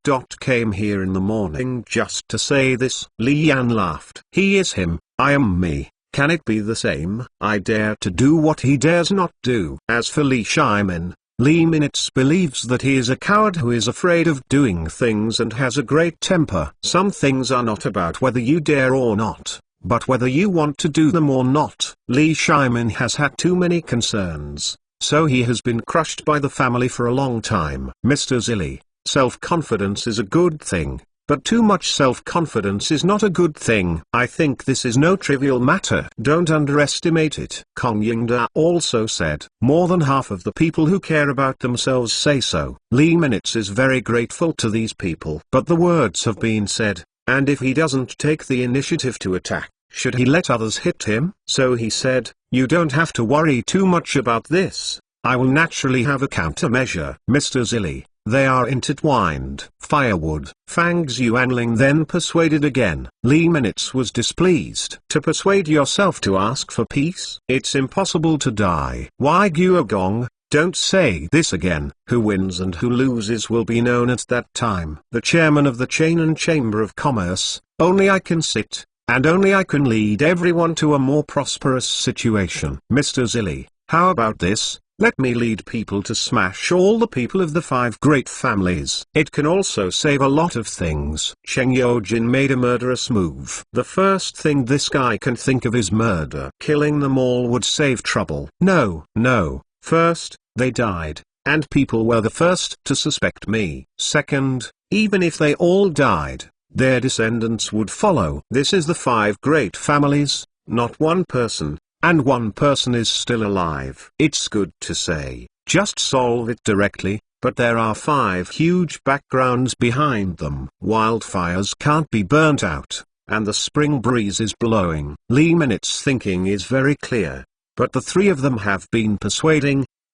Came here in the morning just to say this. Li Yan laughed. He is him, I am me. Can it be the same? I dare to do what he dares not do. As for Li Shimon, Li Minutes believes that he is a coward who is afraid of doing things and has a great temper. Some things are not about whether you dare or not, but whether you want to do them or not. Li Shimon has had too many concerns, so he has been crushed by the family for a long time. Mr. Zili, Self-confidence is a good thing, but too much self-confidence is not a good thing. I think this is no trivial matter. Don't underestimate it. Kong Yingda also said, more than half of the people who care about themselves say so. Lee Minutes is very grateful to these people. But the words have been said, and if he doesn't take the initiative to attack, should he let others hit him? So he said, you don't have to worry too much about this. I will naturally have a countermeasure. Mr. Zilli, they are intertwined. Firewood. Fang Xuanling then persuaded again. Lee Minutes was displeased. To persuade yourself to ask for peace? It's impossible to die. Why Guogong? Don't say this again. Who wins and who loses will be known at that time. The chairman of the Chain and Chamber of Commerce, only I can sit, and only I can lead everyone to a more prosperous situation. Mr. Zilli, how about this? Let me lead people to smash all the people of the 5 great families. It can also save a lot of things. Cheng Yojin made a murderous move. The first thing this guy can think of is murder. Killing them all would save trouble. No. First, they died, and people were the first to suspect me. Second, even if they all died, their descendants would follow. This is the 5 great families, not one person. And one person is still alive. It's good to say, just solve it directly, but there are 5 huge backgrounds behind them. Wildfires can't be burnt out, and the spring breeze is blowing. Lee Minutes' thinking is very clear, but the 3 of them have been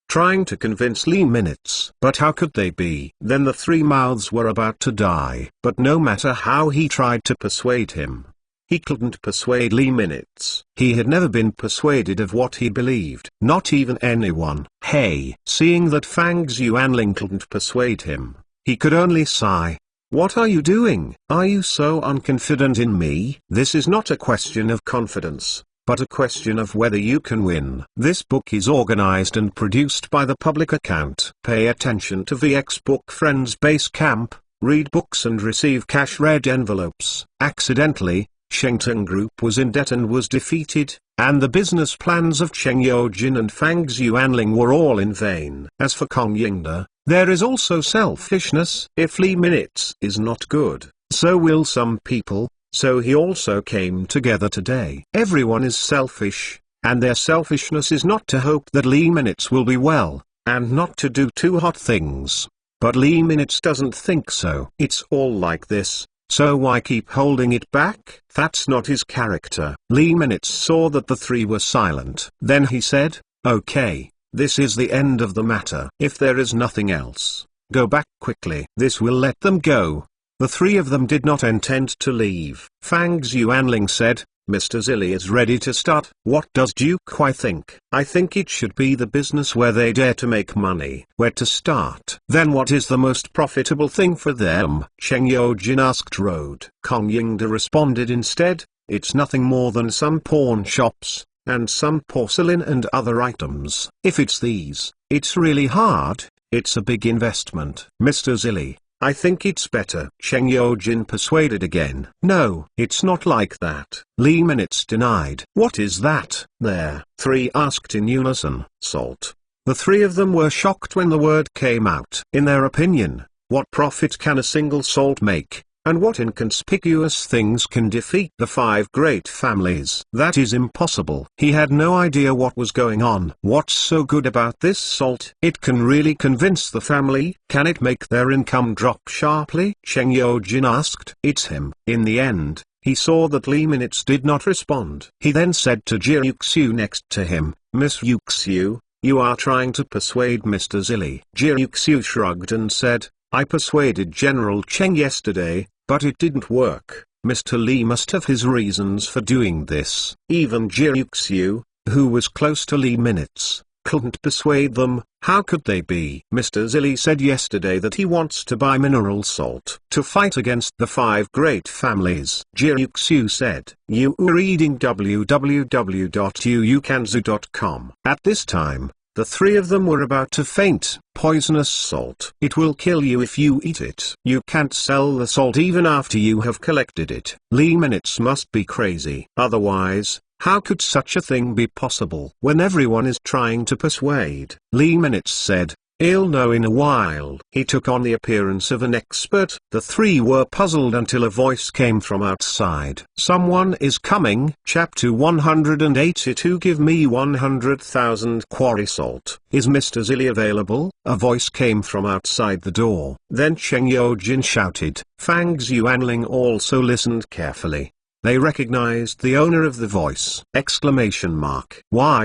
trying to convince Lee Minutes. But how could they be? Then the 3 mouths were about to die. But no matter how he tried to persuade him, he couldn't persuade Lee Minutes. He had never been persuaded of what he believed. Not even anyone. Hey. Seeing that Fang Xuanling couldn't persuade him, he could only sigh. What are you doing? Are you so unconfident in me? This is not a question of confidence, but a question of whether you can win. This book is organized and produced by the public account. Pay attention to VX Book Friends Base Camp, read books and receive cash red envelopes. Accidentally, Shengteng Group was in debt and was defeated, and the business plans of Cheng Yojin and Fang Xuanling were all in vain. As for Kong Yingda, there is also selfishness. If Lee Minutes is not good, so will some people, so he also came together today. Everyone is selfish, and their selfishness is not to hope that Lee Minutes will be well, and not to do too hot things. But Lee Minutes doesn't think so. It's all like this. So why keep holding it back? That's not his character. Lee Minutes saw that the 3 were silent. Then he said, okay, this is the end of the matter. If there is nothing else, go back quickly. This will let them go. The 3 of them did not intend to leave. Fang Xuanling said, Mr. Zilli is ready to start. What does Duke Huai think? I think it should be the business where they dare to make money. Where to start? Then what is the most profitable thing for them? Cheng Yojin asked Road. Kong Yingda responded instead, it's nothing more than some pawn shops, and some porcelain and other items. If it's these, it's really hard, it's a big investment. Mr. Zilli, I think it's better. Cheng Yojin persuaded again. No, it's not like that. Lee Minutes denied. What is that? There. 3 asked in unison. Salt. The 3 of them were shocked when the word came out. In their opinion, what profit can a single salt make? And what inconspicuous things can defeat the 5 great families? That is impossible. He had no idea what was going on. What's so good about this salt? It can really convince the family. Can it make their income drop sharply? Cheng Yojin asked. It's him. In the end, he saw that Lee Minutes did not respond. He then said to Jia Yuxiu next to him, Miss Yuxiu, you are trying to persuade Mr. Zilli. Jia Yuxiu shrugged and said, I persuaded General Cheng yesterday, but it didn't work. Mr. Lee must have his reasons for doing this. Even Jia Yuxiu, who was close to Lee Minutes, couldn't persuade them. How could they be? Mr. Zilli said yesterday that he wants to buy mineral salt to fight against the 5 great families. Jia Yuxiu said, you are reading www.uukanzu.com. At this time, the 3 of them were about to faint. Poisonous salt. It will kill you if you eat it. You can't sell the salt even after you have collected it. Lee Minutes must be crazy. Otherwise, how could such a thing be possible? When everyone is trying to persuade, Lee Minutes said, He'll know in a while. He took on the appearance of an expert. The three were puzzled until a voice came from outside. Someone is coming. Chapter 182. Give me 100,000 quarry salt. Is Mr. Zilli available? A voice came from outside the door. Then Cheng Yojin shouted. Fang Xuanling also listened carefully. They recognized the owner of the voice! Wai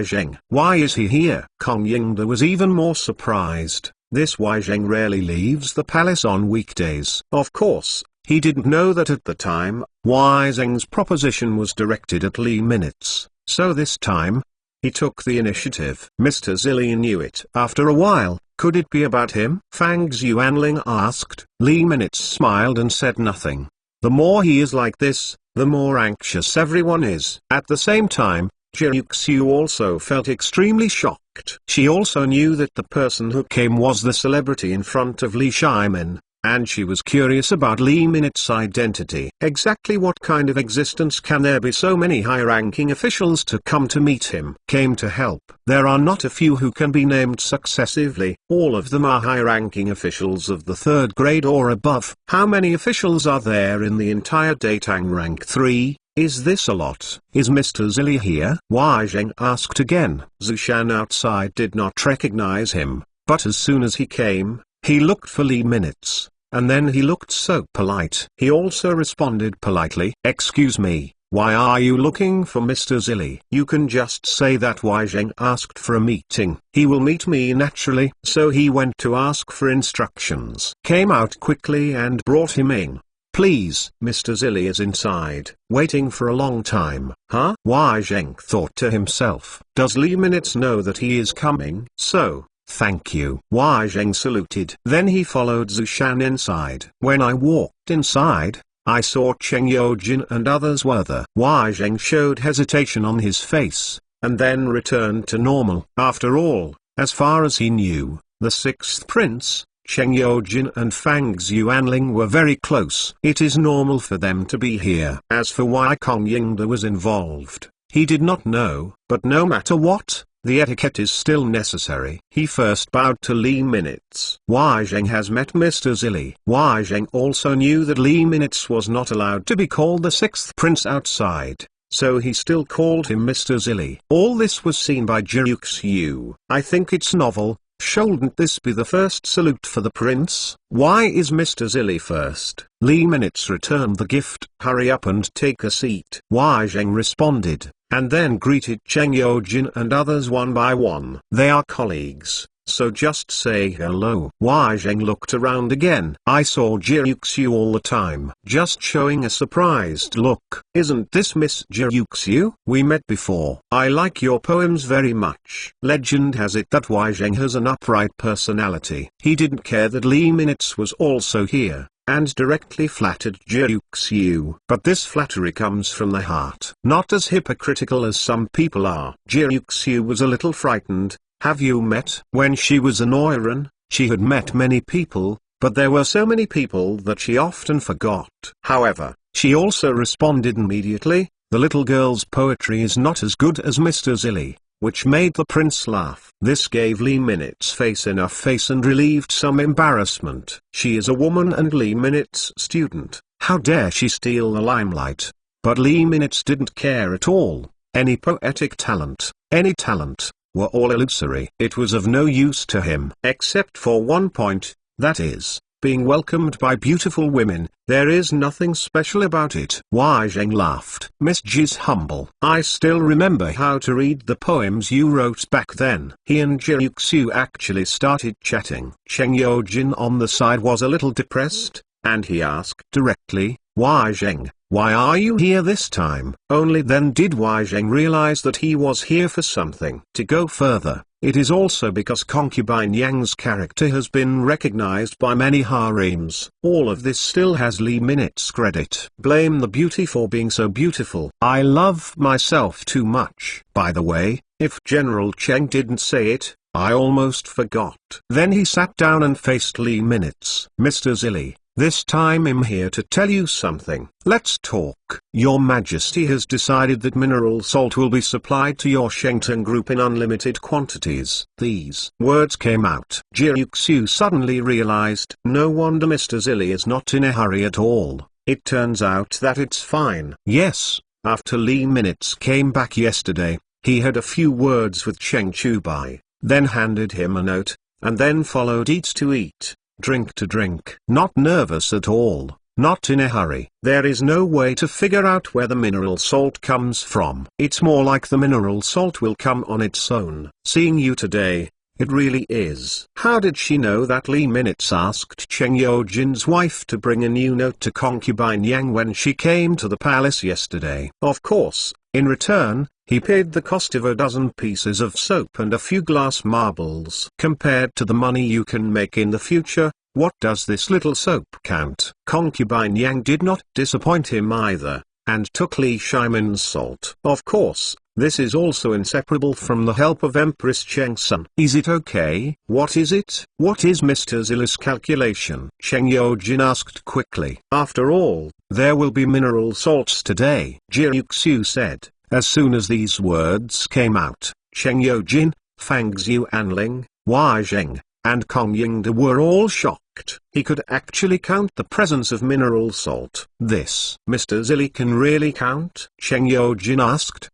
Zheng. Why is he here? Kong Yingda was even more surprised. This Wai Zheng rarely leaves the palace on weekdays. Of course, he didn't know that at the time. Wai Zheng's proposition was directed at Li Minutes, so this time, he took the initiative. Mr. Zilli knew it. After a while, could it be about him? Fang Xuanling asked. Li Minutes smiled and said nothing. The more he is like this, the more anxious everyone is. At the same time, Jiuxiu also felt extremely shocked. She also knew that the person who came was the celebrity in front of Li Shimon, and she was curious about Li Minutes' identity. Exactly what kind of existence can there be so many high-ranking officials to come to meet him? Came to help. There are not a few who can be named successively. All of them are high-ranking officials of the 3rd grade or above. How many officials are there in the entire Tang rank 3? Is this a lot? Is Mr. Zilli here? Wai Zheng asked again. Zushan outside did not recognize him, but as soon as he came, he looked for Li Minutes, and then he looked so polite. He also responded politely. Excuse me, why are you looking for Mr. Zilli? You can just say that Wai Zheng asked for a meeting. He will meet me naturally. So he went to ask for instructions. Came out quickly and brought him in. Please, Mr. Zilli is inside, waiting for a long time. Huh? Wai Zheng thought to himself. Does Li Minutes know that he is coming? So, thank you. Wai Zheng saluted. Then he followed Zushan inside. When I walked inside, I saw Cheng Yojin and others were there. Wai Zheng showed hesitation on his face, and then returned to normal. After all, as far as he knew, the 6th prince, Cheng Yojin and Fang Xuanling were very close. It is normal for them to be here. As for why Kong Yingda was involved, he did not know, but no matter what, the etiquette is still necessary. He first bowed to Li Minutes. Wai Zheng has met Mr. Zilli. Wai Zheng also knew that Li Minutes was not allowed to be called the 6th prince outside, so he still called him Mr. Zilli. All this was seen by Jiuxiu. I think it's novel. Shouldn't this be the first salute for the prince? Why is Mr. Zilli first? Li Minutes returned the gift. Hurry up and take a seat. Wai Zheng responded, and then greeted Cheng Yojin and others one by one. They are colleagues, so just say hello. Wai Zheng looked around again. I saw Jiuxiu all the time. Just showing a surprised look. Isn't this Miss Jiuxiu? We met before. I like your poems very much. Legend has it that Wai Zheng has an upright personality. He didn't care that Li Minutes was also here, and directly flattered Jiuxiu. But this flattery comes from the heart, not as hypocritical as some people are. Jiuxiu was a little frightened. Have you met? When she was an Oiran, she had met many people, but there were so many people that she often forgot. However, she also responded immediately. The little girl's poetry is not as good as Mr. Zilli, which made the prince laugh. This gave Li Minutes face enough face and relieved some embarrassment. She is a woman and Li Minutes' student. How dare she steal the limelight? But Li Minutes didn't care at all. Any poetic talent, any talent, were all illusory. It was of no use to him. Except for one point, that is, being welcomed by beautiful women. There is nothing special about it. Wai Zheng laughed. Miss Ji's humble. I still remember how to read the poems you wrote back then. He and Jiuxiu actually started chatting. Cheng Yojin on the side was a little depressed, and he asked directly, Wai Zheng, why are you here this time? Only then did Wai Zheng realize that he was here for something. To go further, it is also because concubine Yang's character has been recognized by many harems. All of this still has Li Minutes credit. Blame the beauty for being so beautiful. I love myself too much. By the way, if General Cheng didn't say it, I almost forgot. Then he sat down and faced Li Minutes. Mr. Zilli, This time I'm here to tell you something. Let's talk. Your Majesty has decided that mineral salt will be supplied to your Shengtang group in unlimited quantities. These words came out. Jiuxiu suddenly realized. No wonder Mr. Zilli is not in a hurry at all. It turns out that it's fine. Yes, after Li Minutes came back yesterday, he had a few words with Cheng Chubai, then handed him a note, and then followed eat to eat, drink to drink. Not nervous at all, not in a hurry. There is no way to figure out where the mineral salt comes from. It's more like the mineral salt will come on its own. Seeing you today, it really is. How did she know that? Li Minutes asked Cheng Yojin's wife to bring a new note to concubine Yang when she came to the palace yesterday. Of course, in return, he paid the cost of a dozen pieces of soap and a few glass marbles. Compared to the money you can make in the future, what does this little soap count? Concubine Yang did not disappoint him either, and took Li Shimon's salt. Of course, this is also inseparable from the help of Empress Chengsun. Is it okay? What is it? What is Mr. Zilli's calculation? Cheng Yojin asked quickly. After all, there will be mineral salts today, Jiuxiu said. As soon as these words came out, Cheng Yojin, Fang Xuanling, Wei Zheng, and Kong Yingde were all shocked. He could actually count the presence of mineral salt. This Mr. Zilli can really count? Cheng Yojin asked,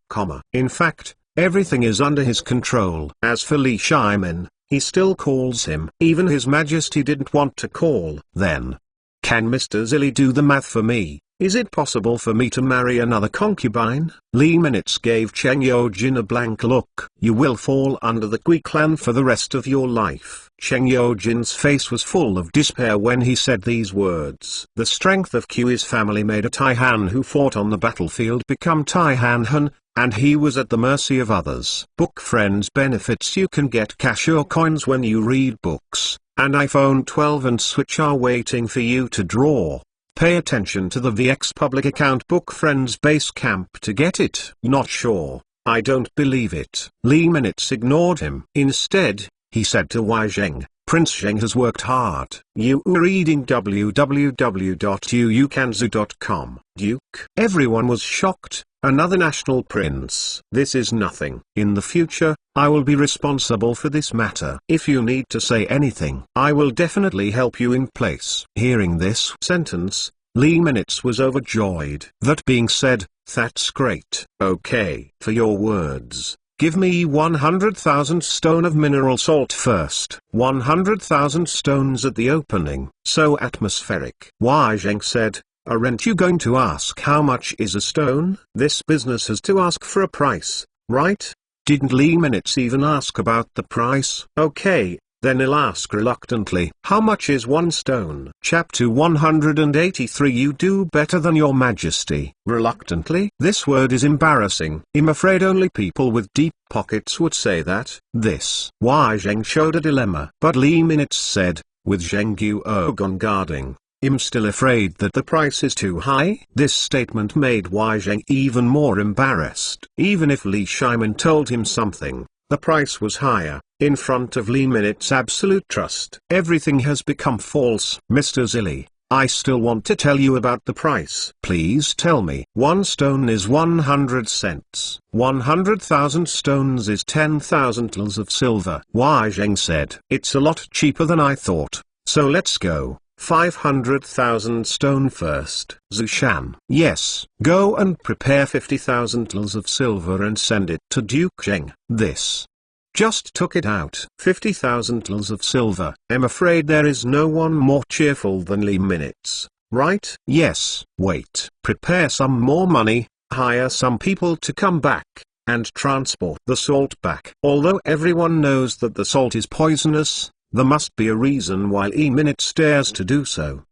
In fact, everything is under his control. As for Li Shimon, he still calls him. Even His Majesty didn't want to call. Then, can Mr. Zilli do the math for me? Is it possible for me to marry another concubine? Li Minutes gave Cheng Yojin a blank look. You will fall under the Gui clan for the rest of your life. Cheng Yojin's face was full of despair when he said these words. The strength of Qi's family made a Taihan who fought on the battlefield become Taihan Han, and he was at the mercy of others. Book Friends benefits. You can get cash or coins when you read books, and iPhone 12 and Switch are waiting for you to draw. Pay attention to the VX public account Book Friends base camp to get it. Not sure? I don't believe it. Li Minutes ignored him. Instead, he said to Wei Zheng, Prince Zheng has worked hard. You are reading www.uukanzu.com. Duke. Everyone was shocked. Another national prince. This is nothing. In the future, I will be responsible for this matter. If you need to say anything, I will definitely help you in place. Hearing this sentence, Li Minutes was overjoyed. That being said, that's great. Okay. For your words, give me 100,000 stone of mineral salt first. 100,000 stones at the opening. So atmospheric. Wei Zheng said. Aren't you going to ask how much is a stone? This business has to ask for a price, right? Didn't Li Minutes even ask about the price? Okay, then he'll ask reluctantly. How much is one stone? Chapter 183. You do better than your Majesty. Reluctantly? This word is embarrassing. I'm afraid only people with deep pockets would say that. This. Wei Zheng showed a dilemma. But Li Minutes said, with Zheng Guogon guarding, I'm still afraid that the price is too high. This statement made Wei Zheng even more embarrassed. Even if Li Shimon told him something, the price was higher. In front of Li Minutes' absolute trust, everything has become false. Mr. Zilli, I still want to tell you about the price. Please tell me. One stone is 100 cents. 100,000 stones is 10,000 tals of silver. Wei Zheng said. It's a lot cheaper than I thought. So let's go. 500,000 stone first. Zushan. Yes. Go and prepare 50,000 tals of silver and send it to Duke Zheng. This. Just took it out. 50,000 tals of silver. I'm afraid there is no one more cheerful than Li Minutes, right? Yes. Wait. Prepare some more money, hire some people to come back, and transport the salt back. Although everyone knows that the salt is poisonous, there must be a reason why Li Minutes dares to do so.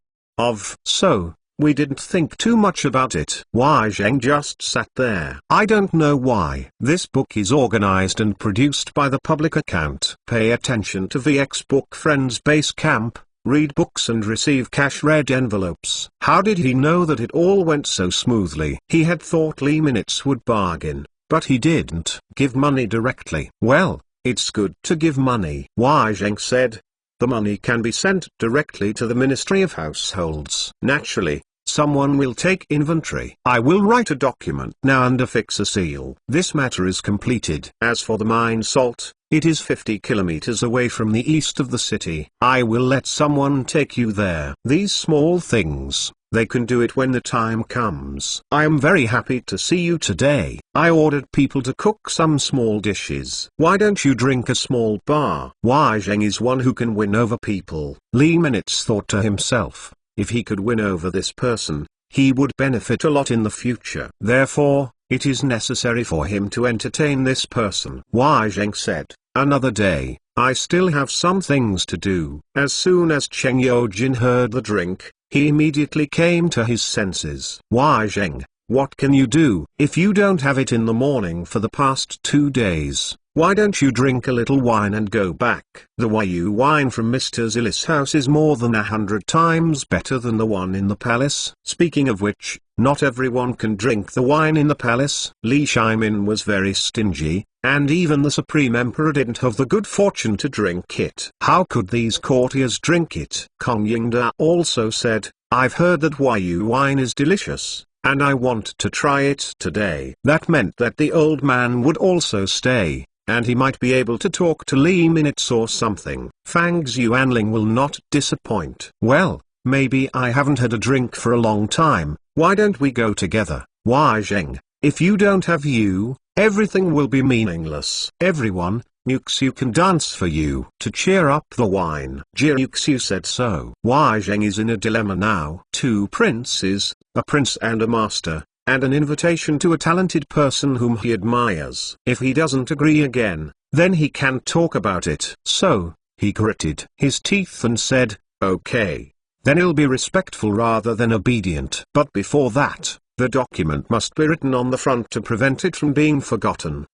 So, we didn't think too much about it. Wei Zheng just sat there. I don't know why. This book is organized and produced by the public account. Pay attention to VX Book Friends Base Camp, read books and receive cash red envelopes. How did he know that it all went so smoothly? He had thought Li Minutes would bargain, but he didn't give money directly. Well, it's good to give money, Wei Zheng said. the money can be sent directly to the Ministry of Households. Naturally, someone will take inventory. I will write a document now and affix a seal. This matter is completed. As for the mine salt, it is 50 kilometers away from the east of the city. I will let someone take you there. These small things, they can do it when the time comes. I am very happy to see you today. I ordered people to cook some small dishes. Why don't you drink a small bar? Wai Zheng is one who can win over people. Li Minutes thought to himself, if he could win over this person, he would benefit a lot in the future. Therefore, it is necessary for him to entertain this person. Wai Zheng said, another day, I still have some things to do. As soon as Cheng Yojin heard the drink, he immediately came to his senses. Wai Zheng, what can you do? If you don't have it in the morning for the past 2 days, why don't you drink a little wine and go back? The Wyu wine from Mr. Zillis' house is more than 100 times better than the one in the palace. Speaking of which, not everyone can drink the wine in the palace. Li Shimon was very stingy, and even the Supreme Emperor didn't have the good fortune to drink it. How could these courtiers drink it? Kong Yingda also said, I've heard that Wyu wine is delicious, and I want to try it today. That meant that the old man would also stay, and he might be able to talk to Li Minutes or something. Fang Xuanling will not disappoint. Well, maybe I haven't had a drink for a long time. Why don't we go together? Wai Zheng, if you don't have you, everything will be meaningless. Everyone, Yuxiu can dance for you. To cheer up the wine, Yuxiu said so. Wai Zheng is in a dilemma now. 2 princes, a prince and a master, and an invitation to a talented person whom he admires. If he doesn't agree again, then he can talk about it. So, he gritted his teeth and said, okay. Then he'll be respectful rather than obedient. But before that, the document must be written on the front to prevent it from being forgotten!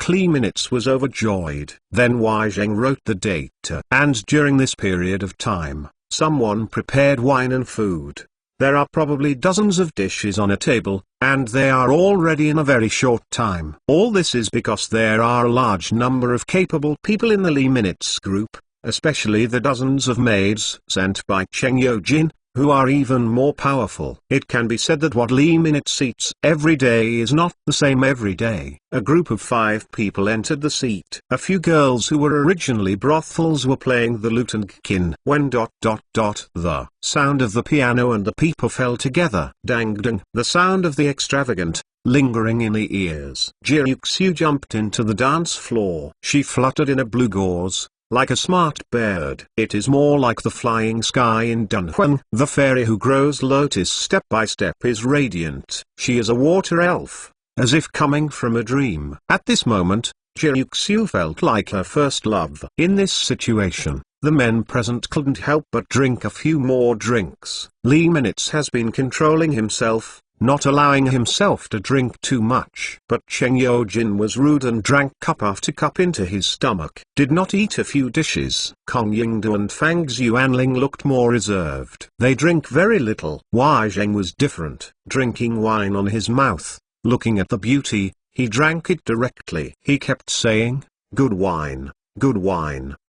Li Minutes was overjoyed. Then Wai Zheng wrote the date, and during this period of time, someone prepared wine and food. There are probably dozens of dishes on a table, and they are all ready in a very short time. All this is because there are a large number of capable people in the Li Minutes group, especially the dozens of maids sent by Cheng Yojin, who are even more powerful. It can be said that what Li Minutes eats every day is not the same every day. A group of 5 people entered the seat. A few girls who were originally brothels were playing the lute and kin. When the sound of the piano and the pipa fell together. Dang dang. The sound of the extravagant, lingering in the ears. Yuxiu jumped into the dance floor. She fluttered in a blue gauze, like a smart bird. It is more like the flying sky in Dunhuang. The fairy who grows lotus step by step is radiant. She is a water elf, as if coming from a dream. At this moment, Yuxiu felt like her first love. In this situation, the men present couldn't help but drink a few more drinks. Li Minutes has been controlling himself, not allowing himself to drink too much. But Cheng Yojin was rude and drank cup after cup into his stomach. Did not eat a few dishes. Kong Yingdu and Fang Xuanling looked more reserved. They drink very little. Wai Zheng was different. Drinking wine on his mouth, looking at the beauty, he drank it directly. He kept saying, good wine,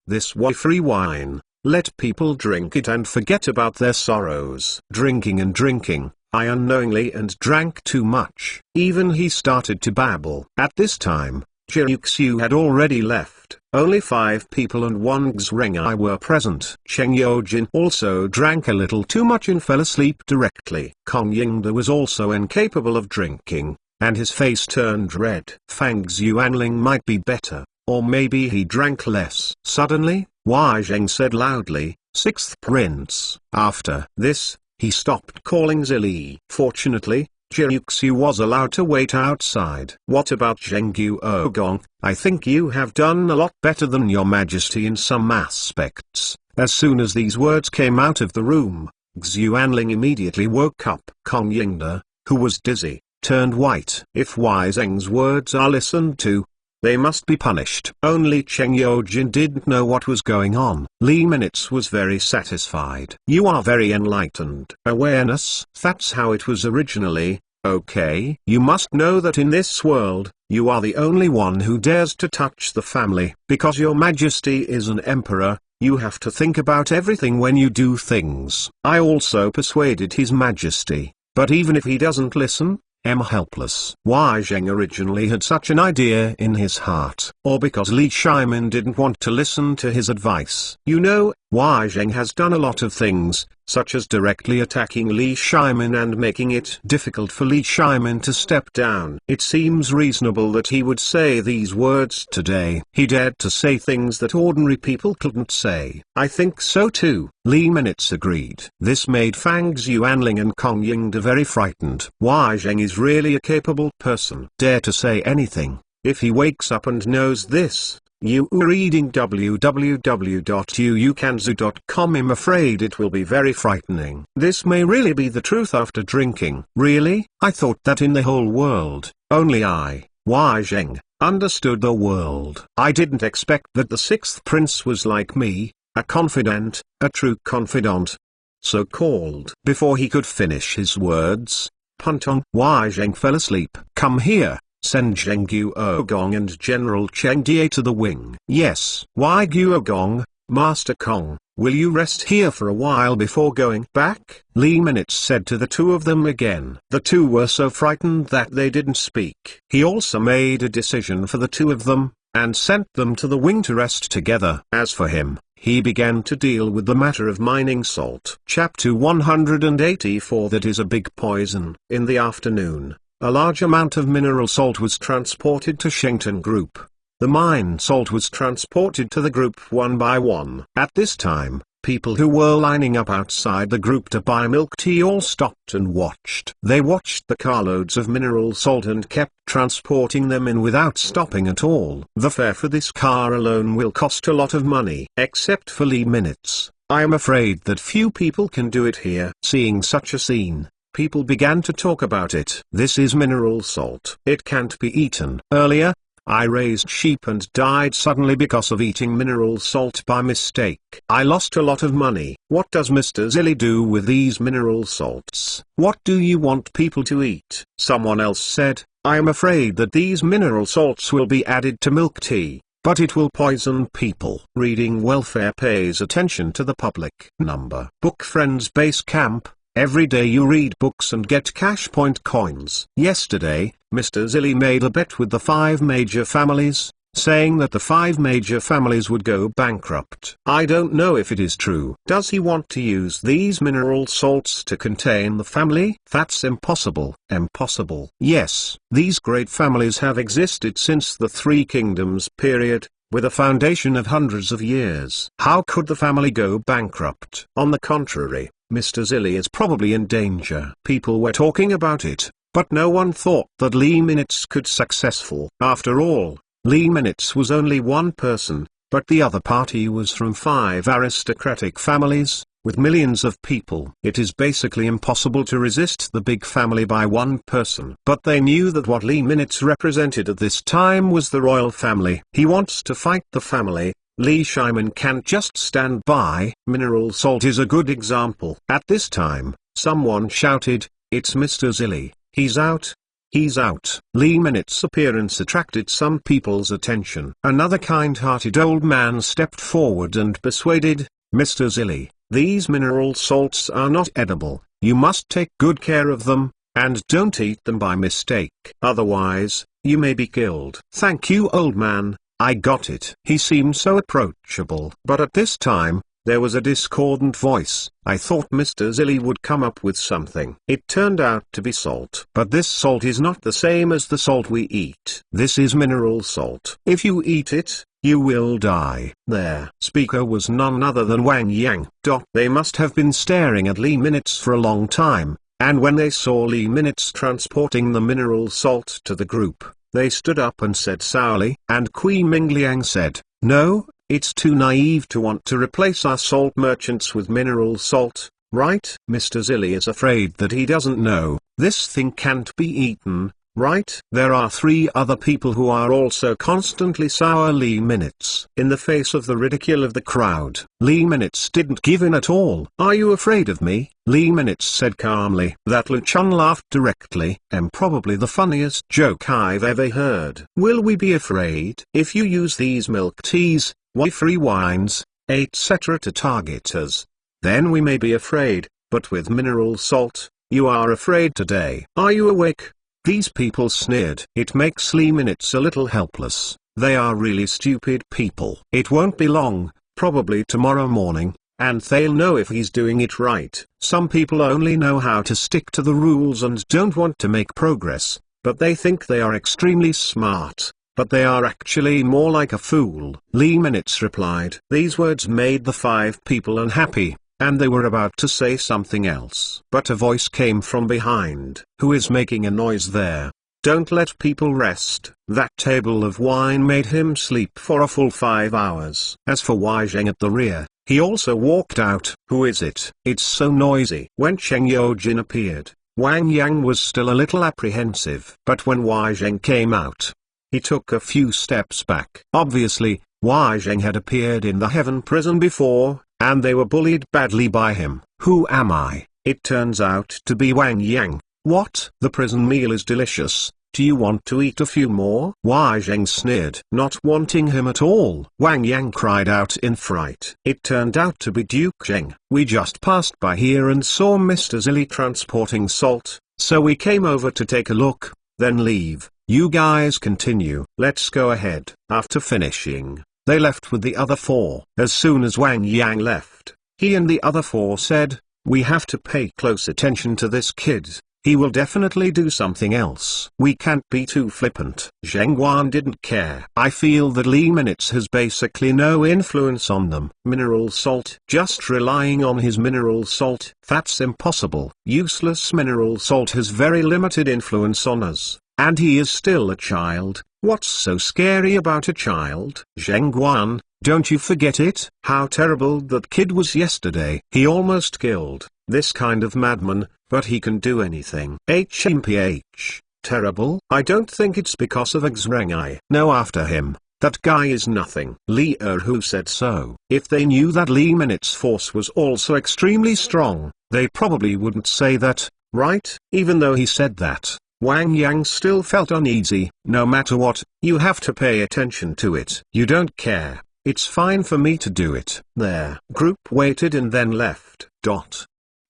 this free wine, let people drink it and forget about their sorrows. Drinking and drinking, I unknowingly and drank too much. Even he started to babble. At this time, Yuxiu had already left. Only 5 people and 1 Xrengai were present. Cheng Yojin also drank a little too much and fell asleep directly. Kong Yingda was also incapable of drinking, and his face turned red. Fang Xuanling might be better, or maybe he drank less. Suddenly, Wai Zheng said loudly, 6th prince. After this, he stopped calling Zili. Fortunately, Yuxiu was allowed to wait outside. What about Zhengyu Ogong? I think you have done a lot better than your majesty in some aspects. As soon as these words came out of the room, Xuanling immediately woke up. Kong Yingda, who was dizzy, turned white. If Wai Zheng's words are listened to, they must be punished. Only Cheng Yojin didn't know what was going on. Li Minutes was very satisfied. You are very enlightened. Awareness, that's how it was originally. Okay. You must know that in this world, you are the only one who dares to touch the family. Because your majesty is an emperor, You have to think about everything when you do things. I also persuaded His Majesty, but even if he doesn't listen, I'm helpless. Why Zheng originally had such an idea in his heart, or because Li Shimon didn't want to listen to his advice. You know, Why Zheng has done a lot of things, such as directly attacking Li Shimon and making it difficult for Li Shimon to step down. It seems reasonable that he would say these words today. He dared to say things that ordinary people couldn't say. I think so too, Li Minutes agreed. This made Fang Xuanling and Kong Yingde very frightened. Why Zheng is really a capable person. Dare to say anything. If he wakes up and knows this, you are reading www.uukanzu.com. I'm afraid it will be very frightening. This may really be the truth after drinking. Really? I thought that in the whole world, only I, Wai Zheng, understood the world. I didn't expect that the sixth prince was like me, a confidant, a true confidant. So-called. Before he could finish his words, Puntong Wai Zheng fell asleep. Come here. Send Zheng Guogong and General Cheng Die to the wing. Yes. Why Guogong, Master Kong, will you rest here for a while before going back? Li Minutes said to the two of them again. The two were so frightened that they didn't speak. He also made a decision for the two of them, and sent them to the wing to rest together. As for him, he began to deal with the matter of mining salt. Chapter 184. That is a big poison. In the afternoon, a large amount of mineral salt was transported to Shengton Group. The mine salt was transported to the group one by one. At this time, people who were lining up outside the group to buy milk tea all stopped and watched. They watched the carloads of mineral salt and kept transporting them in without stopping at all. The fare for this car alone will cost a lot of money. Except for Li Minutes, I am afraid that few people can do it here. Seeing such a scene, people began to talk about it. This is mineral salt. It can't be eaten. Earlier, I raised sheep and died suddenly because of eating mineral salt by mistake. I lost a lot of money. What does Mr. Zilli do with these mineral salts? What do you want people to eat? Someone else said, I am afraid that these mineral salts will be added to milk tea, but it will poison people. Reading welfare pays attention to the public. Number. Book Friends Base Camp. Every day you read books and get cash point coins. Yesterday, Mr. Zilli made a bet with the 5 major families, saying that the 5 major families would go bankrupt. I don't know if it is true. Does he want to use these mineral salts to contain the family? That's impossible. Impossible. Yes, these great families have existed since the 3 Kingdoms period, with a foundation of hundreds of years. How could the family go bankrupt? On the contrary, Mr. Zilli is probably in danger. People were talking about it, but no one thought that Li Minutes could successful. After all, Li Minutes was only one person, but the other party was from 5 aristocratic families, with millions of people. It is basically impossible to resist the big family by one person. But they knew that what Li Minutes represented at this time was the royal family. He wants to fight the family. Li Shimon can't just stand by. Mineral salt is a good example. At this time, someone shouted, "It's Mr. Zilli, he's out. He's out." Li Minutes' appearance attracted some people's attention. Another kind-hearted old man stepped forward and persuaded, "Mr. Zilli, these mineral salts are not edible. You must take good care of them, and don't eat them by mistake. Otherwise, you may be killed." "Thank you, old man. I got it." He seemed so approachable. But at this time, there was a discordant voice. "I thought Mr. Zilli would come up with something." It turned out to be salt. But this salt is not the same as the salt we eat. This is mineral salt. If you eat it, you will die. Their speaker was none other than Wang Yang. They must have been staring at Li Minutes for a long time, and when they saw Li Minutes transporting the mineral salt to the group, they stood up and said sourly. And Queen Mingliang said, "No, it's too naive to want to replace our salt merchants with mineral salt, right? Mr. Zilli is afraid that he doesn't know. This thing can't be eaten, right? There are 3 other people who are also constantly sour." Li Minutes. In the face of the ridicule of the crowd, Li Minutes didn't give in at all. "Are you afraid of me?" Li Minutes said calmly. That Luchun laughed directly, and probably the funniest joke I've ever heard. "Will we be afraid? If you use these milk teas, free wines, etc. to target us. Then we may be afraid, but with mineral salt, you are afraid today. Are you awake? These people sneered. It makes Lee Minutes a little helpless. They are really stupid people. It won't be long, probably tomorrow morning, and they'll know if he's doing it right. Some people only know how to stick to the rules and don't want to make progress, but they think they are extremely smart, but they are actually more like a fool. Lee Minutes replied. These words made the 5 people unhappy, and they were about to say something else. But a voice came from behind. Who is making a noise there? Don't let people rest. That table of wine made him sleep for a full 5 hours. As for Wei Zheng at the rear, he also walked out. Who is it? It's so noisy. When Cheng Yojin appeared, Wang Yang was still a little apprehensive. But when Wei Zheng came out, he took a few steps back. Obviously, Wei Zheng had appeared in the heaven prison before, and they were bullied badly by him. Who am I? It turns out to be Wang Yang. What? The prison meal is delicious. Do you want to eat a few more? Wei Zheng sneered. Not wanting him at all, Wang Yang cried out in fright. It turned out to be Duke Zheng. We just passed by here and saw Mr. Zilli transporting salt, so we came over to take a look, then leave. You guys continue. Let's go ahead. After finishing, they left with the other 4. As soon as Wang Yang left, he and the other 4 said, we have to pay close attention to this kid. He will definitely do something else. We can't be too flippant. Zheng Guan didn't care. I feel that Lee Minutes has basically no influence on them. Mineral salt. Just relying on his mineral salt. That's impossible. Useless mineral salt has very limited influence on us. And he is still a child. What's so scary about a child? Zheng Guan, don't you forget it? How terrible that kid was yesterday. He almost killed this kind of madman, but he can do anything. HMPH. Terrible? I don't think it's because of Xrengai. No, after him. That guy is nothing. Li who said so. If they knew that Lee Minutes' force was also extremely strong, they probably wouldn't say that, right? Even though he said that, Wang Yang still felt uneasy. No matter what, you have to pay attention to it. You don't care. It's fine for me to do it. Their group waited and then left.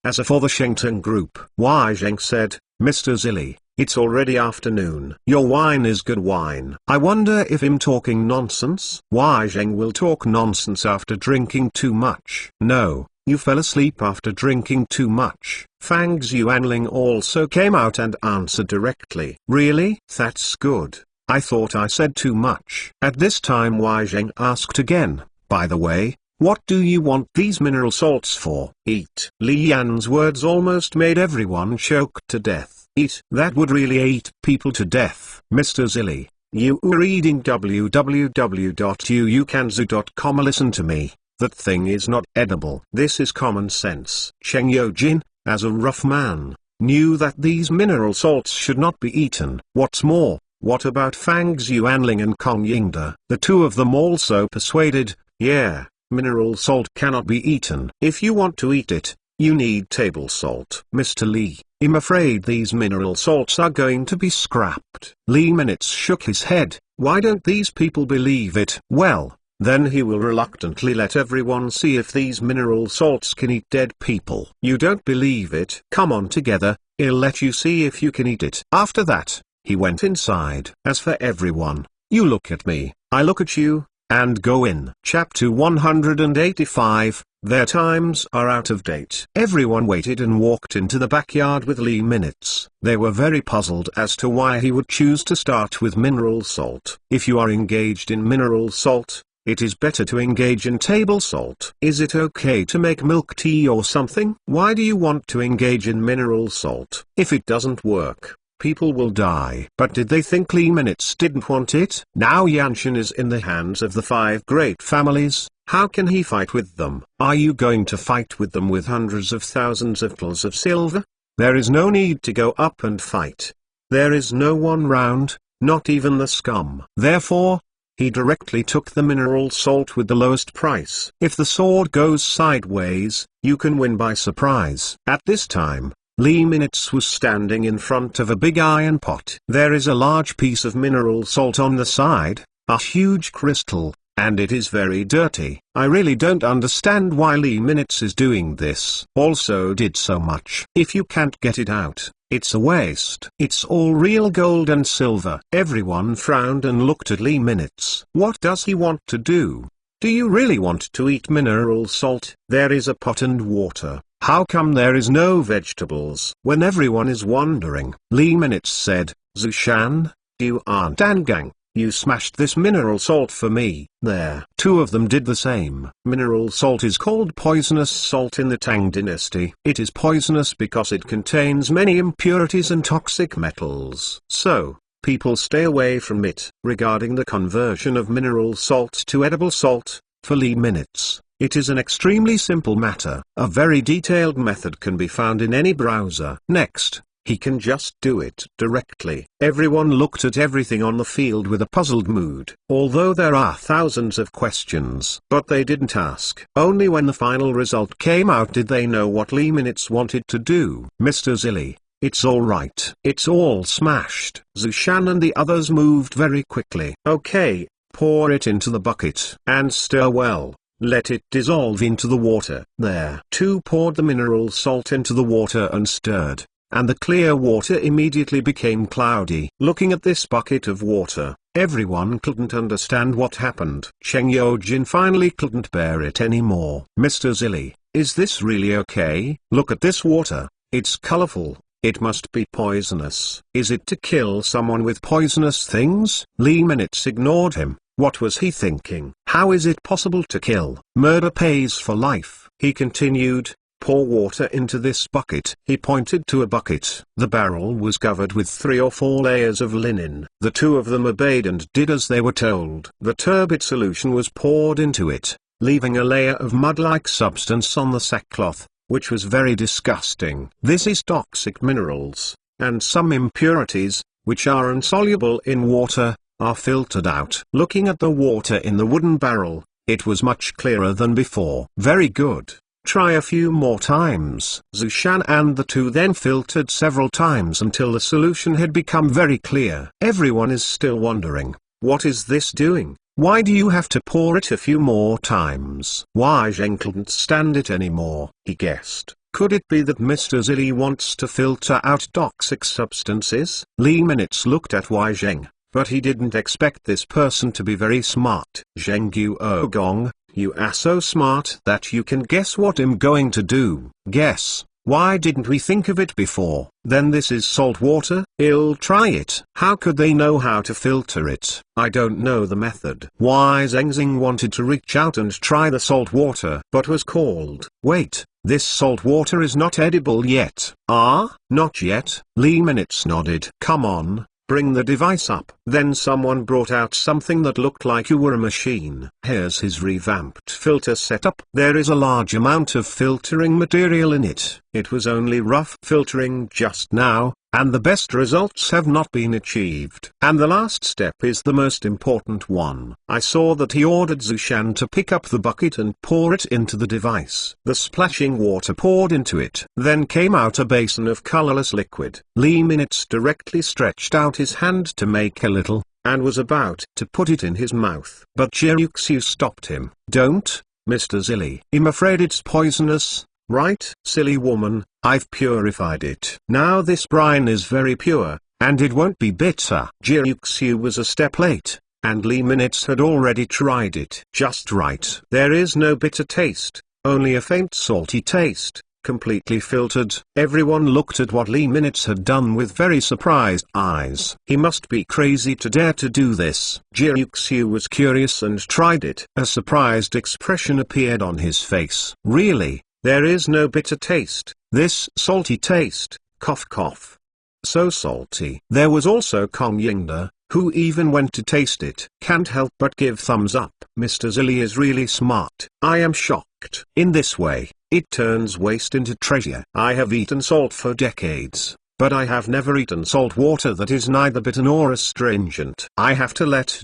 As for the Shengteng group, Wei Zheng said, Mr. Zilli, it's already afternoon. Your wine is good wine. I wonder if him talking nonsense? Wei Zheng will talk nonsense after drinking too much. No, you fell asleep after drinking too much. Fang Xuanling also came out and answered directly. Really? That's good. I thought I said too much. At this time Wei Zheng asked again, by the way, what do you want these mineral salts for? Eat. Li Yan's words almost made everyone choke to death. Eat. That would really eat people to death. Mr. Zilli, you were reading www.uukanzu.com. Listen to me. That thing is not edible. This is common sense. Cheng Yojin, as a rough man, knew that these mineral salts should not be eaten. What's more, what about Fang Xuanling and Kong Yingda? The 2 of them also persuaded, yeah. Mineral salt cannot be eaten. If you want to eat it, you need table salt. Mr. Lee, I'm afraid these mineral salts are going to be scrapped. Lee Minutes shook his head. Why don't these people believe it? Well, then he will reluctantly let everyone see if these mineral salts can eat dead people. You don't believe it? Come on together, I'll let you see if you can eat it. After that, he went inside. As for everyone, you look at me, I look at you, and go in. Chapter 185, Their times are out of date. Everyone waited and walked into the backyard with Lee Minutes. They were very puzzled as to why he would choose to start with mineral salt. If you are engaged in mineral salt, it is better to engage in table salt. Is it okay to make milk tea or something? Why do you want to engage in mineral salt? If it doesn't work, people will die. But did they think Lee Minutes didn't want it? Now Yanshan is in the hands of the 5 great families. How can he fight with them? Are you going to fight with them with hundreds of thousands of tals of silver? There is no need to go up and fight. There is no one round, not even the scum. Therefore, he directly took the mineral salt with the lowest price. If the sword goes sideways, you can win by surprise. At this time, Lee Minutes was standing in front of a big iron pot. There is a large piece of mineral salt on the side, a huge crystal, and it is very dirty. I really don't understand why Lee Minutes is doing this. Also did so much. If you can't get it out, it's a waste. It's all real gold and silver. Everyone frowned and looked at Lee Minutes. What does he want to do? Do you really want to eat mineral salt? There is a pot and water. How come there is no vegetables? When everyone is wondering, Lee Minutes said, Zushan, you aren't Tang. You smashed this mineral salt for me. There. Two of them did the same. Mineral salt is called poisonous salt in the Tang dynasty. It is poisonous because it contains many impurities and toxic metals. So, people stay away from it. Regarding the conversion of mineral salt to edible salt, for Lee Minutes, it is an extremely simple matter. A very detailed method can be found in any browser. Next, he can just do it directly. Everyone looked at everything on the field with a puzzled mood. Although there are thousands of questions, but they didn't ask. Only when the final result came out did they know what Lee Minutes wanted to do. Mr. Zilly, it's all right. It's all smashed. Zushan and the others moved very quickly. Okay, pour it into the bucket and stir well. Let it dissolve into the water. There. Two poured the mineral salt into the water and stirred, and the clear water immediately became cloudy. Looking at this bucket of water, everyone couldn't understand what happened. Cheng Yojin finally couldn't bear it anymore. Mr. Zilly, is this really okay? Look at this water. It's colorful. It must be poisonous. Is it to kill someone with poisonous things? Lee Minutes ignored him. What was he thinking? How is it possible to kill? Murder pays for life. He continued, pour water into this bucket. He pointed to a bucket. The barrel was covered with 3 or 4 layers of linen. The two of them obeyed and did as they were told. The turbid solution was poured into it, leaving a layer of mud-like substance on the sackcloth, which was very disgusting. This is toxic minerals, and some impurities, which are insoluble in water, are filtered out. Looking at the water in the wooden barrel, it was much clearer than before. Very good. Try a few more times. Zushan and the two then filtered several times until the solution had become very clear. Everyone is still wondering, what is this doing? Why do you have to pour it a few more times? Why Zheng couldn't stand it anymore, he guessed. Could it be that Mr. Zilly wants to filter out toxic substances? Lee Minutes looked at Wei Zheng, but he didn't expect this person to be very smart. Zheng Guogong, you are so smart that you can guess what I'm going to do. Guess. Why didn't we think of it before? Then this is salt water? I'll try it. How could they know how to filter it? I don't know the method. Why Zhengxing wanted to reach out and try the salt water, but was called. Wait, this salt water is not edible yet. Ah, not yet? Lee Minutes nodded. Come on. Bring the device up. Then someone brought out something that looked like you were a machine. Here's his revamped filter setup. There is a large amount of filtering material in it. It was only rough filtering just now, and the best results have not been achieved. And the last step is the most important one. I saw that he ordered Zushan to pick up the bucket and pour it into the device. The splashing water poured into it. Then came out a basin of colorless liquid. Lee Minutes directly stretched out his hand to make a little, and was about to put it in his mouth. But Jiryuxiu stopped him. Don't, Mr. Zilly. I'm afraid it's poisonous. Right, silly woman, I've purified it. Now this brine is very pure, and it won't be bitter. Jiryuxiu was a step late, and Lee Minutes had already tried it. Just right. There is no bitter taste, only a faint salty taste, completely filtered. Everyone looked at what Lee Minutes had done with very surprised eyes. He must be crazy to dare to do this. Jiryuxiu was curious and tried it. A surprised expression appeared on his face. Really? There is no bitter taste, this salty taste, cough cough. So salty. There was also Kong Yingda, who even went to taste it. Can't help but give thumbs up. Mr. Zilly is really smart. I am shocked. In this way, it turns waste into treasure. I have eaten salt for decades, but I have never eaten salt water that is neither bitter nor astringent. I have to let ...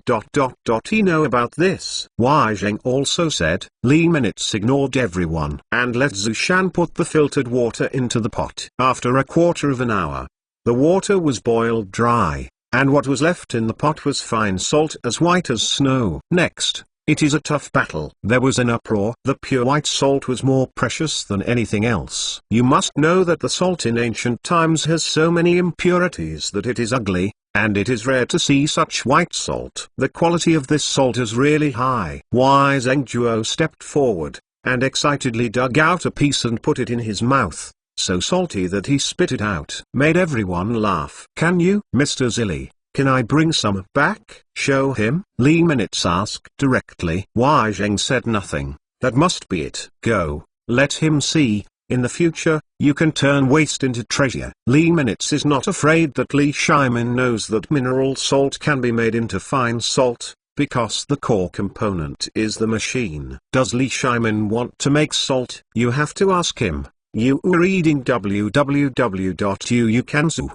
he know about this. Wei Zheng also said. Lee Minutes ignored everyone and let Zushan put the filtered water into the pot. After a quarter of an hour, the water was boiled dry, and what was left in the pot was fine salt as white as snow. Next, It is a tough battle. There was an uproar. The pure white salt was more precious than anything else. You must know that the salt in ancient times has so many impurities that it is ugly, and it is rare to see such white salt. The quality of this salt is really high. Wise Zhengguo stepped forward, and excitedly dug out a piece and put it in his mouth, so salty that he spit it out. Made everyone laugh. Can you, Mr. Zilly? Can I bring some back? Show him? Li Minutes asked directly. Wei Zheng said nothing. That must be it. Go, let him see. In the future, you can turn waste into treasure. Li Minutes is not afraid that Li Shimon knows that mineral salt can be made into fine salt, because the core component is the machine. Does Li Shimon want to make salt? You have to ask him. You are reading www.uukanzu.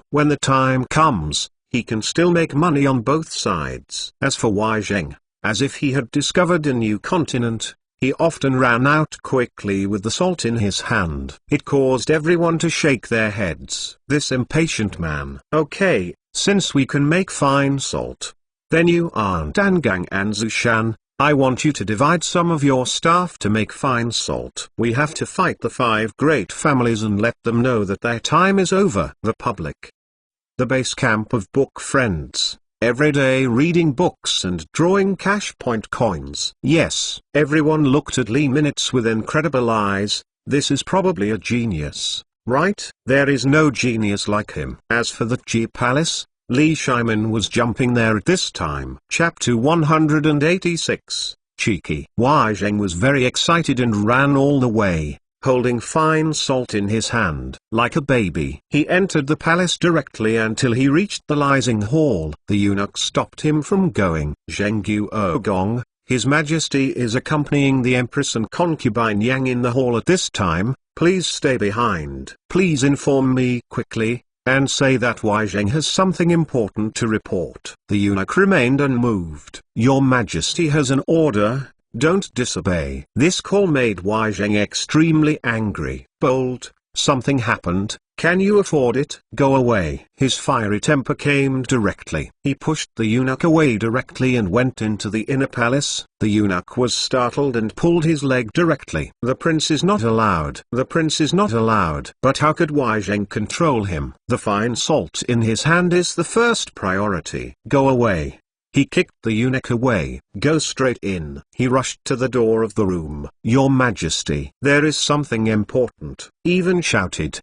When the time comes, he can still make money on both sides. As for Wei Zheng, as if he had discovered a new continent, he often ran out quickly with the salt in his hand. It caused everyone to shake their heads. This impatient man. Okay, since we can make fine salt, then you aren't Angang and Zushan, I want you to divide some of your staff to make fine salt. We have to fight the 5 great families and let them know that their time is over. The public. The base camp of book friends, every day reading books and drawing cash point coins. Yes, everyone looked at Li Minutes with incredible eyes. This is probably a genius, right? There is no genius like him. As for the Chi Palace, Li Shimon was jumping there at this time. Chapter 186, Cheeky. Wei Zheng was very excited and ran all the way, holding fine salt in his hand, like a baby. He entered the palace directly until he reached the Lising Hall. The eunuch stopped him from going. Zhengguo Gong, His Majesty is accompanying the Empress and concubine Yang in the hall at this time. Please stay behind. Please inform me quickly, and say that Wei Zheng has something important to report. The eunuch remained unmoved. Your Majesty has an order. Don't disobey. This call made Wei Zheng extremely angry. Bold, something happened. Can you afford it? Go away. His fiery temper came directly. He pushed the eunuch away directly and went into the inner palace. The eunuch was startled and pulled his leg directly. The prince is not allowed. The prince is not allowed. But how could Wei Zheng control him? The fine salt in his hand is the first priority. Go away. He kicked the eunuch away. Go straight in. He rushed to the door of the room. Your Majesty, there is something important. Even shouted,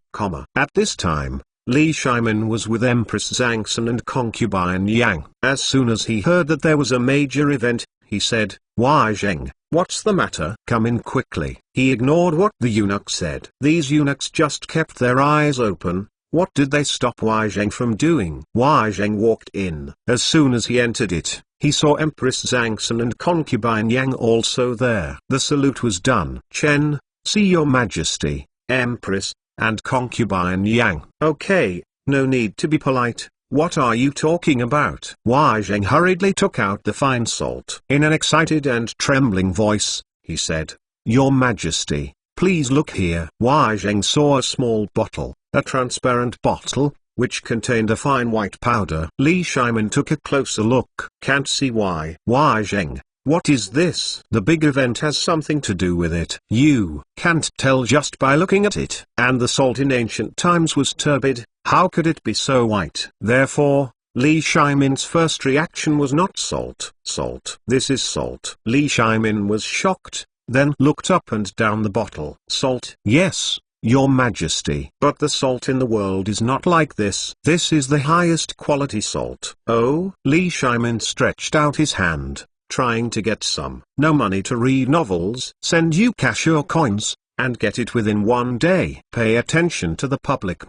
At this time, Li Shimon was with Empress Zhangsan and concubine Yang. As soon as he heard that there was a major event, he said, Wei Zheng, what's the matter? Come in quickly. He ignored what the eunuch said. These eunuchs just kept their eyes open. What did they stop Wei Zheng from doing? Wei Zheng walked in. As soon as he entered it, he saw Empress Zhangsan and concubine Yang also there. The salute was done. Chen, see your Majesty, Empress, and concubine Yang. Okay, no need to be polite. What are you talking about? Wei Zheng hurriedly took out the fine salt. In an excited and trembling voice, he said, Your Majesty, please look here. Wei Zheng saw a small bottle. A transparent bottle, which contained a fine white powder. Li Shimon took a closer look. Can't see why. Wei Zheng, what is this? The big event has something to do with it. You can't tell just by looking at it. And the salt in ancient times was turbid. How could it be so white? Therefore, Li Shimon's first reaction was not salt. Salt. This is salt. Li Shimon was shocked, then looked up and down the bottle. Salt. Yes, Your Majesty. But the salt in the world is not like this. This is the highest quality salt. Oh? Li Shimon stretched out his hand, trying to get some. No money to read novels. Send you cash or coins, and get it within 1 day. Pay attention to the public.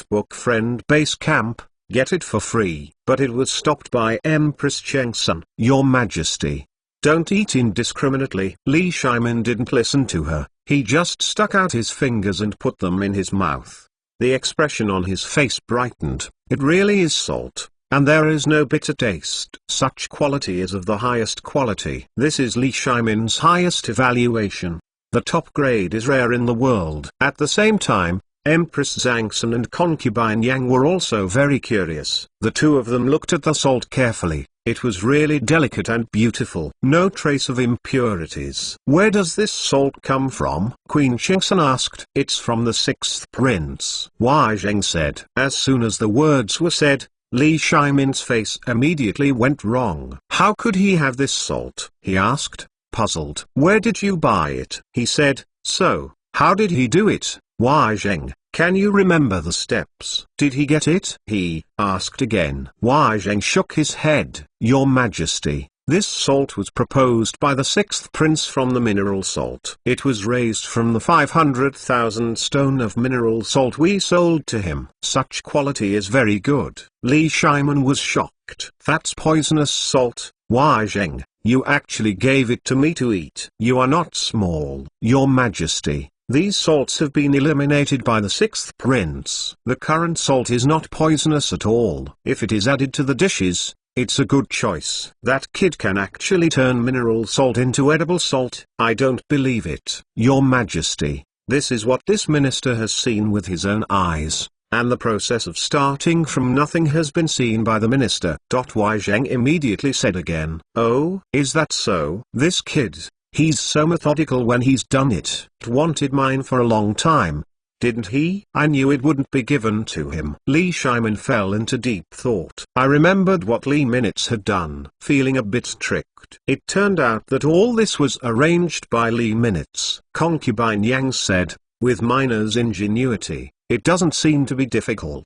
Book friend base camp. Get it for free. But it was stopped by Empress Chengsun. Your Majesty, don't eat indiscriminately. Li Shimon didn't listen to her. He just stuck out his fingers and put them in his mouth. The expression on his face brightened. It really is salt, and there is no bitter taste. Such quality is of the highest quality. This is Li Shimon's highest evaluation. The top grade is rare in the world. At the same time, Empress Zhangsan and concubine Yang were also very curious. The two of them looked at the salt carefully. It was really delicate and beautiful. No trace of impurities. Where does this salt come from? Queen Shengsan asked. It's from the sixth prince. Wai Zheng said. As soon as the words were said, Li Shimin's face immediately went wrong. How could he have this salt? He asked, puzzled. Where did you buy it? He said. So, how did he do it? Wai Zheng, can you remember the steps? Did he get it? He asked again. Wai Zheng shook his head. Your Majesty, this salt was proposed by the sixth prince from the mineral salt. It was raised from the 500,000 stone of mineral salt we sold to him. Such quality is very good. Li Shimon was shocked. That's poisonous salt. Wai Zheng, you actually gave it to me to eat. You are not small. Your Majesty, these salts have been eliminated by the sixth prince. The current salt is not poisonous at all. If it is added to the dishes, it's a good choice. That kid can actually turn mineral salt into edible salt. I don't believe it. Your Majesty, this is what this minister has seen with his own eyes, and the process of starting from nothing has been seen by the minister. Wai Zheng immediately said again. Oh, is that so? This kid, he's so methodical when he's done it. Wanted mine for a long time, didn't he? I knew it wouldn't be given to him. Li Shimon fell into deep thought. I remembered what Li Minutes had done. Feeling a bit tricked. It turned out that all this was arranged by Li Minutes. Concubine Yang said, with miner's ingenuity, it doesn't seem to be difficult,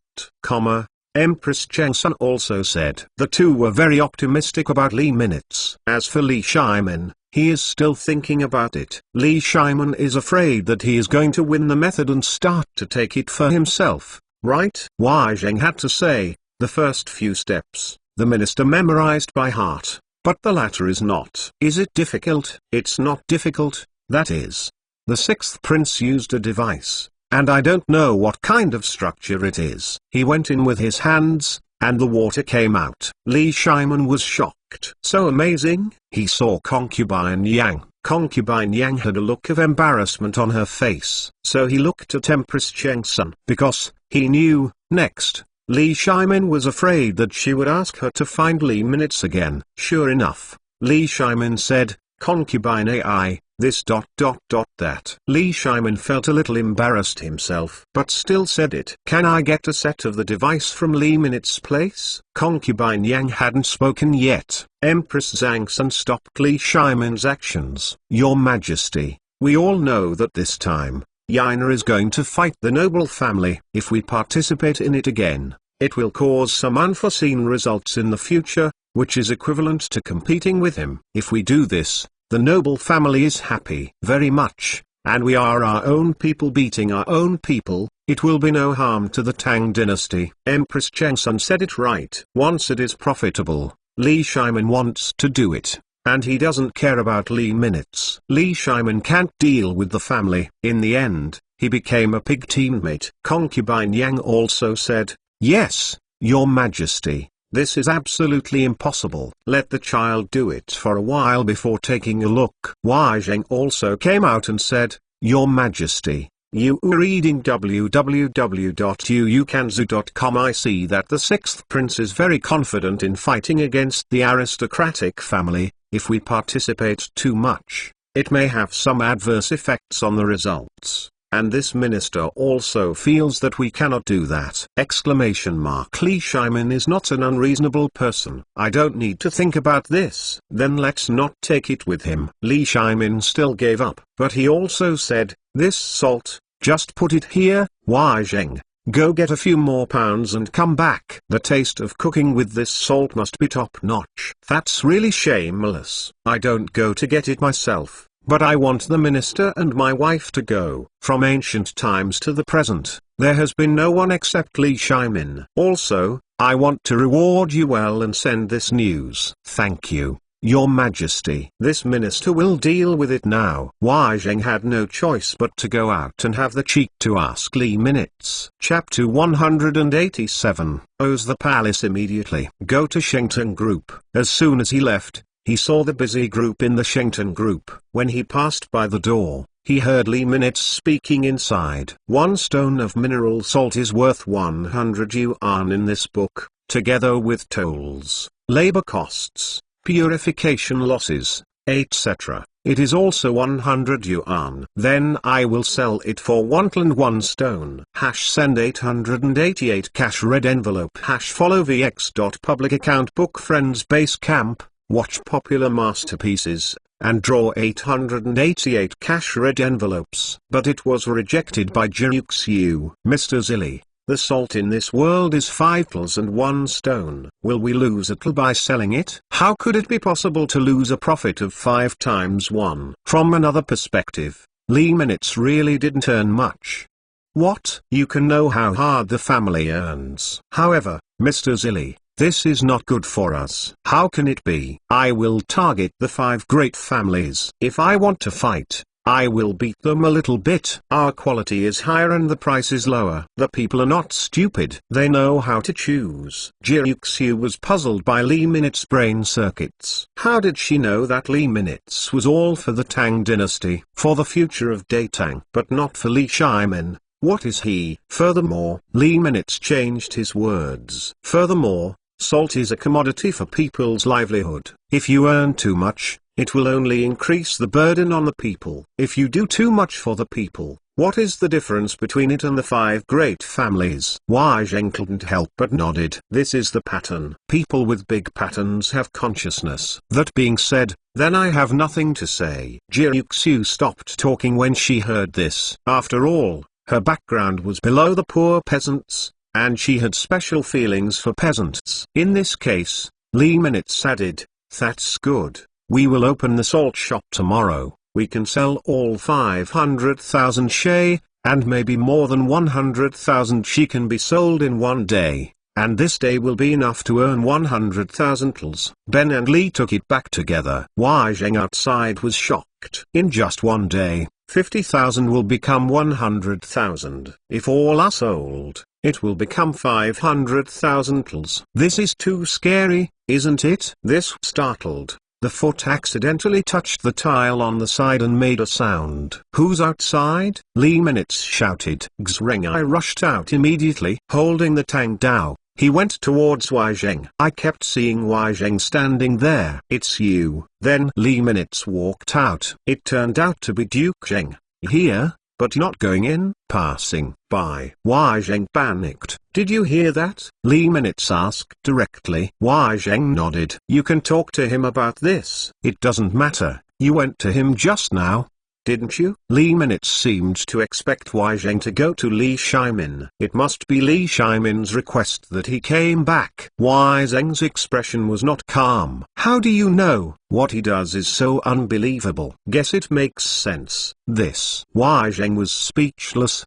Empress Changsun also said. The two were very optimistic about Li Minutes. As for Li Shimon, he is still thinking about it. Li Shimon is afraid that he is going to win the method and start to take it for himself, right? Wai Zheng had to say, the first few steps, the minister memorized by heart, but the latter is not. Is it difficult? It's not difficult, that is. The sixth prince used a device, and I don't know what kind of structure it is. He went in with his hands, and the water came out. Li Shimon was shocked. So amazing? He saw Concubine Yang. Concubine Yang had a look of embarrassment on her face. So he looked at Empress Chengsun. Because, he knew, next, Li Shimon was afraid that she would ask her to find Li Minutes again. Sure enough, Li Shimon said, Concubine AI, this ... that. Li Shimon felt a little embarrassed himself, but still said it. Can I get a set of the device from Li Minutes' place? Concubine Yang hadn't spoken yet. Empress Zhangsun stopped Li Shimon's actions. Your Majesty, we all know that this time, Yaina is going to fight the noble family. If we participate in it again, it will cause some unforeseen results in the future, which is equivalent to competing with him. If we do this, the noble family is happy very much, and we are our own people beating our own people. It will be no harm to the Tang dynasty. Empress Chengsun said it right. Once it is profitable, Li Shimon wants to do it, and he doesn't care about Li Minutes. Li Shimon can't deal with the family. In the end, he became a pig teammate. Concubine Yang also said, yes, Your Majesty. This is absolutely impossible. Let the child do it for a while before taking a look. Wai Zheng also came out and said, Your Majesty, you are reading www.uukanzu.com. I see that the sixth prince is very confident in fighting against the aristocratic family. If we participate too much, it may have some adverse effects on the results. And this minister also feels that we cannot do that! Li Shimon is not an unreasonable person. I don't need to think about this. Then let's not take it with him. Li Shimon still gave up. But he also said, this salt, just put it here. Wai Zheng, go get a few more pounds and come back. The taste of cooking with this salt must be top-notch. That's really shameless. I don't go to get it myself. But I want the minister and my wife to go. From ancient times to the present, there has been no one except Li Shimon. Also, I want to reward you well and send this news. Thank you, Your Majesty. This minister will deal with it now. Wai Zheng had no choice but to go out and have the cheek to ask Li Minutes. Chapter 187. Owes the palace immediately. Go to Shengton Group. As soon as he left, he saw the busy group in the Shengton Group. When he passed by the door, he heard Li Minutes speaking inside. 1 stone of mineral salt is worth 100 yuan in this book, together with tolls. labor costs, purification losses, etc. It is also 100 yuan. Then I will sell it for 1 stone. Send 888 cash red envelope. Follow vx.public account book friends base camp, watch popular masterpieces, and draw 888 cash red envelopes. But it was rejected by Jiruxiu. Mr. Zilli, the salt in this world is 5 tals and 1 stone. Will we lose a tal by selling it? How could it be possible to lose a profit of 5 times 1? From another perspective, Lee minutes really didn't earn much. What? You can know how hard the family earns. However, Mr. Zilli, this is not good for us. How can it be? I will target the 5 great families. If I want to fight, I will beat them a little bit. Our quality is higher and the price is lower. The people are not stupid. They know how to choose. Jiruxiu was puzzled by Lee Minutes' brain circuits. How did she know that Lee Minutes was all for the Tang dynasty? For the future of Tang, but not for Li Shimon. What is he? Furthermore, Lee Minutes changed his words. Furthermore, salt is a commodity for people's livelihood. If you earn too much, it will only increase the burden on the people. If you do too much for the people, what is the difference between it and the 5 great families? Wai Zheng couldn't help but nodded. This is the pattern. People with big patterns have consciousness. That being said, then I have nothing to say. Jiruxiu stopped talking when she heard this. After all, her background was below the poor peasants, and she had special feelings for peasants. In this case, Lee Minutes added, that's good. We will open the salt shop tomorrow. We can sell all 500,000 she, and maybe more than 100,000 she can be sold in one day, and this day will be enough to earn 100,000 tals. Ben and Lee took it back together. Wai Zheng outside was shocked. In just one day, 50,000 will become 100,000. If all are sold, it will become 500,000 tals. This is too scary, isn't it? This startled. The foot accidentally touched the tile on the side and made a sound. Who's outside? Lee Minutes shouted. Xrengai rushed out immediately. Holding the Tang Dao, he went towards Wai Zheng. I kept seeing Wai Zheng standing there. It's you. Then Lee Minutes walked out. It turned out to be Duke Zheng. Here, but not going in. Passing by. Wai Zheng panicked. Did you hear that? Lee Minutes asked directly. Wai Zheng nodded. You can talk to him about this. It doesn't matter. You went to him just now, didn't you? Lee Minutes seemed to expect Wai Zheng to go to Li Shimon. It must be Li Shimon's request that he came back. Wai Zheng's expression was not calm. How do you know? What he does is so unbelievable. Guess it makes sense. This. Wai Zheng was speechless,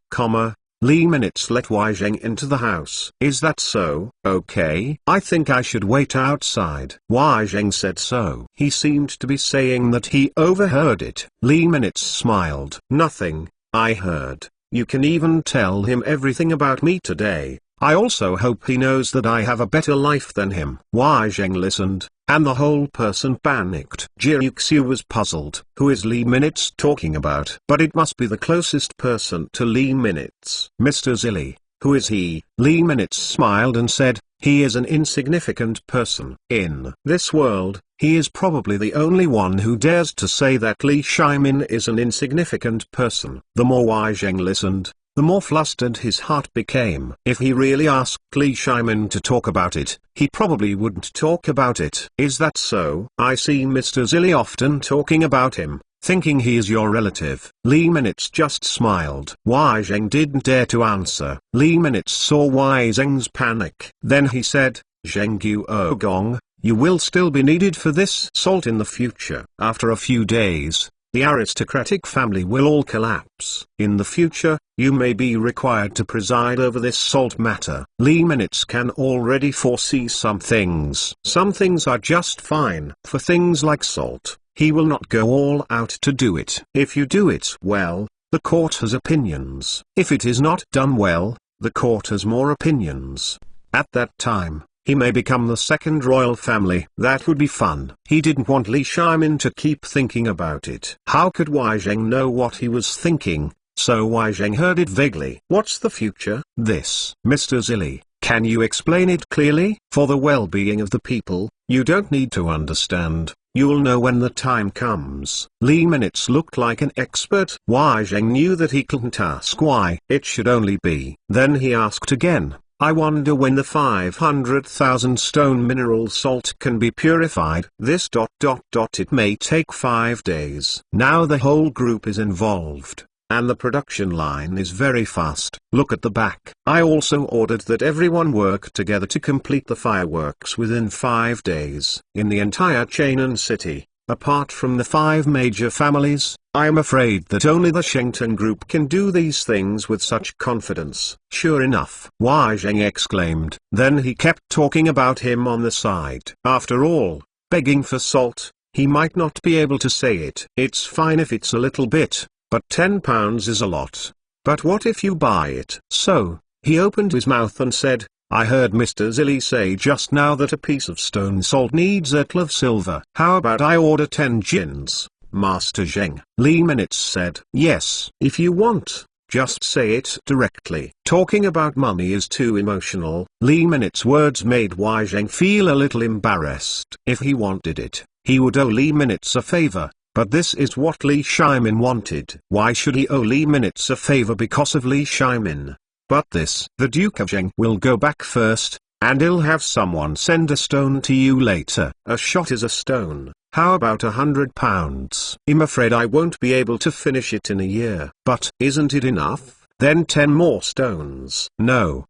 Lee Minutes let Wai Zheng into the house. Is that so? Okay. I think I should wait outside. Wai Zheng said so. He seemed to be saying that he overheard it. Lee Minutes smiled. Nothing, I heard. You can even tell him everything about me today. I also hope he knows that I have a better life than him. Wai Zheng listened, and the whole person panicked. Jiruxiu was puzzled. Who is Lee Minutes talking about? But it must be the closest person to Lee Minutes. Mr. Zilli. Who is he? Lee Minutes smiled and said, he is an insignificant person. In this world, he is probably the only one who dares to say that Li Shimon is an insignificant person. The more Wai Zheng listened, the more flustered his heart became. If he really asked Li Shimon to talk about it, he probably wouldn't talk about it. Is that so? I see Mr. Zilli often talking about him, thinking he is your relative. Lee Minutes just smiled. Wai Zheng didn't dare to answer. Lee Minutes saw Wai Zheng's panic. Then he said, Zheng Guogong, you will still be needed for this salt in the future. After a few days, the aristocratic family will all collapse. In the future, you may be required to preside over this salt matter. Lee Minutes can already foresee some things. Some things are just fine. For things like salt, he will not go all out to do it. If you do it well, the court has opinions. If it is not done well, the court has more opinions. At that time, he may become the second royal family. That would be fun. He didn't want Li Shimon to keep thinking about it. How could Wai Zheng know what he was thinking? So Wai Zheng heard it vaguely. What's the future? This. Mr. Zilli, Can you explain it clearly? For the well-being of the people, you don't need to understand. You'll know when the time comes. Lee Minutes looked like an expert. Wai Zheng knew that he couldn't ask why. It should only be. Then he asked again, I wonder when the 500,000 stone mineral salt can be purified. This ... It may take 5 days. Now the whole group is involved, and the production line is very fast. Look at the back. I also ordered that everyone work together to complete the fireworks within 5 days. In the entire Chainan city, apart from the 5 major families, I am afraid that only the Shengton group can do these things with such confidence. Sure enough, Wai Zheng exclaimed. Then he kept talking about him on the side. After all, begging for salt, he might not be able to say it. It's fine if it's a little bit, but £10 is a lot. But what if you buy it? So, he opened his mouth and said, I heard Mr. Zilli say just now that a piece of stone salt needs a tle of silver. How about I order 10 gins, Master Zheng? Lee Minutes said. Yes. If you want, just say it directly. Talking about money is too emotional. Lee Minutes' words made Wai Zheng feel a little embarrassed. If he wanted it, he would owe Lee Minutes a favor. But this is what Li Shimin wanted. Why should he owe Lee Minutes a favor because of Li Shimin? But this, the Duke of Zheng will go back first, and he'll have someone send a stone to you later. A shot is a stone. How about £100? I'm afraid I won't be able to finish it in a year. But isn't it enough? Then 10 more stones. No,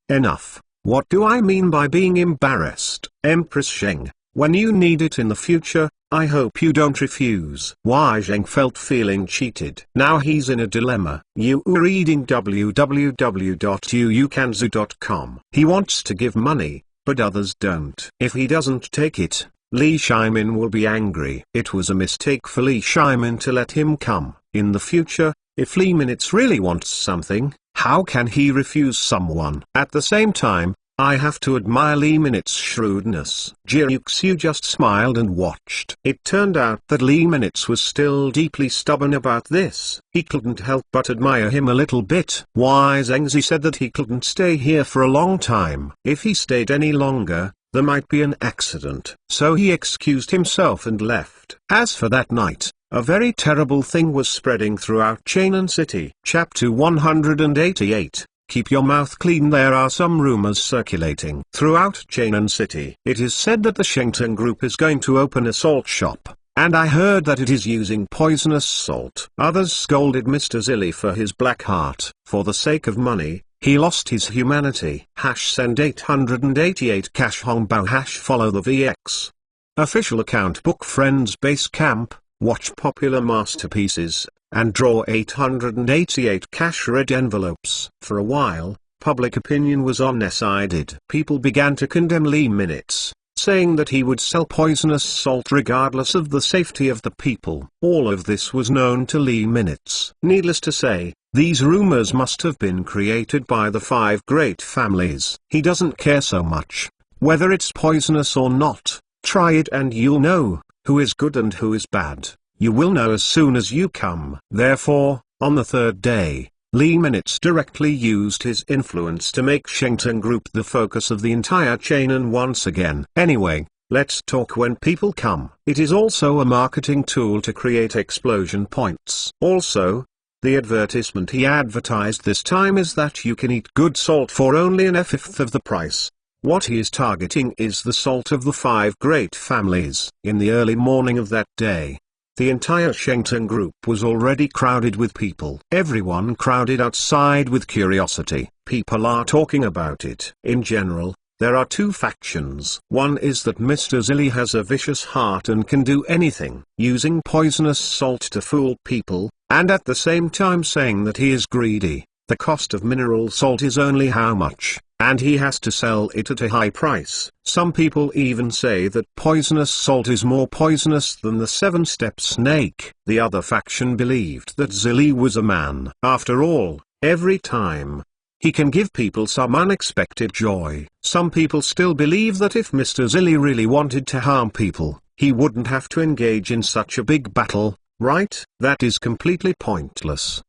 enough. What do I mean by being embarrassed? Empress Zheng, when you need it in the future, I hope you don't refuse. Wai Zheng felt feeling cheated. Now he's in a dilemma. You are reading www.uukanzu.com. He wants to give money, but others don't. If he doesn't take it, Li Shimin will be angry. It was a mistake for Li Shimin to let him come. In the future, if Lee Minutes really wants something, how can he refuse someone? At the same time, I have to admire Lee Minutes' shrewdness. Jiuxiu just smiled and watched. It turned out that Lee Minutes was still deeply stubborn about this. He couldn't help but admire him a little bit. Wai Zhengzi said that he couldn't stay here for a long time. If he stayed any longer, there might be an accident. So he excused himself and left. As for that night, a very terrible thing was spreading throughout Chainan City. Chapter 188. Keep your mouth clean. There are some rumors circulating throughout Chainan City. It is said that the Shengton group is going to open a salt shop, and I heard that it is using poisonous salt. Others scolded Mr. Zilli for his black heart. For the sake of money, he lost his humanity. #send 888 #hongbao #follow the VX. Official account book. Friends Base Camp, watch popular masterpieces, and draw 888 red envelopes. For a while, public opinion was on their side. People began to condemn Lee Minutes, saying that he would sell poisonous salt regardless of the safety of the people. All of this was known to Lee Minutes. Needless to say, these rumors must have been created by the 5 great families. He doesn't care so much whether it's poisonous or not. Try it and you'll know who is good and who is bad. You will know as soon as you come. Therefore, on the 3rd day, Lee Minutes directly used his influence to make Shengton Group the focus of the entire Chainan once again. Anyway, let's talk when people come. It is also a marketing tool to create explosion points. Also, the advertisement he advertised this time is that you can eat good salt for only a fifth of the price. What he is targeting is the salt of the 5 great families. In the early morning of that day, the entire Shengton group was already crowded with people. Everyone crowded outside with curiosity. People are talking about it. In general, there are 2 factions. One is that Mr. Zilli has a vicious heart and can do anything, using poisonous salt to fool people, and at the same time saying that he is greedy. The cost of mineral salt is only how much, and he has to sell it at a high price. Some people even say that poisonous salt is more poisonous than the 7-step snake. The other faction believed that Zilli was a man. After all, every time, he can give people some unexpected joy. Some people still believe that if Mr. Zilli really wanted to harm people, he wouldn't have to engage in such a big battle, right? That is completely pointless.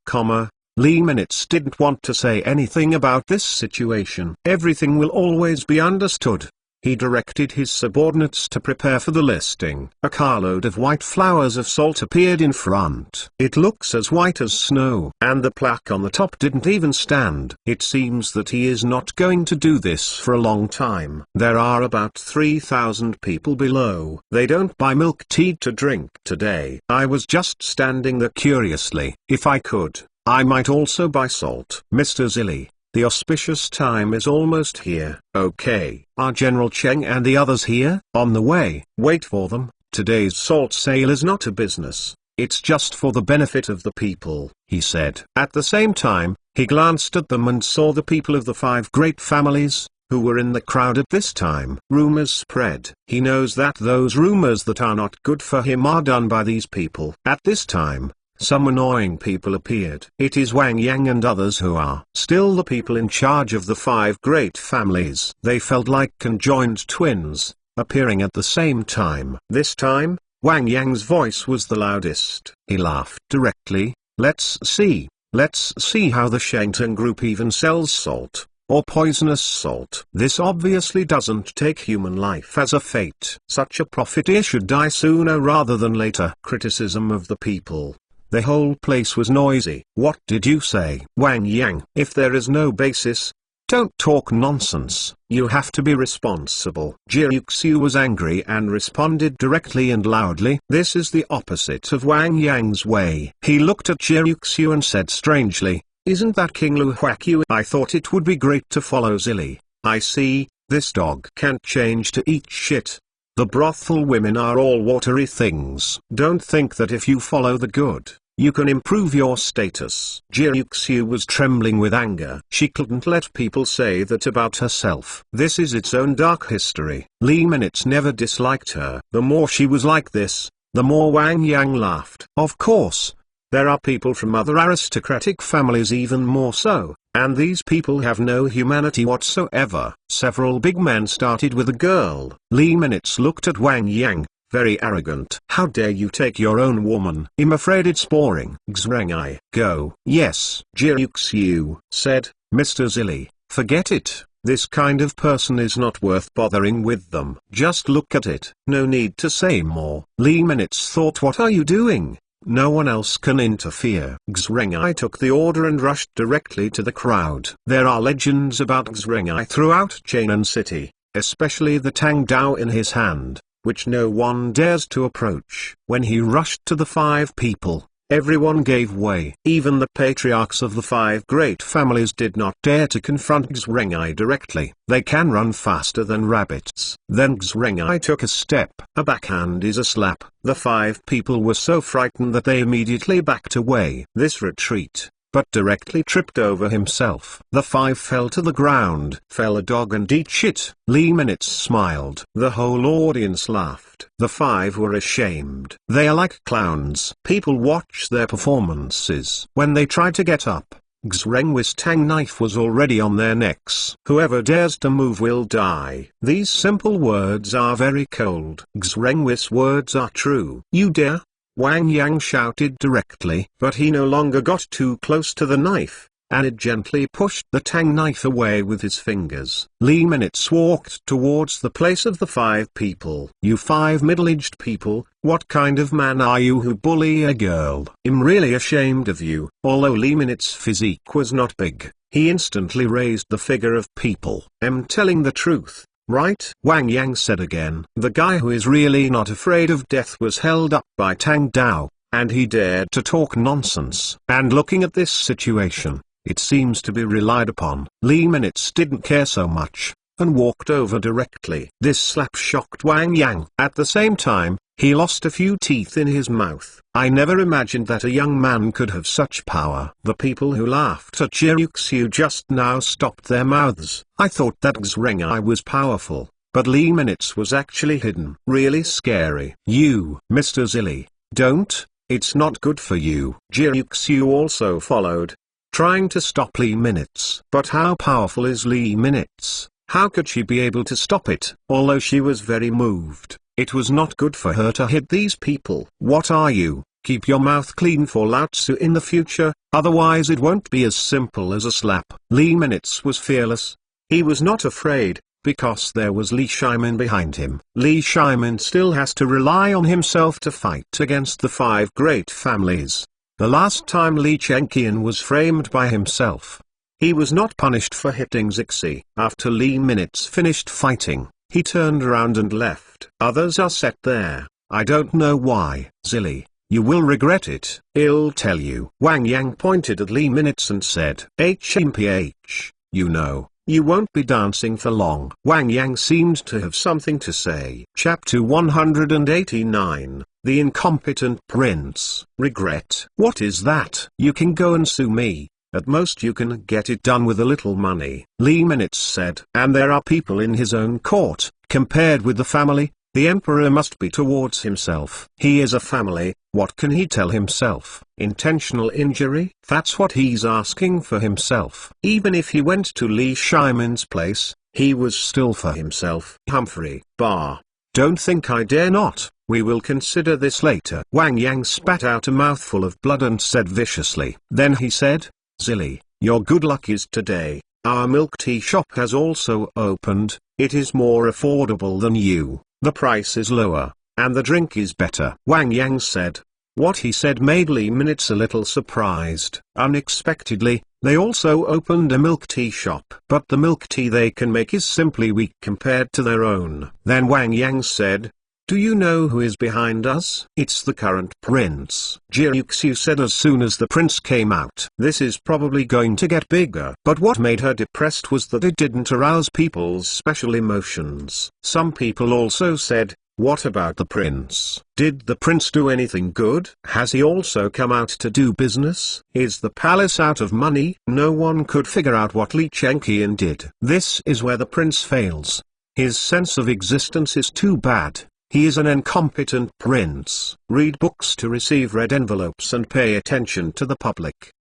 Lee Minutes didn't want to say anything about this situation. Everything will always be understood. He directed his subordinates to prepare for the listing. A carload of white flowers of salt appeared in front. It looks as white as snow, and the plaque on the top didn't even stand. It seems that he is not going to do this for a long time. There are about 3,000 people below. They don't buy milk tea to drink today. I was just standing there curiously. If I could, I might also buy salt. Mr. Zilli, the auspicious time is almost here. Okay. Are General Cheng and the others here? On the way. Wait for them. Today's salt sale is not a business. It's just for the benefit of the people, he said. At the same time, he glanced at them and saw the people of the 5 great families, who were in the crowd at this time. Rumors spread. He knows that those rumors that are not good for him are done by these people. At this time, some annoying people appeared. It is Wang Yang and others who are still the people in charge of the 5 great families. They felt like conjoined twins, appearing at the same time. This time, Wang Yang's voice was the loudest. He laughed directly. Let's see how the Shangtang group even sells salt, or poisonous salt. This obviously doesn't take human life as a fate. Such a profiteer should die sooner rather than later. Criticism of the people. The whole place was noisy. What did you say, Wang Yang? If there is no basis, don't talk nonsense. You have to be responsible. Jiuxiu was angry and responded directly and loudly. This is the opposite of Wang Yang's way. He looked at Jiuxiu and said strangely, isn't that King Lu Huaqiu? I thought it would be great to follow Zilli. I see, this dog can't change to eat shit. The brothel women are all watery things. Don't think that if you follow the good, you can improve your status. Jiuxiu was trembling with anger. She couldn't let people say that about herself. This is its own dark history. Lee Minutes never disliked her. The more she was like this, the more Wang Yang laughed. Of course, there are people from other aristocratic families even more so. And these people have no humanity whatsoever. Several big men started with a girl. Lee Minutes looked at Wang Yang, very arrogant. How dare you take your own woman? I'm afraid it's boring. Xrengai, go. Yes, Jiuxiu said. Mr. Zilli, forget it. This kind of person is not worth bothering with them. Just look at it. No need to say more. Lee Minutes thought, what are you doing? No one else can interfere. Xrengai took the order and rushed directly to the crowd. There are legends about Xrengai throughout Chainan City, especially the Tang Dao in his hand, which no one dares to approach. When he rushed to the 5 people, everyone gave way. Even the patriarchs of the 5 great families did not dare to confront Xrengai directly. They can run faster than rabbits. Then Xrengai took a step. A backhand is a slap. The 5 people were so frightened that they immediately backed away. This retreat, but directly tripped over himself. The 5 fell to the ground. Fell a dog and eat shit. Lee Minutes smiled. The whole audience laughed. The 5 were ashamed. They are like clowns. People watch their performances. When they try to get up, Xrengui's Tang knife was already on their necks. Whoever dares to move will die. These simple words are very cold. Xrengui's words are true. You dare? Wang Yang shouted directly, but he no longer got too close to the knife, and it gently pushed the Tang knife away with his fingers. Lee Minutes walked towards the place of the 5 people. You 5 middle-aged people, what kind of man are you who bully a girl? I'm really ashamed of you. Although Lee Minutes' physique was not big, he instantly raised the figure of people. I'm telling the truth, right? Wang Yang said again. The guy who is really not afraid of death was held up by Tang Dao, and he dared to talk nonsense. And looking at this situation, it seems to be relied upon. Lee Minutes didn't care so much, and walked over directly. This slap shocked Wang Yang. At the same time, he lost a few teeth in his mouth. I never imagined that a young man could have such power. The people who laughed at Jiuxiu just now stopped their mouths. I thought that Xrengai was powerful, but Lee Minutes was actually hidden. Really scary. You, Mr. Zilli, don't, it's not good for you. Jiuxiu also followed, trying to stop Lee Minutes. But how powerful is Lee Minutes? How could she be able to stop it? Although she was very moved, it was not good for her to hit these people. What are you, Keep your mouth clean for Lao Tzu in the future, otherwise it won't be as simple as a slap. Li Minutes was fearless. He was not afraid, because there was Li Shimon behind him. Li Shimon still has to rely on himself to fight against the 5 great families. The last time Li Chengqian was framed by himself, he was not punished for hitting Zixi. After Li Minutes finished fighting, he turned around and left. Others are set there. I don't know why. Zilly, you will regret it. I'll tell you. Wang Yang pointed at Li Minutes and said, HMPH, you know, you won't be dancing for long. Wang Yang seemed to have something to say. Chapter 189, The Incompetent Prince. Regret. What is that? You can go and sue me. At most you can get it done with a little money. Li Minutes said. And there are people in his own court. Compared with the family, the emperor must be towards himself. He is a family, what can he tell himself? Intentional injury? That's what he's asking for himself. Even if he went to Li Shimon's place, he was still for himself. Humphrey. Bah. Don't think I dare not. We will consider this later. Wang Yang spat out a mouthful of blood and said viciously. Then he said, Zilly, your good luck is today. Our milk tea shop has also opened. It is more affordable than you. The price is lower, and the drink is better. Wang Yang said. What he said made Li Minutes a little surprised. Unexpectedly, they also opened a milk tea shop. But the milk tea they can make is simply weak compared to their own. Then Wang Yang said, do you know who is behind us? It's the current prince. Jiuxiu said as soon as the prince came out. This is probably going to get bigger. But what made her depressed was that it didn't arouse people's special emotions. Some people also said, what about the prince? Did the prince do anything good? Has he also come out to do business? Is the palace out of money? No one could figure out what Li Chengqian did. This is where the prince fails. His sense of existence is too bad. He is an incompetent prince. Read books to receive red envelopes and pay attention to the public.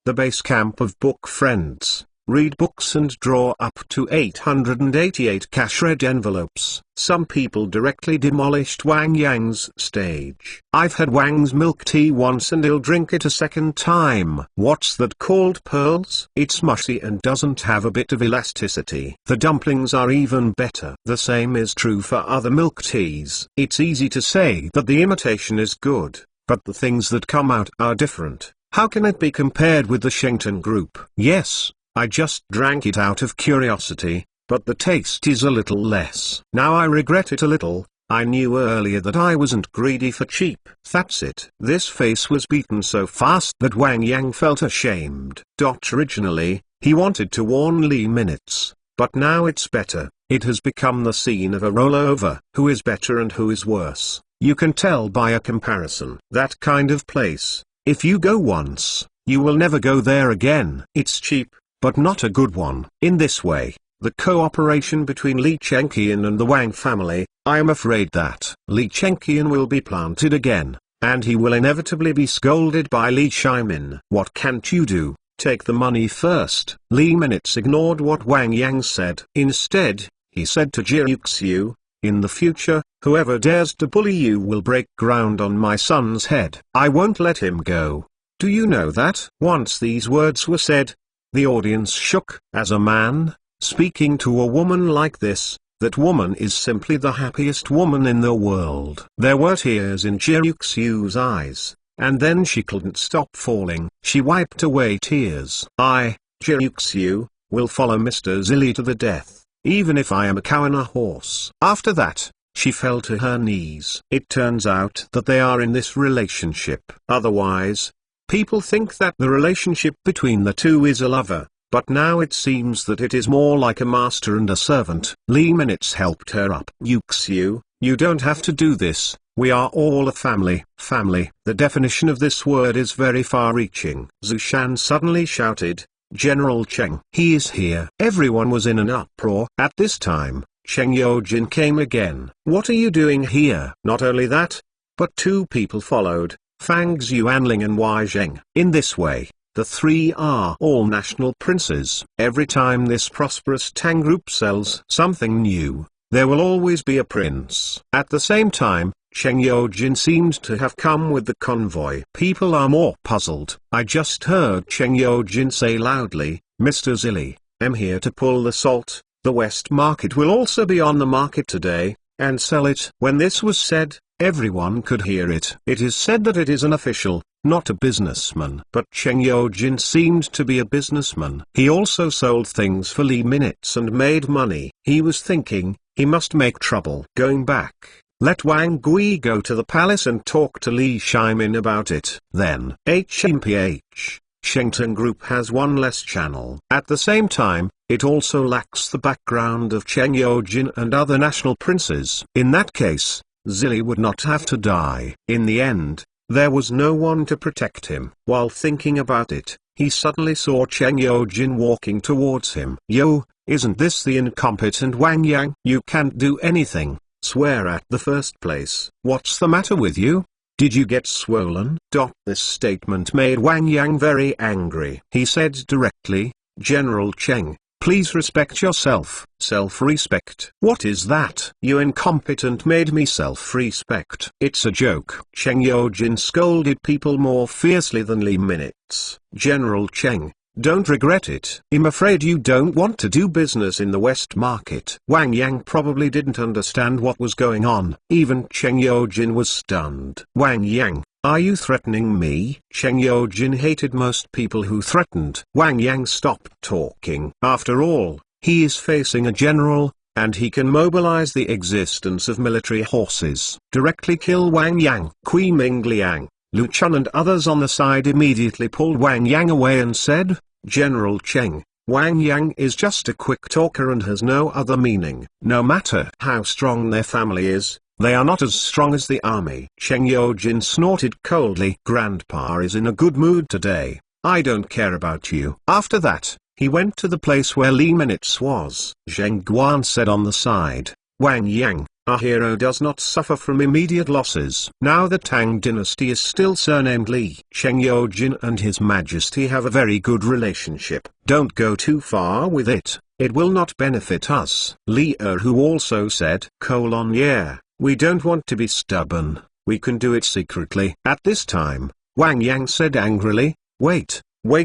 The base camp of book friends. Read books and draw up to 888 cash red envelopes. Some people directly demolished Wang Yang's stage. I've had Wang's milk tea once and I'll drink it a second time. What's that called, pearls? It's mushy and doesn't have a bit of elasticity. The dumplings are even better. The same is true for other milk teas. It's easy to say that the imitation is good, but the things that come out are different. How can it be compared with the Shengton group? Yes, I just drank it out of curiosity, but the taste is a little less. Now I regret it a little. I knew earlier that I wasn't greedy for cheap. That's it. This face was beaten so fast that Wang Yang felt ashamed. Originally, he wanted to warn Li Minutes, but now it's better. It has become the scene of a rollover. Who is better and who is worse? You can tell by a comparison. That kind of place, if you go once, you will never go there again. It's cheap, but not a good one. In this way, the cooperation between Li Chengqian and the Wang family, I am afraid that Li Chengqian will be planted again, and he will inevitably be scolded by Li Shimon. What can't you do? Take the money first. Li Minutes ignored what Wang Yang said. Instead, he said to Jiuxiu, in the future, whoever dares to bully you will break ground on my son's head. I won't let him go. Do you know that? Once these words were said, the audience shook. As a man, speaking to a woman like this, that woman is simply the happiest woman in the world. There were tears in Jiuxiu's eyes, and then she couldn't stop falling. She wiped away tears. I, Jiuxiu, will follow Mr. Zilly to the death, even if I am a cow and a horse. After that, she fell to her knees. It turns out that they are in this relationship. Otherwise, people think that the relationship between the two is a lover, but now it seems that it is more like a master and a servant. Li Minutes helped her up. Jiuxiu, you don't have to do this. We are all a family. Family. The definition of this word is very far-reaching. Zhu Shan suddenly shouted, General Cheng. He is here. Everyone was in an uproar. At this time, Cheng Yojin came again. What are you doing here? Not only that, but two people followed, Fang Xuanling and Wei Zheng. In this way, the three are all national princes. Every time this prosperous Tang group sells something new, there will always be a prince. At the same time, Cheng Yojin seemed to have come with the convoy. People are more puzzled. I just heard Cheng Yojin say loudly, Mr. Zilli, I'm here to pull the salt. The West Market will also be on the market today, and sell it. When this was said, everyone could hear it. It is said that it is an official, not a businessman. But Cheng Yojin seemed to be a businessman. He also sold things for Lee minutes and made money. He was thinking, he must make trouble. Going back, let Wang Gui go to the palace and talk to Li Shimon about it. Then, HMPH, Shengtang Group has one less channel. At the same time, it also lacks the background of Cheng Yojin and other national princes. In that case, Zilli would not have to die. In the end, there was no one to protect him. While thinking about it, he suddenly saw Cheng Yojin walking towards him. Yo, isn't this the incompetent Wang Yang? You can't do anything, swear at the first place. What's the matter with you? Did you get swollen? This statement made Wang Yang very angry. He said directly, General Cheng, please respect yourself. Self-respect. What is that? You incompetent made me self-respect. It's a joke. Cheng Yojin scolded people more fiercely than Li minutes. General Cheng, don't regret it. I'm afraid you don't want to do business in the West Market. Wang Yang probably didn't understand what was going on. Even Cheng Yojin was stunned. Wang Yang, are you threatening me? Cheng Yojin hated most people who threatened. Wang Yang stopped talking. After all, he is facing a general, and he can mobilize the existence of military horses. Directly kill Wang Yang. Kui Mingliang, Lu Chun and others on the side immediately pulled Wang Yang away and said, General Cheng, Wang Yang is just a quick talker and has no other meaning. No matter how strong their family is, they are not as strong as the army. Cheng Yojin snorted coldly. Grandpa is in a good mood today. I don't care about you. After that, he went to the place where Li Minutes was. Zheng Guan said on the side, Wang Yang, our hero does not suffer from immediate losses. Now the Tang dynasty is still surnamed Li. Cheng Yojin and His Majesty have a very good relationship. Don't go too far with it, it will not benefit us. Li who also said, yeah, we don't want to be stubborn, we can do it secretly. At this time, Wang Yang said angrily, wait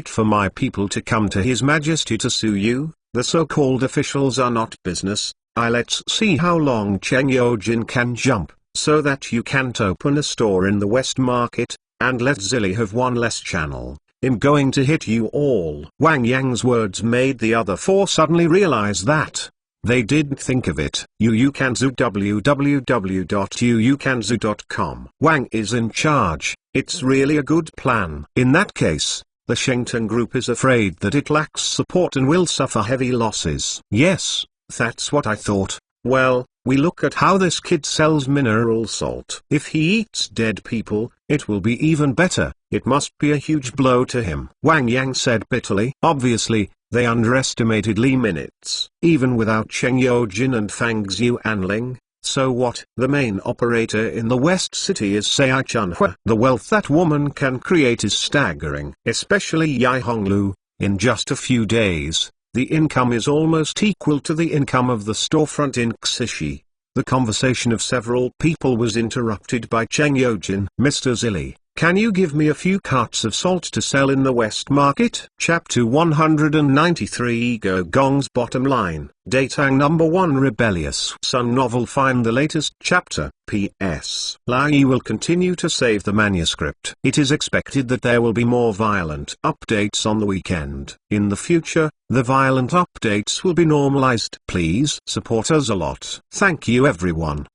for my people to come to His Majesty to sue you. The so-called officials are not business. Let's see how long Cheng Yojin can jump, so that you can't open a store in the West Market, and let Zilli have one less channel. I'm going to hit you all. Wang Yang's words made the other four suddenly realize that they didn't think of it. Yuukanzu www.yuukanzu.com. Wang is in charge. It's really a good plan. In that case, the Shengtang Group is afraid that it lacks support and will suffer heavy losses. Yes, that's what I thought. Well, we look at how this kid sells mineral salt. If he eats dead people, it will be even better. It must be a huge blow to him. Wang Yang said bitterly. Obviously, they underestimated Li minutes. Even without Cheng Yojin and Fang Xuanling, so what? The main operator in the West City is Sai Chunhua. The wealth that woman can create is staggering. Especially Yi Honglu. In just a few days, the income is almost equal to the income of the storefront in Xishi. The conversation of several people was interrupted by Cheng Yojin. Mr. Zilli, can you give me a few carts of salt to sell in the West Market? Chapter 193 Go Gong's Bottom Line. Datang number 1 Rebellious Sun Novel. Find the latest chapter. P.S. Lai will continue to save the manuscript. It is expected that there will be more violent updates on the weekend. In the future, the violent updates will be normalized. Please support us a lot. Thank you everyone.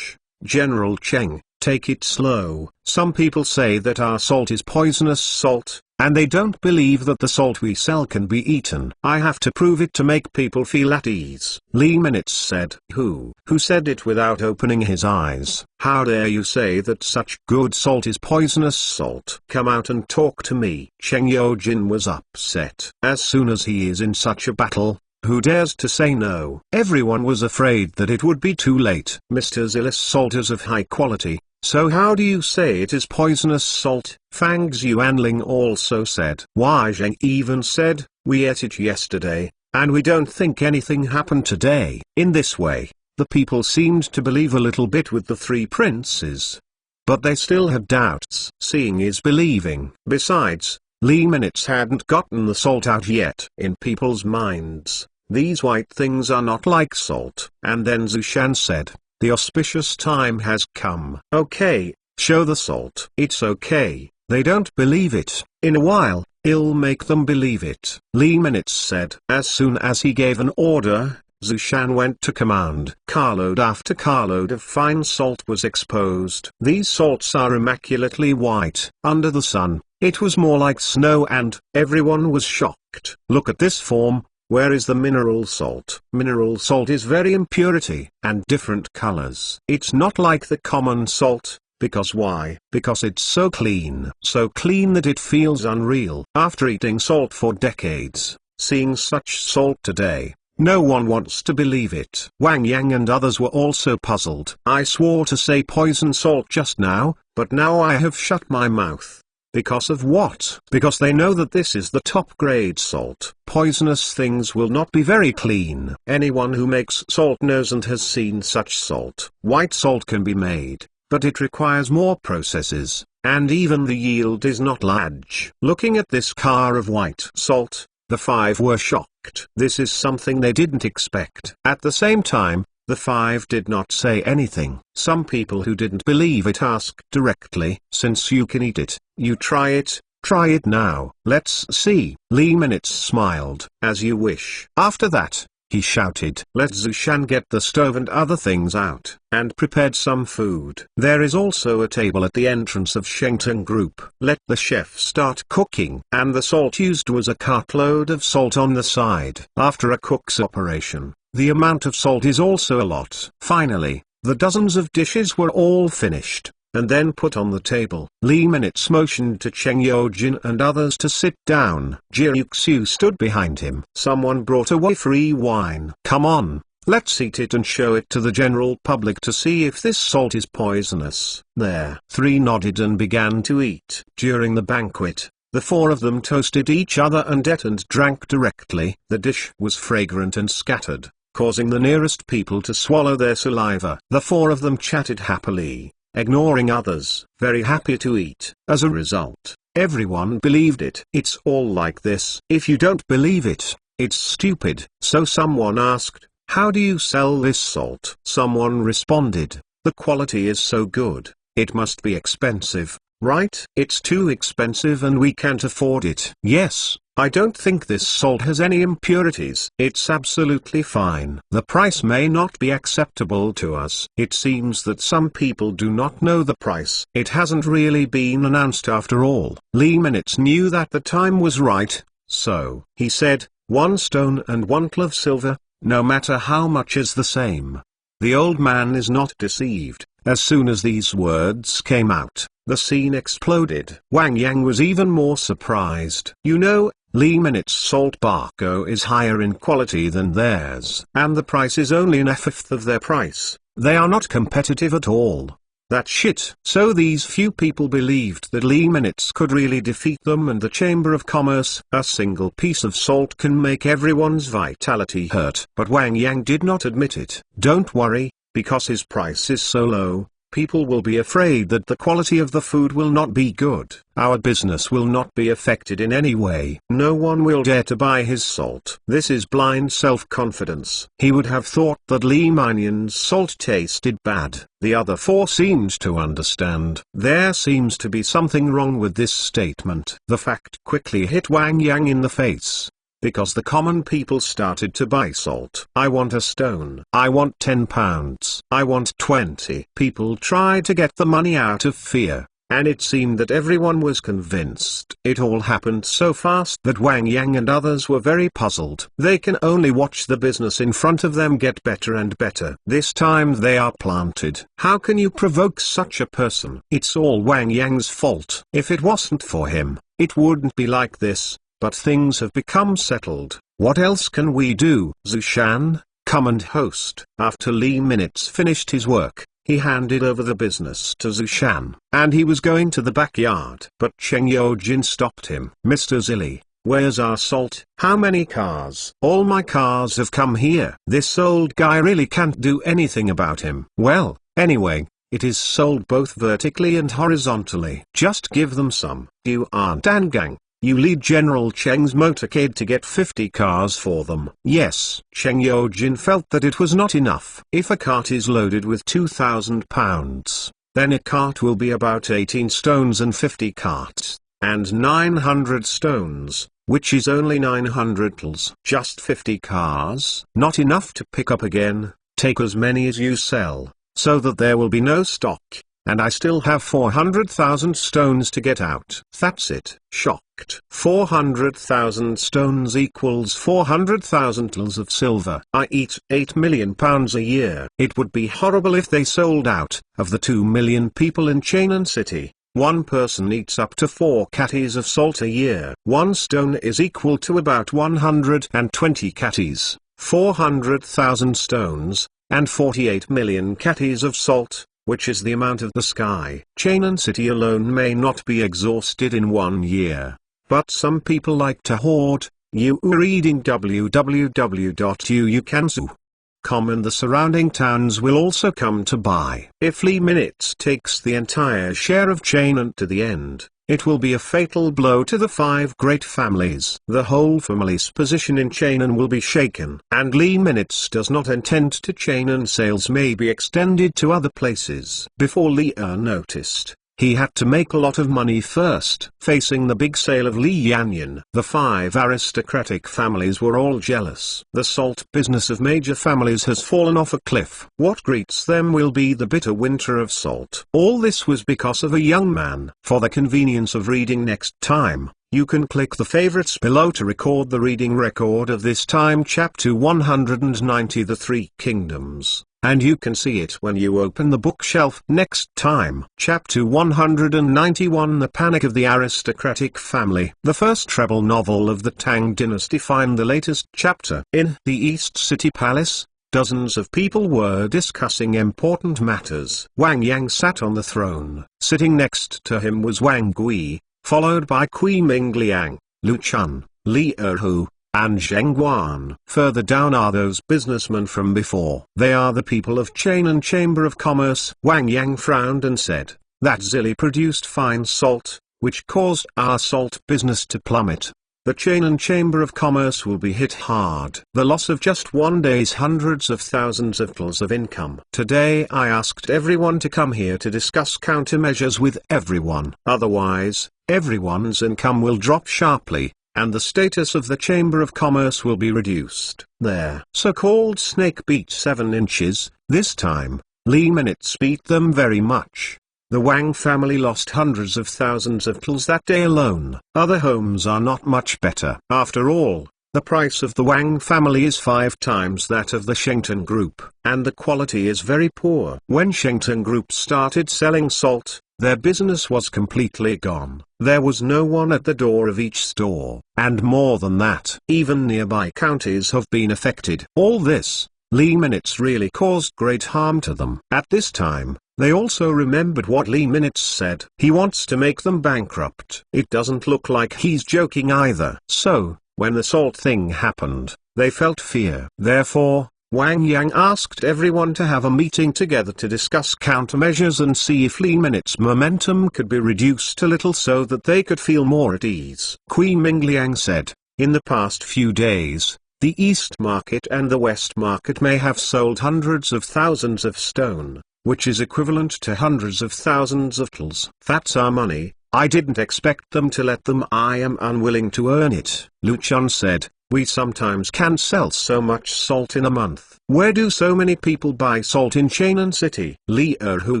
General Cheng, take it slow. Some people say that our salt is poisonous salt, and they don't believe that the salt we sell can be eaten. I have to prove it to make people feel at ease. Li Minutes said. Who said it without opening his eyes? How dare you say that such good salt is poisonous salt? Come out and talk to me. Cheng Yojin was upset. As soon as he is in such a battle, who dares to say no? Everyone was afraid that it would be too late. Mr. Zilli's salt is of high quality, so how do you say it is poisonous salt? Fang Xuanling also said. Wai Zheng even said, we ate it yesterday, and we don't think anything happened today. In this way, the people seemed to believe a little bit with the three princes. But they still had doubts. Seeing is believing. Besides, Lee Minutes hadn't gotten the salt out yet. In people's minds, these white things are not like salt. And then Zushan said, the auspicious time has come. Okay, show the salt. It's okay, they don't believe it. In a while, I'll make them believe it. Lee Minutes said. As soon as he gave an order, Zushan went to command. Carload after carload of fine salt was exposed. These salts are immaculately white. Under the sun, it was more like snow and everyone was shocked. Look at this form. Where is the mineral salt? Mineral salt is very impurity and different colors. It's not like the common salt. Because why? Because it's so clean that it feels unreal. After eating salt for decades, seeing such salt today, no one wants to believe it. Wang Yang and others were also puzzled. I swore to say poison salt just now, but now I have shut my mouth. Because of what? Because they know that this is the top grade salt. Poisonous things will not be very clean. Anyone who makes salt knows and has seen such salt. White salt can be made, but it requires more processes, and even the yield is not large. Looking at this car of white salt, the five were shocked. This is something they didn't expect. At the same time, the five did not say anything. Some people who didn't believe it asked directly, since you can eat it, you try it now. Let's see. Lee Minutes smiled. As you wish. After that, he shouted, let Zushan get the stove and other things out, and prepared some food. There is also a table at the entrance of Shengteng Group. Let the chef start cooking. And the salt used was a cartload of salt on the side. After a cook's operation, the amount of salt is also a lot. Finally, the dozens of dishes were all finished, and then put on the table. Lee Minutes motioned to Cheng Yojin and others to sit down. Jiuxiu stood behind him. Someone brought away free wine. Come on, let's eat it and show it to the general public to see if this salt is poisonous. There. Three nodded and began to eat. During the banquet, the four of them toasted each other and ate and drank directly. The dish was fragrant and scattered, causing the nearest people to swallow their saliva. The four of them chatted happily, ignoring others, very happy to eat. As a result, everyone believed it. It's all like this. If you don't believe it, it's stupid. So someone asked, how do you sell this salt? Someone responded, the quality is so good, it must be expensive, right? It's too expensive and we can't afford it. Yes, I don't think this salt has any impurities. It's absolutely fine. The price may not be acceptable to us. It seems that some people do not know the price. It hasn't really been announced after all. Lee Minutes knew that the time was right, so he said, 1 stone and 1 clove silver, no matter how much is the same. The old man is not deceived. As soon as these words came out, the scene exploded. Wang Yang was even more surprised. You know, Lee Minutes' salt barco is higher in quality than theirs, and the price is only a fifth of their price. They are not competitive at all. That's shit. So these few people believed that Lee Minutes could really defeat them and the Chamber of Commerce. A single piece of salt can make everyone's vitality hurt. But Wang Yang did not admit it. Don't worry, because his price is so low, people will be afraid that the quality of the food will not be good. Our business will not be affected in any way. No one will dare to buy his salt. This is blind self-confidence. He would have thought that Lee Minion's salt tasted bad. The other four seemed to understand. There seems to be something wrong with this statement. The fact quickly hit Wang Yang in the face, because the common people started to buy salt. I want a stone. I want 10 pounds. I want 20. People tried to get the money out of fear, and it seemed that everyone was convinced. It all happened so fast that Wang Yang and others were very puzzled. They can only watch the business in front of them get better and better. This time they are planted. How can you provoke such a person? It's all Wang Yang's fault. If it wasn't for him, it wouldn't be like this. But things have become settled. What else can we do? Zushan, come and host. After Lee Minutes finished his work, he handed over the business to Zushan, and he was going to the backyard. But Cheng Yojin stopped him. Mr. Zilli, Where's our salt? How many cars? All my cars have come here. This old guy really can't do anything about him. Well, anyway, it is sold both vertically and horizontally. Just give them some. You aren't Angang. You lead General Cheng's motorcade to get 50 cars for them. Yes, Cheng Yojin felt that it was not enough. If a cart is loaded with 2,000 pounds, then a cart will be about 18 stones, and 50 carts, and 900 stones, which is only 900 tls. Just 50 cars? Not enough to pick up again. Take as many as you sell, so that there will be no stock. And I still have 400,000 stones to get out. That's it. Shocked. 400,000 stones equals 400,000 tls of silver. I eat 8 million pounds a year. It would be horrible if they sold out. Of the 2 million people in Cheonan City, one person eats up to 4 catties of salt a year. 1 stone is equal to about 120 catties. 400,000 stones, and 48 million catties of salt, which is the amount of the sky. Cheonan City alone may not be exhausted in 1 year, but some people like to hoard. You are reading www.uukansu.com, and the surrounding towns will also come to buy. If Lee Minutes takes the entire share of Cheonan to the end, it will be a fatal blow to the 5 great families. The whole family's position in Cheonan will be shaken. And Lee Minutes does not intend to Cheonan sales may be extended to other places. Before Lee noticed, he had to make a lot of money first. Facing the big sale of Li Yanyan, the 5 aristocratic families were all jealous. The salt business of major families has fallen off a cliff. What greets them will be the bitter winter of salt. All this was because of a young man. For the convenience of reading next time, you can click the favorites below to record the reading record of this time, chapter 190, The 3 Kingdoms. And you can see it when you open the bookshelf next time. Chapter 191, The Panic of the Aristocratic Family. The first treble novel of the Tang dynasty. Find the latest chapter. In the East City Palace, dozens of people were discussing important matters. Wang Yang sat on the throne. Sitting next to him was Wang Gui, followed by Kui Mingliang, Lu Chun, Li Erhu, and Zheng Guan. Further down are those businessmen from before. They are the people of Cheonan Chamber of Commerce. Wang Yang frowned and said, that Zili produced fine salt, which caused our salt business to plummet. The Cheonan Chamber of Commerce will be hit hard. The loss of just 1 day's hundreds of thousands of tls of income. Today I asked everyone to come here to discuss countermeasures with everyone. Otherwise, everyone's income will drop sharply, and the status of the Chamber of Commerce will be reduced. Their so-called snake beat 7 inches. This time, Lee Minutes beat them very much. The Wang family lost hundreds of thousands of tls that day alone. Other homes are not much better. After all, the price of the Wang family is 5 times that of the Shengton Group, and the quality is very poor. When Shengton Group started selling salt, their business was completely gone. There was no one at the door of each store, and more than that, even nearby counties have been affected. All this, Lee Minutes really caused great harm to them. At this time, they also remembered what Lee Minutes said. He wants to make them bankrupt. It doesn't look like he's joking either. So, when the salt thing happened, they felt fear. Therefore, Wang Yang asked everyone to have a meeting together to discuss countermeasures and see if Lee Minutes' momentum could be reduced a little so that they could feel more at ease. Kui Mingliang said, in the past few days, the East Market and the West Market may have sold hundreds of thousands of stone, which is equivalent to hundreds of thousands of tls. That's our money. I didn't expect them to let them. I am unwilling to earn it. Lu Chun said, we sometimes can sell so much salt in a month. Where do so many people buy salt in Cheonan City? Li Erhu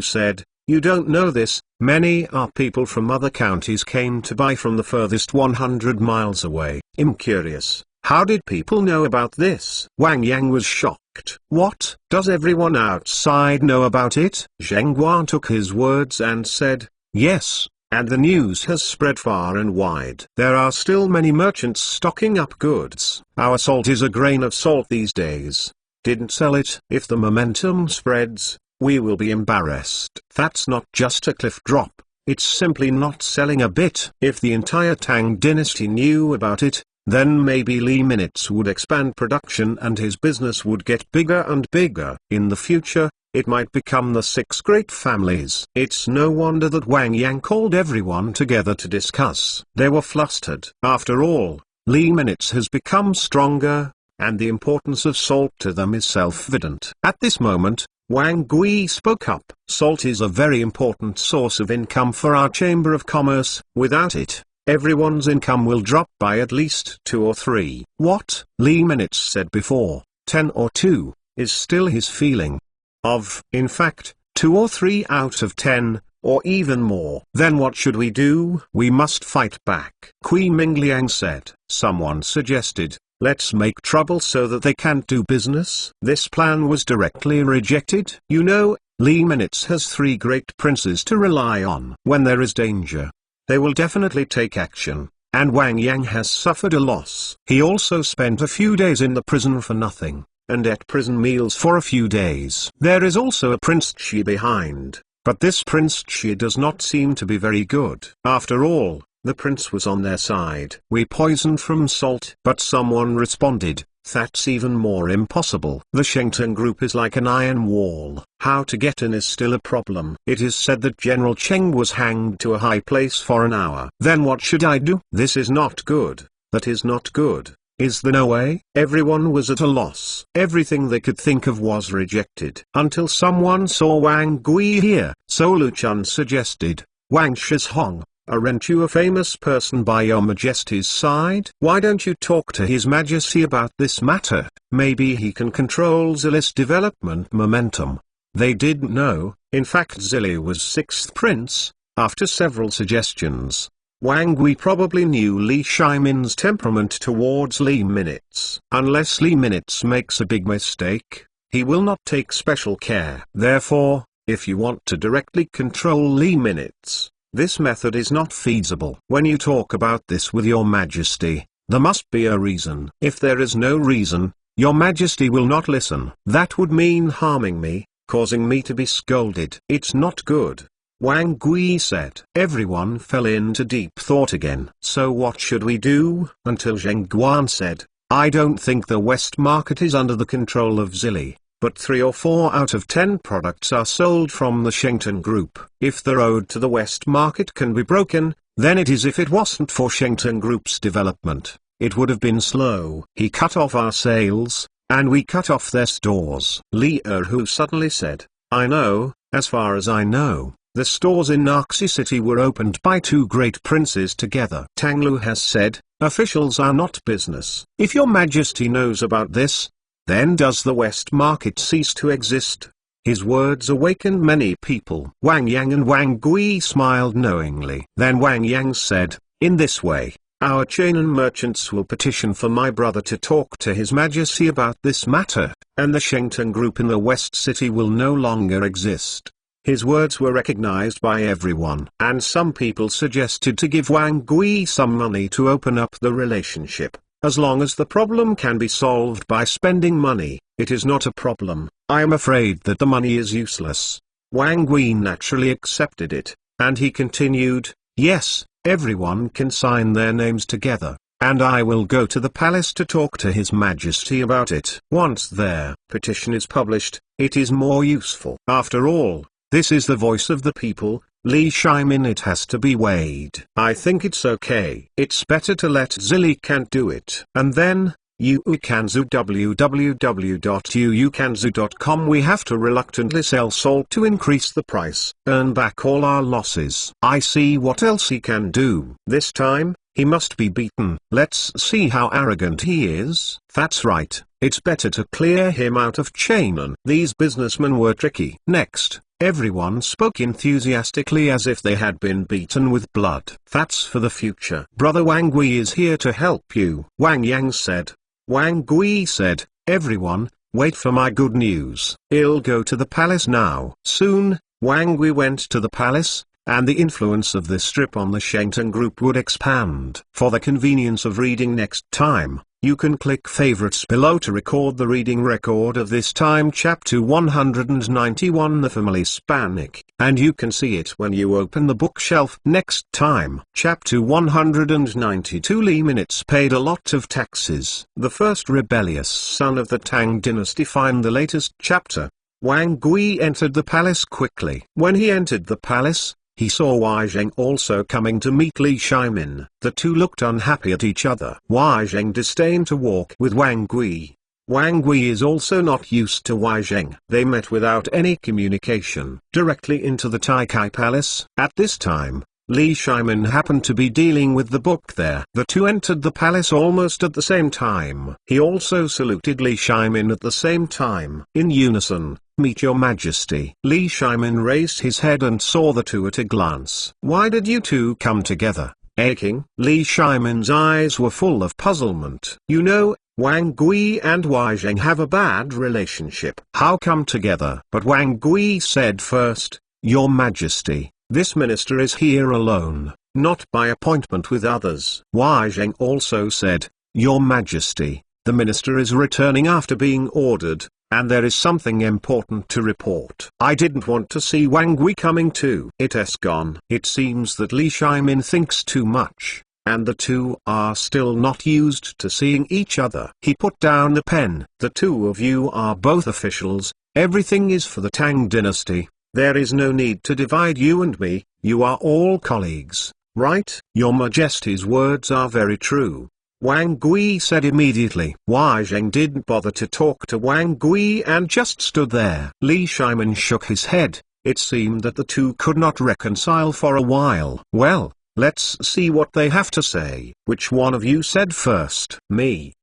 said, you don't know this, many are people from other counties came to buy from the furthest 100 miles away. I'm curious, how did people know about this? Wang Yang was shocked. What? Does everyone outside know about it? Zheng Guan took his words and said, yes. And the news has spread far and wide. There are still many merchants stocking up goods. Our salt is a grain of salt these days. Didn't sell it. If the momentum spreads, we will be embarrassed. That's not just a cliff drop. it's simply not selling a bit. If the entire Tang dynasty knew about it, then maybe Lee Minutes would expand production and his business would get bigger and bigger. In the future, it might become the 6 great families. It's no wonder that Wang Yang called everyone together to discuss. They were flustered. After all, Lee Minutes has become stronger, and the importance of salt to them is self-evident. At this moment, Wang Gui spoke up. Salt is a very important source of income for our Chamber of Commerce. Without it, everyone's income will drop by at least 2 or 3. What Lee Minutes said before, 10 or 2, is still his feeling of, in fact, 2 or 3 out of 10, or even more. Then what should we do? We must fight back. Kui Mingliang said. Someone suggested, let's make trouble so that they can't do business. This plan was directly rejected. You know, Lee Minutes has 3 great princes to rely on. When there is danger, they will definitely take action, and Wang Yang has suffered a loss. He also spent a few days in the prison for nothing, and ate prison meals for a few days. There is also a Prince Chi behind, but this Prince Chi does not seem to be very good. After all, the prince was on their side. We poisoned from salt. But someone responded, that's even more impossible. The Shengteng group is like an iron wall. How to get in is still a problem. It is said that General Cheng was hanged to a high place for an hour. Then what should I do? This is not good. That is not good. Is there no way? Everyone was at a loss. Everything they could think of was rejected. Until someone saw Wang Gui here. So Lu Chun suggested, Wang Shizhong, aren't you a famous person by your Majesty's side? Why don't you talk to His Majesty about this matter? Maybe he can control Zili's development momentum. They didn't know, in fact Zili was 6th prince. After several suggestions, Wang Gui probably knew Li Shimin's temperament towards Lee Minutes. Unless Lee Minutes makes a big mistake, he will not take special care. Therefore, if you want to directly control Lee Minutes, this method is not feasible. When you talk about this with your Majesty, there must be a reason. If there is no reason, your Majesty will not listen. That would mean harming me, causing me to be scolded. It's not good. Wang Gui said. Everyone fell into deep thought again. So what should we do? Until Zheng Guan said, I don't think the West market is under the control of Zili, but 3 or 4 out of 10 products are sold from the Shengteng group. If the road to the West market can be broken, then it is. If it wasn't for Shengteng group's development, it would have been slow. He cut off our sales, and we cut off their stores. Li Erhu suddenly said, I know, as far as I know, the stores in Naxi City were opened by 2 great princes together. Tang Lu has said, officials are not business. If your Majesty knows about this, then does the West market cease to exist? His words awakened many people. Wang Yang and Wang Gui smiled knowingly. Then Wang Yang said, in this way, our Chainan merchants will petition for my brother to talk to His Majesty about this matter, and the Shengteng group in the West City will no longer exist. His words were recognized by everyone, and some people suggested to give Wang Gui some money to open up the relationship. As long as the problem can be solved by spending money, it is not a problem. I am afraid that the money is useless. Wang Gui naturally accepted it, and he continued, yes, everyone can sign their names together, and I will go to the palace to talk to His Majesty about it. Once their petition is published, it is more useful. After all, this is the voice of the people. Li Shimin, it has to be weighed. I think it's okay. It's better to let Zili can't do it. And then, Uukanzu www.uukanzu.com. We have to reluctantly sell salt to increase the price, earn back all our losses. I see what else he can do. This time, he must be beaten. Let's see how arrogant he is. That's right. It's better to clear him out of Chainan. These businessmen were tricky. Next, everyone spoke enthusiastically as if they had been beaten with blood. That's for the future. Brother Wang Gui is here to help you. Wang Yang said. Wang Gui said, everyone, wait for my good news. I'll go to the palace now. Soon, Wang Gui went to the palace, and the influence of this strip on the Shengteng group would expand. For the convenience of reading next time, You can click favorites below to record the reading record of this time chapter 191 The Family Hispanic, and you can see it when you open the bookshelf next time. Chapter 192 Lee Minutes paid a lot of taxes. The first rebellious son of the Tang dynasty. Find the latest chapter. Wang Gui entered the palace quickly. When he entered the palace, he saw Wei Zheng also coming to meet Li Shimon. The two looked unhappy at each other. Wei Zheng disdained to walk with Wang Gui. Wang Gui is also not used to Wei Zheng. They met without any communication, directly into the Taikai Palace. At this time, Li Shimon happened to be dealing with the book there. The two entered the palace almost at the same time. He also saluted Li Shimon at the same time. In unison, "Meet your majesty." Li Shimon raised his head and saw the two at a glance. "Why did you two come together, King?" Li Shimon's eyes were full of puzzlement. "You know, Wang Gui and Wei Zheng have a bad relationship. How come together?" But Wang Gui said first, "Your majesty, this minister is here alone, not by appointment with others." Wei Zheng also said, "Your majesty, the minister is returning after being ordered, and there is something important to report." "I didn't want to see Wang Gui coming too. It has gone." It seems that Li Shimon thinks too much, and the two are still not used to seeing each other. He put down the pen. "The two of you are both officials, everything is for the Tang dynasty. There is no need to divide you and me, you are all colleagues, right?" "Your Majesty's words are very true," Wang Gui said immediately. Wei Zheng didn't bother to talk to Wang Gui and just stood there. Li Shimon shook his head. It seemed that the two could not reconcile for a while. "Well, let's see what they have to say. Which one of you said first?" Me,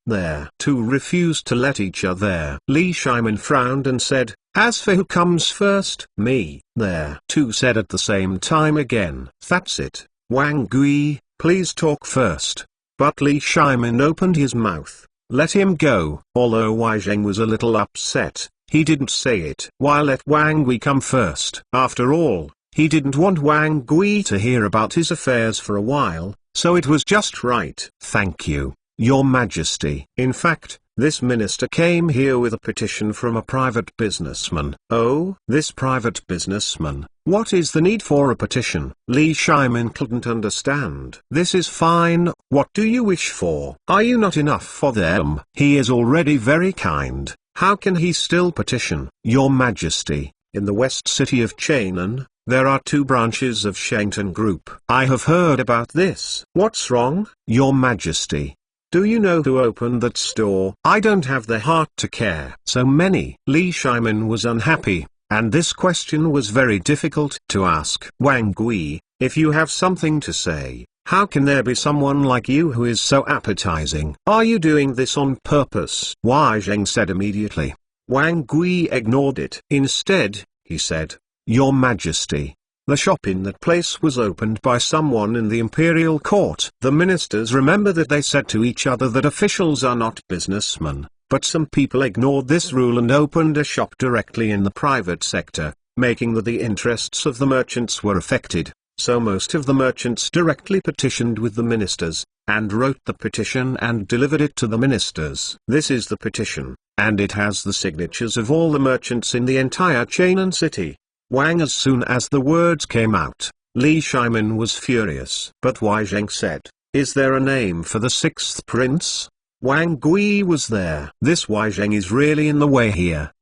there." Two refused to let each other there. Li Shimon frowned and said, "As for who comes first?" "Me, there." Two said at the same time again. "That's it, Wang Gui, please talk first." But Li Shimon opened his mouth. "Let him go." Although Wei Zheng was a little upset, he didn't say it. "Why let Wang Gui come first?" After all, he didn't want Wang Gui to hear about his affairs for a while, so it was just right. "Thank you, Your Majesty. In fact, this minister came here with a petition from a private businessman." "Oh, this private businessman? What is the need for a petition?" Li Shimon couldn't understand. "This is fine, what do you wish for? Are you not enough for them? He is already very kind, how can he still petition?" "Your Majesty, in the west city of Chainan, there are two branches of Shangtan Group. I have heard about this." "What's wrong?" "Your Majesty, do you know who opened that store?" "I don't have the heart to care." "So many." Li Shimon was unhappy, and this question was very difficult to ask. "Wang Gui, if you have something to say, how can there be someone like you who is so appetizing? Are you doing this on purpose?" Wei Zheng said immediately. Wang Gui ignored it. Instead, he said, "Your Majesty, the shop in that place was opened by someone in the imperial court." The ministers remember that they said to each other that officials are not businessmen, but some people ignored this rule and opened a shop directly in the private sector, making that the interests of the merchants were affected. So most of the merchants directly petitioned with the ministers, and wrote the petition and delivered it to the ministers. This is the petition, and it has the signatures of all the merchants in the entire Chainan city. Wang. As soon as the words came out, Li Shimon was furious. But Wei Zheng said, "Is there a name for the sixth prince?" Wang Gui was there. "This Wei Zheng is really in the way here!"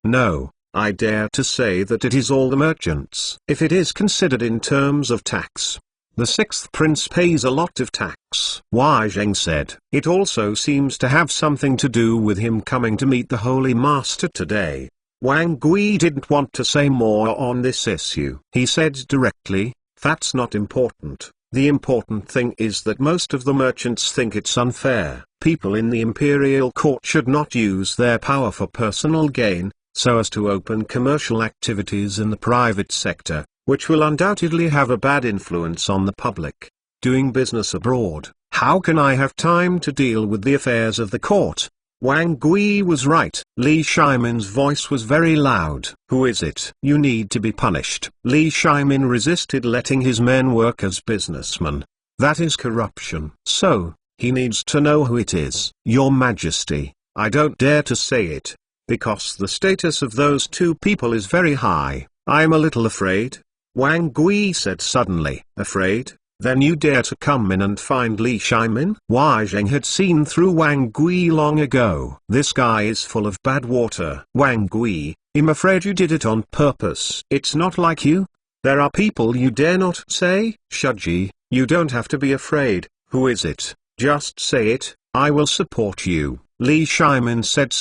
"No, I dare to say that it is all the merchants. If it is considered in terms of tax, the sixth prince pays a lot of tax." Wei Zheng said, "It also seems to have something to do with him coming to meet the Holy Master today." Wang Gui didn't want to say more on this issue. He said directly, "That's not important. The important thing is that most of the merchants think it's unfair. People in the imperial court should not use their power for personal gain, so as to open commercial activities in the private sector, which will undoubtedly have a bad influence on the public. Doing business abroad, how can I have time to deal with the affairs of the court?" Wang Gui was right. Li Shimon's voice was very loud. "Who is it? You need to be punished." Li Shimon resisted letting his men work as businessmen. That is corruption. So, He needs to know who it is. Your Majesty, I don't dare to say it, because the status of those two people is very high. I'm a little afraid. Wang Gui said suddenly. Afraid? Then you dare to come in and find Li Shimon? Wei Zheng had seen through Wang Gui long ago. This guy is full of bad water. Wang Gui, I'm afraid you did it on purpose. It's not like you. There are people you dare not say. Shuji, you don't have to be afraid. Who is it? Just say it, I will support you. Li Shimon said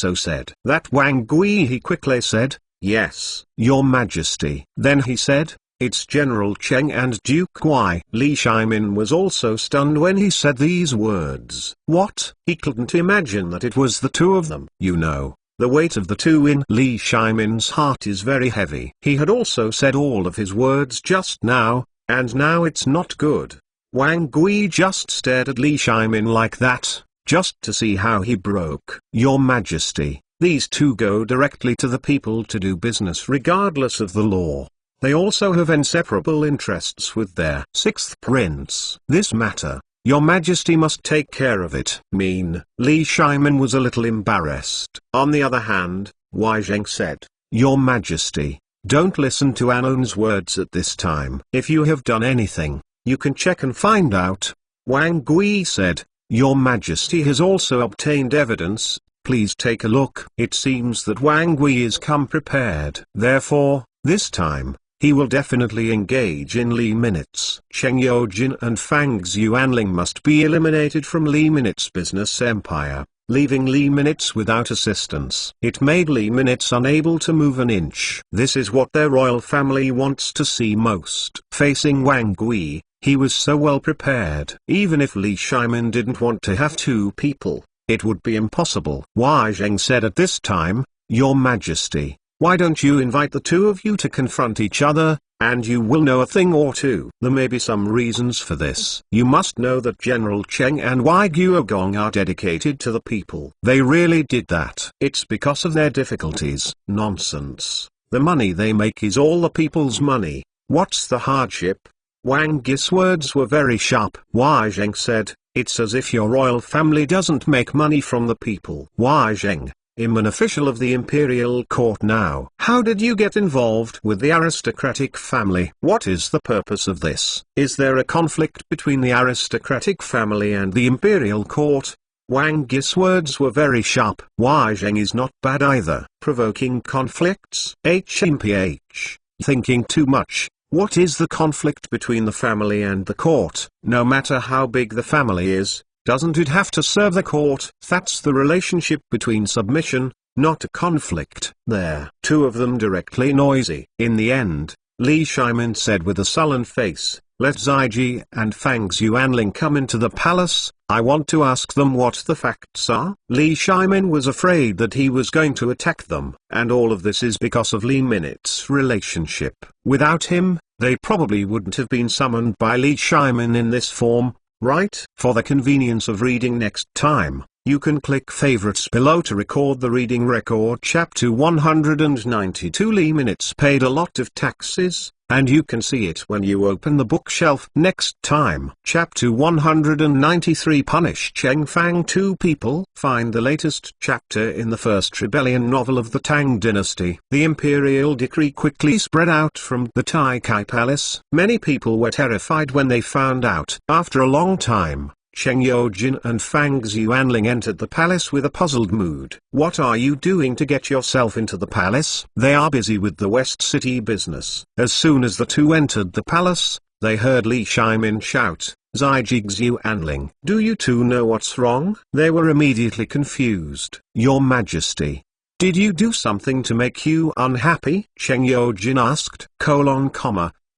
that Wang Gui, he quickly said, yes, Your Majesty. Then he said, it's General Cheng and Duke Wei. Li Shimon was also stunned when he said these words. What? He couldn't imagine that it was the two of them. You know, the weight of the two in Li Shimon's heart is very heavy. He had also said all of his words just now, and now it's not good. Wang Gui just stared at Li Shimon like that, just to see how he broke. Your Majesty, these two go directly to the people to do business regardless of the law. They also have inseparable interests with their sixth prince. This matter, Your Majesty must take care of it. Li Shimon was a little embarrassed. On the other hand, Wei Zheng said, Your Majesty, don't listen to Anon's words at this time. If you have done anything, you can check and find out. Wang Gui said, Your Majesty has also obtained evidence. Please take a look. It seems that Wang Gui is come prepared. Therefore, this time, he will definitely engage in Li Minutes. Cheng Yojin and Fang Xuanling must be eliminated from Li Minutes' business empire, leaving Li Minutes without assistance. It made Li Minutes unable to move an inch. This is what their royal family wants to see most. Facing Wang Gui, he was so well prepared. Even if Li Shimon didn't want to have two people, it would be impossible. Wei Zheng said at this time, Your Majesty, why don't you invite the two of you to confront each other, and you will know a thing or two. There may be some reasons for this. You must know that General Cheng and Wei Guogong are dedicated to the people. They really did that. It's because of their difficulties. Nonsense. The money they make is all the people's money. What's the hardship? Wang Gis' words were very sharp. Wei Zheng said, it's as if your royal family doesn't make money from the people. Wei Zheng, I'm an official of the imperial court now. How did you get involved with the aristocratic family? What is the purpose of this? Is there a conflict between the aristocratic family and the imperial court? Wang Gis' words were very sharp. Wei Zheng is not bad either. Provoking conflicts? HMPH. Thinking too much. What is the conflict between the family and the court? No matter how big the family is, doesn't it have to serve the court? That's the relationship between submission, not a conflict. There. Two of them directly noisy. In the end, Li Shimon said with a sullen face, let Ziji and Fang Xuanling come into the palace. I want to ask them what the facts are. Li Shimon was afraid that he was going to attack them, and all of this is because of Li Minutes' relationship. Without him, they probably wouldn't have been summoned by Li Shimon in this form, right? For the convenience of reading next time, you can click favorites below to record the reading record. Chapter 192. Li Minutes paid a lot of taxes, and you can see it when you open the bookshelf next time. Chapter 193. Punish Cheng Fang. Two people. Find the latest chapter in the first rebellion novel of the Tang dynasty. The imperial decree quickly spread out from the Tai Kai palace. Many people were terrified when they found out. After a long time, Cheng Yojin and Fang Xuanling entered the palace with a puzzled mood. What are you doing to get yourself into the palace? They are busy with the West City business. As soon as the two entered the palace, they heard Li Shimon shout, Ziji Xuanling. Do you two know what's wrong? They were immediately confused. Your Majesty, did you do something to make you unhappy? Cheng Yojin asked.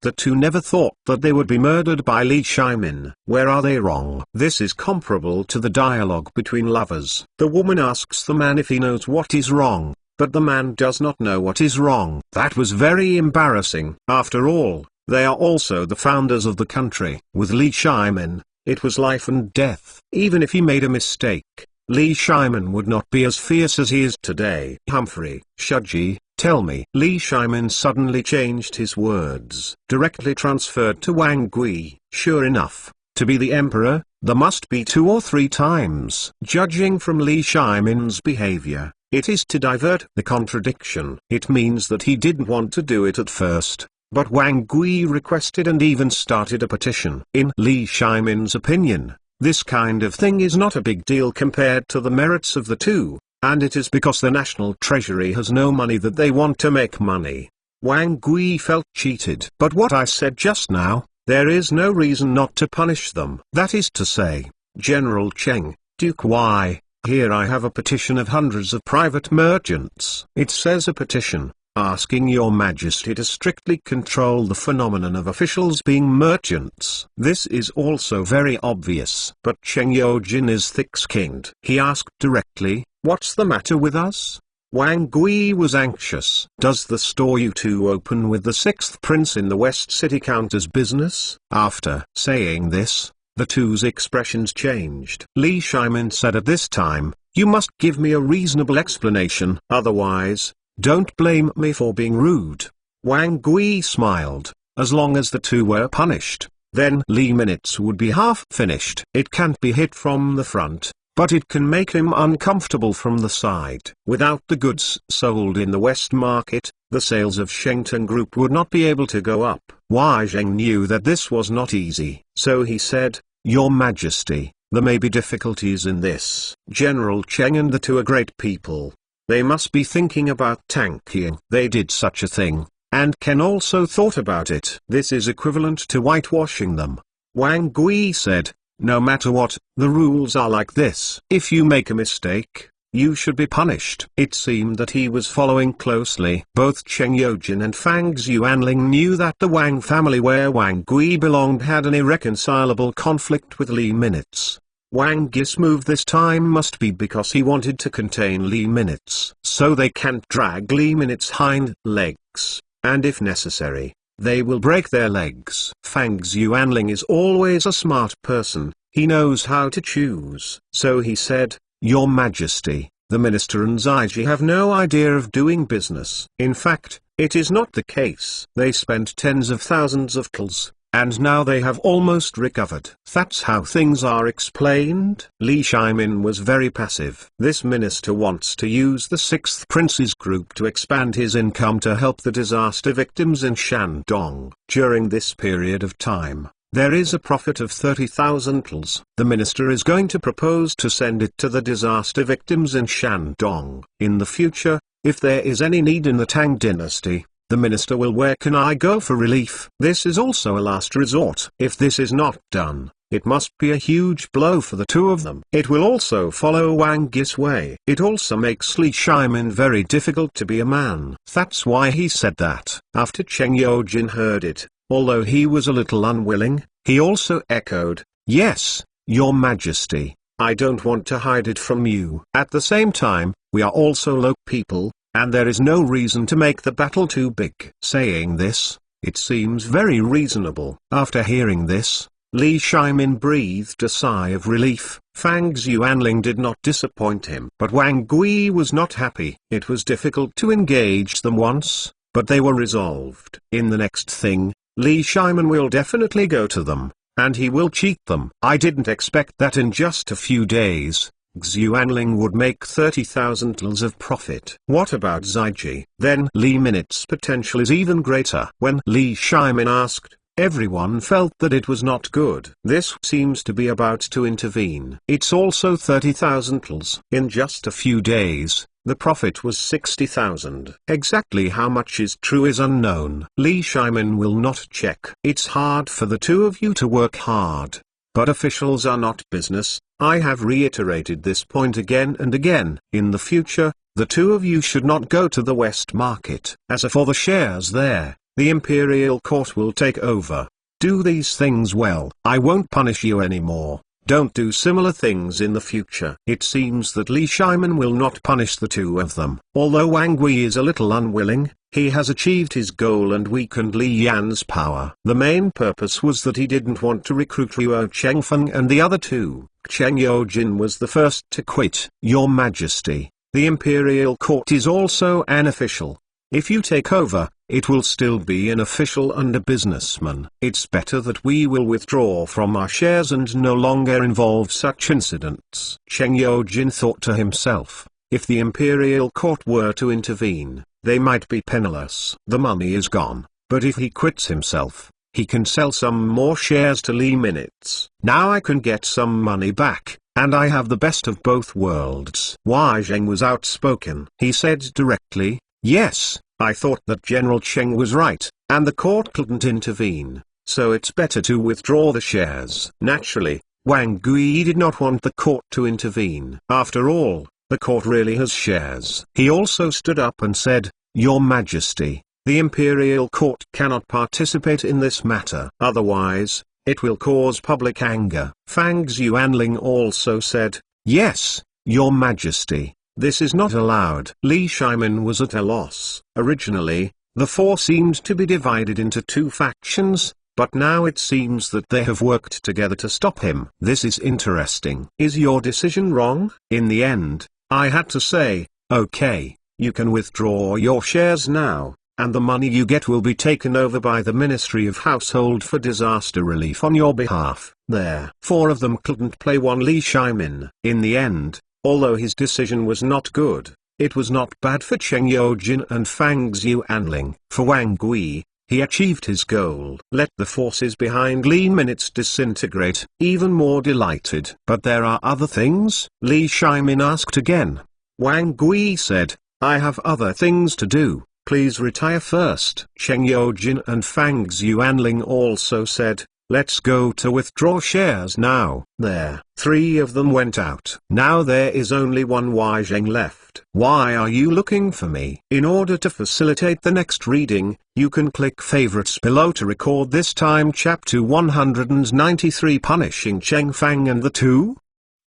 The two never thought that they would be murdered by Li Shimon. Where are they wrong? This is comparable to the dialogue between lovers. The woman asks the man if he knows what is wrong, but the man does not know what is wrong. That was very embarrassing. After all, they are also the founders of the country. With Li Shimon, it was life and death. Even if he made a mistake, Li Shimon would not be as fierce as he is today. Humphrey, Shuji, tell me. Li Shimon suddenly changed his words, directly transferred to Wang Gui. Sure enough, to be the emperor, There must be 2 or 3 times. Judging from Li Shimon's behavior, it is to divert the contradiction. It means that he didn't want to do it at first, but Wang Gui requested and even started a petition. In Li Shimon's opinion, this kind of thing is not a big deal compared to the merits of the two, and it is because the national treasury has no money that they want to make money. Wang Gui felt cheated. But what I said just now, there is no reason not to punish them. That is to say, General Cheng, Duke Y, here I have a petition of hundreds of private merchants. It says a petition, asking your majesty to strictly control the phenomenon of officials being merchants. This is also very obvious. But Cheng Yojin is thick-skinned. He asked directly, what's the matter with us? Wang Gui was anxious. Does the store you two open with the 6th prince in the West City count as business? After saying this, the two's expressions changed. Li Shimon said at this time, you must give me a reasonable explanation, otherwise, don't blame me for being rude. Wang Gui smiled. As long as the two were punished, then Li minutes would be half finished. It can't be hit from the front, but it can make him uncomfortable from the side. Without the goods sold in the West Market, the sales of Shengteng Group would not be able to go up. Wei Zheng knew that this was not easy, so he said, Your Majesty, there may be difficulties in this. General Cheng and the two are great people. They must be thinking about Tang. They did such a thing, and Ken also thought about it. This is equivalent to whitewashing them. Wang Gui said, no matter what, the rules are like this. If you make a mistake, you should be punished. It seemed that he was following closely. Both Cheng Yojin and Fang Xuanling knew that the Wang family where Wang Gui belonged had an irreconcilable conflict with Li minutes. Wang Gui's move this time must be because he wanted to contain Li minutes. So they can't drag Li minutes' hind legs, and if necessary, they will break their legs. Fang Xuanling is always a smart person. He knows how to choose. So he said, Your Majesty, the minister and Zaiji have no idea of doing business. In fact, it is not the case. They spent tens of thousands of kills, and now they have almost recovered. That's how things are explained. Li Shimon was very passive. This minister wants to use the 6th Prince's group to expand his income to help the disaster victims in Shandong. During this period of time, there is a profit of 30,000 kills. The minister is going to propose to send it to the disaster victims in Shandong. In the future, if there is any need in the Tang dynasty, the minister will where can I go for relief? This is also a last resort. If this is not done, it must be a huge blow for the two of them. It will also follow Wang Gui's way. It also makes Li Shimon very difficult to be a man. That's why he said that. After Cheng Yojin heard it, although he was a little unwilling, he also echoed, Yes, Your Majesty, I don't want to hide it from you. At the same time, we are also low people, and there is no reason to make the battle too big. Saying this, it seems very reasonable. After hearing this, Li Shimon breathed a sigh of relief. Fang Xuanling did not disappoint him. But Wang Gui was not happy. It was difficult to engage them once, but they were resolved. In the next thing, Li Shimon will definitely go to them, and he will cheat them. I didn't expect that in just a few days, Xuanling would make 30,000 tls of profit. What about Zaiji? Then Li Minutes' potential is even greater. When Li Shimon asked, everyone felt that it was not good. This seems to be about to intervene. It's also 30,000 tls. In just a few days, the profit was 60,000. Exactly how much is true is unknown. Li Shimon will not check. It's hard for the two of you to work hard. But officials are not business. I have reiterated this point again and again. In the future, the two of you should not go to the West Market. As for the shares there, the Imperial Court will take over. Do these things well. I won't punish you anymore. Don't do similar things in the future. It seems that Li Shimon will not punish the two of them. Although Wang Gui is a little unwilling, he has achieved his goal and weakened Li Yan's power. The main purpose was that he didn't want to recruit Ruo Chengfeng and the other two. Cheng Yojin was the first to quit. Your Majesty, the Imperial Court is also an official. If you take over, it will still be an official and a businessman. It's better that we will withdraw from our shares and no longer involve such incidents. Cheng Yojin thought to himself, if the imperial court were to intervene, they might be penniless. The money is gone, but if he quits himself, he can sell some more shares to Lee Minutes. Now I can get some money back, and I have the best of both worlds. Wei Zheng was outspoken. He said directly, yes, I thought that General Cheng was right, and the court couldn't intervene, so it's better to withdraw the shares. Naturally, Wang Gui did not want the court to intervene. After all, the court really has shares. He also stood up and said, Your Majesty, the Imperial Court cannot participate in this matter. Otherwise, it will cause public anger. Fang Xuanling also said, Yes, Your Majesty, this is not allowed. Li Shimon was at a loss. Originally, the four seemed to be divided into two factions, but now it seems that they have worked together to stop him. This is interesting. Is your decision wrong? In the end, I had to say, okay, you can withdraw your shares now, and the money you get will be taken over by the Ministry of Household for disaster relief on your behalf. There. Four of them couldn't play one Li Shimon. In the end, although his decision was not good, it was not bad for Cheng Yojin and Fang Xuanling. For Wang Gui, he achieved his goal. Let the forces behind Li Minutes disintegrate. Even more delighted. But there are other things? Li Shimon asked again. Wang Gui said, I have other things to do, please retire first. Cheng Yojin and Fang Xuanling also said, let's go to withdraw shares now. There. Three of them went out. Now there is only one Wei Zheng left. Why are you looking for me? In order to facilitate the next reading, you can click favorites below to record this time chapter 193 Punishing Cheng Fang and the Two.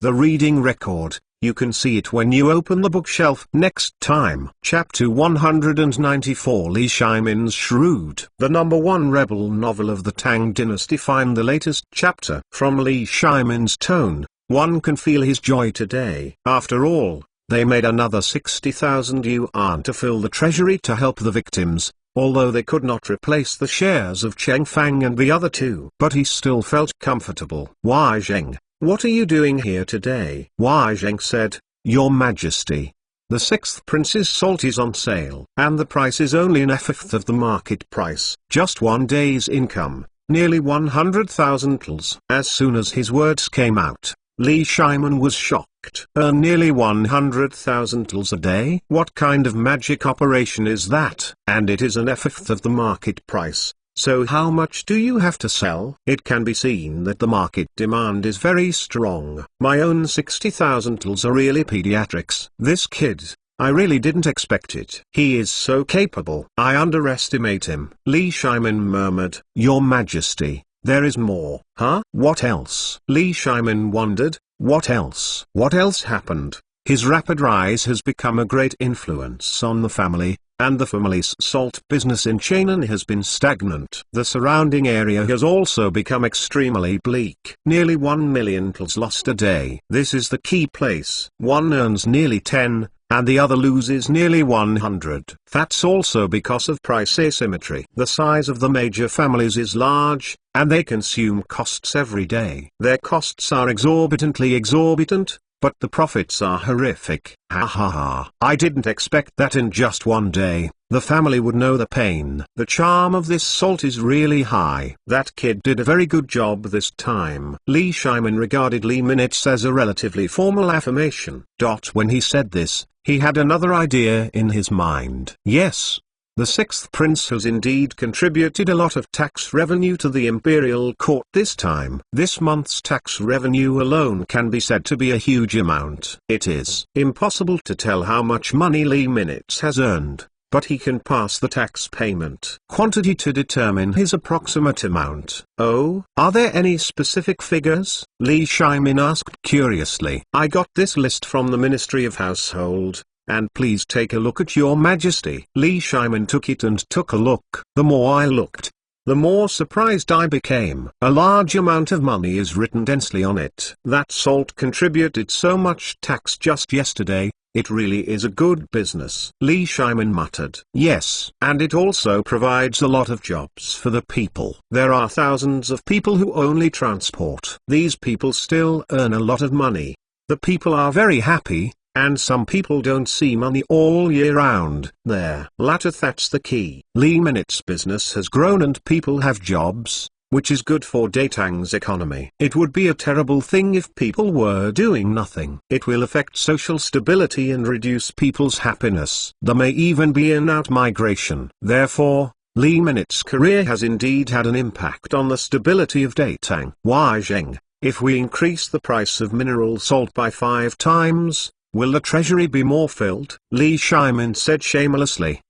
The reading record, you can see it when you open the bookshelf. Next time. Chapter 194 Li Shimon's Shrewd. The #1 rebel novel of the Tang dynasty. Find the latest chapter. From Li Shimon's tone, one can feel his joy today. After all, they made another 60,000 yuan to fill the treasury to help the victims, although they could not replace the shares of Cheng Fang and the other two. But he still felt comfortable. Wei Zheng, what are you doing here today? Wei Zheng said, Your Majesty, the 6th prince's salt is on sale, and the price is only a fifth of the market price. Just one day's income, nearly 100,000 tals. As soon as his words came out, Li Shimon was shocked. Earn nearly 100,000 tals a day? What kind of magic operation is that? And it is a fifth of the market price. So how much do you have to sell? It can be seen that the market demand is very strong. My own 60,000 tals are really pediatrics. This kid, I really didn't expect it. He is so capable. I underestimate him. Li Shimon murmured. Your Majesty, there is more. Huh? What else? Li Shimon wondered. What else? What else happened? His rapid rise has become a great influence on the family, and the family's salt business in Chainan has been stagnant. The surrounding area has also become extremely bleak. Nearly 1 million tals lost a day. This is the key place. One earns nearly 10, and the other loses nearly 100. That's also because of price asymmetry. The size of the major families is large, and they consume costs every day. Their costs are exorbitantly exorbitant, but the profits are horrific. Ha ha ha. I didn't expect that in just one day, the family would know the pain. The charm of this salt is really high. That kid did a very good job this time. Li Shimon regarded Li Minutes as a relatively formal affirmation. When he said this, he had another idea in his mind. Yes, the 6th prince has indeed contributed a lot of tax revenue to the imperial court this time. This month's tax revenue alone can be said to be a huge amount. It is impossible to tell how much money Li Minutes has earned, but he can pass the tax payment quantity to determine his approximate amount. Oh, are there any specific figures? Li Shimon asked curiously. I got this list from the Ministry of Household, and please take a look at Your Majesty. Li Shimon took it and took a look. The more I looked, the more surprised I became. A large amount of money is written densely on it. That salt contributed so much tax just yesterday, It really is a good business. Li Shimon muttered. Yes, and it also provides a lot of jobs for the people. There are thousands of people who only transport. These people still earn a lot of money. The people are very happy, and some people don't see money all year round. There. That's the key. Lee Minutes business has grown and people have jobs, which is good for Tang's economy. It would be a terrible thing if people were doing nothing. It will affect social stability and reduce people's happiness. There may even be an out-migration. Therefore, Li Minutes' career has indeed had an impact on the stability of Tang. Why Zheng, if we increase the price of mineral salt by 5 times, will the treasury be more filled? Li Shimon said shamelessly,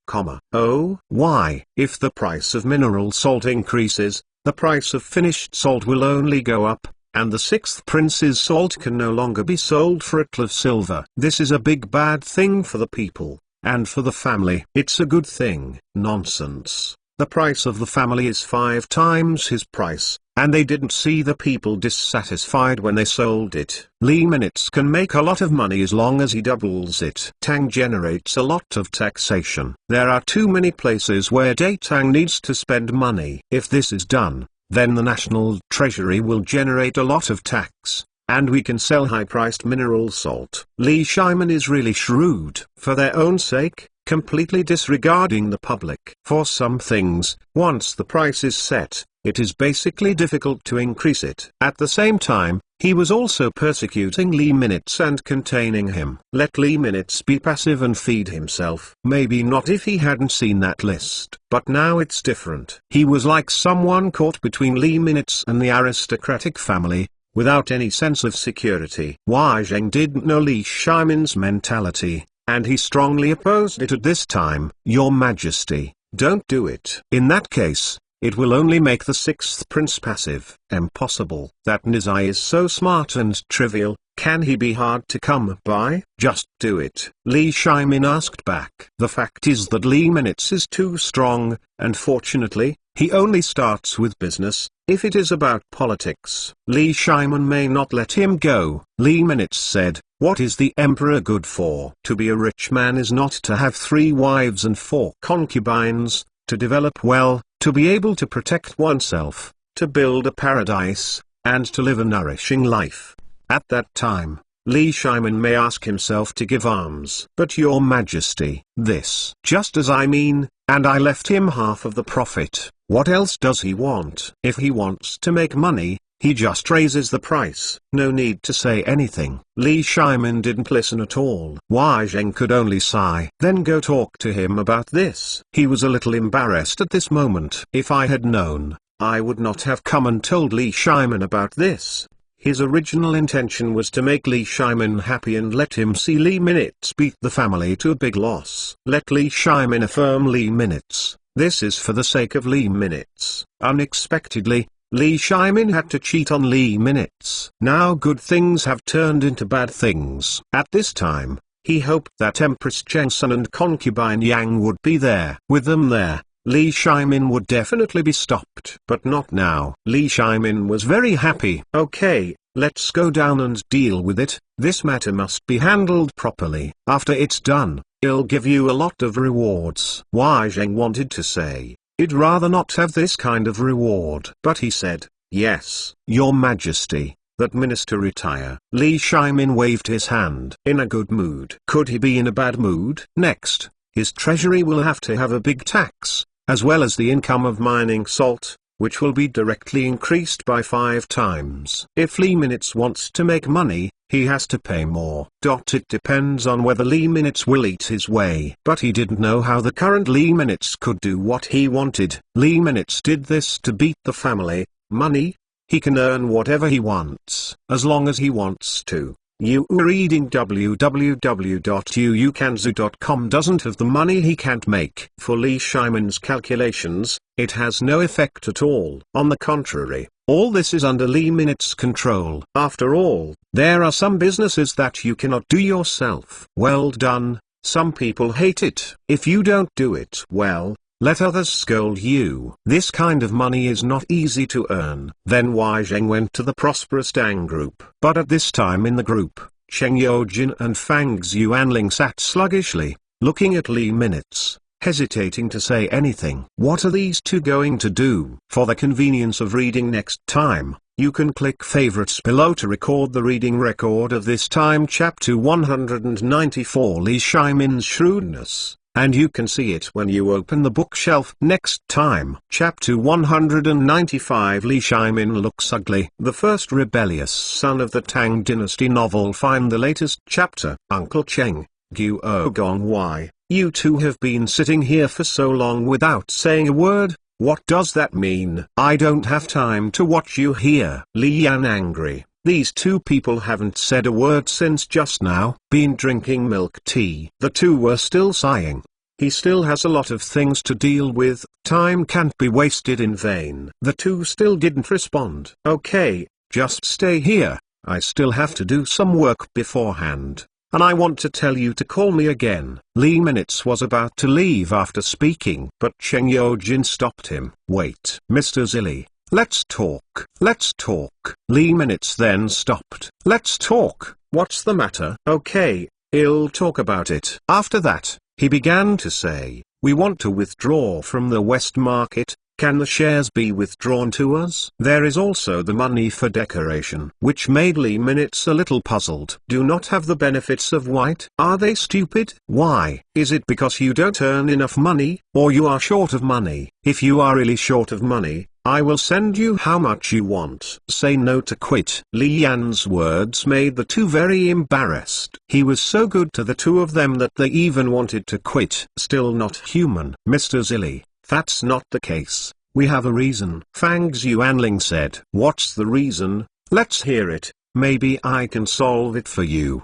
Oh, why? If the price of mineral salt increases, the price of finished salt will only go up, and the 6th prince's salt can no longer be sold for a cl of silver. This is a big bad thing for the people, and for the family. It's a good thing. Nonsense. The price of the family is 5 times his price, and they didn't see the people dissatisfied when they sold it. Li Minutes can make a lot of money as long as he doubles it. Tang generates a lot of taxation. There are too many places where Tang needs to spend money. If this is done, then the national treasury will generate a lot of tax, and we can sell high-priced mineral salt. Li Shimon is really shrewd. For their own sake, completely disregarding the public. For some things, once the price is set, it is basically difficult to increase it. At the same time, he was also persecuting Li Minutes and containing him. Let Li Minutes be passive and feed himself. Maybe not if he hadn't seen that list, but now it's different. He was like someone caught between Li Minutes and the aristocratic family, without any sense of security. Wei Zheng didn't know Li Shimon's mentality, and he strongly opposed it at this time. Your Majesty, don't do it. In that case, it will only make the 6th prince passive. Impossible. That Nizai is so smart and trivial, can he be hard to come by? Just do it. Li Shimon asked back. The fact is that Li Minutes is too strong, and fortunately, he only starts with business. If it is about politics, Li Shimon may not let him go. Li Minutes said, what is the emperor good for? To be a rich man is not to have 3 wives and 4 concubines, to develop well, to be able to protect oneself, to build a paradise, and to live a nourishing life. At that time, Li Shimon may ask himself to give alms. But your Majesty, this just as I mean, and I left him half of the profit. What else does he want? If he wants to make money, he just raises the price. No need to say anything. Li Shimon didn't listen at all. Wei Zheng could only sigh. Then go talk to him about this. He was a little embarrassed at this moment. If I had known, I would not have come and told Li Shimon about this. His original intention was to make Li Shimon happy and let him see Li Minutes beat the family to a big loss. Let Li Shimon affirm Li Minutes. This is for the sake of Li Minutes. Unexpectedly, Li Shimon had to cheat on Li Minutes. Now good things have turned into bad things. At this time, he hoped that Empress Chengsun and concubine Yang would be there. With them there, Li Shimon would definitely be stopped. But not now. Li Shimon was very happy. Okay, let's go down and deal with it. This matter must be handled properly. After it's done, I'll give you a lot of rewards. Wei Zheng wanted to say, I'd rather not have this kind of reward. But he said, yes, your Majesty. That minister retire. Li Shimon waved his hand. In a good mood. Could he be in a bad mood? Next, his treasury will have to have a big tax, as well as the income of mining salt, which will be directly increased by 5 times. If Li Minutes wants to make money, he has to pay more. It depends on whether Li Minutes will eat his way. But he didn't know how the current Li Minutes could do what he wanted. Li Minutes did this to beat the family. Money? He can earn whatever he wants, as long as he wants to. You reading www.uukanzu.com doesn't have the money he can't make. For Li Shimon's calculations, it has no effect at all. On the contrary, all this is under Li Minutes' control. After all, there are some businesses that you cannot do yourself. Well done. Some people hate it. If you don't do it well, let others scold you. This kind of money is not easy to earn. Then Wei Zheng went to the prosperous Tang group. But at this time in the group, Cheng Yojin and Fang Xuanling sat sluggishly, looking at Li Minutes, hesitating to say anything. What are these two going to do? For the convenience of reading next time, you can click favorites below to record the reading record of this time chapter 194 Li Shimon's Shrewdness, and you can see it when you open the bookshelf next time. Chapter 195 Li Shimon Looks Ugly. The first rebellious son of the Tang dynasty novel. Find the latest chapter. Uncle Cheng, Gu Ogong, why, you two have been sitting here for so long without saying a word. What does that mean? I don't have time to watch you here. Li Yan angry. These two people haven't said a word since just now. Been drinking milk tea. The two were still sighing. He still has a lot of things to deal with. Time can't be wasted in vain. The two still didn't respond. Okay, just stay here. I still have to do some work beforehand. And I want to tell you to call me again. Li Minutes was about to leave after speaking, but Cheng Yojin stopped him. Wait, Mr. Zilli, let's talk. Let's talk. Li Minutes then stopped. Let's talk. What's the matter? Okay, I'll talk about it. After that, he began to say, we want to withdraw from the West Market. Can the shares be withdrawn to us? There is also the money for decoration, which made Li Minutes a little puzzled. Do not have the benefits of white? Are they stupid? Why? Is it because you don't earn enough money, or you are short of money? If you are really short of money, I will send you how much you want. Say no to quit. Li Yan's words made the two very embarrassed. He was so good to the two of them that they even wanted to quit. Still not human. Mr. Zilli, that's not the case. We have a reason. Fang Xuanling said. What's the reason? Let's hear it. Maybe I can solve it for you.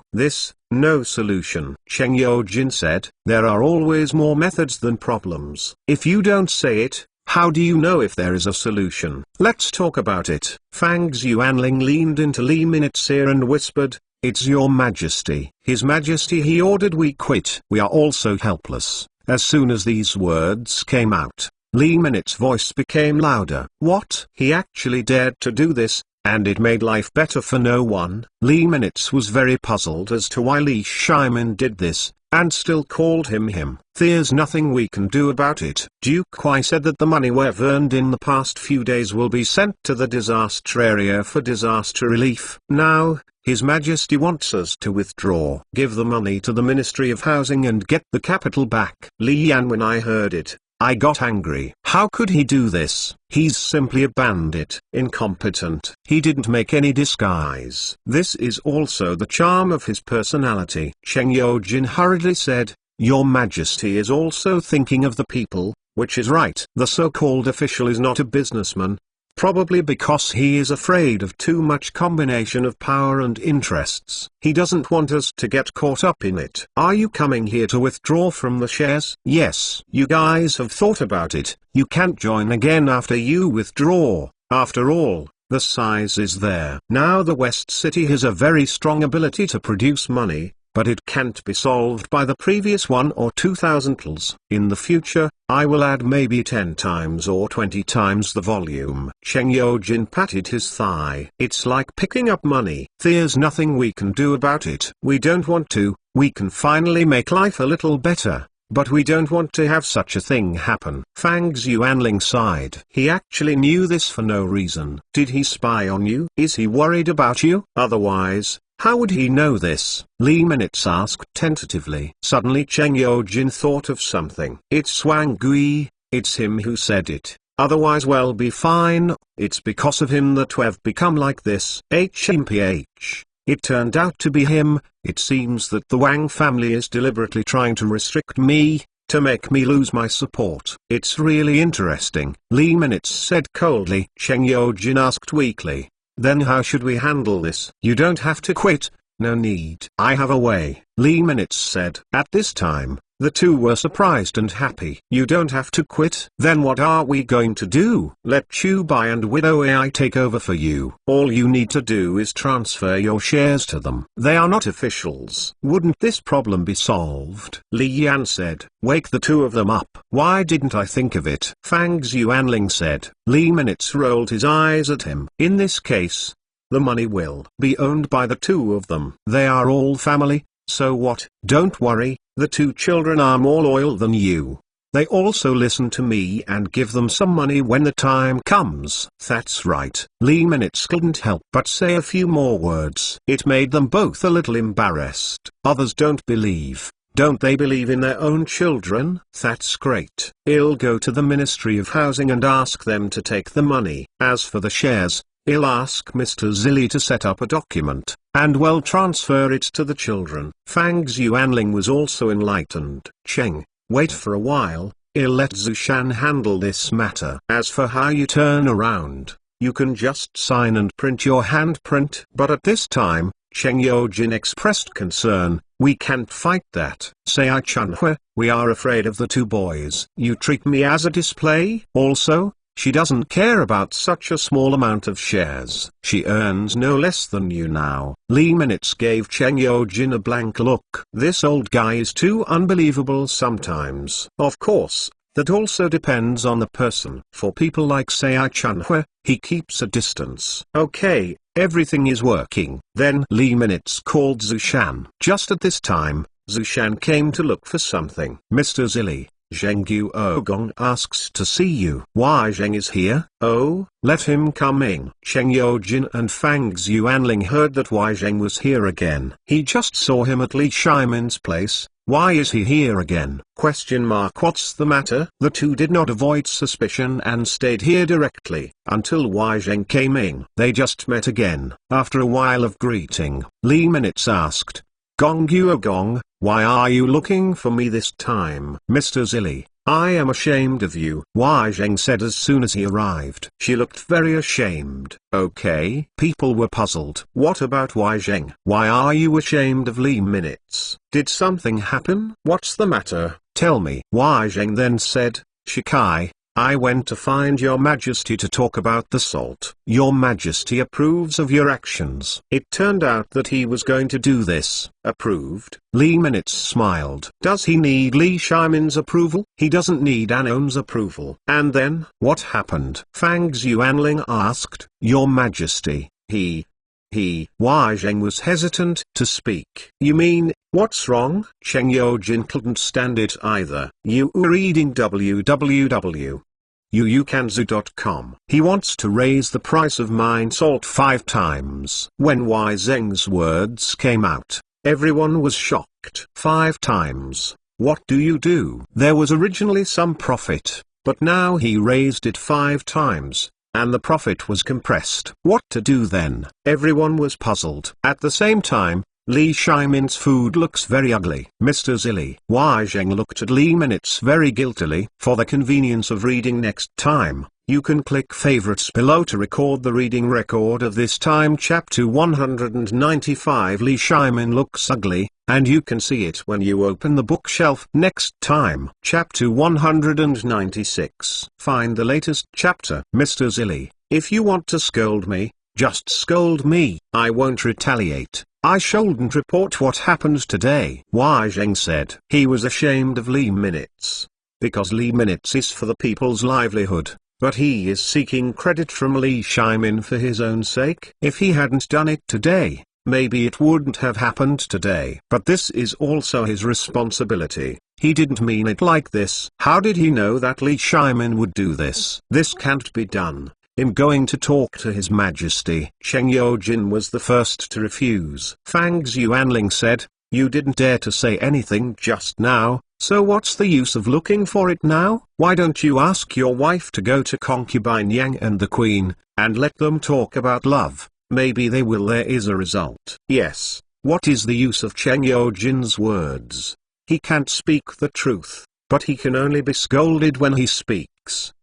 No solution. Cheng Yojin said. There are always more methods than problems. If you don't say it, how do you know if there is a solution? Let's talk about it. Fang Xuanling leaned into Li Minutes' ear and whispered, it's your majesty. His majesty, he ordered, we quit. We are also helpless. As soon as these words came out, Li Minutes' voice became louder. What? He actually dared to do this, and it made life better for no one? Li Minutes was very puzzled as to why Li Shimon did this, and still called him. There's nothing we can do about it. Duke Kwai said that the money we've earned in the past few days will be sent to the disaster area for disaster relief. Now, His Majesty wants us to withdraw. Give the money to the Ministry of Housing and get the capital back. Li Yan, when I heard it, I got angry. How could he do this? He's simply a bandit. Incompetent. He didn't make any disguise. This is also the charm of his personality. Cheng Yojin hurriedly said, Your Majesty is also thinking of the people, which is right. The so-called official is not a businessman, probably because he is afraid of too much combination of power and interests. He doesn't want us to get caught up in it. Are you coming here to withdraw from the shares? Yes. You guys have thought about it. You can't join again after you withdraw. After all, the size is there. Now the West City has a very strong ability to produce money, but it can't be solved by the previous 1 or 2 thousandths. In the future, I will add maybe 10 times or 20 times the volume. Cheng Yojin patted his thigh. It's like picking up money. There's nothing we can do about it. We don't want to. We can finally make life a little better, but we don't want to have such a thing happen. Fang Xuanling sighed. He actually knew this for no reason. Did he spy on you? Is he worried about you? Otherwise, how would he know this? Li Minutes asked tentatively. Suddenly Cheng Yojin thought of something. It's Wang Gui, it's him who said it. Otherwise we'll be fine. It's because of him that we've become like this. HMPH. It turned out to be him. It seems that the Wang family is deliberately trying to restrict me, to make me lose my support. It's really interesting. Li Minutes said coldly. Cheng Yojin asked weakly. Then how should we handle this? You don't have to quit, no need. I have a way, Li Minutes said. At this time, the two were surprised and happy. You don't have to quit? Then what are we going to do? Let Chu Bai and Widow AI take over for you. All you need to do is transfer your shares to them. They are not officials. Wouldn't this problem be solved? Li Yan said. Wake the two of them up. Why didn't I think of it? Fang Xuanling said. Li Minutes rolled his eyes at him. In this case, the money will be owned by the two of them. They are all family, so what? Don't worry, the two children are more loyal than you. They also listen to me and give them some money when the time comes. That's right. Lee Minutes couldn't help but say a few more words. It made them both a little embarrassed. Others don't believe. Don't they believe in their own children? That's great. I'll go to the Ministry of Housing and ask them to take the money. As for the shares, I'll ask Mr. Zilly to set up a document, and we'll transfer it to the children. Fang Xuanling was also enlightened. Cheng, wait for a while, I'll let Zushan handle this matter. As for how you turn around, you can just sign and print your handprint. But at this time, Cheng Yojin expressed concern. We can't fight that. Say I Chunhua, we are afraid of the two boys. You treat me as a display? Also, she doesn't care about such a small amount of shares. She earns no less than you now. Lee Minutes gave Cheng Yojin a blank look. This old guy is too unbelievable sometimes. Of course, that also depends on the person. For people like Sei Chunhua, he keeps a distance. Okay, everything is working. Then Lee Minutes called Zushan. Just at this time, Zushan came to look for something. Mr. Zilly, Zheng Guogong asks to see you. Why Zheng is here? Oh, let him come in. Cheng Yojin and Fang Xuanling heard that Wei Zheng was here again. He just saw him at Li Shimon's place. Why is he here again? What's the matter? The two did not avoid suspicion and stayed here directly, until Wei Zheng came in. They just met again. After a while of greeting, Lee Minutes asked, Gong Guogong, why are you looking for me this time? Mr. Zilly, I am ashamed of you, Wei Zheng said as soon as he arrived. She looked very ashamed. Okay. People were puzzled. What about Wei Zheng? Why are you ashamed of Lee Minutes? Did something happen? What's the matter? Tell me. Wei Zheng then said, Shikai, I went to find your majesty to talk about the salt. Your majesty approves of your actions. It turned out that he was going to do this. Approved? Lee Minutes smiled. Does he need Li Shimon's approval? He doesn't need Anon's approval. And then, what happened? Fang Xuanling asked. Your majesty, Wei Zheng was hesitant to speak. You mean, what's wrong? Cheng Yojin couldn't stand it either. You were reading www.yuukanzu.com. He wants to raise the price of mine salt 5 times. When Wei Zheng's words came out, everyone was shocked. 5 times. What do you do? There was originally some profit, but now he raised it 5 times. And the profit was compressed. What to do then? Everyone was puzzled. At the same time, Li Shimon's food looks very ugly. Mr. Zilly. Wei Zheng looked at Lee Minutes very guiltily. For the convenience of reading next time, you can click favorites below to record the reading record of this time. Chapter 195. Li Shimon looks ugly, and you can see it when you open the bookshelf next time. Chapter 196. Find the latest chapter. Mr. Zilly, if you want to scold me, just scold me. I won't retaliate. I shouldn't report what happened today. Wei Zheng said. He was ashamed of Lee Minutes. Because Lee Minutes is for the people's livelihood. But he is seeking credit from Li Shimon for his own sake. If he hadn't done it today, maybe it wouldn't have happened today. But this is also his responsibility. He didn't mean it like this. How did he know that Li Shimon would do this? This can't be done. I'm going to talk to His Majesty. Cheng Yojin was the first to refuse. Fang Xuanling said, you didn't dare to say anything just now. So what's the use of looking for it now? Why don't you ask your wife to go to concubine Yang and the queen, and let them talk about love? Maybe they will. There is a result. Yes. What is the use of Cheng Yojin's words? He can't speak the truth, but he can only be scolded when he speaks.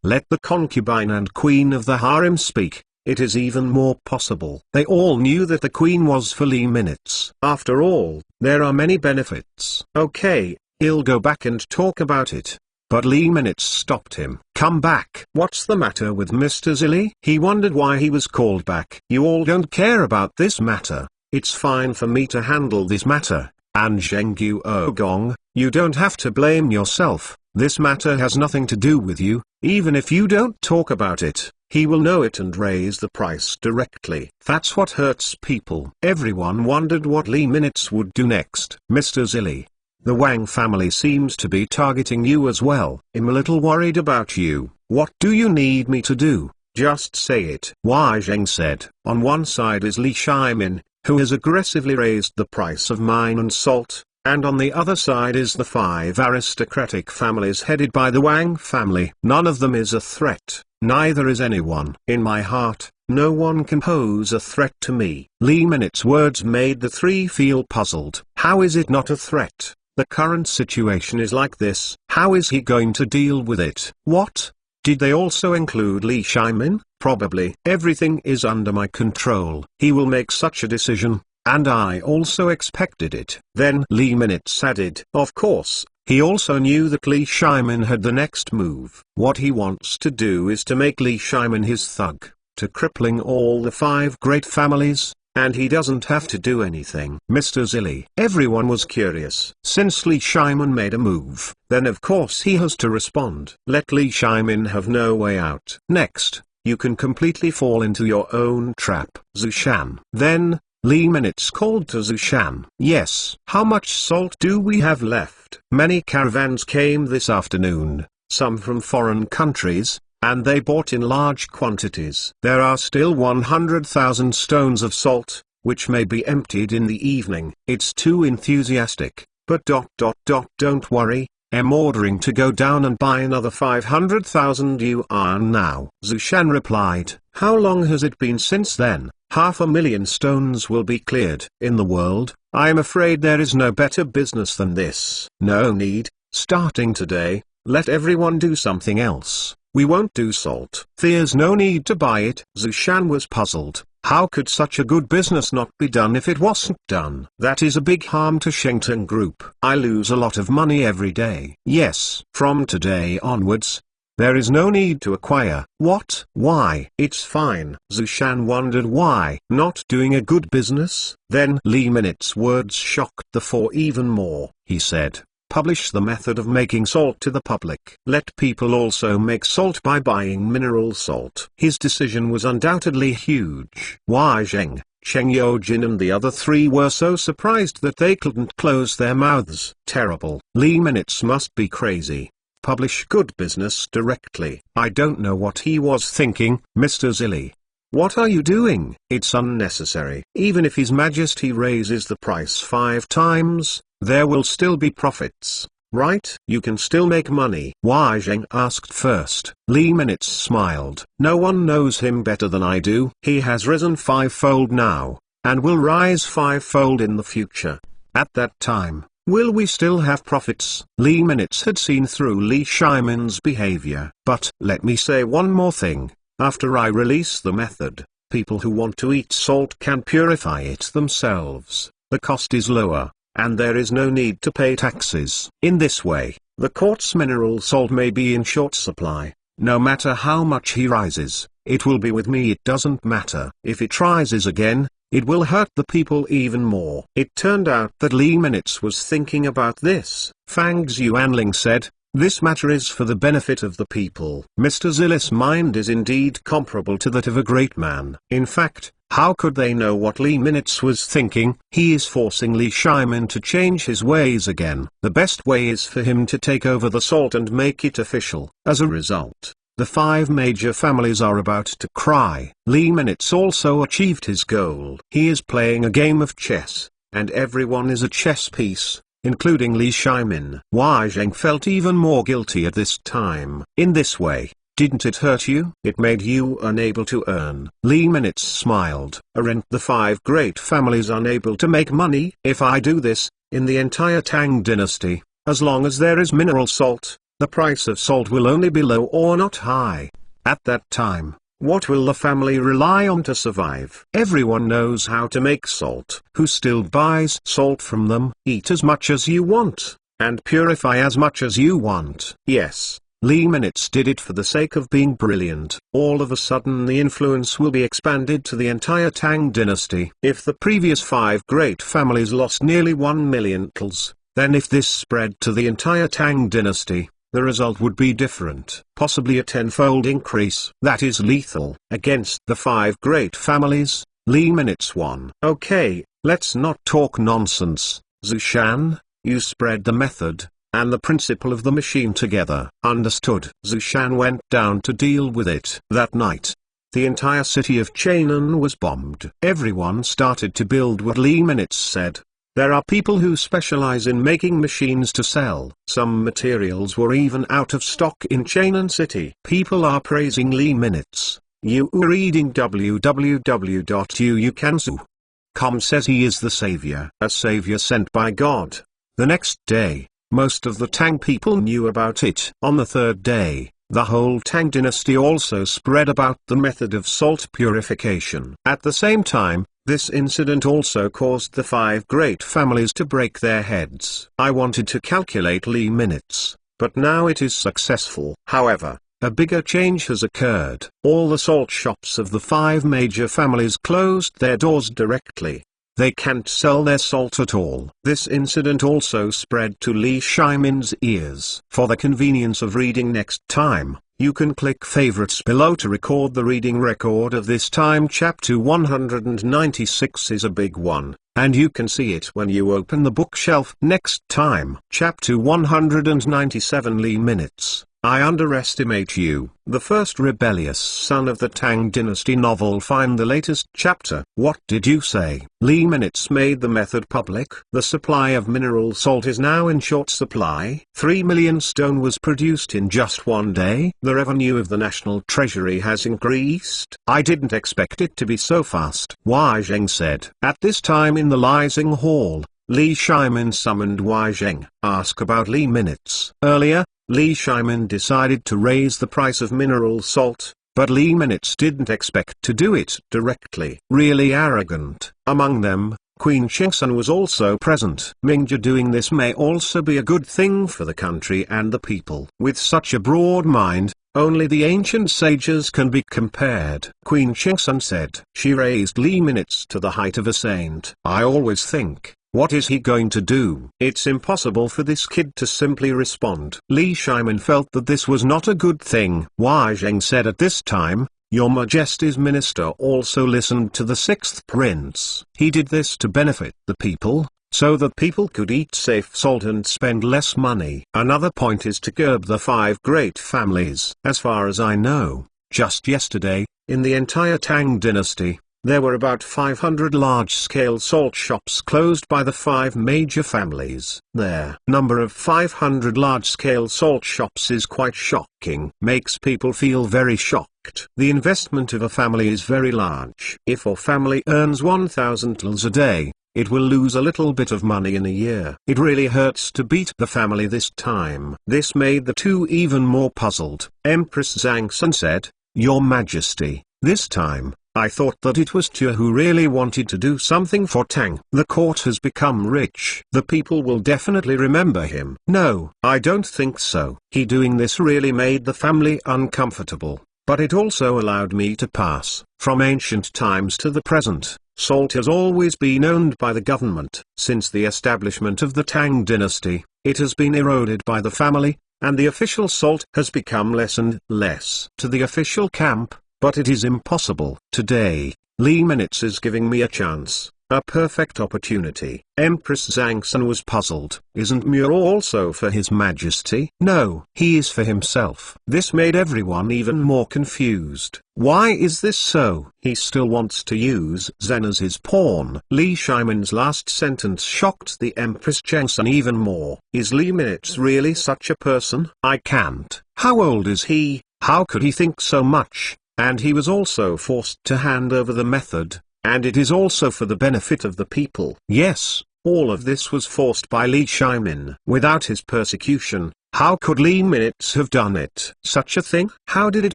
Let the concubine and queen of the harem speak. It is even more possible. They all knew that the queen was for Lee Minutes. After all, there are many benefits. Okay. He'll go back and talk about it. But Lee Minutes stopped him. Come back. What's the matter with Mr. Zilly? He wondered why he was called back. You all don't care about this matter. It's fine for me to handle this matter. And Zheng Guogong, you don't have to blame yourself. This matter has nothing to do with you, even if you don't talk about it. he will know it and raise the price directly. That's what hurts people. Everyone wondered what Lee Minutes would do next. Mr. Zilli, the Wang family seems to be targeting you as well. I'm a little worried about you. What do you need me to do? Just say it. Wai Zheng said. On one side is Li Shimon, who has aggressively raised the price of mine and salt, and on the other side is the 5 aristocratic families headed by the Wang family. None of them is a threat, neither is anyone. In my heart, no one can pose a threat to me. Lee Minutes' words made the three feel puzzled. How is it not a threat? The current situation is like this. How is he going to deal with it? What? Did they also include Li Shimon? Probably. Everything is under my control. He will make such a decision, and I also expected it. Then Lee Minutes added, of course, he also knew that Li Shimon had the next move. What he wants to do is to make Li Shimon his thug, to crippling all the 5 great families, and he doesn't have to do anything. Mr. Zilli. Everyone was curious. Since Li Shimon made a move, then of course he has to respond. Let Li Shimon have no way out. Next, you can completely fall into your own trap. Zushan. Then, Lee Minutes called to Zushan. Yes. How much salt do we have left? Many caravans came this afternoon, some from foreign countries, and they bought in large quantities. There are still 100,000 stones of salt, which may be emptied in the evening. It's too enthusiastic, but don't worry, I'm ordering to go down and buy another 500,000 yuan now. Zushan replied. How long has it been since then? 500,000 stones will be cleared. In the world, I'm afraid there is no better business than this. No need, starting today, let everyone do something else. We won't do salt. There's no need to buy it. Zushan was puzzled. How could such a good business not be done if it wasn't done? That is a big harm to Shengteng Group. I lose a lot of money every day. Yes. From today onwards, there is no need to acquire. What? Why? It's fine. Zushan wondered why. Not doing a good business? Then Lee Minutes' words shocked the 4 even more. He said, publish the method of making salt to the public. Let people also make salt by buying mineral salt. His decision was undoubtedly huge. Wai Zheng, Cheng Yojin and the other 3 were so surprised that they couldn't close their mouths. Terrible. Lee Minutes must be crazy. Publish good business directly. I don't know what he was thinking. Mr. Zilli, what are you doing? It's unnecessary. Even if His Majesty raises the price 5 times, there will still be profits, right? You can still make money. Wai Zheng asked first. Lee Minutes smiled. No one knows him better than I do. He has risen 5-fold now, and will rise 5-fold in the future. At that time, will we still have profits? Lee Minutes had seen through Li Shimon's behavior. But let me say one more thing. After I release the method, people who want to eat salt can purify it themselves. The cost is lower, and there is no need to pay taxes. In this way, the quartz mineral salt may be in short supply. No matter how much he rises, it will be with me. It doesn't matter. If it rises again, it will hurt the people even more. It turned out that Lee Minutes was thinking about this. Fang Xuanling said, this matter is for the benefit of the people. Mr. Zilli's mind is indeed comparable to that of a great man. In fact, how could they know what Lee Minutes was thinking? He is forcing Li Shimon to change his ways again. The best way is for him to take over the salt and make it official. As a result, the 5 major families are about to cry. Lee Minutes also achieved his goal. He is playing a game of chess, and everyone is a chess piece, including Li Shimon. Wai Zheng felt even more guilty at this time. In this way, didn't it hurt you? It made you unable to earn. Lee Minutes smiled. Aren't the 5 great families unable to make money? If I do this, in the entire Tang dynasty, as long as there is mineral salt, the price of salt will only be low or not high. At that time, what will the family rely on to survive? Everyone knows how to make salt. Who still buys salt from them? Eat as much as you want, and purify as much as you want. Yes, Lee Minutes did it for the sake of being brilliant. All of a sudden the influence will be expanded to the entire Tang dynasty. If the previous 5 great families lost nearly 1 million tals, then if this spread to the entire Tang dynasty, the result would be different. Possibly a tenfold increase. That is lethal. Against the 5 great families, Lee Minutes won. Okay, let's not talk nonsense, Zushan. You spread the method and the principle of the machine together. Understood. Zushan went down to deal with it. That night, the entire city of Chainan was bombed. Everyone started to build what Lee Minutes said. There are people who specialize in making machines to sell. Some materials were even out of stock in Chainan City. People are praising Lee Minutes. You are reading www.uukansu.com says he is the savior. A savior sent by God. The next day, most of the Tang people knew about it. On the 3rd day, the whole Tang dynasty also spread about the method of salt purification. At the same time, this incident also caused the 5 great families to break their heads. I wanted to calculate Lee Minutes, but now it is successful. However, a bigger change has occurred. All the salt shops of the 5 major families closed their doors directly. They can't sell their salt at all. This incident also spread to Li Shimon's ears. For the convenience of reading next time, you can click favorites below to record the reading record of this time. Chapter 196 is a big one, and you can see it when you open the bookshelf next time. Chapter 197 Lee Minutes. I underestimate you. The first rebellious son of the Tang dynasty novel. Find the latest chapter. What did you say? Lee Minutes made the method public. The supply of mineral salt is now in short supply. 3 million stone was produced in just one day. The revenue of the national treasury has increased. I didn't expect it to be so fast. Wai Zheng said. At this time in the Lising Hall, Li Shimon summoned Wai Zheng. Ask about Lee Minutes. Earlier, Li Shimon decided to raise the price of mineral salt, but Lee Minutes didn't expect to do it directly. Really arrogant. Among them, Queen Shengsun was also present. Mingja doing this may also be a good thing for the country and the people. With such a broad mind, only the ancient sages can be compared. Queen Shengsun said. She raised Lee Minutes to the height of a saint. I always think, what is he going to do? It's impossible for this kid to simply respond. Li Shimon felt that this was not a good thing. Wai Zheng said at this time, Your Majesty's minister also listened to the 6th prince. He did this to benefit the people, so that people could eat safe salt and spend less money. Another point is to curb the 5 great families. As far as I know, just yesterday, in the entire Tang dynasty, there were about 500 large-scale salt shops closed by the 5 major families. Their number of 500 large-scale salt shops is quite shocking. Makes people feel very shocked. The investment of a family is very large. If a family earns 1,000 tals a day, it will lose a little bit of money in a year. It really hurts to beat the family this time. This made the 2 even more puzzled. Empress Zhangsun said, Your Majesty, this time, I thought that it was Tia who really wanted to do something for Tang. The court has become rich. The people will definitely remember him. No, I don't think so. He doing this really made the family uncomfortable, but it also allowed me to pass. From ancient times to the present, salt has always been owned by the government. Since the establishment of the Tang dynasty, it has been eroded by the family, and the official salt has become less and less to the official camp. But it is impossible. Today, Lee Minutes is giving me a chance, a perfect opportunity. Empress Zhangsun was puzzled. Isn't Muir also for His Majesty? No, he is for himself. This made everyone even more confused. Why is this so? He still wants to use Zen as his pawn. Li Shimon's last sentence shocked the Empress Zhangsun even more. Is Lee Minutes really such a person? I can't. How old is he? How could he think so much? And he was also forced to hand over the method, and it is also for the benefit of the people. Yes, all of this was forced by Li Shimon. Without his persecution, how could Lee Minutes have done it? Such a thing? How did it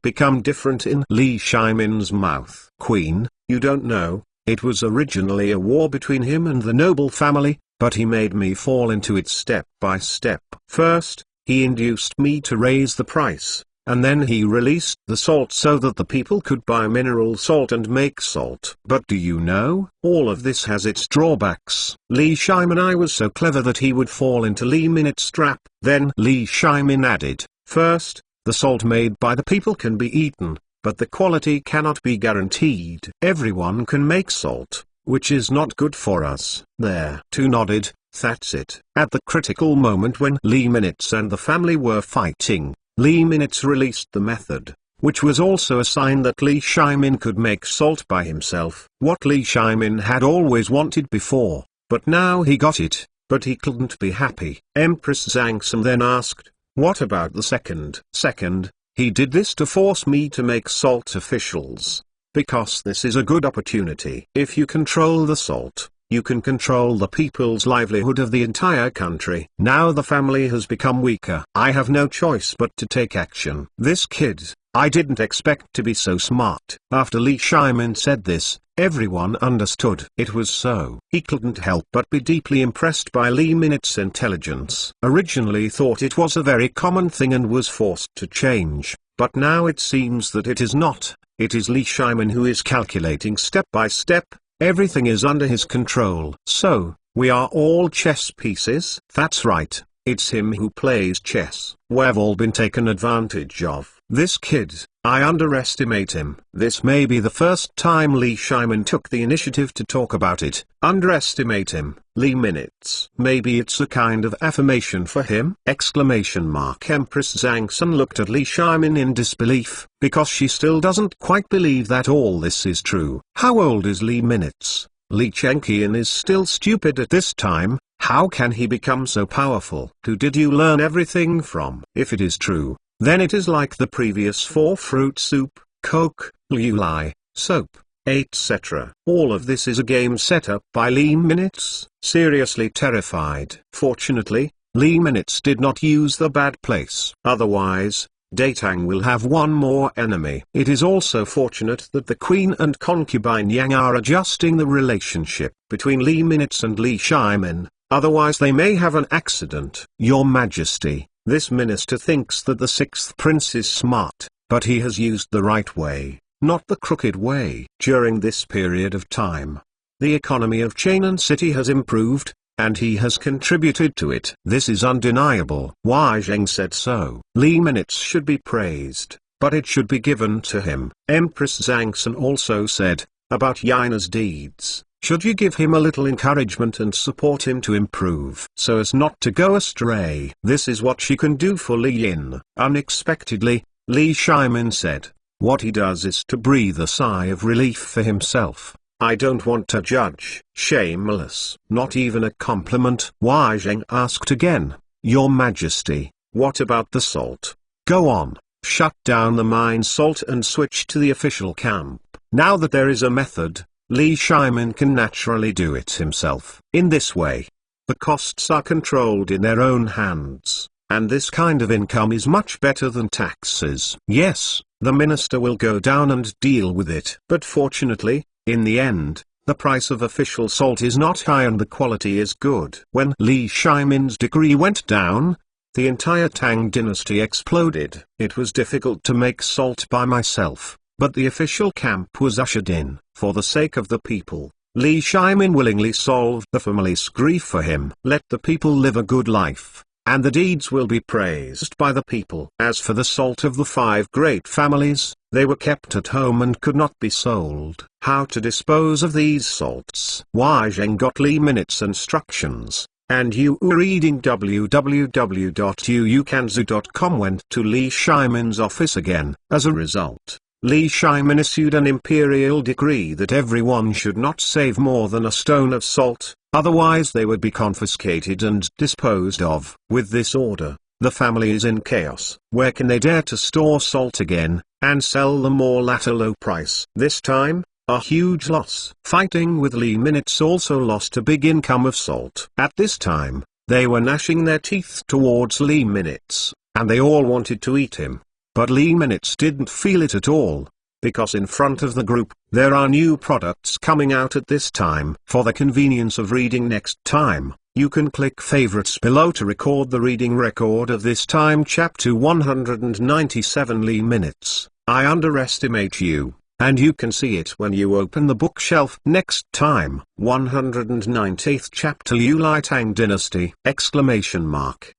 become different in Li Shimon's mouth? Queen, you don't know, it was originally a war between him and the noble family, but he made me fall into it step by step. First, he induced me to raise the price. And then he released the salt so that the people could buy mineral salt and make salt. But do you know, all of this has its drawbacks. Li Shimon I was so clever that he would fall into Lee Minutes' trap. Then Li Shimon added, First, the salt made by the people can be eaten, but the quality cannot be guaranteed. Everyone can make salt, which is not good for us. There. Two nodded. That's it. At the critical moment when Lee Minutes and the family were fighting, Lee Minutes released the method, which was also a sign that Lee Shimon could make salt by himself. What Lee Shimon had always wanted before, but now he got it, but he couldn't be happy. Empress Zhangsun then asked, "What about the second?" "Second, he did this to force me to make salt officials. Because this is a good opportunity. If you control the salt, you can control the people's livelihood of the entire country. Now the family has become weaker. I have no choice but to take action." This kid, I didn't expect to be so smart. After Lee Shimon said this, everyone understood. It was so. He couldn't help but be deeply impressed by Lee Minutes' intelligence. Originally thought it was a very common thing and was forced to change, but now it seems that it is not. It is Lee Shimon who is calculating step by step. Everything is under his control. So, we are all chess pieces? That's right. It's him who plays chess. We've all been taken advantage of. This kid, I underestimate him. This may be the first time Lee Shimon took the initiative to talk about it. Underestimate him, Lee Minutes. Maybe it's a kind of affirmation for him? Exclamation mark. Empress Zhangsun looked at Lee Shimon in disbelief, because she still doesn't quite believe that all this is true. How old is Lee Minutes? Lee Chenqian is still stupid at this time. How can he become so powerful? Who did you learn everything from? If it is true, then it is like the previous 4: fruit soup, coke, liulai, soap, etc. All of this is a game set up by Lee Minutes. Seriously terrified. Fortunately, Lee Minutes did not use the bad place. Otherwise, Tang will have one more enemy. It is also fortunate that the queen and concubine Yang are adjusting the relationship between Lee Minutes and Lee Shimon, otherwise they may have an accident. Your Majesty, this minister thinks that the 6th prince is smart, but he has used the right way, not the crooked way. During this period of time, the economy of Chainan City has improved, and he has contributed to it. This is undeniable. Wei Zheng said so. Lee Minutes should be praised, but it should be given to him. Empress Zhangsun also said, about Yaina's deeds, should you give him a little encouragement and support him to improve so as not to go astray. This is what she can do for Li Yin. Unexpectedly, Lee Shimon said, what he does is to breathe a sigh of relief for himself. I don't want to judge. Shameless. Not even a compliment. Wei Zheng asked again, Your Majesty, what about the salt? Go on, shut down the mine salt and switch to the official camp. Now that there is a method, Lee Shimon can naturally do it himself. In this way, the costs are controlled in their own hands, and this kind of income is much better than taxes. Yes, the minister will go down and deal with it. But fortunately, in the end, the price of official salt is not high and the quality is good. When Lee Shimon's decree went down, the entire Tang dynasty exploded. It was difficult to make salt by myself, but the official camp was ushered in. For the sake of the people, Lee Shimon willingly solved the family's grief for him. Let the people live a good life, and the deeds will be praised by the people. As for the salt of the 5 great families, they were kept at home and could not be sold. How to dispose of these salts? Wei Zheng got Lee Minutes instructions, and Yu reading www.uukanzu.com went to Lee Shimon's office again. As a result, Lee Shimon issued an imperial decree that everyone should not save more than a stone of salt, otherwise they would be confiscated and disposed of. With this order, the family is in chaos. Where can they dare to store salt again, and sell them all at a low price? This time, a huge loss. Fighting with Lee Minutes also lost a big income of salt. At this time, they were gnashing their teeth towards Lee Minutes, and they all wanted to eat him. But Lee Minutes didn't feel it at all, because in front of the group, there are new products coming out at this time. For the convenience of reading next time, you can click favorites below to record the reading record of this time. Chapter 197. Lee Minutes, I underestimate you. and you can see it when you open the bookshelf next time. 190th chapter, Tang dynasty!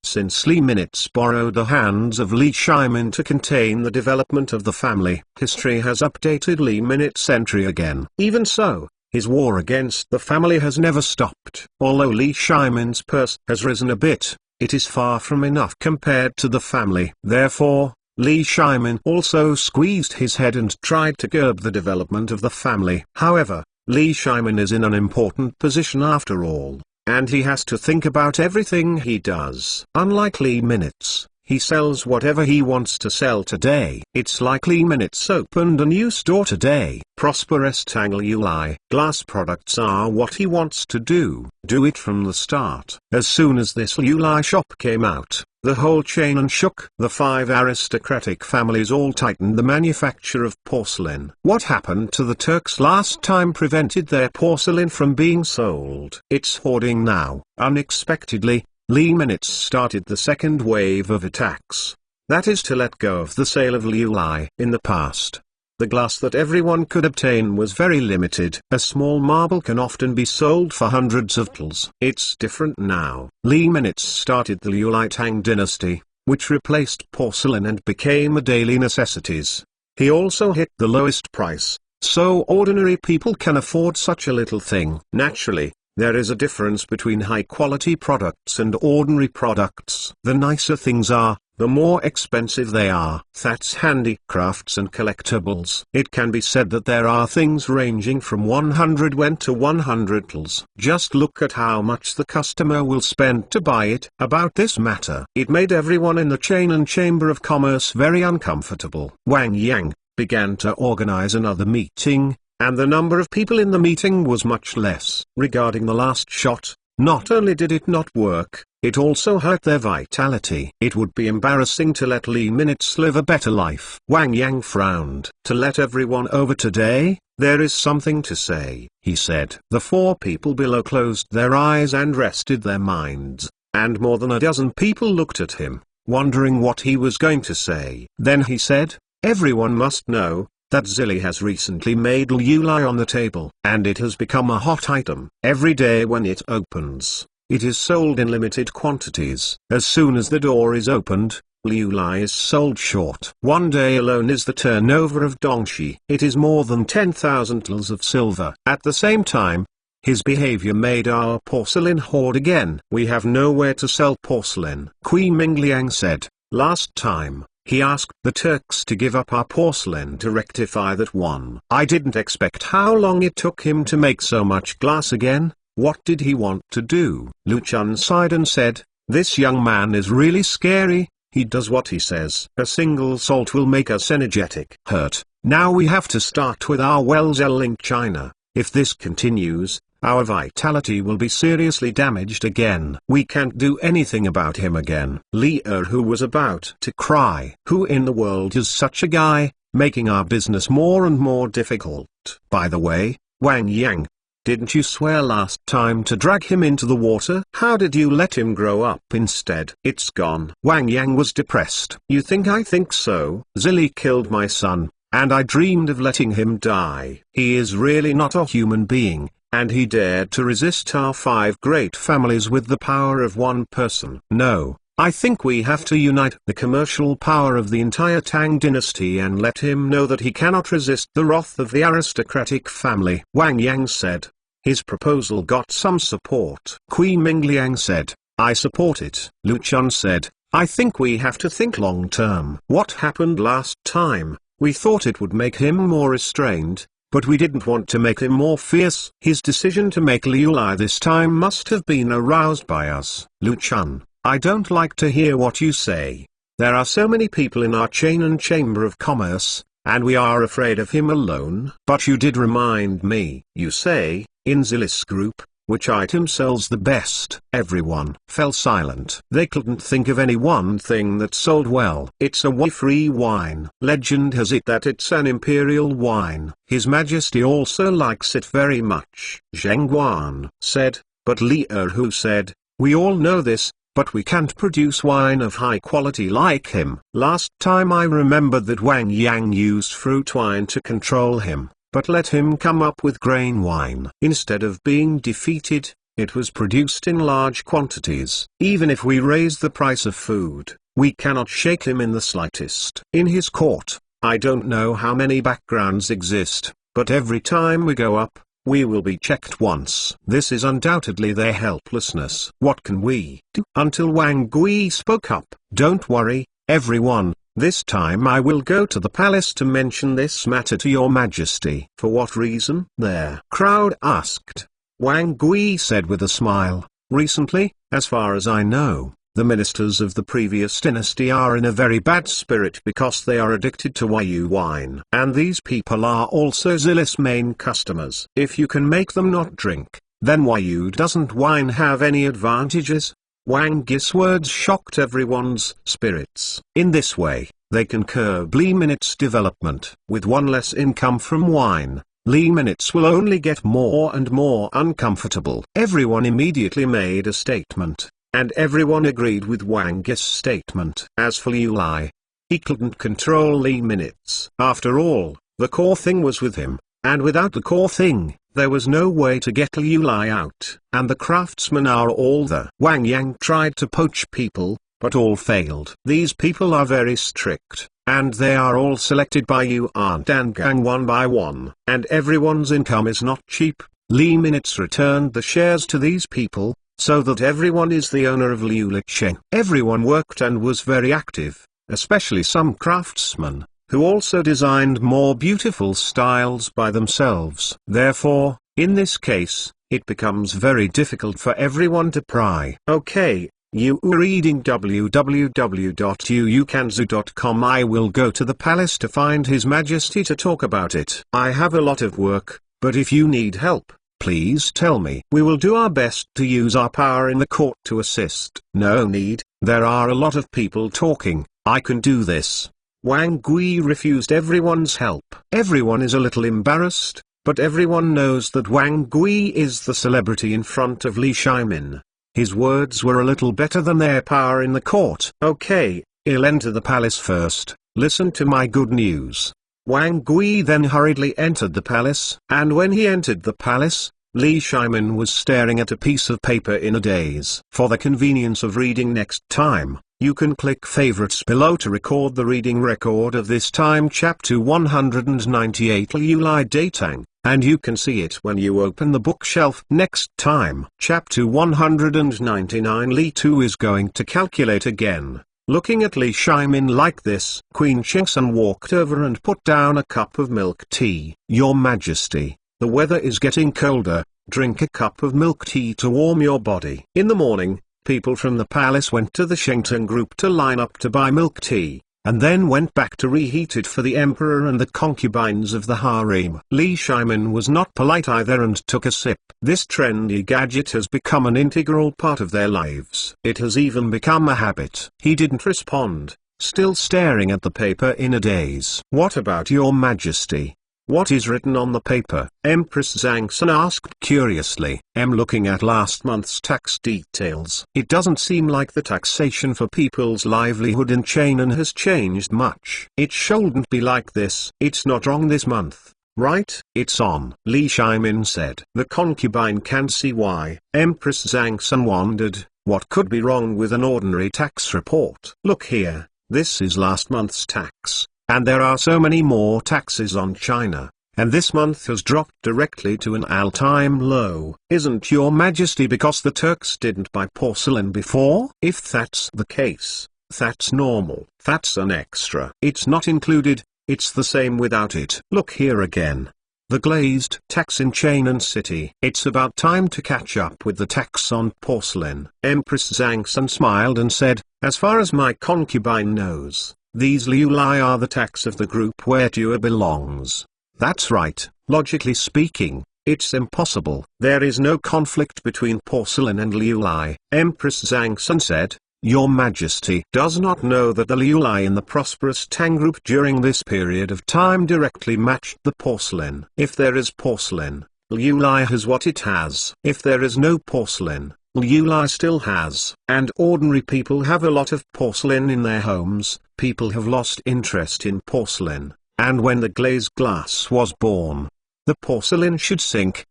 Since Li Minutes borrowed the hands of Li Shimon to contain the development of the family, history has updated Li Minutes' entry again. Even so, his war against the family has never stopped. Although Li Shimon's purse has risen a bit, it is far from enough compared to the family. Therefore, Li Shimon also squeezed his head and tried to curb the development of the family. However, Li Shimon is in an important position after all, and he has to think about everything he does. Unlike Li Minutes, he sells whatever he wants to sell today. It's like Li Minutes opened a new store today. Prosperous Tang Liulai. Glass products are what he wants to do. Do it from the start. As soon as this Liulai shop came out, the whole chain shook. The 5 aristocratic families all tightened the manufacture of porcelain. What happened to the Turks last time prevented their porcelain from being sold. It's hoarding now. Unexpectedly, Li Minutes started the second wave of attacks. That is to let go of the sale of Liulai. In the past, the glass that everyone could obtain was very limited. A small marble can often be sold for hundreds of tals. It's different now. Li Minutes started the Liulai Tang dynasty, which replaced porcelain and became a daily necessities. He also hit the lowest price, so ordinary people can afford such a little thing. Naturally, there is a difference between high-quality products and ordinary products. The nicer things are, the more expensive they are. That's handicrafts and collectibles. It can be said that there are things ranging from 100 yen to 100 tals. Just look at how much the customer will spend to buy it. About this matter, it made everyone in the chain and chamber of commerce very uncomfortable. Wang Yang began to organize another meeting, and the number of people in the meeting was much less. Regarding the last shot, not only did it not work, it also hurt their vitality. It would be embarrassing to let Li Minutes live a better life. Wang Yang frowned. To let everyone over today, there is something to say, he said. The 4 people below closed their eyes and rested their minds, and more than a dozen people looked at him, wondering what he was going to say. Then he said, everyone must know that Zili has recently made Liulai on the table, and it has become a hot item. Every day when it opens, it is sold in limited quantities. As soon as the door is opened, Liulai is sold short. One day alone is the turnover of Dongshi. It is more than 10,000 tals of silver. At the same time, his behavior made our porcelain hoard again. We have nowhere to sell porcelain. Queen Mingliang said, last time, he asked the Turks to give up our porcelain to rectify that one. I didn't expect how long it took him to make so much glass again. What did he want to do? Lu Chun sighed and said, this young man is really scary. He does what he says. A single salt will make us energetic. Hurt. Now we have to start with our well-selling China. If this continues, our vitality will be seriously damaged again. We can't do anything about him again. Li who was about to cry. Who in the world is such a guy, making our business more and more difficult? By the way, Wang Yang, didn't you swear last time to drag him into the water? How did you let him grow up instead? It's gone. Wang Yang was depressed. You think I think so? Zili killed my son, and I dreamed of letting him die. He is really not a human being, and he dared to resist our 5 great families with the power of one person. No, I think we have to unite the commercial power of the entire Tang dynasty and let him know that he cannot resist the wrath of the aristocratic family. Wang Yang said. His proposal got some support. Queen Mingliang said, I support it. Lu Chun said, I think we have to think long term. What happened last time? We thought it would make him more restrained, but we didn't want to make him more fierce. His decision to make Liulai this time must have been aroused by us. Lu Chun, I don't like to hear what you say. There are so many people in our chain and chamber of commerce, and we are afraid of him alone. But you did remind me. You say, in Zilis group, which item sells the best? Everyone fell silent. They couldn't think of any one thing that sold well. It's a free wine. Legend has it that it's an imperial wine. His Majesty also likes it very much. Zheng Guan said, but Li who said, we all know this, but we can't produce wine of high quality like him. Last time I remembered that Wang Yang used fruit wine to control him, but let him come up with grain wine. Instead of being defeated, it was produced in large quantities. Even if we raise the price of food, we cannot shake him in the slightest. In his court, I don't know how many backgrounds exist, but every time we go up, we will be checked once. This is undoubtedly their helplessness. What can we do? Until Wang Gui spoke up. Don't worry, everyone, this time I will go to the palace to mention this matter to your majesty. For what reason? Their crowd asked. Wang Gui said with a smile, recently, as far as I know, the ministers of the previous dynasty are in a very bad spirit because they are addicted to Yu wine. And these people are also Zilla's main customers. If you can make them not drink, then Yu doesn't wine have any advantages? Wang Gi's words shocked everyone's spirits. In this way, they can curb Li Minute's development. With one less income from wine, Li Minutes will only get more and more uncomfortable. Everyone immediately made a statement, and everyone agreed with Wang Gi's statement. As for Liu Lai, he couldn't control Li Minutes. After all, the core thing was with him, and without the core thing, there was no way to get Liu Lai out. And the craftsmen are all there. Wang Yang tried to poach people, but all failed. These people are very strict, and they are all selected by Yuan and Gang one by one. And everyone's income is not cheap. Li Minutes returned the shares to these people, so that everyone is the owner of Liu Licheng. Everyone worked and was very active, especially some craftsmen, who also designed more beautiful styles by themselves. Therefore, in this case, it becomes very difficult for everyone to pry. Okay, you are reading www.uukanzu.com. I will go to the palace to find His Majesty to talk about it. I have a lot of work, but if you need help, please tell me. We will do our best to use our power in the court to assist. No need, there are a lot of people talking, I can do this. Wang Gui refused everyone's help. Everyone is a little embarrassed, but everyone knows that Wang Gui is the celebrity in front of Li Shimon. His words were a little better than their power in the court. Okay, I'll enter the palace first, listen to my good news. Wang Gui then hurriedly entered the palace, and when he entered the palace, Li Shimon was staring at a piece of paper in a daze. For the convenience of reading next time, you can click favorites below to record the reading record of this time chapter 198 Liu Lai De Tang, and you can see it when you open the bookshelf. Next time, chapter 199 Li Tu is going to calculate again. Looking at Li Shimon like this, Queen Chengsun walked over and put down a cup of milk tea. Your Majesty, the weather is getting colder, drink a cup of milk tea to warm your body. In the morning, people from the palace went to the Shengtang group to line up to buy milk tea, and then went back to reheat it for the emperor and the concubines of the harem. Li Shimon was not polite either and took a sip. This trendy gadget has become an integral part of their lives. It has even become a habit. He didn't respond, still staring at the paper in a daze. What about your Majesty? What is written on the paper? Empress Zhangsun asked curiously. Looking at last month's tax details. It doesn't seem like the taxation for people's livelihood in China has changed much. It shouldn't be like this. It's not wrong this month, right? It's on. Li Shimon said. The concubine can see why. Empress Zhangsun wondered, what could be wrong with an ordinary tax report? Look here, this is last month's tax. And there are so many more taxes on China, and this month has dropped directly to an all-time low. Isn't your Majesty because the Turks didn't buy porcelain before? If that's the case, that's normal. That's an extra. It's not included, it's the same without it. Look here again. The glazed tax in Chainan City. It's about time to catch up with the tax on porcelain. Empress Zhangsun smiled and said, as far as my concubine knows, these Liu Lai are the tax of the group where Tua belongs. That's right, logically speaking, it's impossible. There is no conflict between porcelain and Liu Lai. Empress Zhangsun said, Your Majesty does not know that the Liu Lai in the prosperous Tang group during this period of time directly matched the porcelain. If there is porcelain, Liu Lai has what it has. If there is no porcelain, Liu Lai still has. And ordinary people have a lot of porcelain in their homes. People have lost interest in porcelain. And when the glazed glass was born, the porcelain should sink?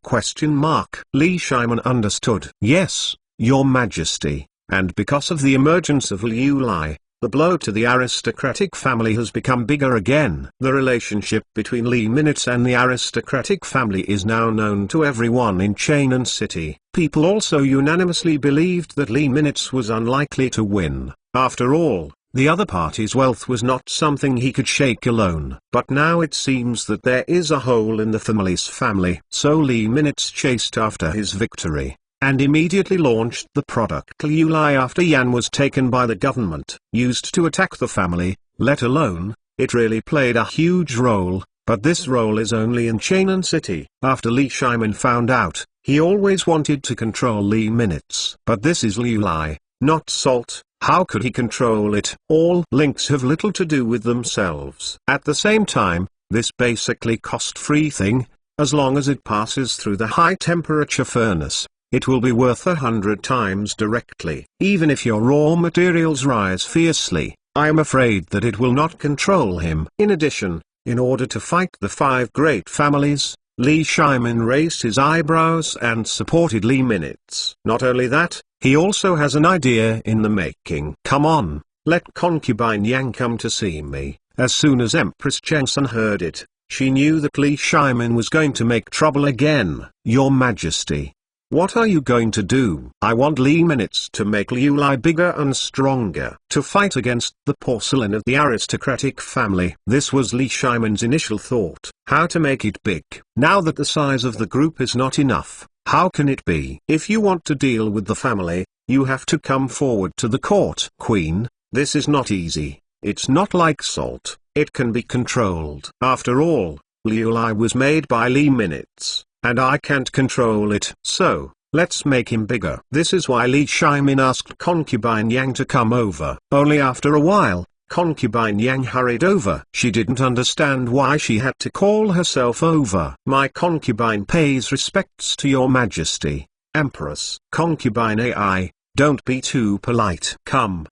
Li Shimon understood. Yes, Your Majesty. And because of the emergence of Liu Lai, the blow to the aristocratic family has become bigger again. The relationship between Li Minutes and the aristocratic family is now known to everyone in Chainan City. People also unanimously believed that Li Minutes was unlikely to win. After all, the other party's wealth was not something he could shake alone. But now it seems that there is a hole in the family's family. So Li Minutes chased after his victory, and immediately launched the product Liu Lai after Yan was taken by the government, used to attack the family. Let alone, it really played a huge role, but this role is only in Chainan City. After Li Shimon found out, he always wanted to control Li Minutes. But this is Liu Lai, not salt. How could he control it? All links have little to do with themselves. At the same time, this basically cost-free thing, as long as it passes through the high-temperature furnace, it will be worth 100 times directly. Even if your raw materials rise fiercely, I am afraid that it will not control him. In addition, in order to fight the 5 great families, Li Shimon raised his eyebrows and supported Li Minutes. Not only that, he also has an idea in the making. Come on, let concubine Yang come to see me. As soon as Empress Chengsun heard it, she knew that Li Shimon was going to make trouble again. Your Majesty, what are you going to do? I want Li Minutes to make Liu Lai bigger and stronger, to fight against the porcelain of the aristocratic family. This was Li Shimon's initial thought. How to make it big? Now that the size of the group is not enough, how can it be? If you want to deal with the family, you have to come forward to the court. Queen, this is not easy. It's not like salt. It can be controlled. After all, Liu Lai was made by Li Minutes, and I can't control it. So, let's make him bigger. This is why Li Shimon asked concubine Yang to come over. Only after a while, concubine Yang hurried over. She didn't understand why she had to call herself over. My concubine pays respects to your Majesty, Empress. Concubine AI, don't be too polite. Come,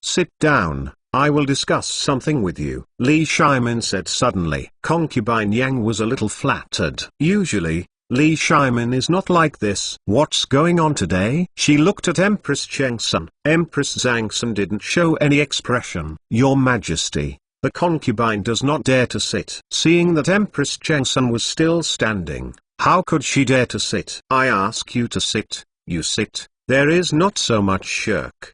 sit down. I will discuss something with you, Li Shimon said suddenly. Concubine Yang was a little flattered. Usually, Li Shimon is not like this. What's going on today? She looked at Empress Chengsun. Empress Zhangsun didn't show any expression. Your Majesty, the concubine does not dare to sit. Seeing that Empress Chengsun was still standing, how could she dare to sit? I ask you to sit, you sit. There is not so much shirk,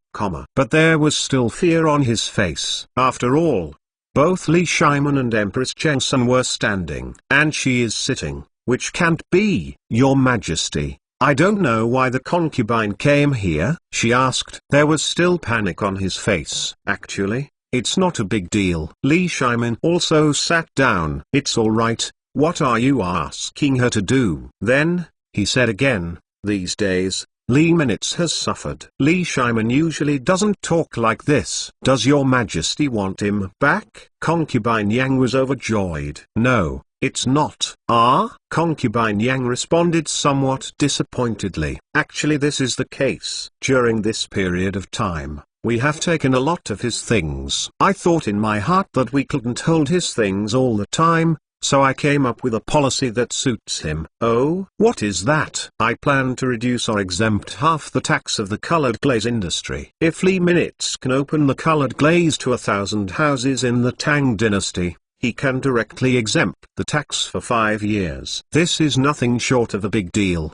but there was still fear on his face. After all, both Li Shimon and Empress Chengsun were standing, and she is sitting, which can't be. Your Majesty, I don't know why the concubine came here, she asked. There was still panic on his face. Actually, it's not a big deal. Li Shimon also sat down. It's all right, what are you asking her to do? Then, he said again, these days, Li Minutes has suffered. Li Shimon usually doesn't talk like this. Does your Majesty want him back? Concubine Yang was overjoyed. No, it's not. Ah? Concubine Yang responded somewhat disappointedly. Actually, this is the case. During this period of time, we have taken a lot of his things. I thought in my heart that we couldn't hold his things all the time, so I came up with a policy that suits him. Oh, what is that? I plan to reduce or exempt half the tax of the colored glaze industry. If Li Minutes can open the colored glaze to 1,000 houses in the Tang dynasty, he can directly exempt the tax for 5 years. This is nothing short of a big deal.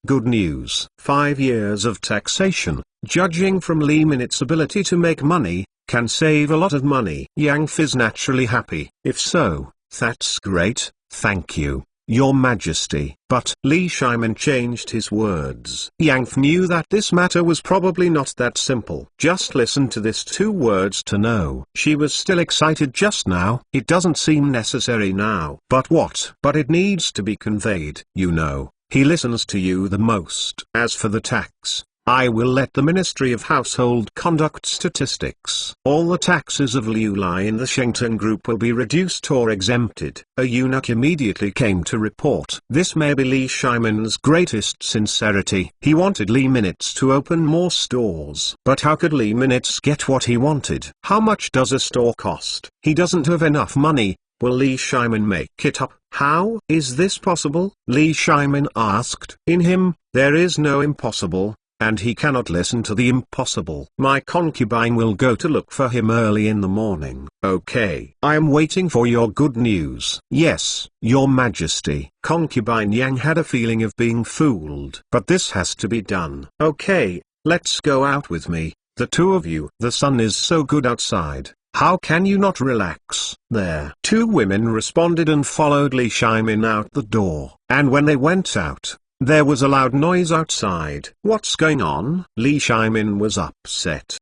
Good news. 5 years of taxation, judging from Li Minutes' ability to make money, can save a lot of money. Yang is naturally happy. If so, that's great, thank you, your Majesty. But Li Shimon changed his words. Yang knew that this matter was probably not that simple. Just listen to this 2 words to know. She was still excited just now. It doesn't seem necessary now. But what? But it needs to be conveyed. You know, he listens to you the most. As for the tax, I will let the Ministry of Household conduct statistics. All the taxes of Liu Lai in the Shengteng group will be reduced or exempted. A eunuch immediately came to report. This may be Li Shimon's greatest sincerity. He wanted Li Minutes to open more stores. But how could Li Minutes get what he wanted? How much does a store cost? He doesn't have enough money. Will Li Shimon make it up? How is this possible? Li Shimon asked. In him, there is no impossible, and he cannot listen to the impossible. My concubine will go to look for him early in the morning. Okay. I am waiting for your good news. Yes, your majesty. Concubine Yang had a feeling of being fooled. But this has to be done. Okay, let's go out with me, the two of you. The sun is so good outside. How can you not relax there? Two women responded and followed Li Shimon out the door. And when they went out, there was a loud noise outside. What's going on? Li Shimon was upset.